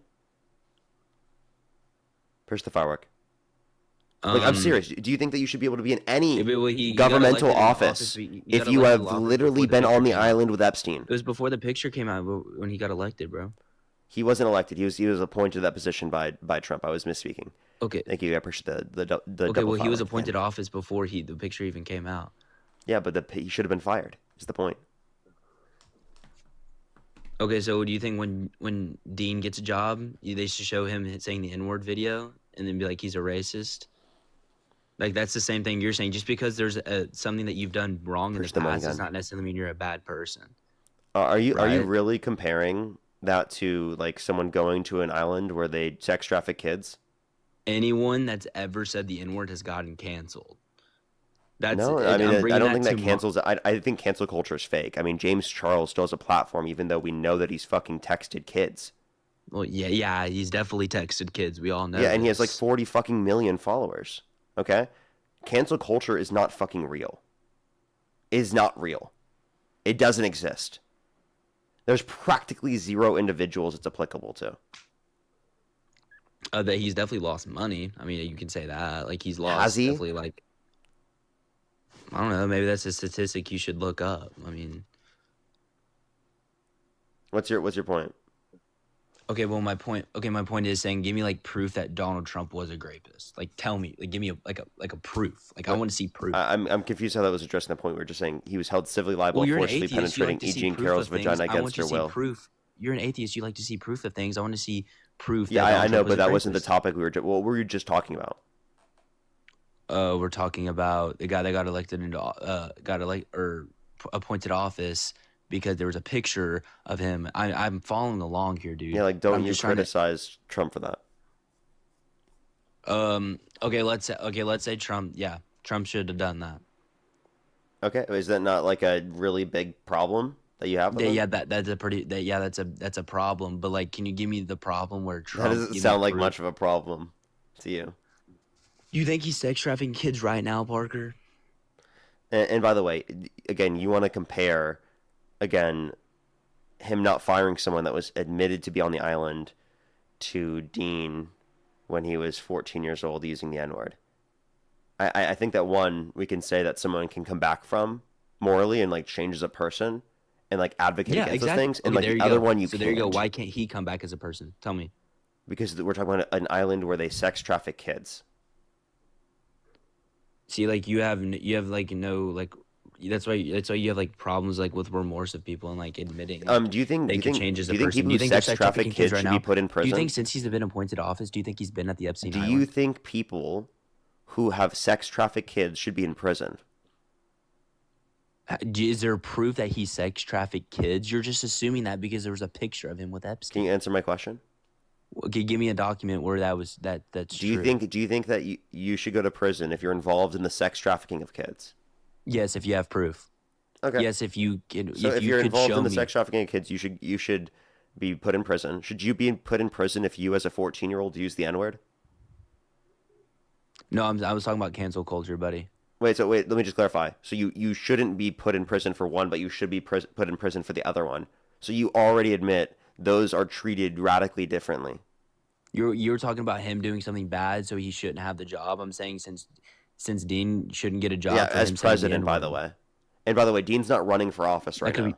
Push the firework. Like, I'm serious. Do you think that you should be able to be in any governmental office if you have literally been on the island with Epstein? It was before the picture came out when he got elected, bro. He wasn't elected. He was appointed to that position by Trump. I was misspeaking. Okay. Thank you. I appreciate the okay, well, he was appointed office before the picture even came out. Yeah, but he should have been fired. Is the point. Okay, so do you think when Dean gets a job, they should show him saying the N-word video and then be like he's a racist? Like, that's the same thing you're saying. Just because there's something that you've done wrong in the past does not necessarily mean you're a bad person. Are you really comparing that to, like, someone going to an island where they sex traffic kids? anyone that's ever said the N-word has gotten canceled. No, I mean, I don't think that cancels. I think cancel culture is fake. I mean, James Charles still has a platform, even though we know that he's fucking texted kids. Well, yeah, he's definitely texted kids. We all know. Yeah, and he has like this. 40 fucking million followers. Okay, cancel culture is not fucking real. Is not real. It doesn't exist. There's practically zero individuals it's applicable to. That he's definitely lost money. I mean, you can say that. Like he's lost. Has he? Definitely, like, I don't know. Maybe that's a statistic you should look up. I mean, what's your point? Okay, well, my point is saying, give me like proof that Donald Trump was a rapist. Like, tell me, like, give me a proof. Like, I want to see proof. I'm confused how that was addressing the point. We were just saying he was held civilly liable Well, you're for an forcibly atheist. You penetrating like to see Eugene proof Carroll's of things. vagina I want against to her see will. proof. You're an atheist. You like to see proof of things. I want to see proof. Yeah, that Donald I know, Trump was but a that wasn't the rapist. topic we were. What were you just talking about? We're talking about the guy that got appointed office because there was a picture of him. I'm following along here, dude. Yeah, like But I'm don't you just trying to- criticize Trump for that? Okay, let's say Trump. Yeah, Trump should have done that. Okay, is that not like a really big problem that you have? With him? Yeah, that's a problem. But like, can you give me the problem where Trump? That doesn't sound like much of a problem to you. You think he's sex trafficking kids right now, Parker? And by the way, again, you want to compare, again, him not firing someone that was admitted to be on the island to Dean when he was 14 years old using the N-word. I think that one, we can say that someone can come back from morally and like change as a person and like advocate against those things. And like the other one, you so can't. there you go. Why can't he come back as a person? Tell me. Because we're talking about an island where they sex traffic kids. See, like you have like no like that's why you have like problems like with remorse of people and like admitting. Do you think they do you can think, change as do a you think person? people Do you who think they're sex traffic trafficking kids right should now? be put in prison? Do you think since he's been appointed to office, do you think he's been at the Epstein Do Island? you think people who have sex trafficked kids should be in prison? Is there proof that he sex trafficked kids? You're just assuming that because there was a picture of him with Epstein. Can you answer my question? Okay, give me a document where that's Do you true. think that you should go to prison if you're involved in the sex trafficking of kids? Yes, if you have proof. Okay. Yes, if you can. So if you you're could involved show in the me. sex trafficking of kids, you should be put in prison. Should you be put in prison if you, as a 14-year-old, use the N-word? No, I was talking about cancel culture, buddy. Wait, let me just clarify. So you shouldn't be put in prison for one, but you should be put in prison for the other one. So you already admit those are treated radically differently. You're talking about him doing something bad, so he shouldn't have the job. I'm saying since Dean shouldn't get a job. Yeah, for as him saying president, by the way. And by the way, Dean's not running for office right now.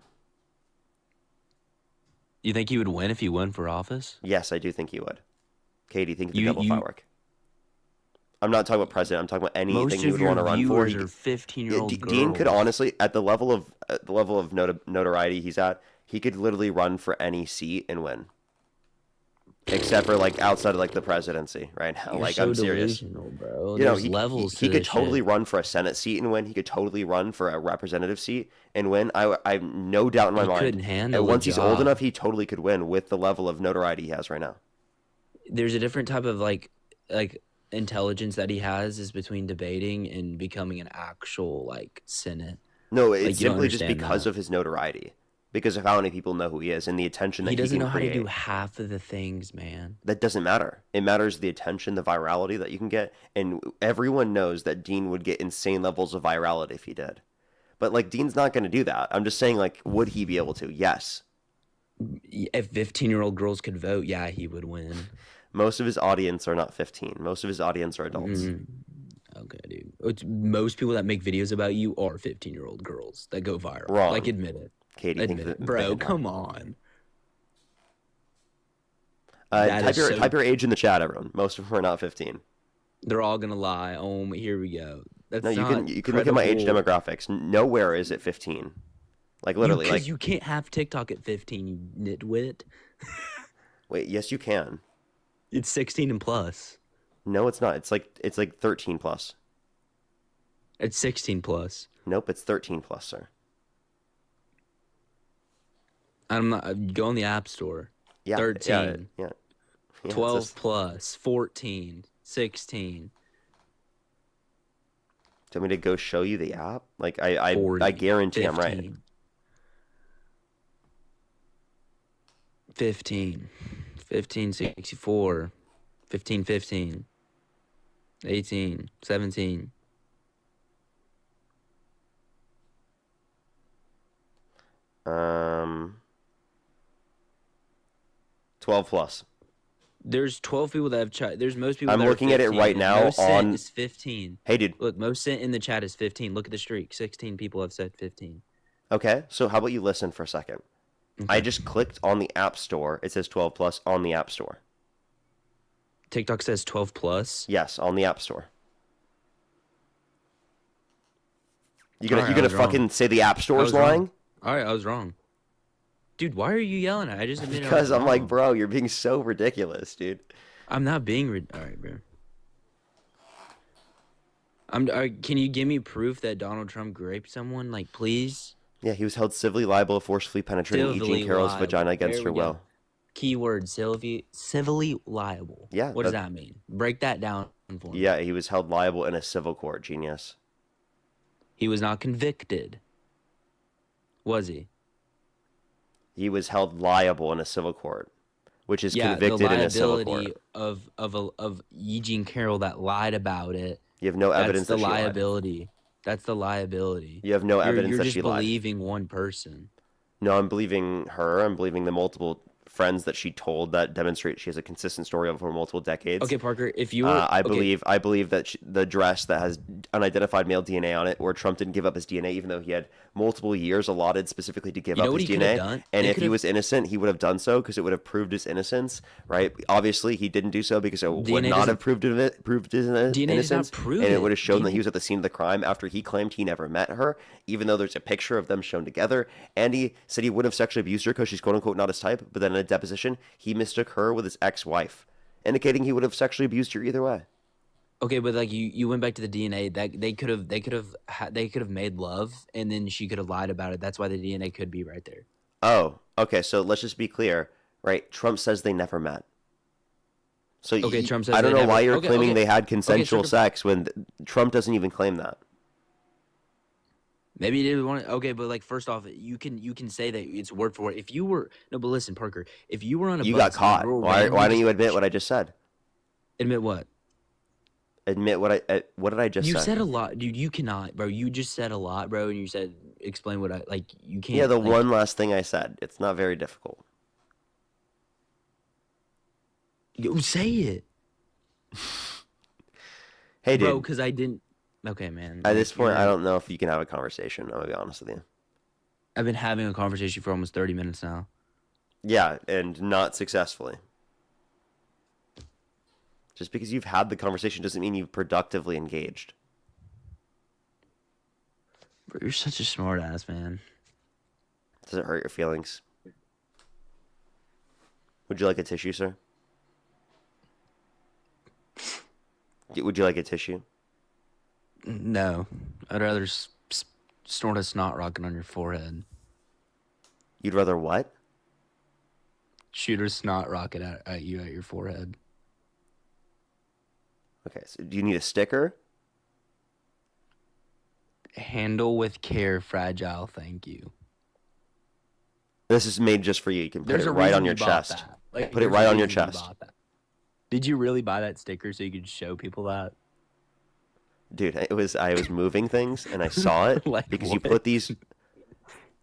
You think he would win if he won for office? Yes, I do think he would. Katie, think of the double firework. I'm not talking about president. I'm talking about anything you would want to run for. Most of your viewers are 15-year-old girls. Dean could honestly, at the level of notoriety he's at, he could literally run for any seat and win. Except for like outside of like the presidency right now. You're like so I'm serious. delusional, bro. You know, There's levels to he could this totally shit. run for a Senate seat and win. He could totally run for a representative seat and win. I have no doubt in my He mind. couldn't handle And the once he's old job. enough, he totally could win with the level of notoriety he has right now. There's a different type of like intelligence that he has is between debating and becoming an actual like Senate. No, Like, it's you don't simply just understand because that. of his notoriety. Because of how many people know who he is and the attention that He doesn't can know how create. to do half of the things, man. That doesn't matter. It matters the attention, the virality that you can get. And everyone knows that Dean would get insane levels of virality if he did. But, like, Dean's not going to do that. I'm just saying, like, would he be able to? Yes. If 15-year-old girls could vote, yeah, he would win. Most of his audience are not 15. Most of his audience are adults. Okay, dude. Most people that make videos about you are 15-year-old girls that go viral. Wrong. Like, admit it. Katie, Admit it. Bro, come on. That Type is so- your age in the chat, everyone. Most of them are not 15. They're all gonna lie. Oh, here we go. That's No, not you can look at my age credible. demographics. Nowhere is it 15. Like, literally. Because Like, you can't have TikTok at 15, you nitwit. wait, yes, you can. It's 16 and plus. No, it's not. It's like 13 plus. It's 16 plus. Nope, it's 13 plus, sir. I'm not. Go on the App Store. Yeah, 13. yeah. Yeah, it 12 says- plus. 14. 16. Do you want me to go show you the app? Like, I 40, guarantee 15, I'm right. 15, 15, 64, 15, 15, 18, 17. Um, 12 plus. There's 12 people that have chat. There's most people I'm that are looking at it 15, right and now most sent on- is 15. Hey, dude. Look, most sent in the chat is 15. Look at the streak. 16 people have said 15. Okay, so how about you listen for a second? I just clicked on the App Store. It says 12 plus on the App Store. TikTok says 12 plus? Yes, on the App Store. You Alright, I gonna was wrong. fucking say the App I Store's was wrong. lying? Alright, I was wrong. Dude, why are you yelling at? I just admitted I Because was I'm like, wrong. bro, you're being so ridiculous, dude. I'm not being alright, bro. Can you give me proof that Donald Trump raped someone? Like, please? Yeah, he was held civilly liable of forcefully penetrating Civilly Eugene Carroll's liable. vagina against There her we go. will. Keyword, civilly liable. Yeah, What does that- that mean? Break that down for me. Yeah, he was held liable in a civil court, genius. He was not convicted. Was he? He was held liable in a civil court, which is Yeah, convicted the in a civil liability court. of Eugene Carroll that lied about it. You have no evidence That's that the she lied. liability. That's the liability. You have no evidence you're that just she lied. believing one person. No, I'm believing her. I'm believing the multiple friends that she told that demonstrate she has a consistent story over multiple decades. Okay, Parker, if you were I okay, believe that the dress that has unidentified male DNA on it, or Trump didn't give up his DNA, even though he had multiple years allotted specifically to give You know up what his he could have DNA. done? And They if he could've- was innocent, he would have done so because it would have proved his innocence, right? Obviously, he didn't do so because it would DNA not have doesn't- proved his DNA does not innocence, prove and it it. would have shown that DNA he was at the scene of the crime after he claimed he never met her, even though there's a picture of them shown together. And he said he would have sexually abused her because she's quote unquote not his type. But then in a deposition, he mistook her with his ex-wife, indicating he would have sexually abused her either way. Okay, but like you went back to the DNA that they could have made love and then she could have lied about it. That's why the DNA could be right there. Oh, okay. So let's just be clear, right? Trump says they never met. So Okay, Trump says I don't they know why never- you're okay, claiming okay. they had Okay, consensual so- sex when Trump doesn't even claim that. Maybe he did want to, okay, but like first off, you can say that it's word for word. If you were no, but listen, Parker, if you were on a You bus got and a caught. girl Why randomly don't you just- admit what I just said? admit what? Admit what did I just You say? said a lot, dude. You cannot, bro. You just said a lot, bro, and you said explain what I like. You can't. Yeah, the like, one last thing I said. It's not very difficult. You say it, Hey, bro, dude. because I didn't. Okay, man. At this like, point, you're- I don't know if you can have a conversation. I'm gonna be honest with you. I've been having a conversation for almost 30 minutes now. Yeah, and not successfully. Just because you've had the conversation doesn't mean you've productively engaged. Bro, you're such a smart ass, man. Does it hurt your feelings? Would you like a tissue, sir? Would you like a tissue? No, I'd rather snort a snot rocket on your forehead. You'd rather what? Shoot a snot rocket at you at your forehead. Okay, so do you need a sticker? Handle with care, fragile. Thank you. This is made just for you. You can put There's it a right reason on your you bought chest. that. Like, Put it there's right a on your reason you chest. bought that. Did you really buy that sticker so you could show people that? Dude, I was moving things and I saw it Like because you what? put these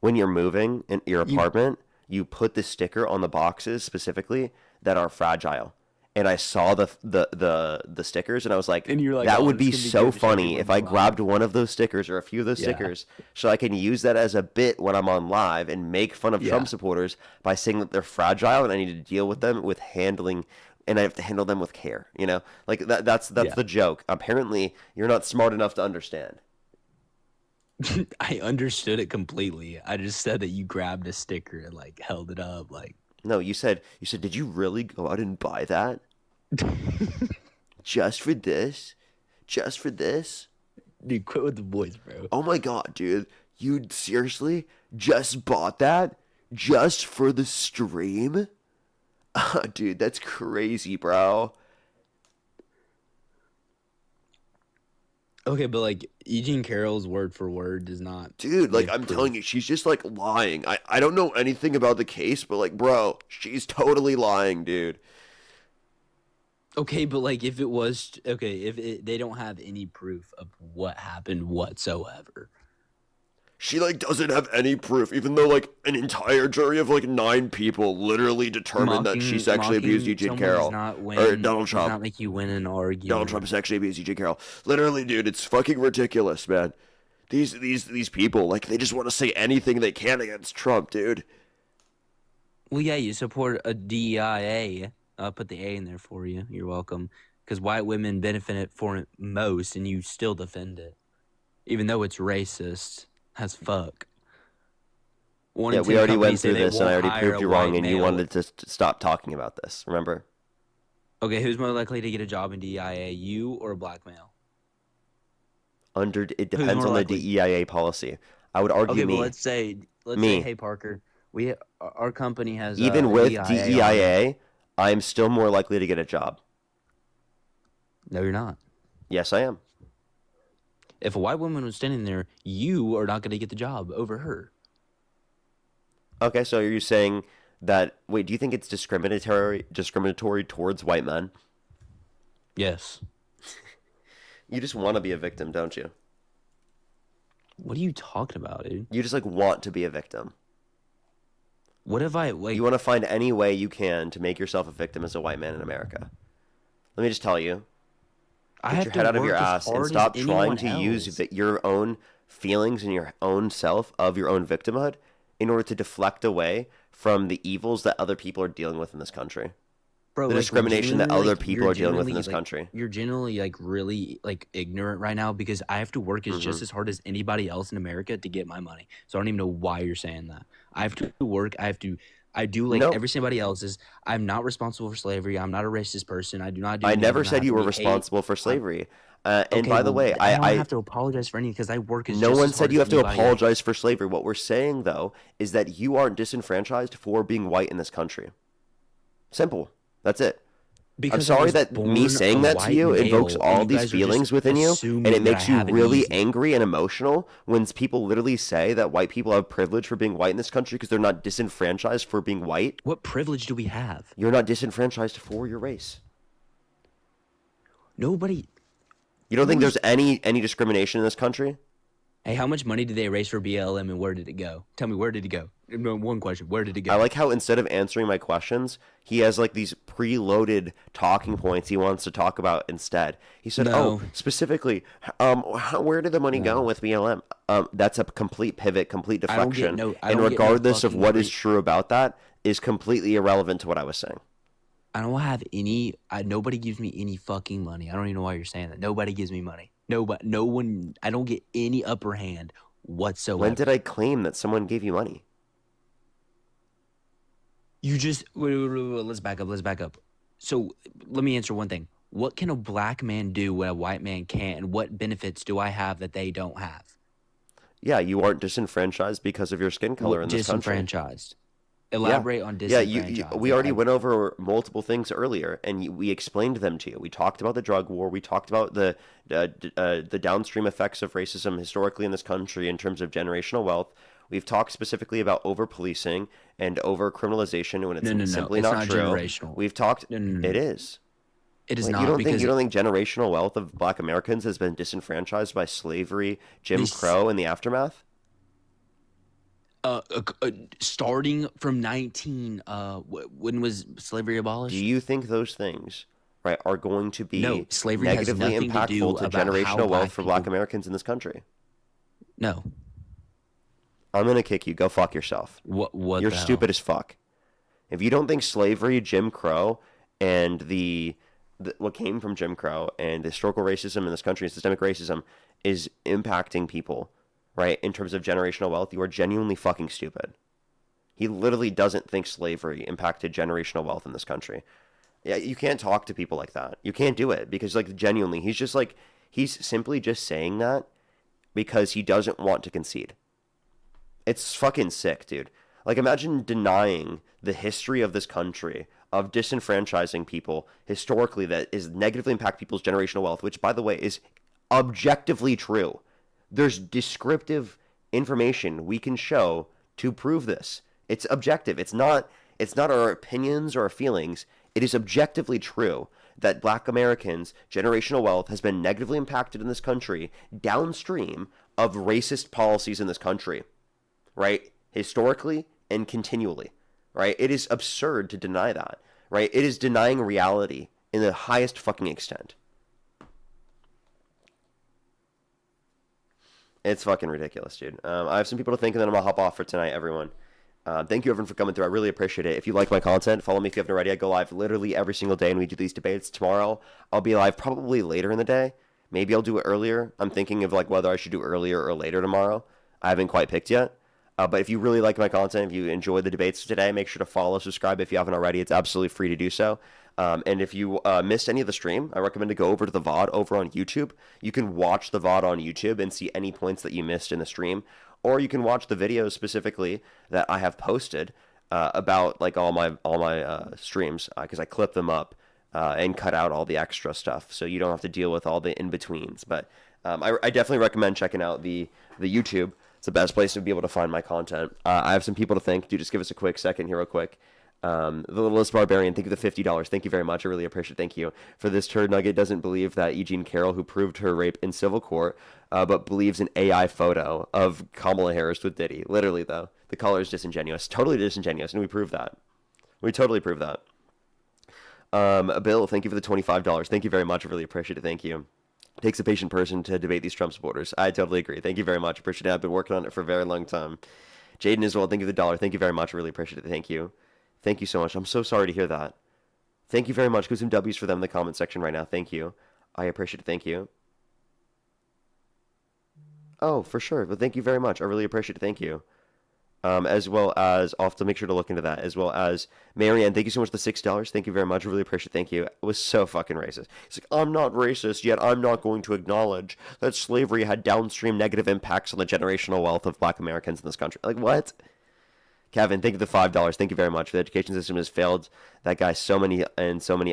when you're moving in your apartment, you put the sticker on the boxes specifically that are fragile. And I saw the stickers and I was like, And you're like, that "Oh, would this be is gonna be so good to show funny people if on I live." grabbed one of those stickers or a few of those Yeah. stickers so I can use that as a bit when I'm on live and make fun of Yeah. Trump supporters by saying that they're fragile and I need to deal with them with handling and I have to handle them with care, you know? Like that's Yeah. the joke. Apparently, you're not smart enough to understand. I understood it completely. I just said that you grabbed a sticker and like held it up, like. No, you said, did you really go out and buy that? Just for this? Just for this? Dude, quit with the voice, bro. Oh my god, dude. You seriously just bought that? Just for the stream? Dude, that's crazy, bro. Okay, but like Eugene Carroll's word for word does not. Dude, like, give I'm proof. telling you, she's just, like, lying. I don't know anything about the case, but, like, bro, she's totally lying, dude. Okay, but like if it was okay, they don't have any proof of what happened whatsoever. She, like, doesn't have any proof, even though, like, an entire jury of, like, 9 people literally determined that she sexually abused Eugene Carroll. Or Donald Trump. Does not make you win an argument. Donald Trump sexually abused Eugene Carroll. Literally, dude, it's fucking ridiculous, man. These people, like, they just want to say anything they can against Trump, dude. Well, yeah, you support a DEIA. I'll put the A in there for you. You're welcome. Because white women benefit from it most, and you still defend it, even though it's racist as fuck. Yeah, we already went through this, and I already proved you wrong, and you wanted to stop talking about this. Remember? Okay, who's more likely to get a job in DEIA, you or a black male? It depends on the DEIA policy. I would argue okay, me. Well, let's say, hey Parker, our company has even with DEIA, I am still more likely to get a job. No, you're not. Yes, I am. If a white woman was standing there, you are not going to get the job over her. Okay, so are you saying that? Wait, do you think it's discriminatory towards white men? Yes. You just want to be a victim, don't you? What are you talking about, dude? You just like want to be a victim. What if I like? You want to find any way you can to make yourself a victim as a white man in America. Let me just tell you. Get your head out of your ass and stop trying to use your own feelings and your own self of your own victimhood in order to deflect away from the evils that other people are dealing with in this country. Bro, the discrimination that other people are dealing with in this country. You're genuinely like really like ignorant right now because I have to work just as hard as anybody else in America to get my money. So I don't even know why you're saying that. I have to work. I do like every somebody else's. I'm not responsible for slavery. I'm not a racist person. I do not do. I never said you were responsible for slavery. And by the way, I don't have to apologize for anything because I work as no just one as said hard you as have to anybody apologize else. for slavery. What we're saying though is that you aren't disenfranchised for being white in this country. Simple. That's it. Because I'm sorry that me saying that to you invokes all these feelings within you, and it makes you really angry and emotional when people literally say that white people have privilege for being white in this country because they're not disenfranchised for being white. What privilege do we have? You're not disenfranchised for your race. Nobody. You don't think there's any discrimination in this country? Hey, how much money did they erase for BLM and where did it go? Tell me, where did it go? No, one question. Where did it go? I like how instead of answering my questions, he has like these preloaded talking points he wants to talk about instead. He said, No. Specifically, where did the money go with BLM? That's a complete pivot, complete I don't get deflection. no- I And don't get no regardless of fucking what is true about that, is completely irrelevant to what I was saying. I don't have any. Nobody gives me any fucking money. I don't even know why you're saying that. Nobody gives me money. No one. I don't get any upper hand whatsoever. When did I claim that someone gave you money? You just wait, let's back up. Let's back up. So let me answer one thing. What can a black man do what a white man can't, and what benefits do I have that they don't have? Yeah, you aren't disenfranchised because of your skin color in this country. Disenfranchised. Elaborate on Yeah, disenfranchised. we already went over multiple things earlier, and we explained them to you. We talked about the drug war. We talked about the downstream effects of racism historically in this country in terms of generational wealth. We've talked specifically about over-policing and over-criminalization when it's simply it's not true. Generational. We've talked. It is. It is Wait, not. You don't because think generational wealth of Black Americans has been disenfranchised by slavery, Jim Crow, and the aftermath? Starting from when was slavery abolished? Do you think those things, right, are going to be No, slavery has negatively nothing to do impactful to about how generational wealth black for Black Americans in this country? No. I'm gonna kick you. Go fuck yourself. What? You're the hell? stupid as fuck. If you don't think slavery, Jim Crow, and what came from Jim Crow and the historical racism in this country and systemic racism is impacting people, right, in terms of generational wealth, you are genuinely fucking stupid. He literally doesn't think slavery impacted generational wealth in this country. Yeah, you can't talk to people like that. You can't do it because, like, genuinely, he's simply just saying that because he doesn't want to concede. It's fucking sick, dude. Like, imagine denying the history of this country of disenfranchising people historically that is negatively impact people's generational wealth, which, by the way, is objectively true. There's descriptive information we can show to prove this. It's objective. It's not our opinions or our feelings. It is objectively true that black Americans' generational wealth has been negatively impacted in this country downstream of racist policies in this country, right? Historically and continually, right? It is absurd to deny that, right? It is denying reality in the highest fucking extent. It's fucking ridiculous, dude. I have some people to thank, and then I'm gonna hop off for tonight, everyone. Thank you, everyone, for coming through. I really appreciate it. If you like my content, follow me if you haven't already. I go live literally every single day, and we do these debates. Tomorrow, I'll be live probably later in the day. Maybe I'll do it earlier. I'm thinking of like whether I should do earlier or later tomorrow. I haven't quite picked yet. But if you really like my content, if you enjoy the debates today, make sure to follow, subscribe if you haven't already. It's absolutely free to do so. And if you missed any of the stream, I recommend to go over to the VOD over on YouTube. You can watch the VOD on YouTube and see any points that you missed in the stream. Or you can watch the videos specifically that I have posted about like all my streams, because I clip them up and cut out all the extra stuff, so you don't have to deal with all the in-betweens. But I definitely recommend checking out the YouTube. It's the best place to be able to find my content. I have some people to thank. Do just give us a quick second here real quick. The Littlest Barbarian, thank you for the $50. Thank you very much. I really appreciate it. Thank you. For this turd nugget, doesn't believe that E. Jean Carroll, who proved her rape in civil court, but believes an AI photo of Kamala Harris with Diddy. Literally, though. The color is disingenuous. Totally disingenuous, and we prove that. We totally prove that. Bill, thank you for the $25. Thank you very much. I really appreciate it. Thank you. Takes a patient person to debate these Trump supporters. I totally agree. Thank you very much. Appreciate it. I've been working on it for a very long time. Jaden as well, thank you for the $1. Thank you very much. I really appreciate it. Thank you. Thank you so much. I'm so sorry to hear that. Thank you very much. Give some W's for them in the comment section right now. Thank you. I appreciate it. Thank you. Oh, for sure. Well, thank you very much. I really appreciate it. Thank you. As well as, I'll have to make sure to look into that. As well as, Marianne, thank you so much for the $6. Thank you very much. I really appreciate it. Thank you. It was so fucking racist. It's like, I'm not racist, yet I'm not going to acknowledge that slavery had downstream negative impacts on the generational wealth of black Americans in this country. Like, what? Kevin, thank you for the $5. Thank you very much. The education system has failed that guy so many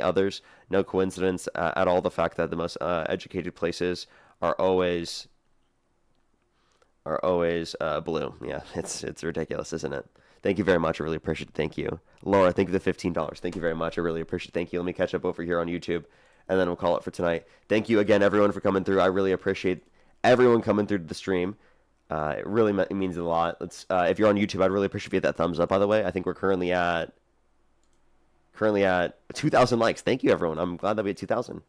others. No coincidence at all the fact that the most educated places are always blue. Yeah, it's ridiculous, isn't it? Thank you very much. I really appreciate it. Thank you. Laura, thank you for the $15. Thank you very much. I really appreciate it. Thank you. Let me catch up over here on YouTube, and then we'll call it for tonight. Thank you again, everyone, for coming through. I really appreciate everyone coming through to the stream. It really means a lot. If you're on YouTube, I'd really appreciate that thumbs up, by the way. I think we're currently at 2,000 likes. Thank you, everyone. I'm glad that we had 2,000.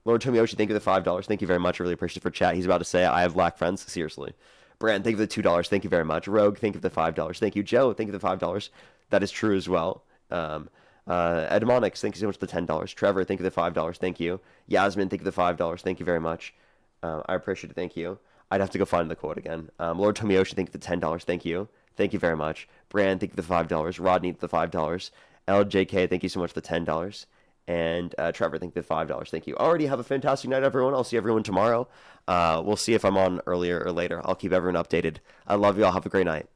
Lord Tomioshi, thank you for the $5. Thank you very much. I really appreciate it for chat. He's about to say, I have black friends. Seriously. Brand, thank you for the $2. Thank you very much. Rogue, thank you for the $5. Thank you. Joe, thank you for the $5. That is true as well. Edmonix, thank you so much for the $10. Trevor, thank you for the $5. Thank you. Yasmin, thank you for the $5. Thank you very much. I appreciate it. Thank you. I'd have to go find the quote again. Lord Tomioshi, thank you for the $10. Thank you. Thank you very much. Brand, thank you for the $5. Rodney, for the $5. LJK, thank you so much for the $10. And Trevor, thank you for the $5. Thank you. Already have a fantastic night, everyone. I'll see everyone tomorrow. We'll see if I'm on earlier or later. I'll keep everyone updated. I love you all. Have a great night.